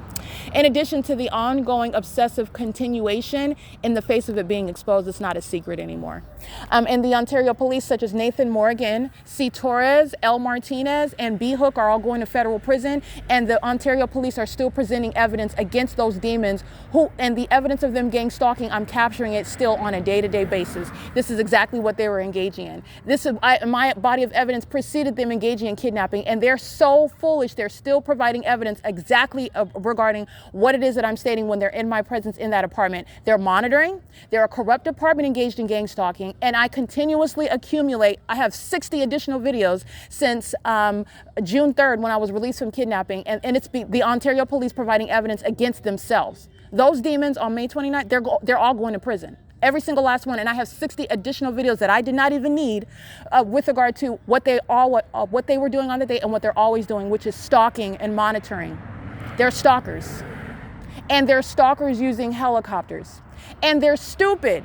Speaker 3: In addition to the ongoing obsessive continuation in the face of it being exposed, it's not a secret anymore. And the Ontario Police, such as Nathan Morgan, C. Torres, L. Martinez, and B. Hook are all going to federal prison, and the Ontario Police are still presenting evidence against those demons and the evidence of them gang stalking, I'm capturing it still on a day-to-day basis. This is exactly what they were engaging in. My body of evidence preceded them engaging in kidnapping, and they're so foolish, they're still providing evidence exactly regarding what it is that I'm stating when they're in my presence in that apartment. They're monitoring, they're a corrupt department engaged in gang stalking, and I continuously accumulate. I have 60 additional videos since June 3rd when I was released from kidnapping, and it's the Ontario Police providing evidence against themselves. Those demons on May 29th, they're all going to prison. Every single last one. And I have 60 additional videos that I did not even need with regard to what they were doing on the day and what they're always doing, which is stalking and monitoring. They're stalkers. And they're stalkers using helicopters. And they're stupid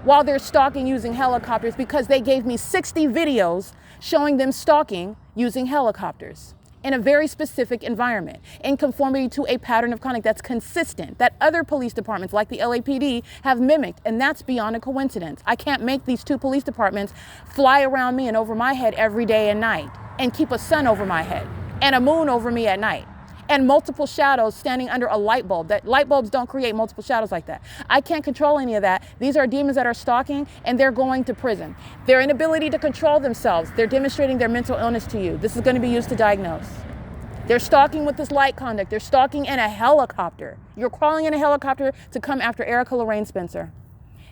Speaker 3: while they're stalking using helicopters because they gave me 60 videos showing them stalking using helicopters in a very specific environment, in conformity to a pattern of conduct that's consistent, that other police departments like the LAPD have mimicked, and that's beyond a coincidence. I can't make these two police departments fly around me and over my head every day and night and keep a sun over my head and a moon over me at night and multiple shadows standing under a light bulb. That light bulbs don't create multiple shadows like that. I can't control any of that. These are demons that are stalking, and they're going to prison. Their inability to control themselves, they're demonstrating their mental illness to you. This is going to be used to diagnose. They're stalking with this light conduct. They're stalking in a helicopter. You're crawling in a helicopter to come after Erica Lorraine Spencer.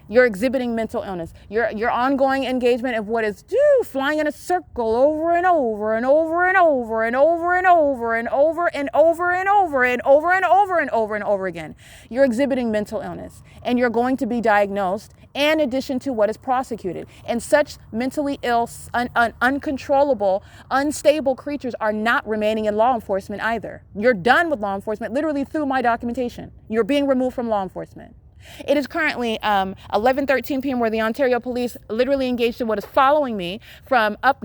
Speaker 3: You're exhibiting mental illness. Your ongoing engagement of what is flying in a circle over and over and over and over and over and over and over and over and over and over and over and over and over again. You're exhibiting mental illness, and you're going to be diagnosed in addition to what is prosecuted. And such mentally ill, uncontrollable, unstable creatures are not remaining in law enforcement either. You're done with law enforcement literally through my documentation. You're being removed from law enforcement. It is currently 11:13 p.m. where the Ontario Police literally engaged in what is following me from up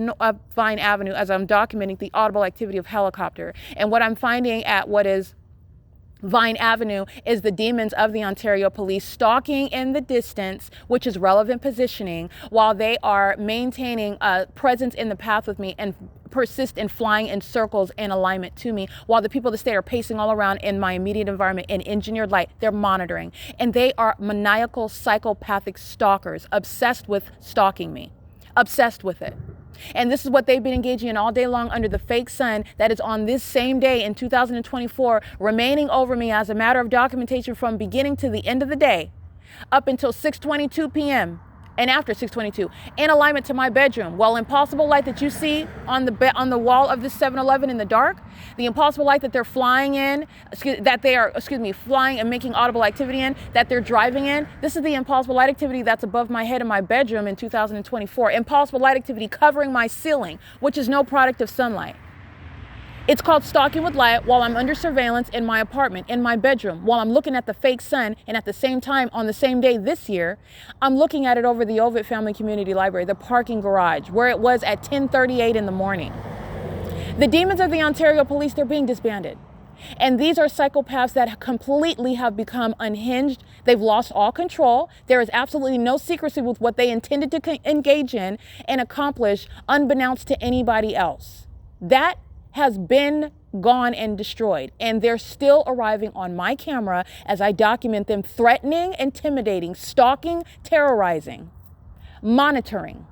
Speaker 3: Vine Avenue as I'm documenting the audible activity of helicopter. And what I'm finding at what is Vine Avenue is the demons of the Ontario Police stalking in the distance, which is relevant positioning, while they are maintaining a presence in the path with me and persist in flying in circles in alignment to me, while the people of the state are pacing all around in my immediate environment in engineered light. They're monitoring, and they are maniacal, psychopathic stalkers, obsessed with stalking me, obsessed with it. And this is what they've been engaging in all day long under the fake sun that is on this same day in 2024, remaining over me as a matter of documentation from beginning to the end of the day, up until 6:22 p.m. and after 6:22, in alignment to my bedroom. Well, impossible light that you see on the wall of this 7-Eleven in the dark, the impossible light that they're flying in, flying and making audible activity in, that they're driving in. This is the impossible light activity that's above my head in my bedroom in 2024. Impossible light activity covering my ceiling, which is no product of sunlight. It's called stalking with light while I'm under surveillance in my apartment, in my bedroom, while I'm looking at the fake sun, and at the same time, on the same day this year, I'm looking at it over the OVITT Family Community Library, the parking garage, where it was at 10:38 in the morning. The demons of the Ontario Police, they're being disbanded. And these are psychopaths that completely have become unhinged. They've lost all control. There is absolutely no secrecy with what they intended to engage in and accomplish unbeknownst to anybody else. That has been gone and destroyed, and they're still arriving on my camera as I document them threatening, intimidating, stalking, terrorizing, monitoring,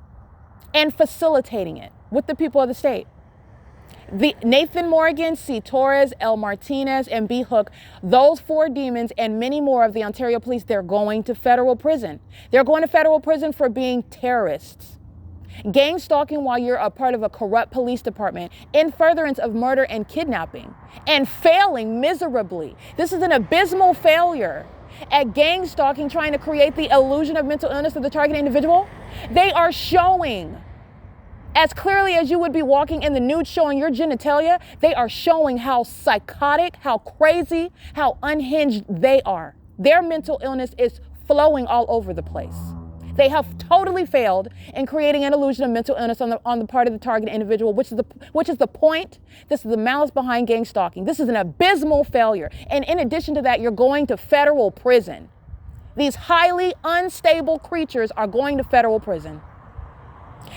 Speaker 3: and facilitating it with the people of the state. The Nathan Morgan, C. Torres, L. Martinez, and B. Hook, those 4 demons and many more of the Ontario Police, they're going to federal prison. They're going to federal prison for being terrorists. Gang stalking while you're a part of a corrupt police department in furtherance of murder and kidnapping, and failing miserably. This is an abysmal failure at gang stalking, trying to create the illusion of mental illness of the target individual. They are showing, as clearly as you would be walking in the nude showing your genitalia, they are showing how psychotic, how crazy, how unhinged they are. Their mental illness is flowing all over the place. They have totally failed in creating an illusion of mental illness on the part of the target individual, which is the point. This is the malice behind gang stalking. This is an abysmal failure. And in addition to that, you're going to federal prison. These highly unstable creatures are going to federal prison.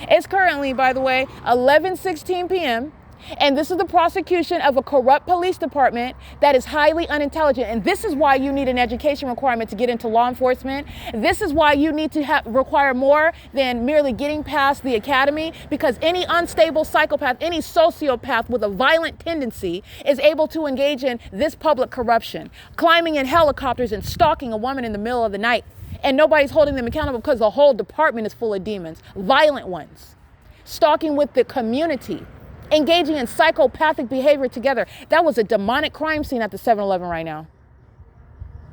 Speaker 3: It's currently, by the way, 11:16 p.m. And this is the prosecution of a corrupt police department that is highly unintelligent. And this is why you need an education requirement to get into law enforcement. This is why you need to require more than merely getting past the academy, because any unstable psychopath, any sociopath with a violent tendency is able to engage in this public corruption, climbing in helicopters and stalking a woman in the middle of the night. And nobody's holding them accountable because the whole department is full of demons, violent ones, stalking with the community, engaging in psychopathic behavior together. That was a demonic crime scene at the 7-Eleven right now.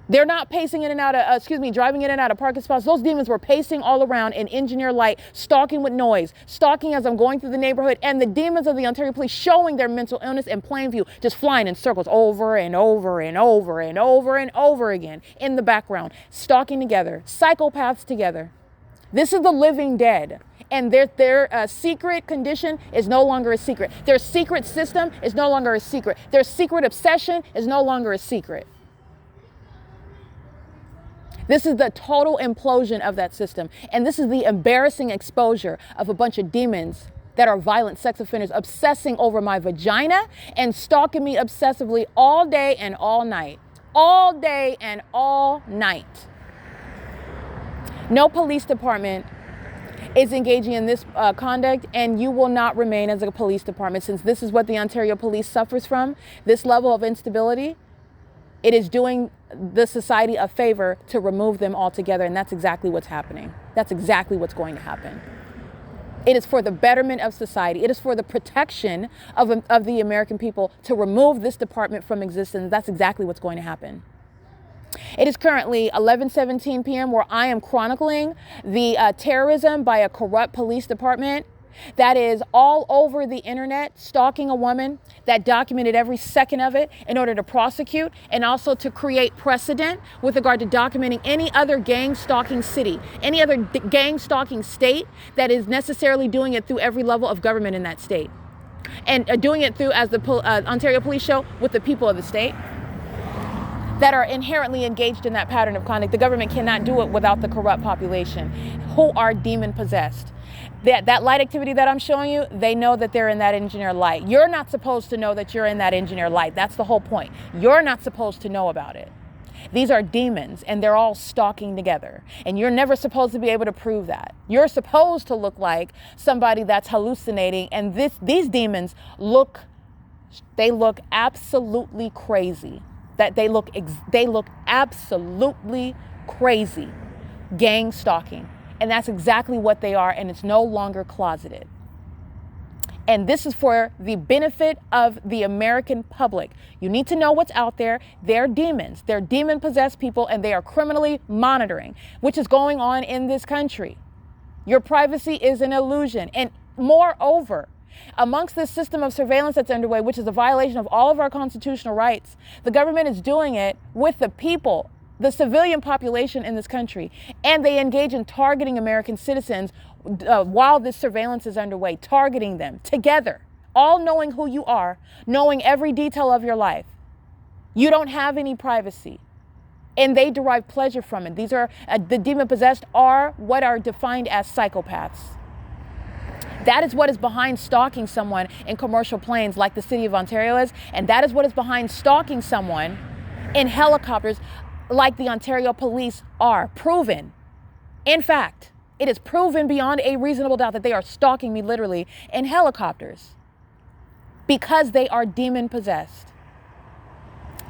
Speaker 3: They're not pacing in and out of, driving in and out of parking spots. Those demons were pacing all around in engineer light, stalking with noise, stalking as I'm going through the neighborhood, and the demons of the Ontario police showing their mental illness in plain view, just flying in circles over and over and over and over and over again in the background, stalking together, psychopaths together. This is the living dead. And their secret condition is no longer a secret. Their secret system is no longer a secret. Their secret obsession is no longer a secret. This is the total implosion of that system. And this is the embarrassing exposure of a bunch of demons that are violent sex offenders obsessing over my vagina and stalking me obsessively all day and all night. All day and all night. No police department is engaging in this conduct, and you will not remain as a police department, since this is what the Ontario police suffers from, this level of instability. It is doing the society a favor to remove them altogether, and that's exactly what's happening. That's exactly what's going to happen. It is for the betterment of society. It is for the protection of the American people to remove this department from existence. That's exactly what's going to happen. It is currently 11:17 p.m. where I am chronicling the terrorism by a corrupt police department that is all over the internet, stalking a woman, that documented every second of it in order to prosecute and also to create precedent with regard to documenting any other gang stalking city, any other gang stalking state that is necessarily doing it through every level of government in that state. And doing it through, as the Ontario police show, with the people of the state that are inherently engaged in that pattern of conduct. The government cannot do it without the corrupt population who are demon possessed. That light activity that I'm showing you, they know that they're in that engineer light. You're not supposed to know that you're in that engineer light. That's the whole point. You're not supposed to know about it. These are demons, and they're all stalking together. And you're never supposed to be able to prove that. You're supposed to look like somebody that's hallucinating, and these demons look absolutely crazy. That they look absolutely crazy. Gang stalking. And that's exactly what they are, and it's no longer closeted. And this is for the benefit of the American public. You need to know what's out there. They're demons. They're demon-possessed people, and they are criminally monitoring, which is going on in this country. Your privacy is an illusion. And moreover, amongst this system of surveillance that's underway, which is a violation of all of our constitutional rights, the government is doing it with the people, the civilian population in this country, and they engage in targeting American citizens while this surveillance is underway, targeting them together, all knowing who you are, knowing every detail of your life. You don't have any privacy, and they derive pleasure from it. These are the demon-possessed are what are defined as psychopaths. That is what is behind stalking someone in commercial planes like the city of Ontario is, and that is what is behind stalking someone in helicopters like the Ontario police are. Proven. In fact, it is proven beyond a reasonable doubt that they are stalking me literally in helicopters because they are demon-possessed.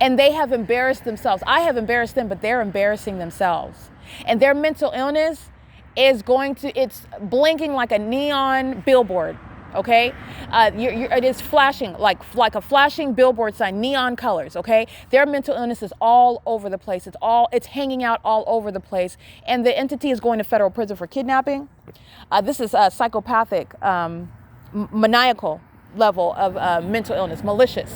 Speaker 3: And they have embarrassed themselves. I have embarrassed them, but they're embarrassing themselves. And their mental illness is it's blinking like a neon billboard, okay? It is flashing like a flashing billboard sign, neon colors, okay? Their mental illness is all over the place. It's hanging out all over the place. And the entity is going to federal prison for kidnapping. This is a psychopathic, maniacal level of mental illness, malicious.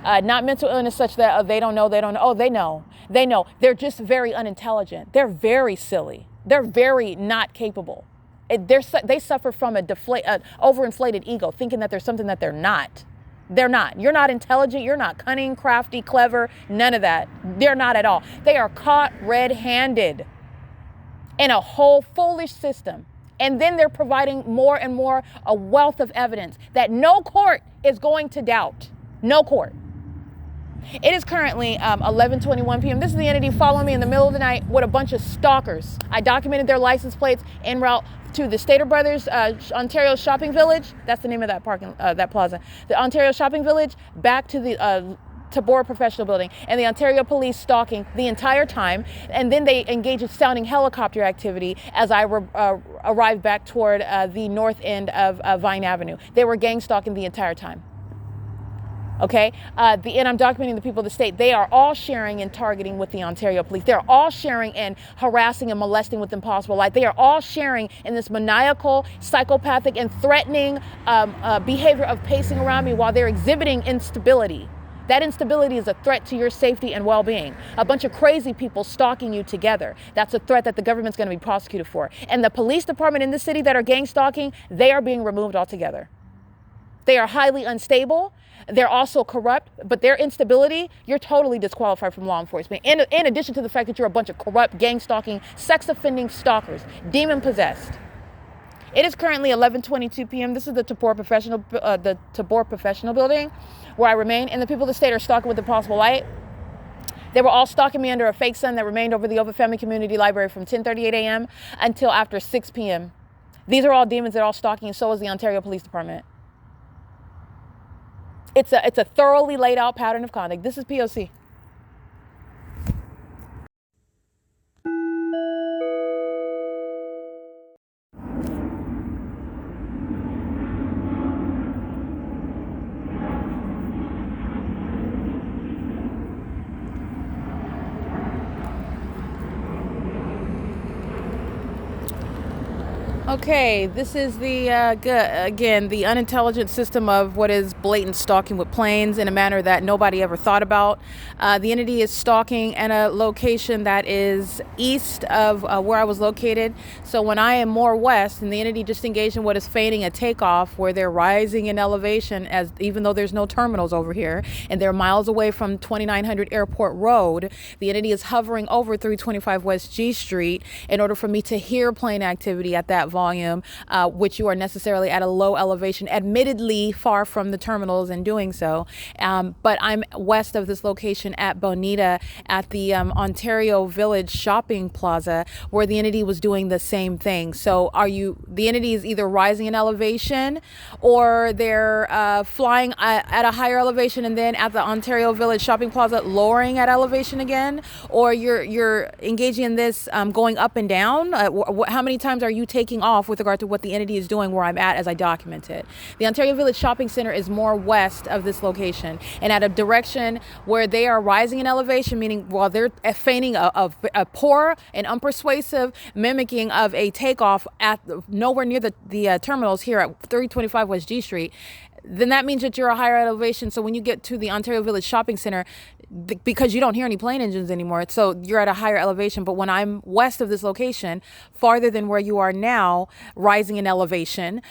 Speaker 3: Not mental illness such that they don't know. Oh, they know. They're just very unintelligent. They're very silly. They're very not capable. They suffer from an overinflated ego, thinking that there's something that they're not. They're not. You're not intelligent. You're not cunning, crafty, clever. None of that. They're not at all. They are caught red-handed in a whole foolish system. And then they're providing more and more a wealth of evidence that no court is going to doubt. No court. It is currently 11:21 p.m. This is the entity following me in the middle of the night with a bunch of stalkers. I documented their license plates en route to the Stater Brothers Ontario Shopping Village. That's the name of that plaza. The Ontario Shopping Village, back to the TABOR Professional Building, and the Ontario Police stalking the entire time. And then they engage in sounding helicopter activity as I arrived back toward the north end of Vine Avenue. They were gang stalking the entire time. Okay, and I'm documenting the people of the state. They are all sharing and targeting with the Ontario police. They're all sharing and harassing and molesting with Impossible Light. They are all sharing in this maniacal, psychopathic, and threatening behavior of pacing around me while they're exhibiting instability. That instability is a threat to your safety and well-being. A bunch of crazy people stalking you together. That's a threat that the government's going to be prosecuted for. And the police department in the city that are gang stalking, they are being removed altogether. They are highly unstable. They're also corrupt, but their instability, you're totally disqualified from law enforcement. In addition to the fact that you're a bunch of corrupt, gang-stalking, sex-offending stalkers, demon-possessed. It is currently 11:22 p.m. This is the TABOR Professional Building where I remain, and the people of the state are stalking with Impossible Light. They were all stalking me under a fake sun that remained over the OVITT Family Community Library from 10:38 a.m. until after 6 p.m. These are all demons that are all stalking, and so is the Ontario Police Department. It's a thoroughly laid out pattern of conduct. This is P.O.C. Okay, this is the, again, the unintelligent system of what is blatant stalking with planes in a manner that nobody ever thought about. The entity is stalking at a location that is east of where I was located. So when I am more west, and the entity just engaged in what is feigning a takeoff, where they're rising in elevation, as even though there's no terminals over here, and they're miles away from 2900 Airport Road, the entity is hovering over 325 West G Street in order for me to hear plane activity at that volume, which you are necessarily at a low elevation, admittedly far from the terminals in doing so. But I'm west of this location at BONITA at the Ontario Village Shopping Plaza, where the entity was doing the same thing. So the entity is either rising in elevation, or they're flying at a higher elevation and then at the Ontario Village Shopping Plaza lowering at elevation again, or you're engaging in this going up and down. How many times are you taking off with regard to what the entity is doing where I'm at as I document it? The Ontario Village Shopping Center is more west of this location and at a direction where they are rising in elevation, meaning while they're feigning a poor and unpersuasive mimicking of a takeoff at nowhere near the terminals here at 325 West G Street, then that means that you're a higher elevation. So when you get to the Ontario Village Shopping Center, because you don't hear any plane engines anymore, so you're at a higher elevation. But when I'm west of this location, farther than where you are now, rising in elevation,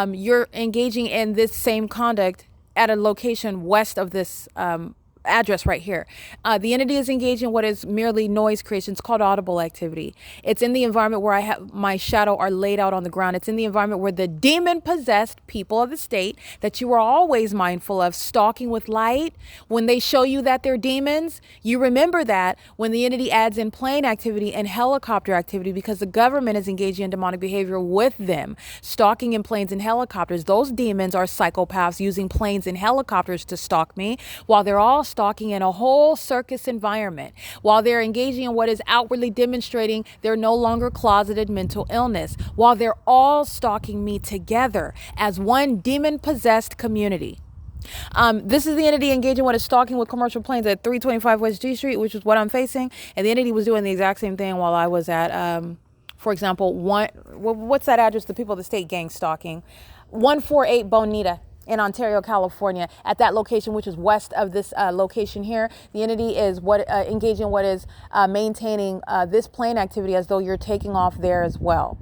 Speaker 3: you're engaging in this same conduct at a location west of this address right here. The entity is engaged in what is merely noise creation. It's called audible activity. It's in the environment where I have my shadow are laid out on the ground. It's in the environment where the demon-possessed people of the state that you are always mindful of stalking with light, when they show you that they're demons, you remember that when the entity adds in plane activity and helicopter activity, because the government is engaging in demonic behavior with them, stalking in planes and helicopters. Those demons are psychopaths using planes and helicopters to stalk me, while they're all stalking in a whole circus environment, while they're engaging in what is outwardly demonstrating they're no longer closeted mental illness, while they're all stalking me together as one demon-possessed community. This is the entity engaging what is stalking with commercial planes at 325 West G Street, which is what I'm facing, and the entity was doing the exact same thing while I was at, for example, what's that address? The people of the state gang stalking, 148 Bonita in Ontario, California, at that location, which is west of this location here. The entity is engaging what is maintaining this plane activity as though you're taking off there as well.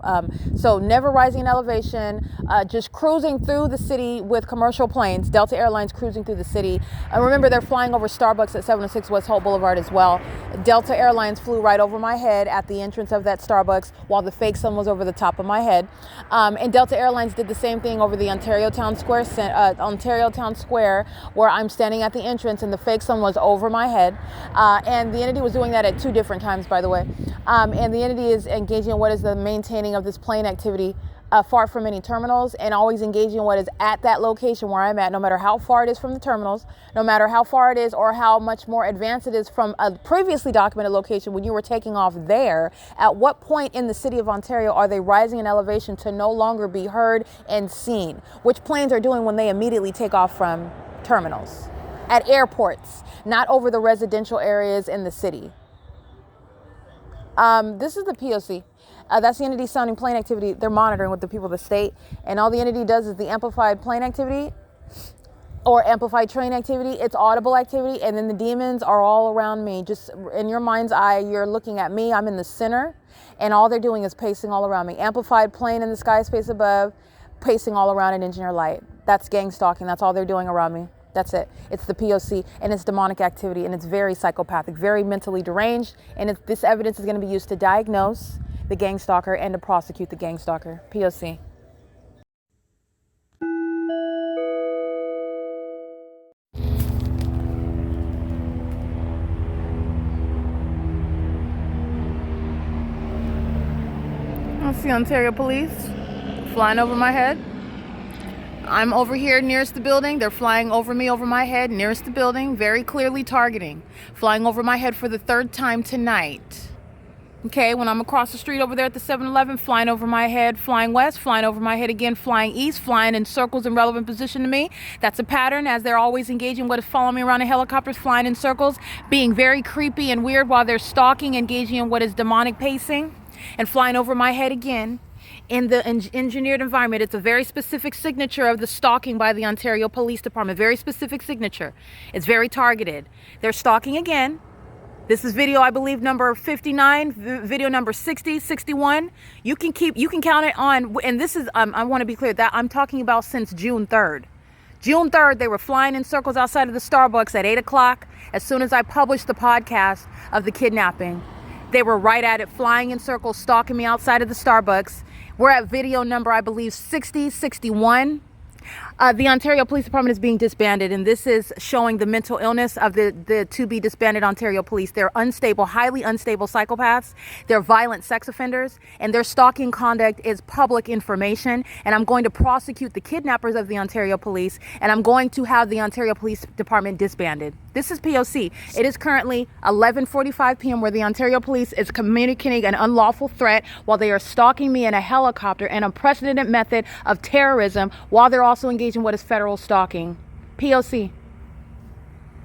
Speaker 3: So never rising in elevation, just cruising through the city with commercial planes, Delta Airlines cruising through the city. Remember, they're flying over Starbucks at 706 West Holt Boulevard as well. Delta Airlines flew right over my head at the entrance of that Starbucks while the fake sun was over the top of my head. And Delta Airlines did the same thing over the Ontario Town Square where I'm standing at the entrance and the fake sun was over my head. And the entity was doing that at 2 different times, by the way. And the entity is engaging in what is the maintaining of this plane activity far from any terminals, and always engaging in what is at that location where I'm at, no matter how far it is from the terminals, no matter how far it is or how much more advanced it is from a previously documented location when you were taking off there. At what point in the city of Ontario are they rising in elevation to no longer be heard and seen? Which planes are doing when they immediately take off from terminals? at airports, not over the residential areas in the city. This is the P.O.C. That's the entity sounding plane activity. They're monitoring with the people of the state. And all the entity does is the amplified plane activity or amplified train activity. It's audible activity. And then the demons are all around me. Just in your mind's eye, you're looking at me. I'm in the center. And all they're doing is pacing all around me. Amplified plane in the sky space above, pacing all around at engineer light. That's gang stalking. That's all they're doing around me. That's it. It's the P.O.C. and it's demonic activity, and it's very psychopathic, very mentally deranged. And this evidence is going to be used to diagnose the gang stalker and to prosecute the gang stalker. P.O.C. I see Ontario police flying over my head. I'm over here nearest the building. They're flying over me, over my head, nearest the building, very clearly targeting. Flying over my head for the third time tonight. Okay, when I'm across the street over there at the 7-Eleven, flying over my head, flying west, flying over my head again, flying east, flying in circles in relevant position to me. That's a pattern, as they're always engaging what is following me around in helicopters, flying in circles, being very creepy and weird while they're stalking, engaging in what is demonic pacing, and flying over my head again. In the engineered environment, it's a very specific signature of the stalking by the Ontario Police Department. Very specific signature. It's very targeted. They're stalking again. This is video, I believe, number 59, video number 60, 61. You can count it on, and this is, I want to be clear, that I'm talking about since June 3rd. June 3rd, they were flying in circles outside of the Starbucks at 8 o'clock. As soon as I published the podcast of the kidnapping, they were right at it, flying in circles, stalking me outside of the Starbucks. We're at video number, I believe, 60, 61. The Ontario Police Department is being disbanded, and this is showing the mental illness of the to-be disbanded Ontario Police. They're unstable, highly unstable psychopaths. They're violent sex offenders, and their stalking conduct is public information. And I'm going to prosecute the kidnappers of the Ontario Police, and I'm going to have the Ontario Police Department disbanded. This is P.O.C. It is currently 11:45 p.m. where the Ontario Police is communicating an unlawful threat while they are stalking me in a helicopter, an unprecedented method of terrorism, while they're also engaging in what is federal stalking. P.O.C.